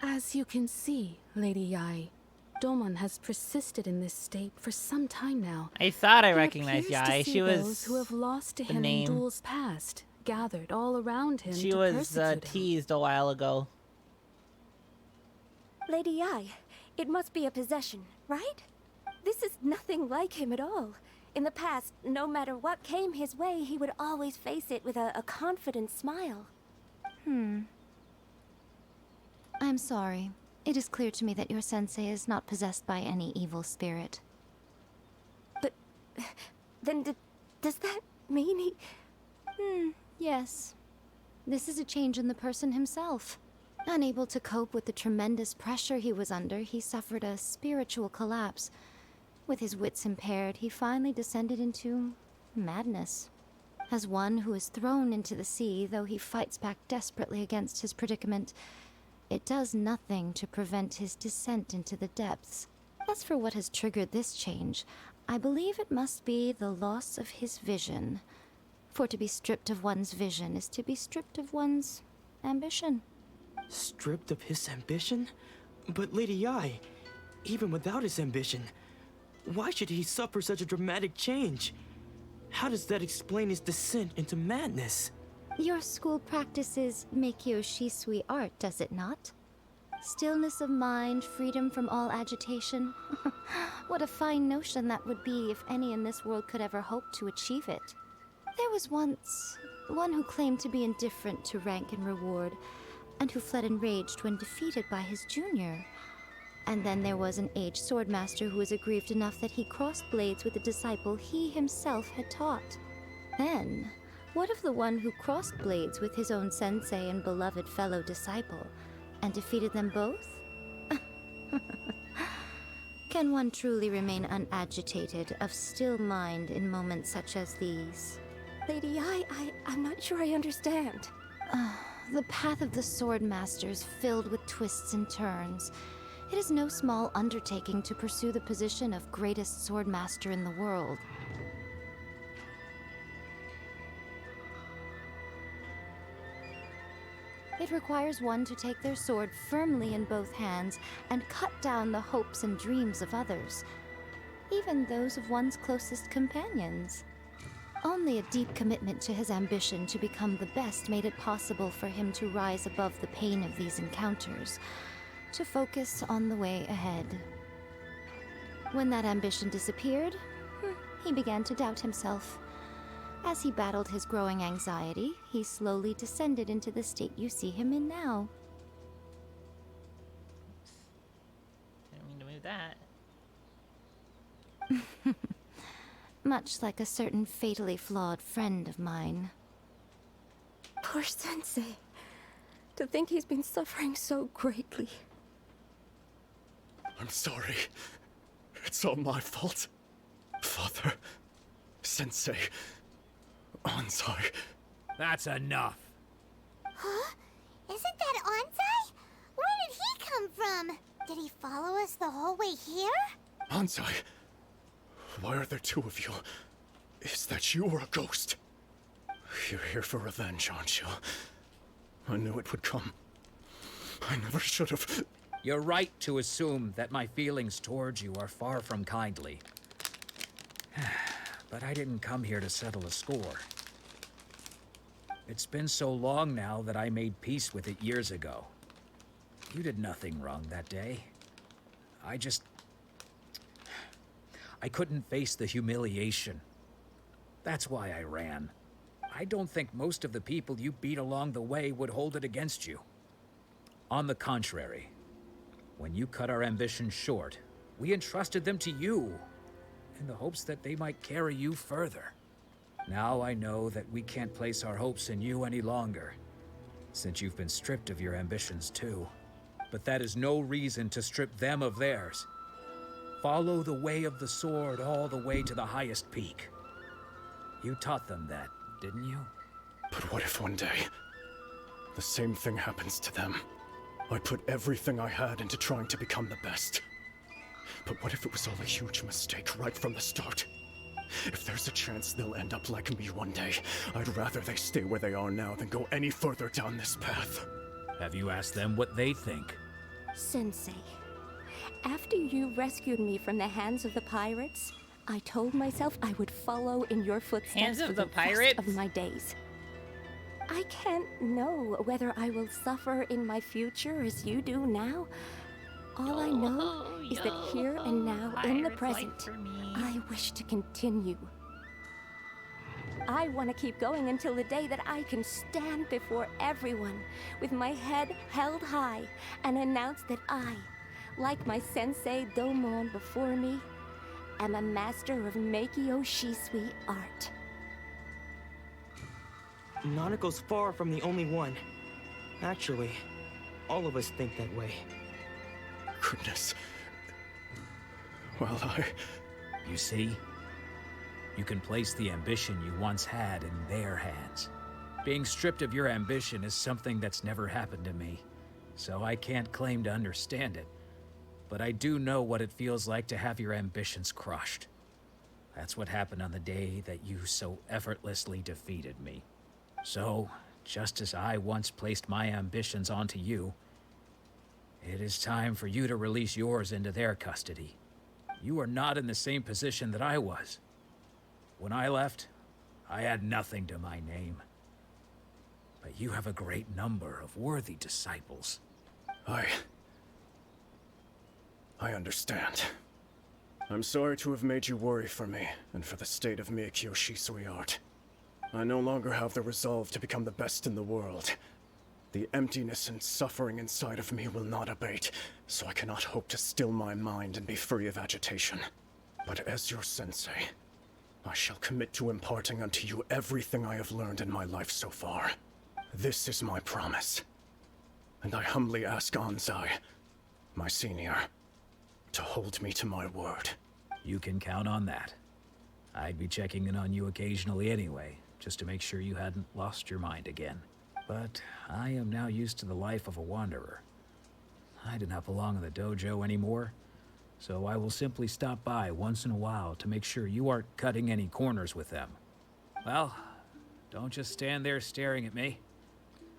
As you can see, Lady Yai, Domon has persisted in this state for some time now. I thought I He recognized appears to Yai. see She was those who have lost to the him name. in duels past, gathered all around him She to was persecute him. teased a while ago. Lady Yai, it must be a possession, right? This is nothing like him at all. In the past, no matter what came his way, he would always face it with a confident smile. I'm sorry. It is clear to me that your sensei is not possessed by any evil spirit. But then does that mean he... Yes. This is a change in the person himself. Unable to cope with the tremendous pressure he was under, he suffered a spiritual collapse. With his wits impaired, he finally descended into madness. As one who is thrown into the sea, though he fights back desperately against his predicament, it does nothing to prevent his descent into the depths. As for what has triggered this change, I believe it must be the loss of his vision. For to be stripped of one's vision is to be stripped of one's ambition. Stripped of his ambition? But Lady Yai, even without his ambition, why should he suffer such a dramatic change? How does that explain his descent into madness? Your school practices Meikyo Shisui art, does it not? Stillness of mind, freedom from all agitation. What a fine notion that would be if any in this world could ever hope to achieve it. There was once one who claimed to be indifferent to rank and reward, and who fled enraged when defeated by his junior. And then there was an aged swordmaster who was aggrieved enough that he crossed blades with a disciple he himself had taught. Then, what of the one who crossed blades with his own sensei and beloved fellow disciple, and defeated them both? Can one truly remain unagitated, of still mind in moments such as these? Lady, I'm not sure I understand. The path of the Swordmaster is filled with twists and turns. It is no small undertaking to pursue the position of greatest Swordmaster in the world. It requires one to take their sword firmly in both hands and cut down the hopes and dreams of others, even those of one's closest companions. Only a deep commitment to his ambition to become the best made it possible for him to rise above the pain of these encounters, to focus on the way ahead. When that ambition disappeared, he began to doubt himself. As he battled his growing anxiety, he slowly descended into the state you see him in now. Didn't mean to move that. Much like a certain fatally flawed friend of mine. Poor Sensei. To think he's been suffering so greatly. I'm sorry. It's all my fault. Father, Sensei, Anzai. That's enough. Huh? Isn't that Anzai? Where did he come from? Did he follow us the whole way here? Anzai, why are there two of you? Is that you or a ghost? You're here for revenge, aren't you? I knew it would come. I never should have. You're right to assume that my feelings towards you are far from kindly. But I didn't come here to settle a score. It's been so long now that I made peace with it years ago. You did nothing wrong that day. I couldn't face the humiliation. That's why I ran. I don't think most of the people you beat along the way would hold it against you. On the contrary, when you cut our ambitions short, we entrusted them to you, in the hopes that they might carry you further. Now I know that we can't place our hopes in you any longer, since you've been stripped of your ambitions too. But that is no reason to strip them of theirs. Follow the way of the sword all the way to the highest peak. You taught them that, didn't you? But what if one day, the same thing happens to them? I put everything I had into trying to become the best. But what if it was all a huge mistake right from the start? If there's a chance they'll end up like me one day, I'd rather they stay where they are now than go any further down this path. Have you asked them what they think? Sensei, after you rescued me from the hands of the pirates, I told myself I would follow in your footsteps Hands of for the rest pirates? of my days. I can't know whether I will suffer in my future as you do now. All I know is that here and now, in the present, I wish to continue. I want to keep going until the day that I can stand before everyone with my head held high and announce that I, like my sensei Domon before me, am a master of Meikyo Shisui art. Nanako's far from the only one. Actually, all of us think that way. Goodness. Well, You see? You can place the ambition you once had in their hands. Being stripped of your ambition is something that's never happened to me, so I can't claim to understand it. But I do know what it feels like to have your ambitions crushed. That's what happened on the day that you so effortlessly defeated me. So, just as I once placed my ambitions onto you, it is time for you to release yours into their custody. You are not in the same position that I was. When I left, I had nothing to my name. But you have a great number of worthy disciples. I understand. I'm sorry to have made you worry for me, and for the state of Meikyo Shisui art. I no longer have the resolve to become the best in the world. The emptiness and suffering inside of me will not abate, so I cannot hope to still my mind and be free of agitation. But as your sensei, I shall commit to imparting unto you everything I have learned in my life so far. This is my promise. And I humbly ask Anzai, my senior, to hold me to my word. You can count on that. I'd be checking in on you occasionally anyway, just to make sure you hadn't lost your mind again. But I am now used to the life of a wanderer. I do not belong in the dojo anymore, so I will simply stop by once in a while to make sure you aren't cutting any corners with them. Well, don't just stand there staring at me.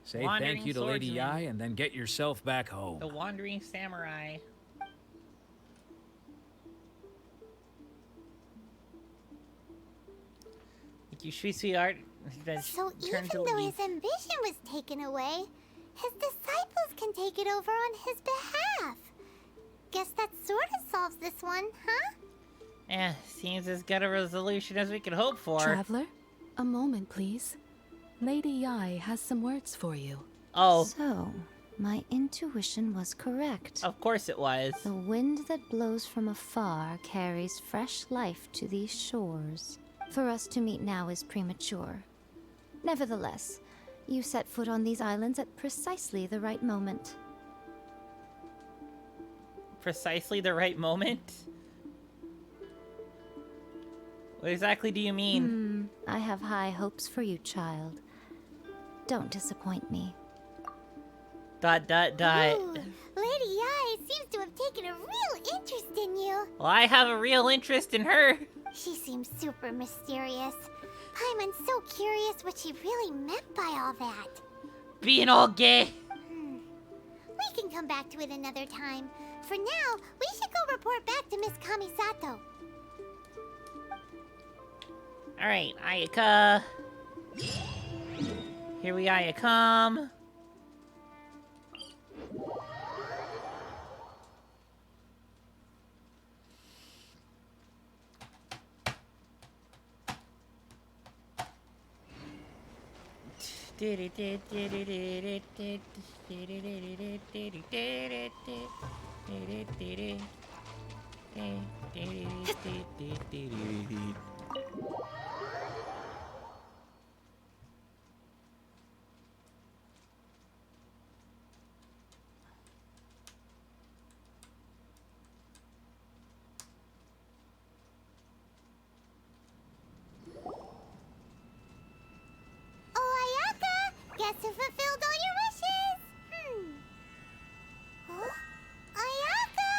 Say Wandering thank you to Lady swordsman. Yai and then get yourself back home. The wandering samurai. Thank you, sweetheart. So even though his ambition was taken away, his disciples can take it over on his behalf. Guess that sort of solves this one, huh? Eh, seems as good a resolution as we could hope for. Traveler, a moment, please. Lady Yai has some words for you. Oh. So, my intuition was correct. Of course it was. The wind that blows from afar carries fresh life to these shores. For us to meet now is premature. Nevertheless, you set foot on these islands at precisely the right moment. Precisely the right moment? What exactly do you mean? I have high hopes for you, child. Don't disappoint me. ... Ooh, Lady Yai seems to have taken a real interest in you. Well, I have a real interest in her. She seems super mysterious. Paimon's so curious what she really meant by all that. Being all gay. We can come back to it another time. For now, we should go report back to Miss Kamisato. Alright, Ayaka. Here we are, you come. Oh, Ayaka! Guess who fulfilled all your wishes? Huh? Ayaka!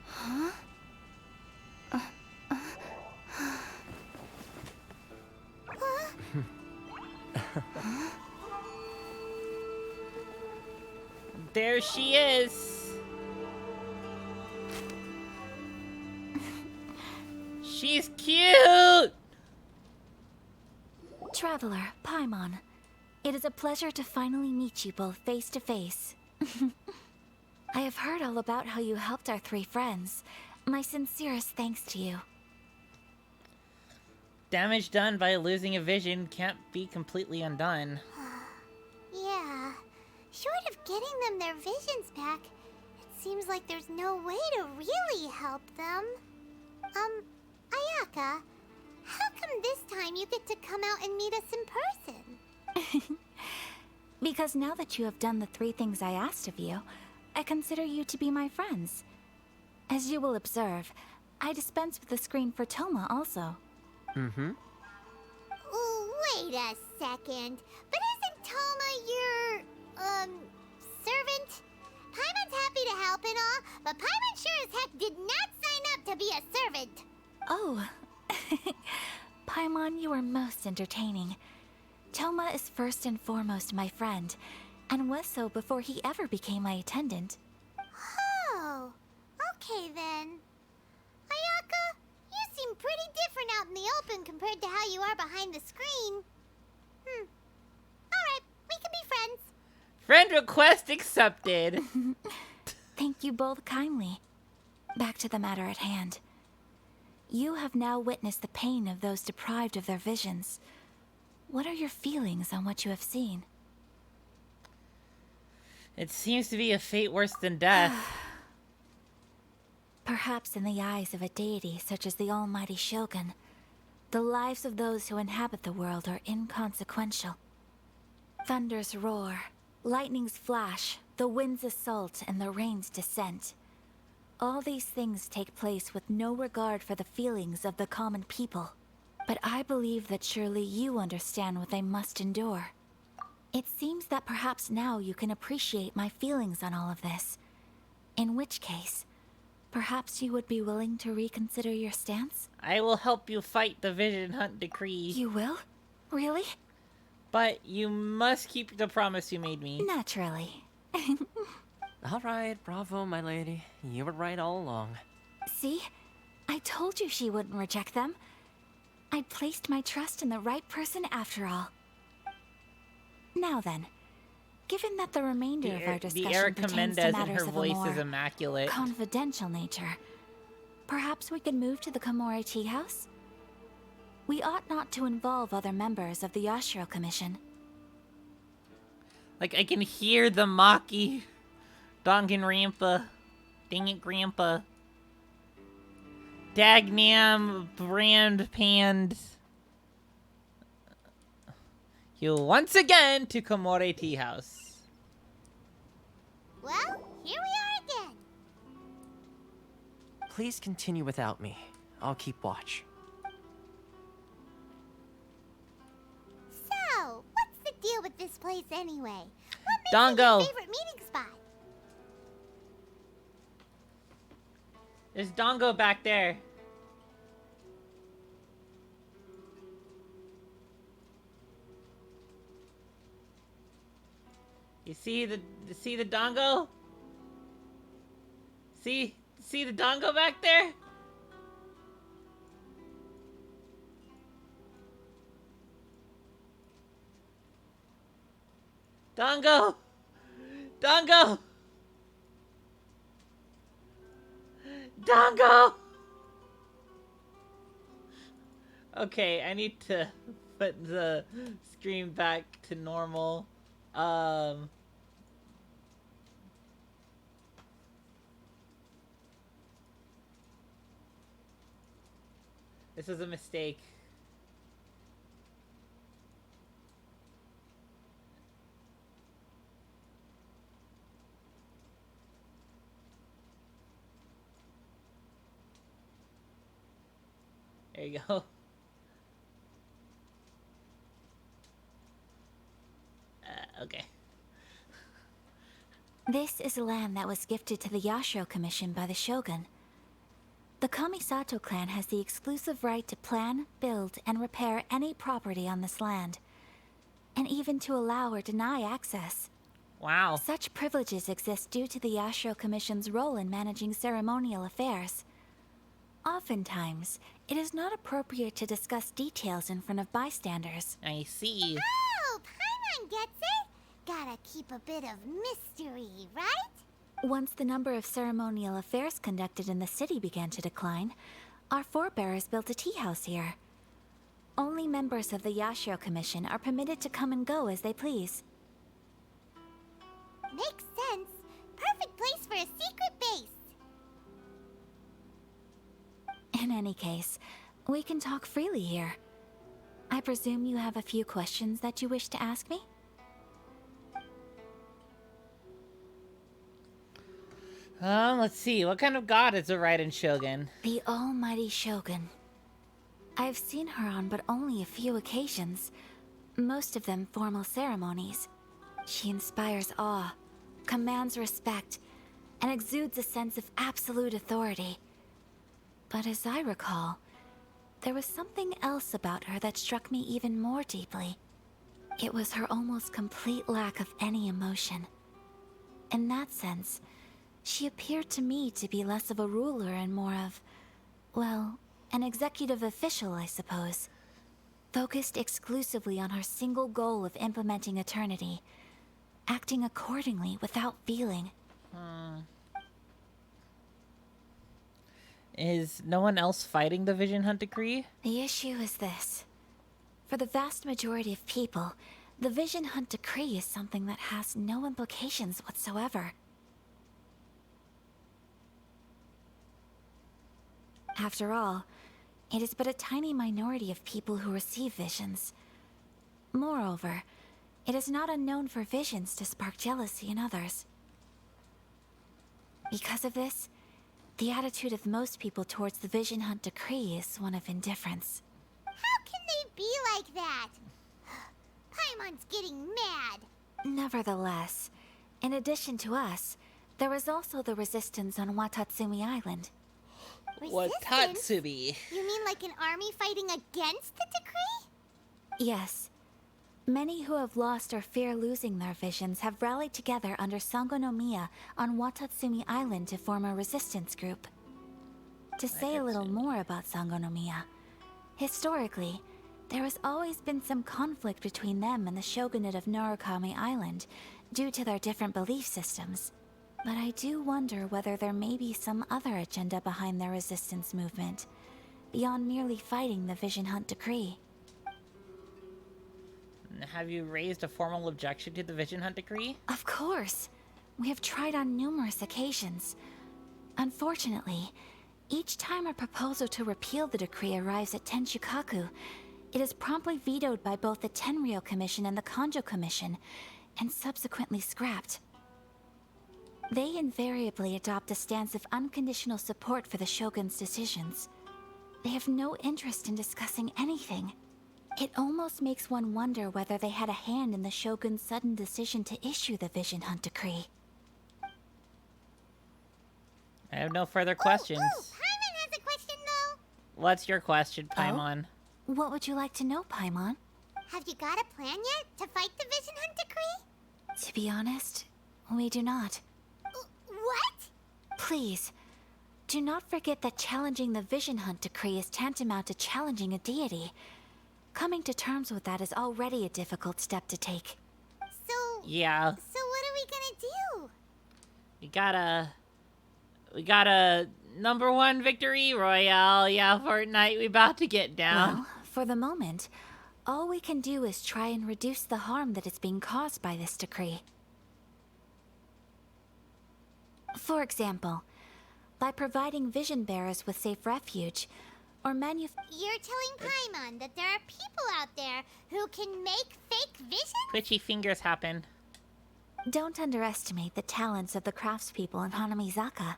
Huh? There she is. She's cute. Traveler, Paimon, it is a pleasure to finally meet you both face to face. I have heard all about how you helped our three friends. My sincerest thanks to you. Damage done by losing a vision can't be completely undone. Yeah. Short of getting them their visions back, it seems like there's no way to really help them. Ayaka, how come this time you get to come out and meet us in person? Because now that you have done the three things I asked of you, I consider you to be my friends. As you will observe, I dispense with the screen for Toma also. Ooh, wait a second. But isn't Toma your, servant? Paimon's happy to help and all, but Paimon sure as heck did not sign up to be a servant. Oh. Paimon, you are most entertaining. Toma is first and foremost my friend, and was so before he ever became my attendant. Oh, okay then. Ayaka, you seem pretty different out in the open compared to how you are behind the screen. Alright, we can be friends. Friend request accepted. Thank you both kindly. Back to the matter at hand. You have now witnessed the pain of those deprived of their visions. What are your feelings on what you have seen? It seems to be a fate worse than death. Perhaps in the eyes of a deity such as the almighty Shogun, the lives of those who inhabit the world are inconsequential. Thunders roar, lightnings flash, the wind's assault and the rain's descent. All these things take place with no regard for the feelings of the common people. But I believe that surely you understand what they must endure. It seems that perhaps now you can appreciate my feelings on all of this. In which case, perhaps you would be willing to reconsider your stance? I will help you fight the Vision Hunt decree. You will? Really? But you must keep the promise you made me. Naturally. Alright, bravo, my lady. You were right all along. See? I told you she wouldn't reject them. I'd placed my trust in the right person after all. Now then, given that the remainder of our discussion pertains to matters of a more immaculate. confidential nature, perhaps we could move to the Komore Tea House? We ought not to involve other members of the Yashiro Commission. Like, I can hear the Maki. Danganronpa. Dang it, Grandpa. Dagnam Brand Pand. You once again to Komore Tea House. Well, here we are again. Please continue without me. I'll keep watch. So, what's the deal with this place anyway? What makes Dongo. it your favorite meeting spot? There's Dongo back there. You see the Dongo? See the Dongo back there? Dongo! Dongo! Dongo! Okay, I need to put the screen back to normal. This was a mistake. There you go. Okay. This is land that was gifted to the Yashiro Commission by the Shogun. The Kamisato clan has the exclusive right to plan, build, and repair any property on this land, and even to allow or deny access. Wow. Such privileges exist due to the Yashiro Commission's role in managing ceremonial affairs. Oftentimes, it is not appropriate to discuss details in front of bystanders. I see. Oh, Paimon gets it. Gotta keep a bit of mystery, right? Once the number of ceremonial affairs conducted in the city began to decline, our forebears built a tea house here. Only members of the Yashiro Commission are permitted to come and go as they please. Makes sense. Perfect place for a secret base. In any case, we can talk freely here. I presume you have a few questions that you wish to ask me? Let's see. What kind of god is the Raiden Shogun? The almighty Shogun. I've seen her on but only a few occasions, most of them formal ceremonies. She inspires awe, commands respect, and exudes a sense of absolute authority. But as I recall, there was something else about her that struck me even more deeply. It was her almost complete lack of any emotion. In that sense, she appeared to me to be less of a ruler and more of, well, an executive official, I suppose. Focused exclusively on her single goal of implementing eternity, acting accordingly without feeling. Is no one else fighting the Vision Hunt decree? The issue is this. For the vast majority of people, the Vision Hunt decree is something that has no implications whatsoever. After all, it is but a tiny minority of people who receive visions. Moreover, it is not unknown for visions to spark jealousy in others. Because of this, the attitude of most people towards the Vision Hunt decree is one of indifference. How can they be like that? Paimon's getting mad. Nevertheless, in addition to us, there was also the resistance on Watatsumi Island. Watatsumi? You mean like an army fighting against the decree? Yes. Many who have lost or fear losing their visions have rallied together under Sangonomiya on Watatsumi Island to form a resistance group. To say a little more about Sangonomiya, historically, there has always been some conflict between them and the shogunate of Narukami Island due to their different belief systems. But I do wonder whether there may be some other agenda behind their resistance movement, beyond merely fighting the Vision Hunt decree. Have you raised a formal objection to the Vision Hunt decree? Of course. We have tried on numerous occasions. Unfortunately, each time a proposal to repeal the decree arrives at Tenshukaku, it is promptly vetoed by both the Tenryou Commission and the Kanjo Commission, and subsequently scrapped. They invariably adopt a stance of unconditional support for the Shogun's decisions. They have no interest in discussing anything. It almost makes one wonder whether they had a hand in the Shogun's sudden decision to issue the Vision Hunt decree. I have no further questions. Paimon has a question, though. What's your question, Paimon? What would you like to know, Paimon? Have you got a plan yet to fight the Vision Hunt decree? To be honest, we do not. What? Please, do not forget that challenging the Vision Hunt decree is tantamount to challenging a deity. Coming to terms with that is already a difficult step to take. Yeah. So what are we gonna do? We got a #1 victory royale. Yeah, Fortnite, we about to get down. Well, for the moment, all we can do is try and reduce the harm that is being caused by this decree. For example, by providing vision bearers with safe refuge, or You're telling Paimon that there are people out there who can make fake visions? Twitchy fingers happen. Don't underestimate the talents of the craftspeople in Hanamizaka.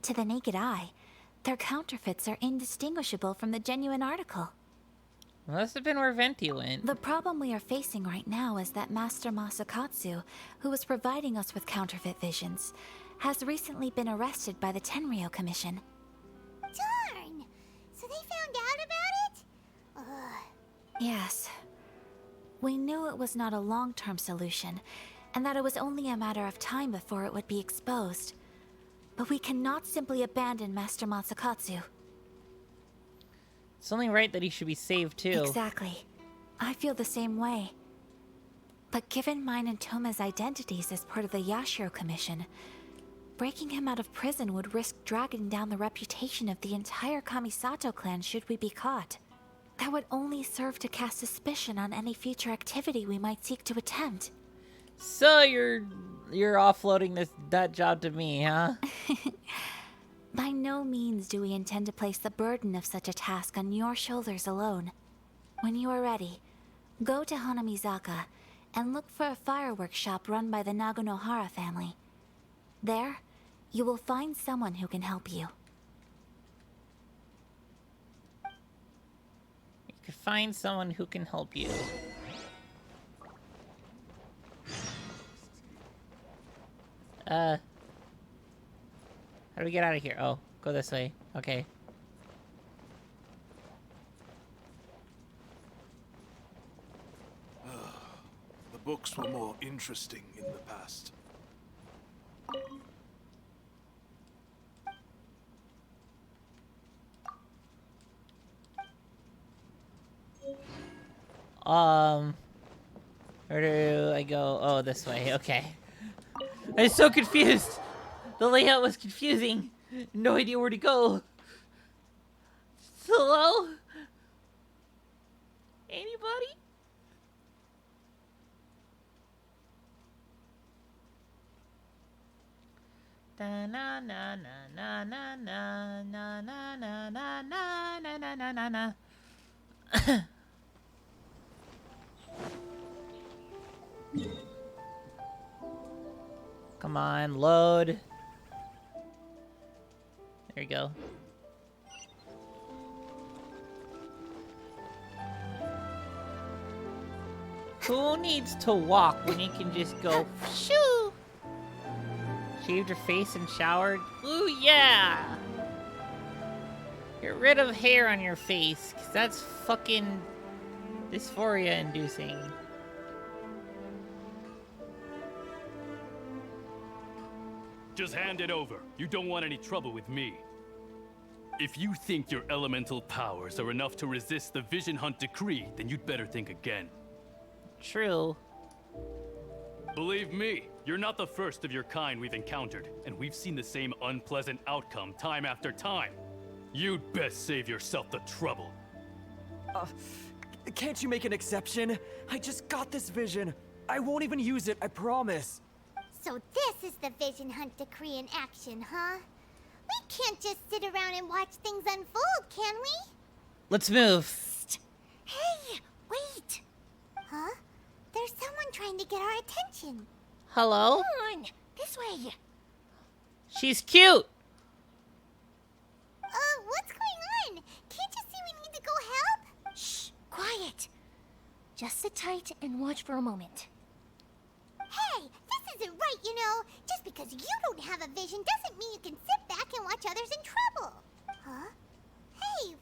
To the naked eye, their counterfeits are indistinguishable from the genuine article. Must have been where Venti went. The problem we are facing right now is that Master Masakatsu, who was providing us with counterfeit visions, has recently been arrested by the Tenryou Commission. Darn! So they found out about it? Ugh. Yes. We knew it was not a long-term solution, and that it was only a matter of time before it would be exposed. But we cannot simply abandon Master Masakatsu. It's only right that he should be saved, too. Exactly. I feel the same way. But given mine and Toma's identities as part of the Yashiro Commission, breaking him out of prison would risk dragging down the reputation of the entire Kamisato clan should we be caught. That would only serve to cast suspicion on any future activity we might seek to attempt. So you're offloading that job to me, huh? By no means do we intend to place the burden of such a task on your shoulders alone. When you are ready, go to Hanamizaka and look for a fireworks shop run by the Naganohara family. There, you will find someone who can help you. You could find someone who can help you. How do we get out of here? Oh, go this way. Okay. The books were more interesting in the past. Where do I go? Oh, this way. Okay. I'm so confused. The layout was confusing. No idea where to go. Hello? Anybody? Da na na na na na na na na na na na na na na na. Come on, load. Here you go. Who needs to walk when you can just go shoo? Shaved your face and showered? Ooh, yeah! Get rid of hair on your face, because that's fucking dysphoria-inducing. Just hand it over. You don't want any trouble with me. If you think your elemental powers are enough to resist the Vision Hunt decree, then you'd better think again. True. Believe me, you're not the first of your kind we've encountered, and we've seen the same unpleasant outcome time after time. You'd best save yourself the trouble. Can't you make an exception? I just got this vision. I won't even use it, I promise. So this is the Vision Hunt decree in action, huh? We can't just sit around and watch things unfold, can we? Let's move. Hey, wait! Huh? There's someone trying to get our attention. Hello? Come on, this way. She's cute! What's going on? Can't you see we need to go help? Shh, quiet. Just sit tight and watch for a moment. Hey, this isn't right, you know. Just because you don't have a vision doesn't mean you can sit back and watch others in trouble. Huh? Hey,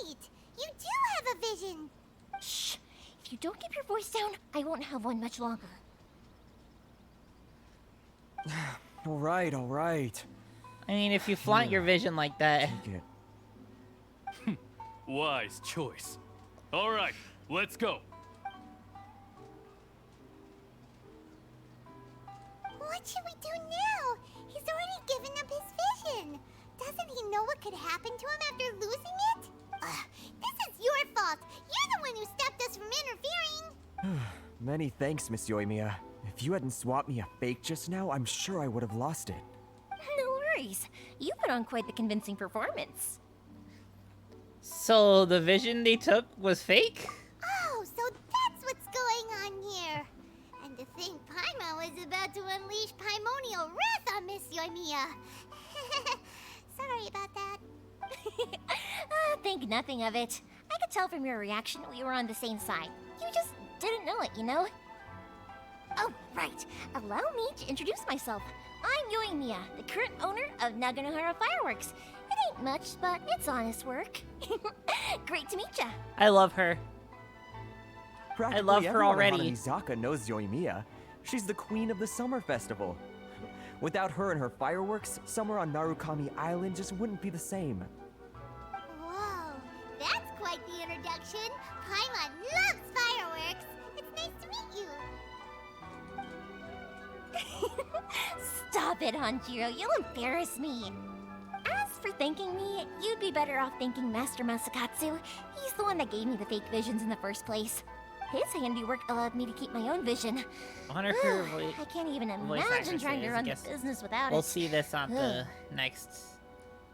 wait! You do have a vision! Shh! If you don't keep your voice down, I won't have one much longer. All right. I mean, if you flaunt your vision like that. Take it. Wise choice. All right, let's go. What should we do now? He's already given up his vision. Doesn't he know what could happen to him after losing it? This is your fault. You're the one who stopped us from interfering. Many thanks, Miss Yoimiya. If you hadn't swapped me a fake just now, I'm sure I would have lost it. No worries. You put on quite the convincing performance. So the vision they took was fake? Oh, so that's what's going on here. And to think Paimon was about to unleash Paimonial wrath on Miss Yoimiya. Sorry about that. Think nothing of it. I could tell from your reaction we were on the same side. You just didn't know it, you know? Oh, right. Allow me to introduce myself. I'm Yoimiya, the current owner of Naganohara Fireworks. It ain't much, but it's honest work. Great to meet ya. I love her. Practically I love her everyone already. in Hanamizaka knows Yoimiya. She's the queen of the summer festival. Without her and her fireworks, summer on Narukami Island just wouldn't be the same. Whoa, that's quite the introduction. Paimon loves fireworks. It's nice to meet you. Stop it, Hanjiro. You'll embarrass me. As for thanking me, you'd be better off thanking Master Masakatsu. He's the one that gave me the fake visions in the first place. His handiwork allowed me to keep my own vision. I wonder if her voice. I can't even voice imagine actress trying to is. run I the guess business without we'll it. see this on the next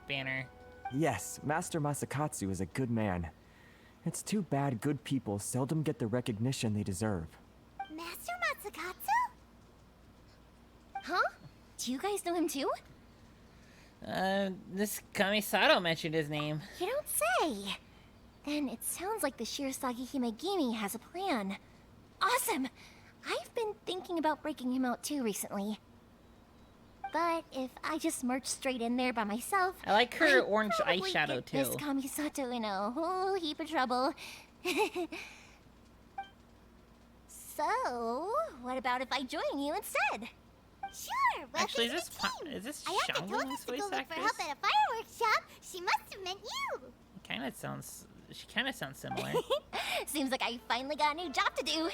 banner. Yes, Master Masakatsu is a good man. It's too bad good people seldom get the recognition they deserve. Master Masakatsu? Huh? Do you guys know him too? This Kamisato mentioned his name. You don't say. Then it sounds like the Shirasagi Himegimi has a plan. Awesome! I've been thinking about breaking him out too recently. But if I just march straight in there by myself, I like her I'd orange probably eyeshadow get Miss too. Kamisato in a whole heap of trouble. So, what about if I join you instead? Sure, welcome Actually, to is the team. this I had to told Xiaoling's us to voice go look for actress? help at a fireworks shop. She must have meant you. She kind of sounds similar. Seems like I finally got a new job to do.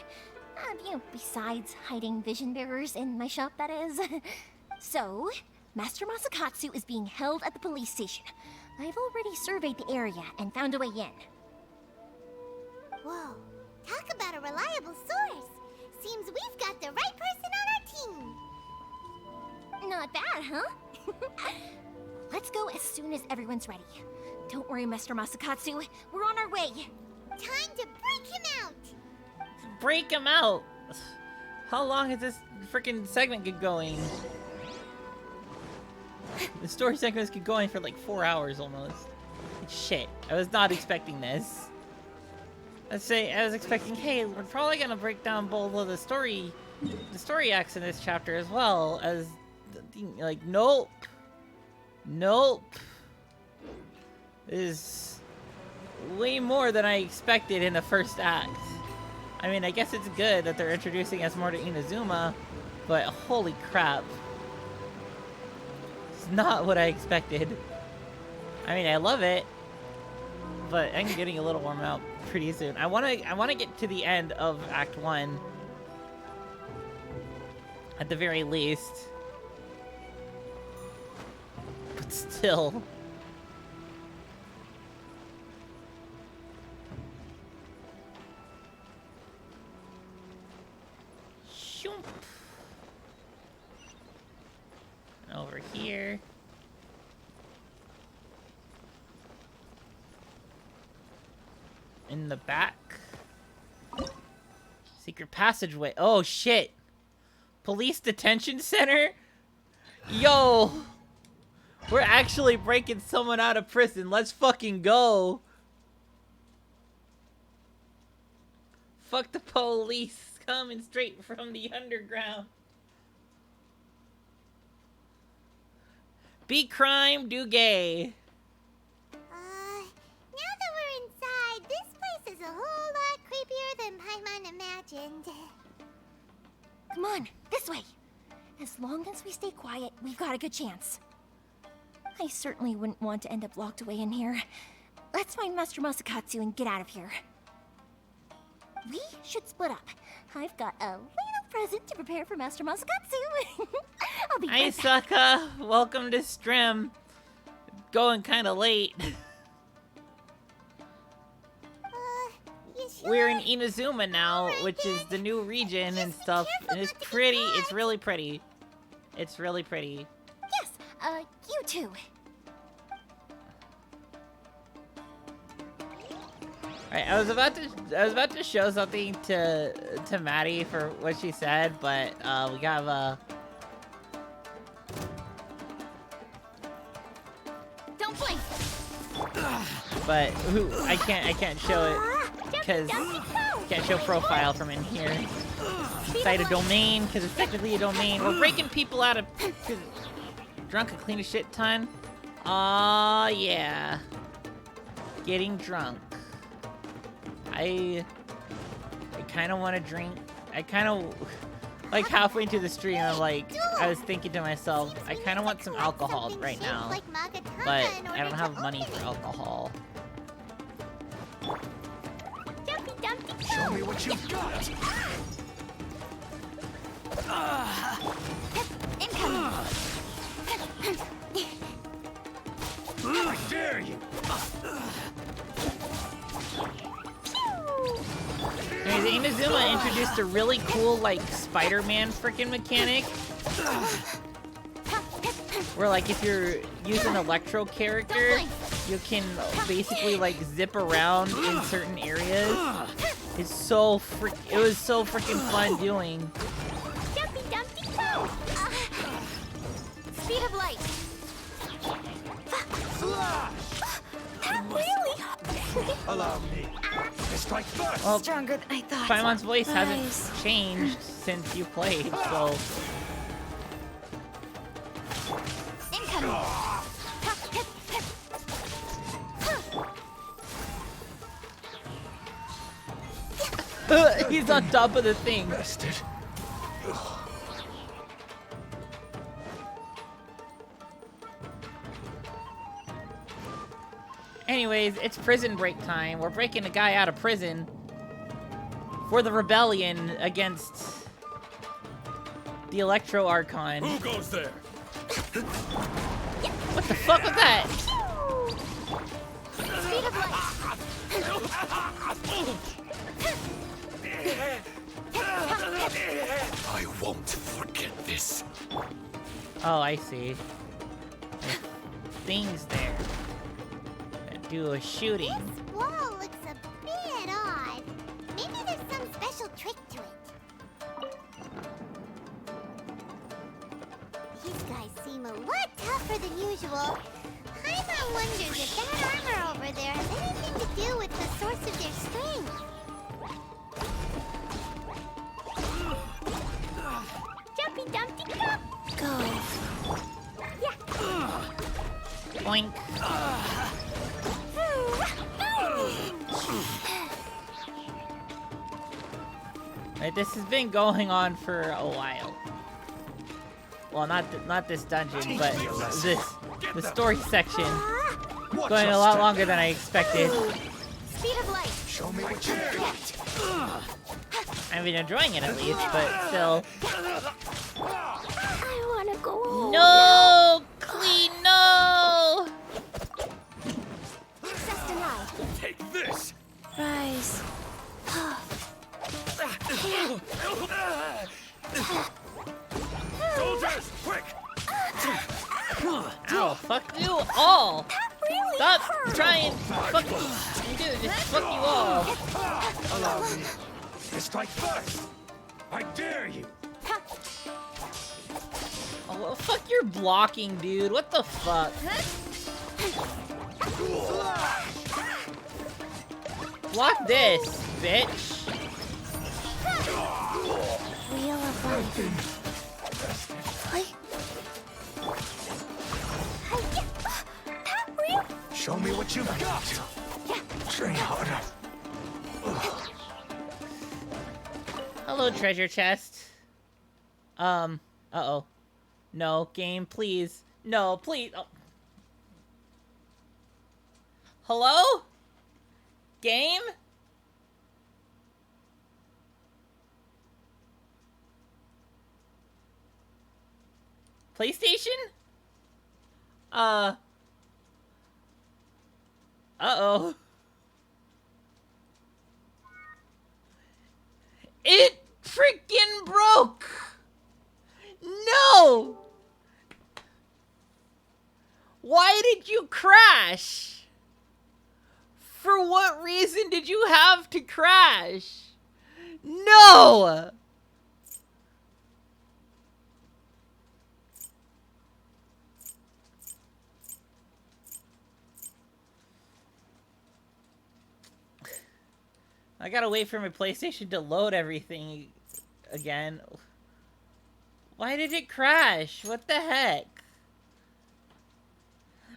Besides hiding vision bearers in my shop, that is. So, Master Masakatsu is being held at the police station. I've already surveyed the area and found a way in. Whoa, talk about a reliable source. Seems we've got the right person on our team. Not bad, huh? Let's go as soon as everyone's ready. Don't worry, Master Masakatsu. We're on our way. Time to break him out. Break him out. How long has this freaking segment been going? The story segments keep going for like 4 hours almost. Shit, I was not expecting this. Let's say I was expecting, hey, we're probably gonna break down both of the story acts in this chapter as well as like nope. Is way more than I expected in the first act. I mean, I guess it's good that they're introducing us more to Inazuma, but holy crap. It's not what I expected. I mean, I love it, but I'm getting a little warm out pretty soon. I wanna get to the end of Act 1 at the very least. But still. Shoop. Over here. In the back. Secret passageway. Oh, shit. Police detention center? Yo. We're actually breaking someone out of prison. Let's fucking go. Fuck the police. Coming straight from the underground. Be crime, do gay. Now that we're inside, this place is a whole lot creepier than Paimon imagined. Come on, this way. As long as we stay quiet, we've got a good chance. I certainly wouldn't want to end up locked away in here. Let's find Master Masakatsu and get out of here. We should split up. I've got a little present to prepare for Master Masakatsu. I'll be Hi, right back. Sokka. Welcome to Strim. Going kind of late. We're in Inazuma now, which is the new region and stuff. And it's pretty. It's really pretty. It's really pretty. Yes, you too. Alright, I was about to show something to Maddie for what she said, but we got Don't blink. but I can't show it because can't show profile from in here. Cite a domain because it's technically a domain. We're breaking people out of drunk and clean a shit ton. Aw, yeah. Getting drunk. I kind of want to drink. I kind of, like halfway into the stream, I was thinking to myself, I kind of want some alcohol right now, but I don't have money for alcohol. Show me what you've got. Incoming. I dare you. Anyways, Inazuma introduced a really cool, like, Spider-Man frickin' mechanic. Where, like, if you're using Electro character, you can basically, like, zip around in certain areas. It was so freaking fun doing. Speed of light. That really. Allow me. Strike first. Well, Stronger than I thought. Paimon's voice Nice. hasn't changed since you played, so. Incoming. He's on top of the thing. Anyways, it's prison break time. We're breaking a guy out of prison for the rebellion against the Electro Archon. Who goes there? What the fuck was that? Speed of I won't forget this. Oh, I see. There's things there that do a shooting. This wall looks a bit odd. Maybe there's some special trick to it. These guys seem a lot tougher tougher than usual. Paimon wonders if that armor over there has anything to do with the source of their strength. Jumpy Dumpty Jump! Go. Yeah. Boink. Right, this has been going on for a while. Well, not this dungeon, but the story section going a lot longer than I expected. Speed of light. Show me what you got. I've been enjoying it at least, but still. I wanna go home. No, Clee, no. Access denied. Take this. Rise. Soldiers, quick! Ow, fuck you all. Really Stop hurt. trying. Fuck you. Dude, just fuck you all. Allow me to strike first. I dare you. Oh, well, fuck your blocking, dude. What the fuck? Block this, bitch. Wheel of life. Show me what you've got. Train harder. Hello, treasure chest. Uh-oh. No, game, please. No, please. Oh. Hello? Game? PlayStation? Uh-oh. It freaking broke! No! Why did you crash? For what reason did you have to crash? No! I gotta wait for my PlayStation to load everything again. Why did it crash? What the heck?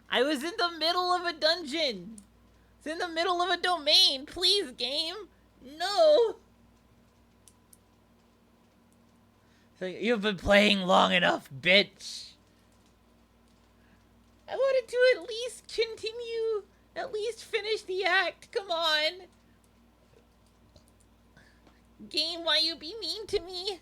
I was in the middle of a dungeon. It's in the middle of a domain. Please, game. No. So you've been playing long enough, bitch. I wanted to at least continue. At least finish the act. Come on. Game, why you be mean to me?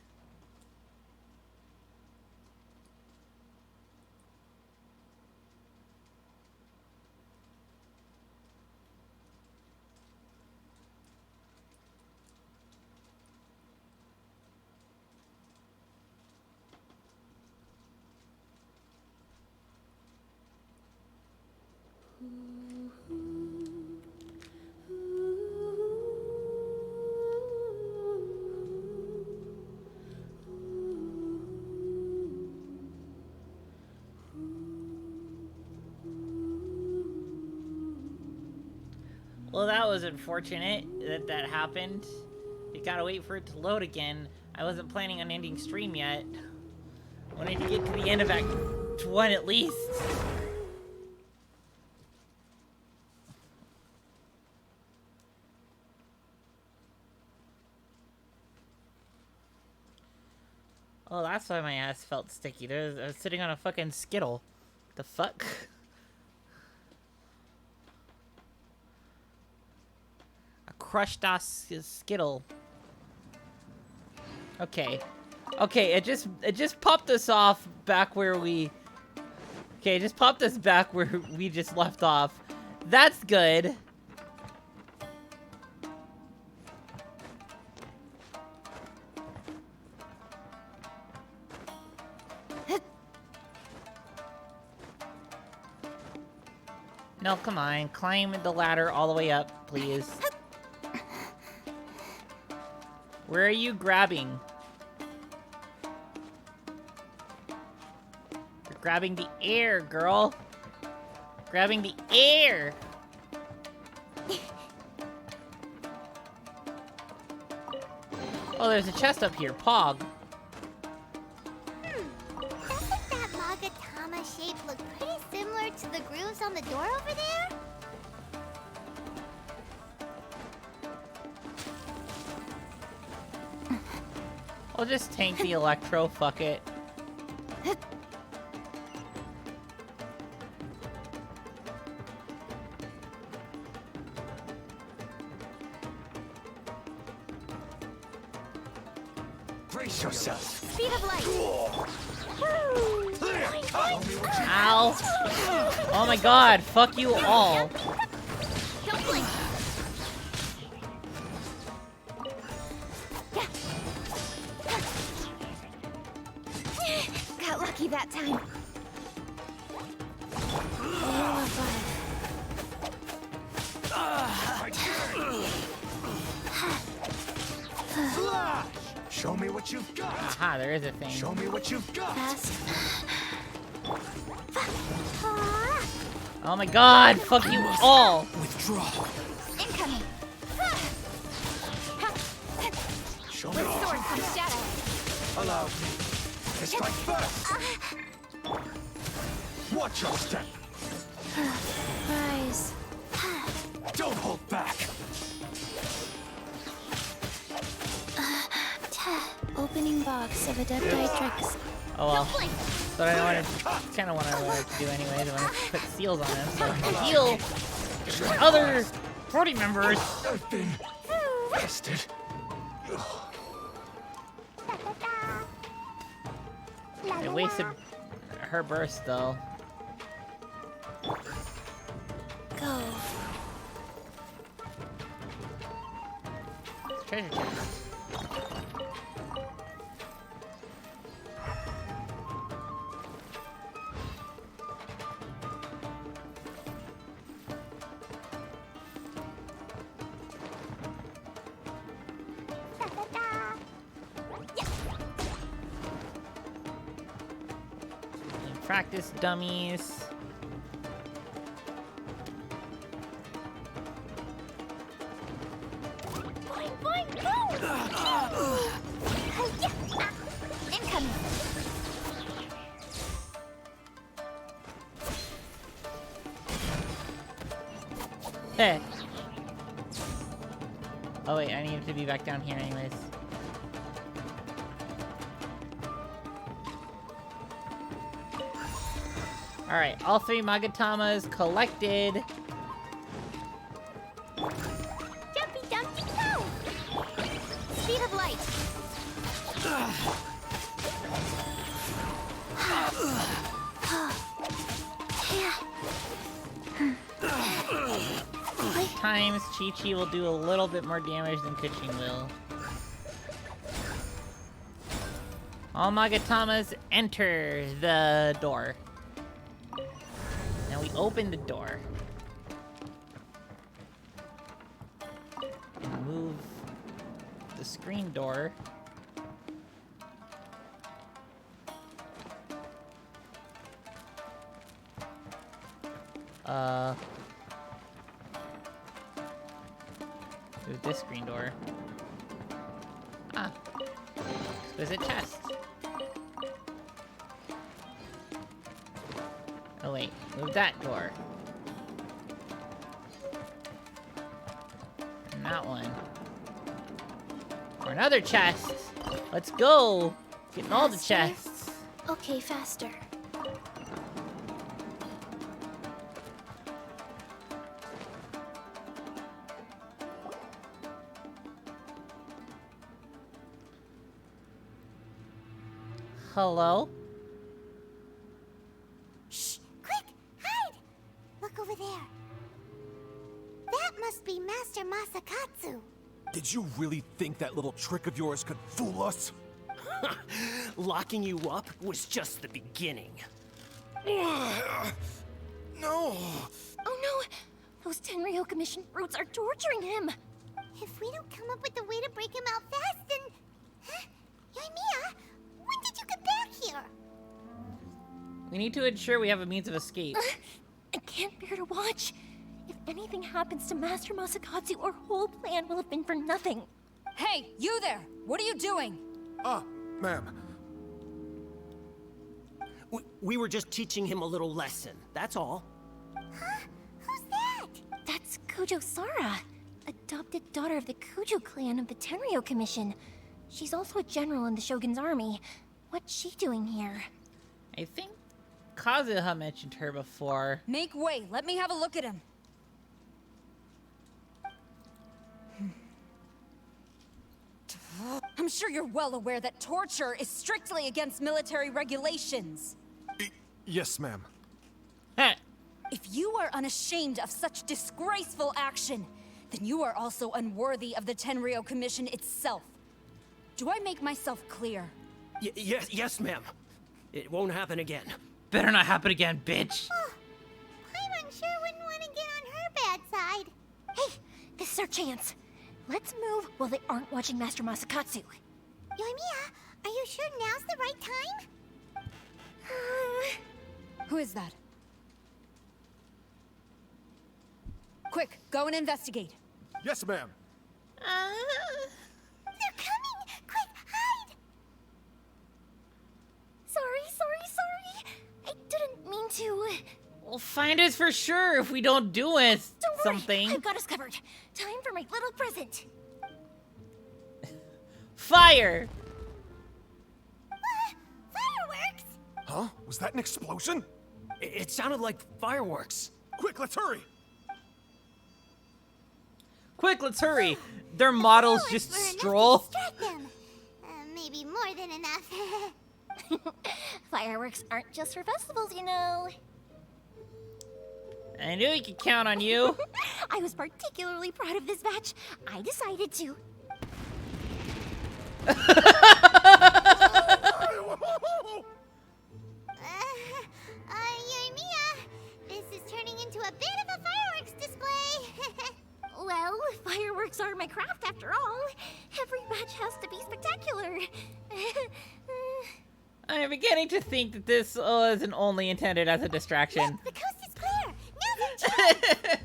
Well, that was unfortunate that that happened. You gotta wait for it to load again. I wasn't planning on ending stream yet. Wanted to get to the end of Act 1 at least. Oh, that's why my ass felt sticky. I was sitting on a fucking Skittle. The fuck? A crushed ass Skittle. Okay. Okay, it just popped us off back where we... Okay, it just popped us back where we just left off. That's good. No, come on. Climb the ladder all the way up, please. Where are you grabbing? You're Grabbing the air, girl. Grabbing the air. Oh, there's a chest up here. Pog. Doesn't that Magatama shape look pretty similar to the grooves on the door over there? I'll just tank the electro. Fuck it. Brace yourself. Speed of light. Ow. Oh my god. Fuck you all. Don't blink. Got lucky that time. Flash! Show me what you've got. Aha, there is a thing. Show me what you've got. Oh my god. Fuck you all. Withdraw. Incoming. Show With me what sword you've comes got. shadow. Allow me to strike first. Watch your step. Rise. Don't hold back. Opening box of Adepti tricks. Oh well. But I wanted, kind of wanted to do anyways. I wanted to put seals on them so I can heal other party members. I've been rested. They wasted her burst though. Go. It's treasure chest. Practice dummies. Boing, boing, boom! Incoming. Hey. Oh wait, I need to be back down here anyways. Alright, all three Magatamas collected. Jumpy, jumpy, go! Speed of light. Times Chi-Chi will do a little bit more damage than Kuchin will. All Magatamas enter the door. Now we open the door. And move the screen door. Move this screen door. Ah. Exquisite chest. Oh wait, move that door. And that one. Or another chest! Let's go! Getting all the chests! Okay, faster. Hello? Shh! Quick! Hide! Look over there. That must be Master Masakatsu. Did you really think that little trick of yours could fool us? Locking you up was just the beginning. No! Oh no! Those Tenryo Commission brutes are torturing him! If we don't come up with a way to break him out fast, then... Huh? Yoimiya, when did you get back here? We need to ensure we have a means of escape. I can't bear to watch. If anything happens to Master Masakatsu, our whole plan will have been for nothing. Hey, you there! What are you doing? Ma'am. We were just teaching him a little lesson, that's all. Huh? Who's that? That's Kujo Sara, adopted daughter of the Kujo clan of the Tenryo Commission. She's also a general in the Shogun's army. What's she doing here? I think Kazuha mentioned her before. Make way, let me have a look at him. I'm sure you're well aware that torture is strictly against military regulations. Yes, ma'am. If you are unashamed of such disgraceful action, then you are also unworthy of the Tenryo Commission itself. Do I make myself clear? Yes, ma'am. It won't happen again. Better not happen again, bitch. Paimon sure wouldn't want to get on her bad side. Hey, this is our chance. Let's move while they aren't watching Master Masakatsu. Yoimiya, are you sure now's the right time? Who is that? Quick, go and investigate. Yes, ma'am. They're coming! Quick, hide! Sorry. I didn't mean to. We'll find us for sure if we don't do it. Don't something. worry, I've got us covered. Time for my little present. Fire! Fireworks? Huh? Was that an explosion? It sounded like fireworks. Quick, let's hurry! Quick, let's hurry. Their models just stroll. Distract them. Maybe more than enough. Fireworks aren't just for festivals, you know. I knew we could count on you. I was particularly proud of this batch. I decided to. Yoimiya, this is turning into a bit of a fireworks display. Well, fireworks are my craft after all. Every batch has to be spectacular. I'm beginning to think that this isn't only intended as a distraction. Look, the coast is clear. Now then,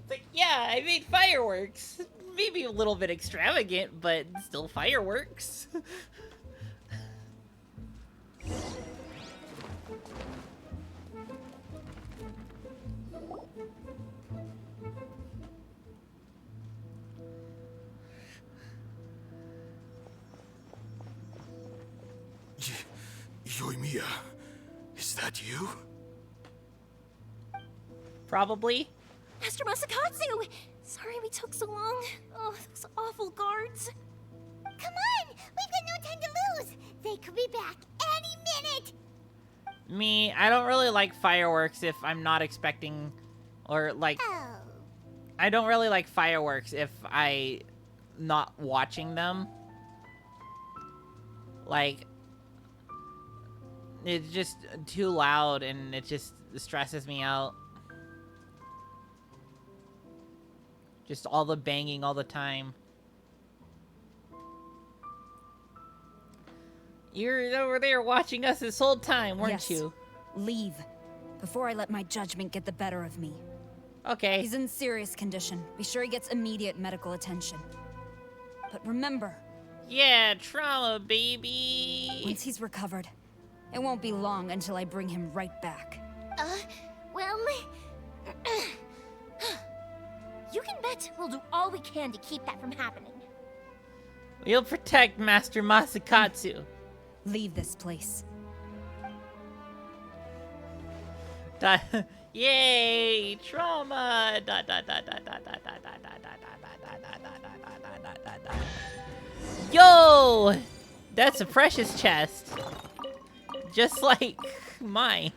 Like, yeah, I made fireworks. Maybe a little bit extravagant, but still fireworks. Yoimiya, is that you? Probably. Master Masakatsu! Sorry we took so long. Oh, those awful guards. Come on! We've got no time to lose! They could be back any minute! Me, I don't really like fireworks if I'm not expecting, or like, I don't really like fireworks if I not watching them. Like, it's just too loud and it just stresses me out. Just all the banging all the time. You're over there watching us this whole time, weren't Yes. you? Leave, before I let my judgment get the better of me. Okay. He's in serious condition. Be sure he gets immediate medical attention. But remember... Yeah, trauma, baby! Once he's recovered, it won't be long until I bring him right back. Well... You can bet we'll do all we can to keep that from happening. We'll protect Master Masakatsu. Leave this place. Yay! Trauma! Yo! That's a precious chest. Just like mine.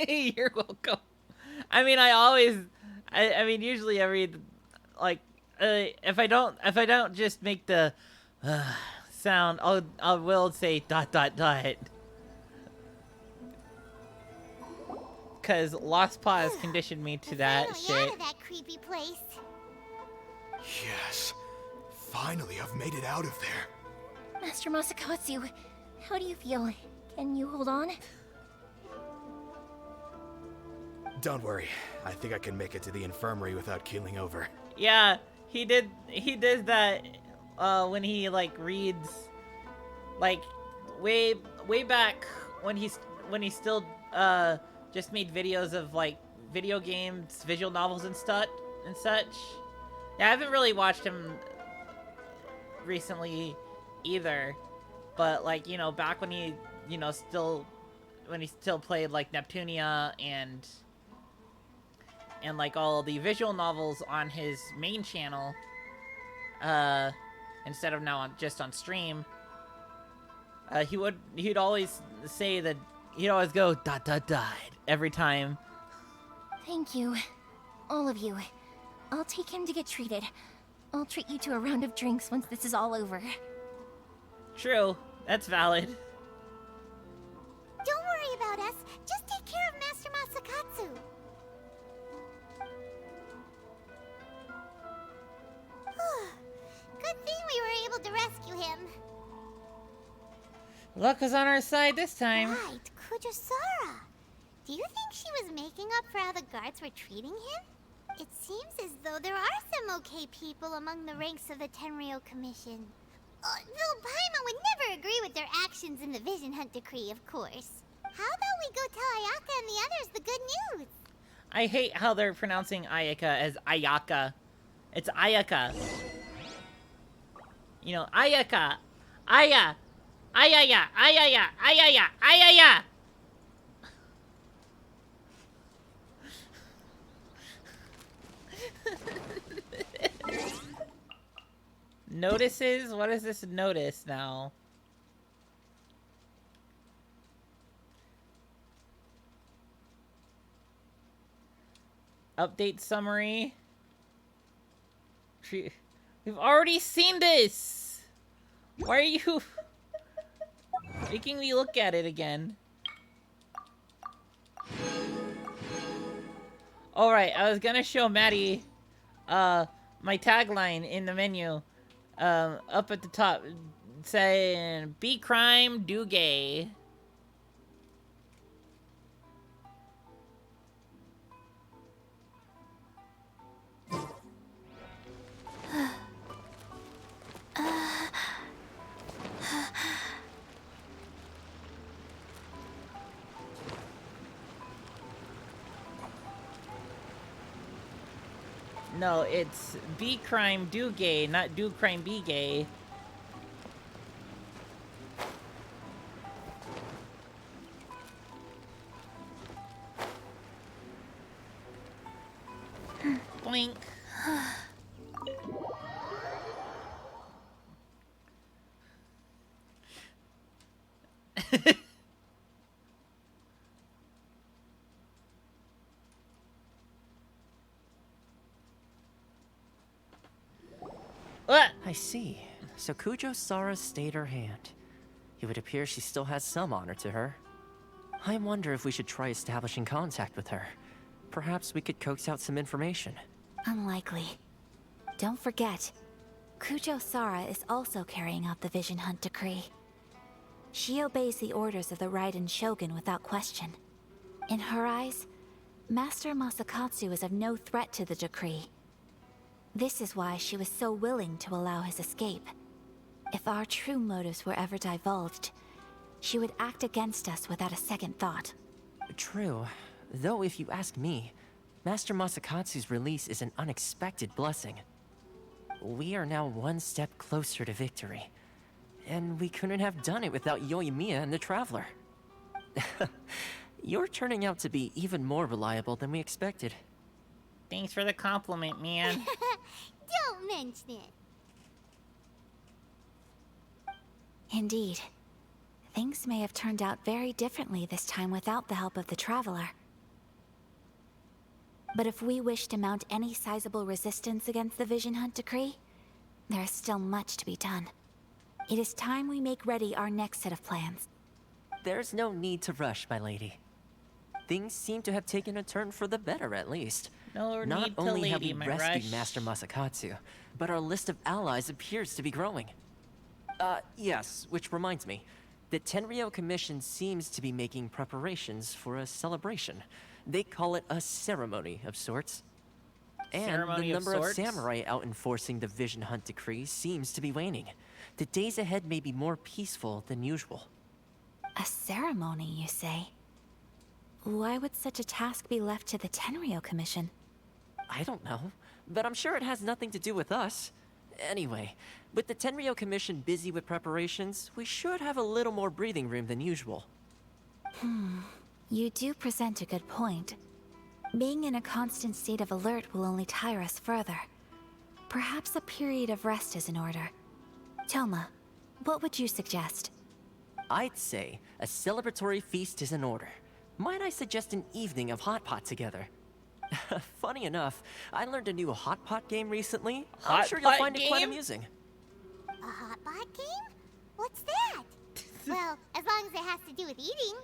You're welcome. I mean, I mean, usually I read, like, if I don't just make the sound, I will say ... because Lost Paws conditioned me to that Finally shit. out of that creepy place. Yes. Finally, I've made it out of there. Master Masakatsu, how do you feel? Can you hold on? Don't worry. I think I can make it to the infirmary without keeling over. Yeah, he did that when he like reads like way back when he still just made videos of like video games, visual novels and such. Yeah, I haven't really watched him recently either, but like, you know, back when he, you know, still played like Neptunia and like all the visual novels on his main channel, instead of now just on stream, he'd always say that he'd always go ... every time. Thank you. All of you. I'll take him to get treated. I'll treat you to a round of drinks once this is all over. True. That's valid. Don't worry about us. Just take care of Master Masakatsu. Good thing we were able to rescue him. Luck was on our side this time. Right, Kujosara. Do you think she was making up for how the guards were treating him? It seems as though there are some okay people among the ranks of the Tenryou Commission. Though Paimon would never agree with their actions in the Vision Hunt Decree, of course. How about we go tell Ayaka and the others the good news? I hate how they're pronouncing Ayaka as Ayaka. It's Ayaka. You know, Ayaka. Aya. Ayaya. Ayaya. Ayaya. Ayaya. Notices? What is this notice now? Update summary. We've already seen this! Why are you making me look at it again? Alright, I was gonna show Maddie my tagline in the menu. Up at the top saying, "Be crime, do gay." No, it's be crime, do gay, not do crime, be gay. Blink. I see. So Kujo-Sara stayed her hand. It would appear she still has some honor to her. I wonder if we should try establishing contact with her. Perhaps we could coax out some information. Unlikely. Don't forget, Kujo-Sara is also carrying out the Vision Hunt Decree. She obeys the orders of the Raiden Shogun without question. In her eyes, Master Masakatsu is of no threat to the decree. This is why she was so willing to allow his escape. If our true motives were ever divulged, she would act against us without a second thought. True. Though if you ask me, Master Masakatsu's release is an unexpected blessing. We are now one step closer to victory. And we couldn't have done it without Yoimiya and the Traveler. You're turning out to be even more reliable than we expected. Thanks for the compliment, man. Don't mention it. Indeed. Things may have turned out very differently this time without the help of the Traveler. But if we wish to mount any sizable resistance against the Vision Hunt Decree, there is still much to be done. It is time we make ready our next set of plans. There's no need to rush, my lady. things seem to have taken a turn for the better, at least. No Not need to only have lady, we my rescued rush. Master Masakatsu, but our list of allies appears to be growing. Yes, which reminds me. The Tenryou Commission seems to be making preparations for a celebration. They call it a ceremony of sorts. And Ceremony the of number of sorts? samurai out enforcing the Vision Hunt Decree seems to be waning. The days ahead may be more peaceful than usual. A ceremony, you say? Why would such a task be left to the Tenryou Commission? I don't know, but I'm sure it has nothing to do with us. Anyway, with the Tenryou Commission busy with preparations, we should have a little more breathing room than usual. You do present a good point. Being in a constant state of alert will only tire us further. Perhaps a period of rest is in order. Toma, what would you suggest? I'd say a celebratory feast is in order. Might I suggest an evening of hot pot together? Funny enough, I learned a new hot pot game recently. I'm sure you'll find it quite amusing. A hot pot game? What's that? Well, as long as it has to do with eating.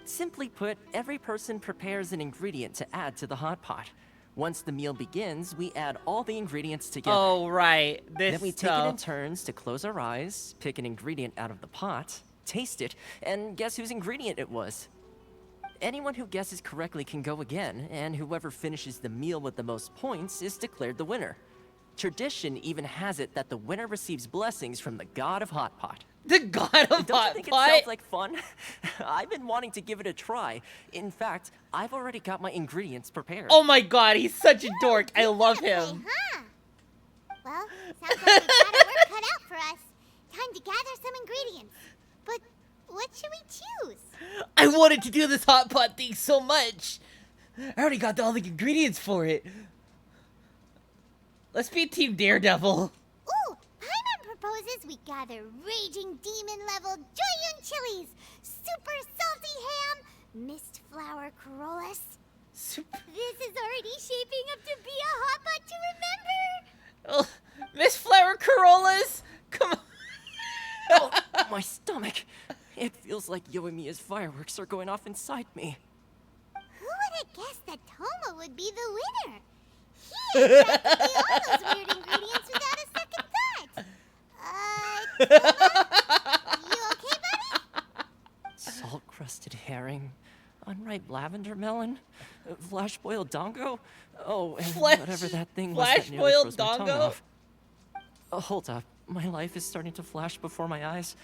Simply put, every person prepares an ingredient to add to the hot pot. Once the meal begins, we add all the ingredients together. Oh, right. This Then we take it in turns to close our eyes, pick an ingredient out of the pot, taste it, and guess whose ingredient it was. Anyone who guesses correctly can go again, and whoever finishes the meal with the most points is declared the winner. Tradition even has it that the winner receives blessings from the god of hot pot. The god of Don't hot you think pot? it sounds like fun? I've been wanting to give it a try. In fact, I've already got my ingredients prepared. Oh my god, he's such a dork. I love him. Huh? Well, sounds like we've got our work cut out for us. Time to gather some ingredients. But what should we choose? I wanted to do this hot pot thing so much. I already got all the ingredients for it. Let's be Team Daredevil. Ooh, Paimon proposes we gather raging demon-level Joyun chilies, super salty ham, mist flower corollas. This is already shaping up to be a hot pot to remember. Oh, Miss Flower Corollas? Come on. Oh, my stomach. It feels like Yoimiya's fireworks are going off inside me. Who would have guessed that Toma would be the winner? He ate practically all those weird ingredients without a second thought. Toma? You okay, buddy? Salt-crusted herring, unripe lavender melon, flash-boiled dongo. Oh, and whatever that thing was that nearly flash-boiled froze my tongue dongo? off. Hold up, my life is starting to flash before my eyes.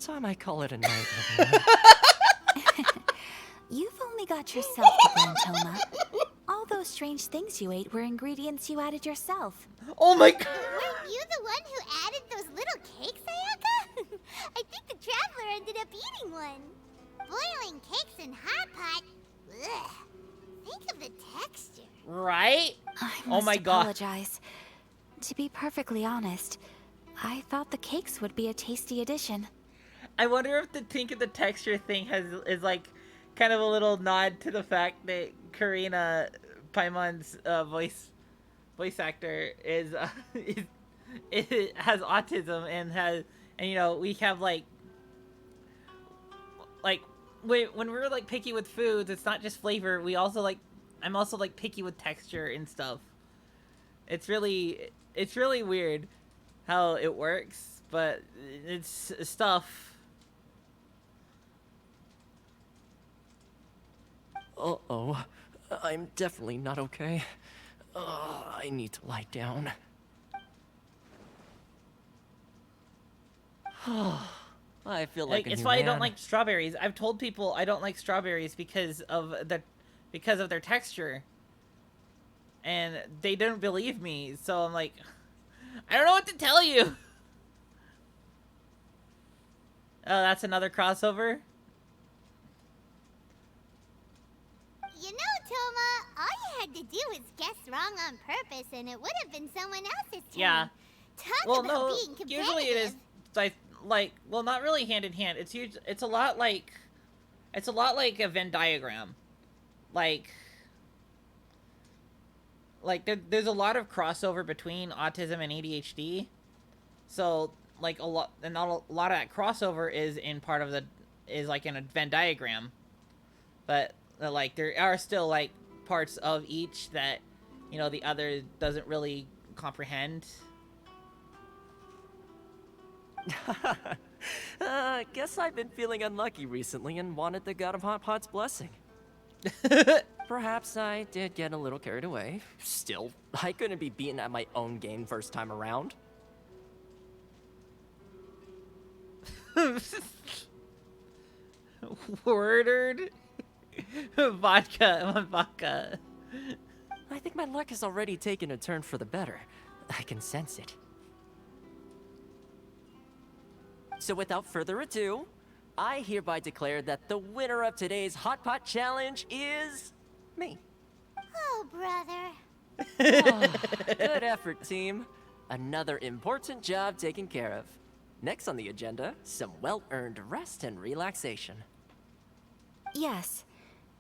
Time I call it a night, everyone. You've only got yourself to blame, Toma. All those strange things you ate were ingredients you added yourself. Oh my god! Weren't you the one who added those little cakes, Ayaka? I think the traveler ended up eating one. Boiling cakes in hot pot? Ugh. Think of the texture. Right? I Oh must my god. apologize. To be perfectly honest, I thought the cakes would be a tasty addition. I wonder if the think of the texture thing is like kind of a little nod to the fact that Karina Paimon's voice actor is has autism and you know, we have like when we're like picky with foods, it's not just flavor. We also I'm also like picky with texture and stuff. It's really weird how it works, but it's stuff. Uh-oh. I'm definitely not okay. I need to lie down. I feel like a it's new why I man. don't like strawberries. I've told people I don't like strawberries because of their texture. And they don't believe me, so I'm like, I don't know what to tell you. Oh, that's another crossover? You know, Toma, all you had to do was guess wrong on purpose and it would have been someone else's turn. Yeah. Talk Well, about no, being competitive. usually it is like well, not really hand in hand. It's a lot like a Venn diagram. Like there's a lot of crossover between autism and ADHD. So like a lot of that crossover is in a Venn diagram. But Like, there are still, like, parts of each that, you know, the other doesn't really comprehend. Guess I've been feeling unlucky recently and wanted the God of Hot Pot's blessing. Perhaps I did get a little carried away. Still, I couldn't be beaten at my own game first time around. Wordered? Vodka. Vodka. I think my luck has already taken a turn for the better. I can sense it. So without further ado, I hereby declare that the winner of today's Hot Pot Challenge is me. Oh, brother. Good effort, team. Another important job taken care of. Next on the agenda, some well-earned rest and relaxation. Yes.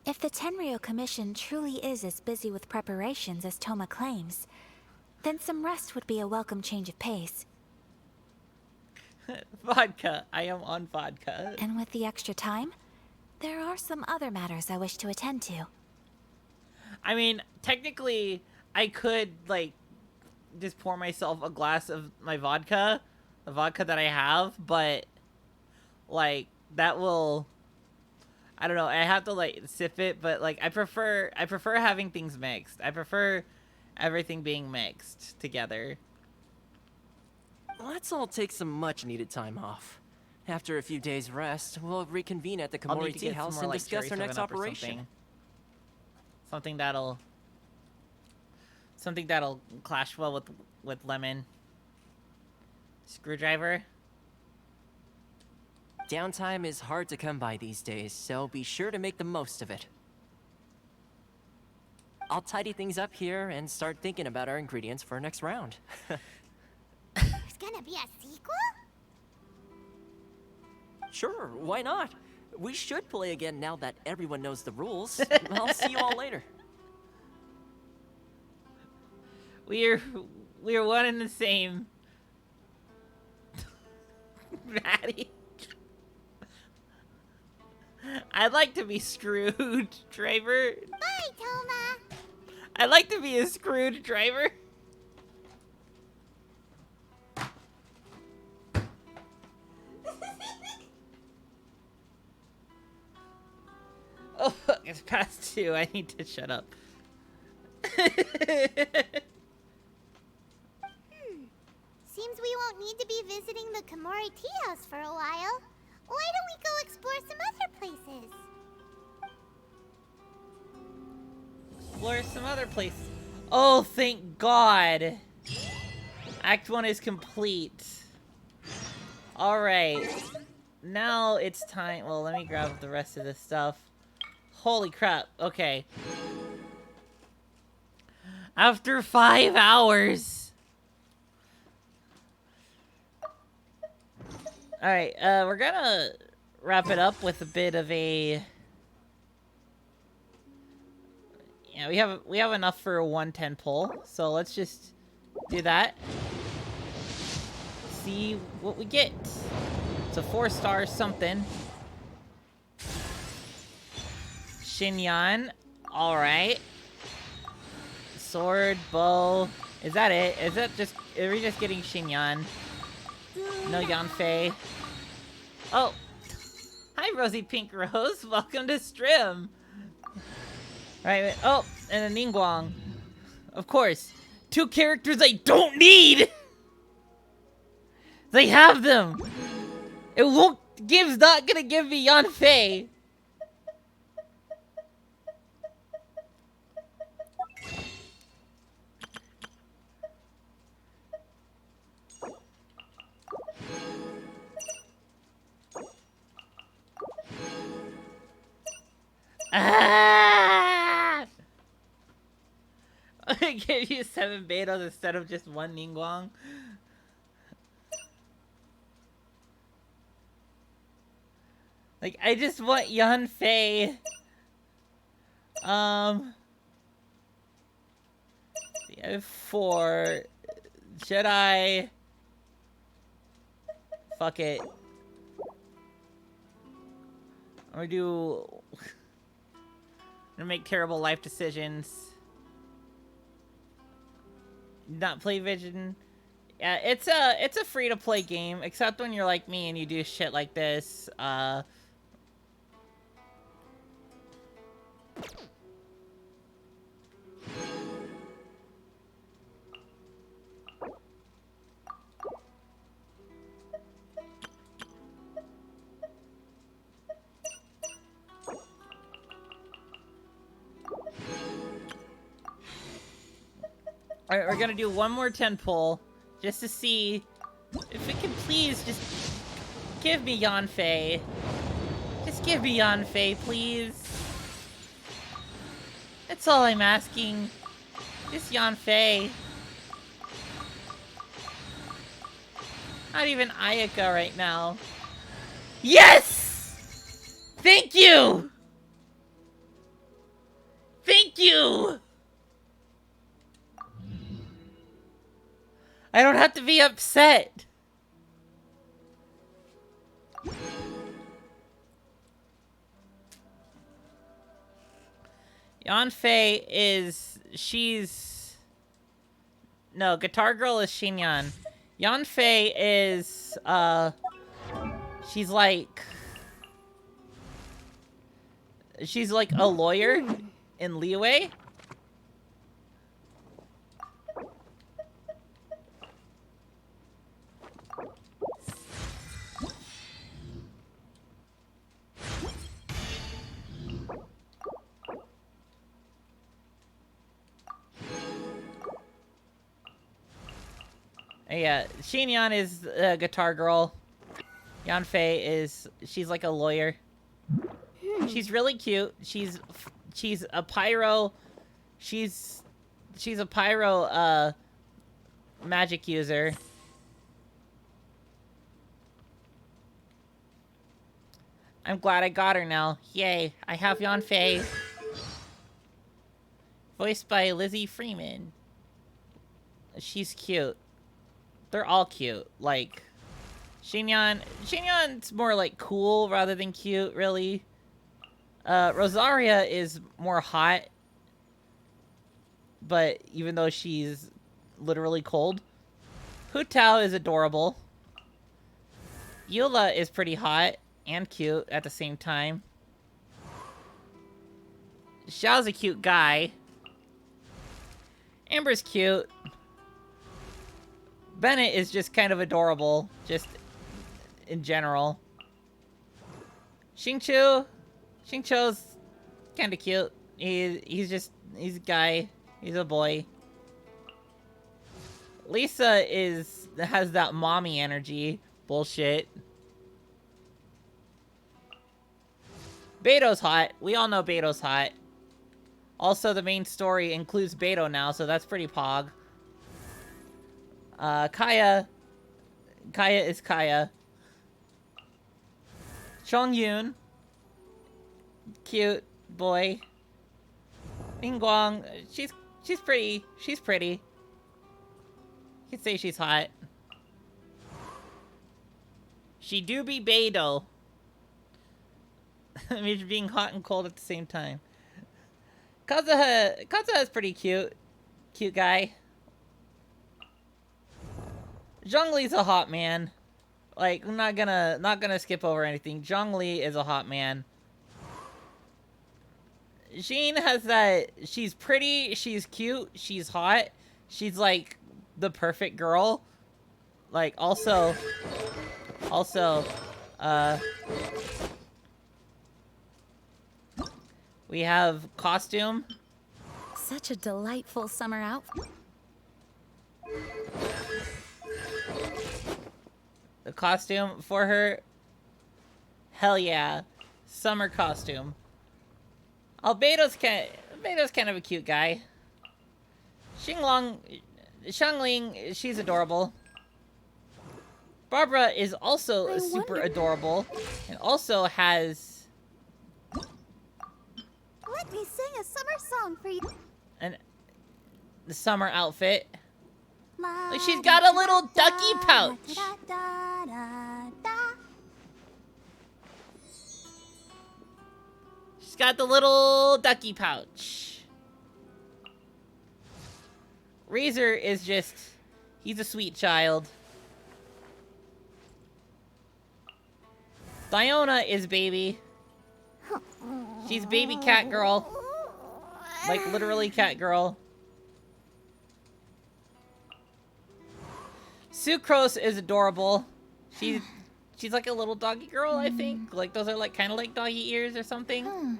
If the Tenryo Commission truly is as busy with preparations as Toma claims, then some rest would be a welcome change of pace. Vodka. I am on vodka. And with the extra time, there are some other matters I wish to attend to. I mean, technically, I could, like, just pour myself a glass of my vodka, the vodka that I have, but, like, that will, I don't know, I have to, like, sip it, but, like, I prefer having things mixed. I prefer everything being mixed together. Let's all take some much-needed time off. After a few days' rest, we'll reconvene at the Komori Tea House and discuss our next operation. Something that'll clash well with lemon. Screwdriver. Downtime is hard to come by these days, so be sure to make the most of it. I'll tidy things up here and start thinking about our ingredients for our next round. There's gonna be a sequel? Sure, why not? We should play again now that everyone knows the rules. I'll see you all later. We're one and the same. Maddie. I'd like to be screwed, driver. Bye, Toma. I'd like to be a screwed driver. Oh, fuck, it's past 2. I need to shut up. Seems we won't need to be visiting the Komori Tea House for a while. Why don't we go explore some other places? Explore some other places. Oh, thank God. Act 1 is complete. Alright. Now it's time. Well, let me grab the rest of this stuff. Holy crap. Okay. After 5 hours. Alright, we're gonna wrap it up with a bit of a... Yeah, we have enough for a 110 pull, so let's just do that. See what we get. It's a 4-star something. Shinyan. Alright. Sword, bow. Is that it? Is that just... Are we just getting Shinyan? No Yanfei. Oh. Hi, Rosie Pink Rose. Welcome to Strim. Right. Oh, and a Ningguang. Of course. 2 characters I don't need! They have them! It won't... Give's not gonna give me Yanfei. Ah! I gave you 7 betas instead of just 1 Ningguang. Like, I just want Yanfei. I have 4. Should I? Fuck it. I'm gonna do... and make terrible life decisions. Not play Vision. Yeah, it's a free-to-play game, except when you're like me and you do shit like this. Alright, we're gonna do one more 10 pull, just to see if it can please just give me Yanfei. Just give me Yanfei, please. That's all I'm asking. Just Yanfei. Not even Ayaka right now. Yes! Thank you! Thank you! I don't have to be upset. Yanfei is... No, Guitar Girl is Xinyan. Yanfei is... She's like a lawyer in Liyue. Yeah, Xinyan is a Guitar Girl. Yanfei is... She's like a lawyer. She's really cute. She's a pyro... She's a pyro, magic user. I'm glad I got her now. Yay, I have Yanfei. Voiced by Lizzie Freeman. She's cute. They're all cute. Like, Xinyan's more like cool rather than cute, really. Rosaria is more hot. But even though she's literally cold. Hu Tao is adorable. Eula is pretty hot and cute at the same time. Xiao's a cute guy. Amber's cute. Bennett is just kind of adorable, just in general. Xingqiu's kind of cute. He's a guy. He's a boy. Lisa has that mommy energy. Bullshit. Beto's hot. We all know Beto's hot. Also, the main story includes Beto now, so that's pretty pog. Kaya is Kaya. Chongyun. Cute boy. Ningguang, she's pretty. She's pretty. You could say she's hot. She do be Beto. I mean, being hot and cold at the same time. Kazuha is pretty cute. Cute guy. Zhongli's a hot man. Like, I'm not gonna skip over anything. Zhongli is a hot man. Jean has that... She's pretty, she's cute, she's hot. She's, like, the perfect girl. Like, also, we have costume. Such a delightful summer outfit. The costume for her. Hell yeah. Summer costume. Beto's kind of a cute guy. Xiangling, she's adorable. Barbara is also super adorable. And also has... Let me sing a summer song for you. The summer outfit. Like, she's got a little ducky pouch. She's got the little ducky pouch. Razor is just... he's a sweet child. Diona is baby. She's baby cat girl. Like, literally cat girl. Sucrose is adorable. She's like a little doggy girl, I think. Like, those are like kind of like doggy ears or something.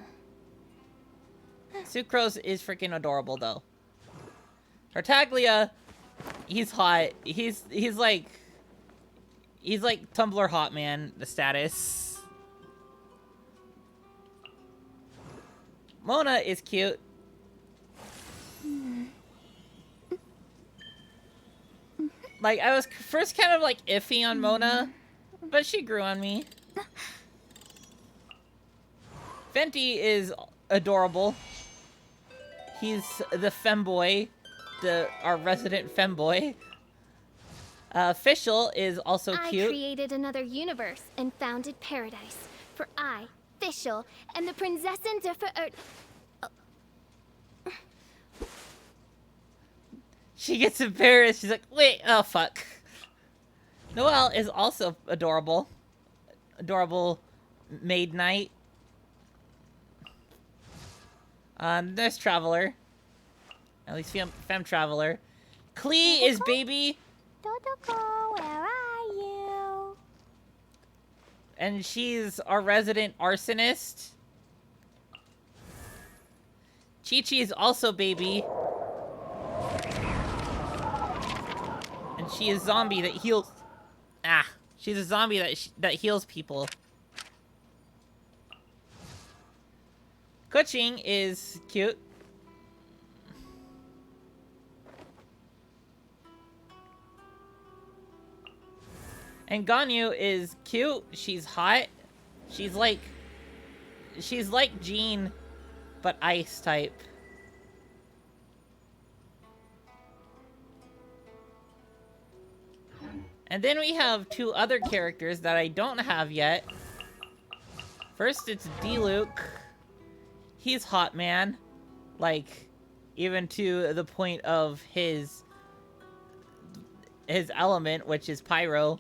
Sucrose is freaking adorable, though. Tartaglia, he's hot. He's like Tumblr hot man, the status. Mona is cute. Like, I was first kind of like iffy on Mona, but she grew on me. Fenty is adorable. He's the femboy, our resident femboy. Fischl is also cute. I created another universe and founded paradise. For I, Fischl, and the Prinzessin der Verirrten. She gets embarrassed. She's like, wait, oh fuck. Noelle is also adorable. Adorable maid knight. Nurse traveler. At least femme traveler. Klee is baby. Dodoko, where are you? And she's our resident arsonist. Chi-Chi is also baby. And she is a zombie that heals... she's a zombie that heals people. Kuching is cute. And Ganyu is cute. She's hot. She's like Jean, but ice type. And then we have two other characters that I don't have yet. First, it's D-Luke. He's hot, man. Like, even to the point of his element, which is pyro,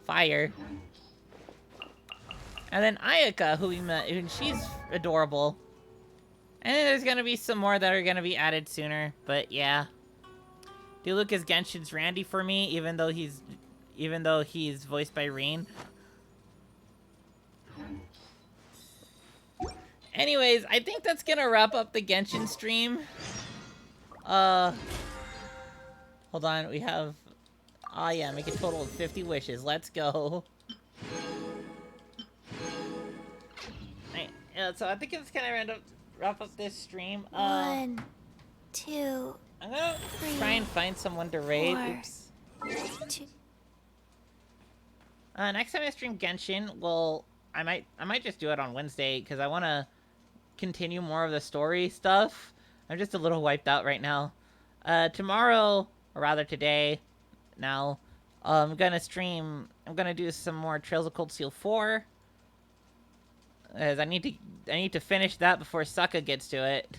fire. And then Ayaka, who we met, and she's adorable. And then there's gonna be some more that are gonna be added sooner, but yeah. D-Luke is Genshin's Randy for me, even though he's voiced by Rain. Anyways, I think that's gonna wrap up the Genshin stream. Hold on, we have... oh yeah, make a total of 50 wishes. Let's go. Right, so I think it's gonna wrap up this stream. 1, 2, I'm gonna 3, try and find someone to raid. 4, Oops. 2. Next time I stream Genshin, well, I might just do it on Wednesday because I want to continue more of the story stuff. I'm just a little wiped out right now. Tomorrow, or rather today, now, I'm gonna do some more Trails of Cold Steel 4. As I need to finish that before Sokka gets to it.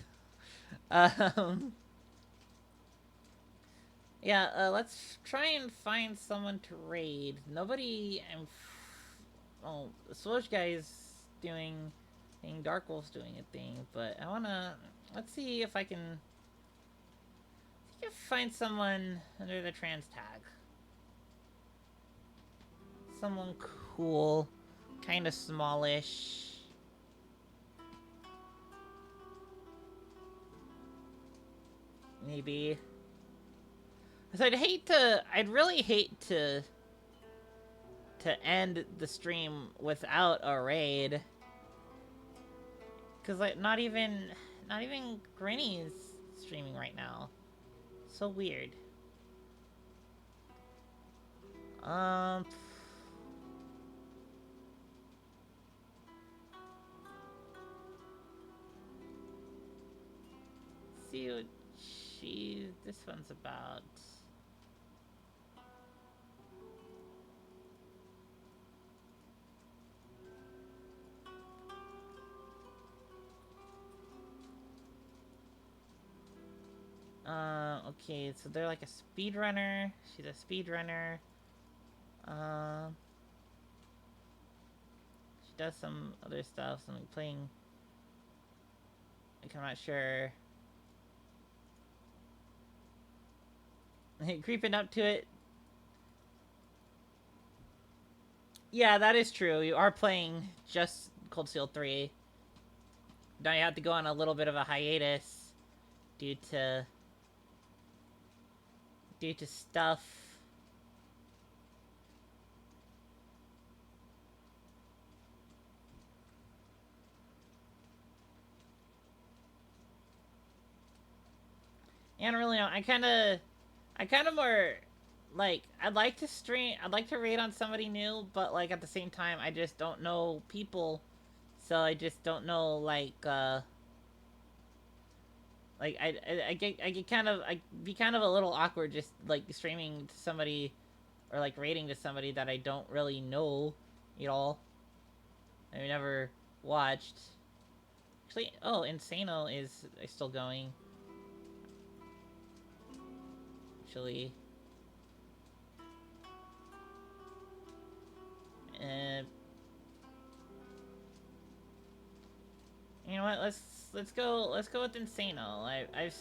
Yeah, let's try and find someone to raid. Nobody... oh, the Swoj guy is doing a thing, Dark Wolf's doing a thing, but I wanna... let's see if I can... find someone under the trans tag. Someone cool. Kinda smallish. Maybe... so I'd really hate to end the stream without a raid. Cause like not even Grinny's streaming right now. So weird. See what this one's about. Okay, so they're like a speedrunner. She's a speedrunner. She does some other stuff, some like playing. Like, I'm not sure. Creeping up to it. Yeah, that is true. You are playing just Cold Steel 3. Now you have to go on a little bit of a hiatus due to stuff. I don't really know. I kind of more like I'd like to stream. I'd like to raid on somebody new, but like at the same time, I just don't know people, so I just don't know like I get kind of I'd be kind of a little awkward just like streaming to somebody or like raiding to somebody that I don't really know at all. I've never watched. Actually, oh, Insano is still going. Actually, you know what? Let's go with Insano. I've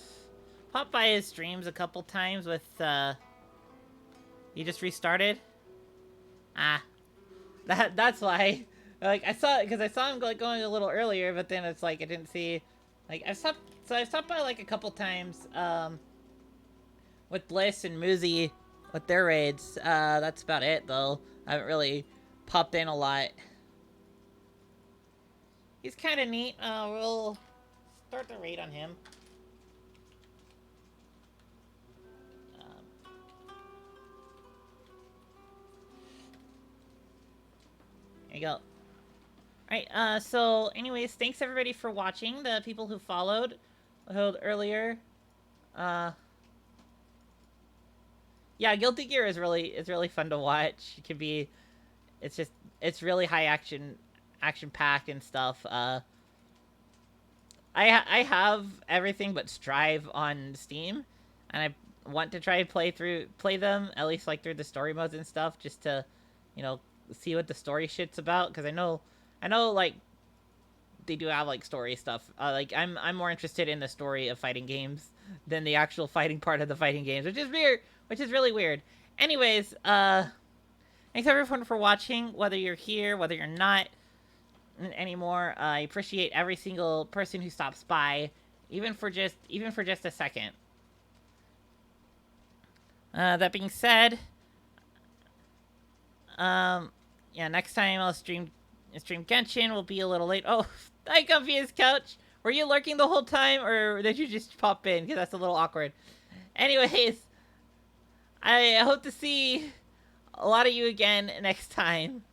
popped by his streams a couple times with he just restarted. That's why. Like I saw him like going a little earlier, but then it's like I didn't see. Like I stopped by like a couple times with Bliss and Muzi with their raids. That's about it though. I haven't really popped in a lot. He's kind of neat. We'll start the raid on him. There you go. Alright, so anyways, thanks everybody for watching. The people who followed earlier. Yeah, Guilty Gear is really fun to watch. It can be, it's really high action packed and stuff. I have everything but Strive on Steam, and I want to try and play them at least like through the story modes and stuff, just to, you know, see what the story shit's about, because I know like they do have like story stuff. Like I'm more interested in the story of fighting games than the actual fighting part of the fighting games, which is weird, which is really weird. Anyways, thanks everyone for watching, whether you're here, whether you're not anymore. I appreciate every single person who stops by, even for just a second. That being said, yeah, next time I'll stream Genshin. Will be a little late. Oh, hi, Comfy's couch. Were you lurking the whole time, or did you just pop in? Because that's a little awkward. Anyways, I hope to see a lot of you again next time.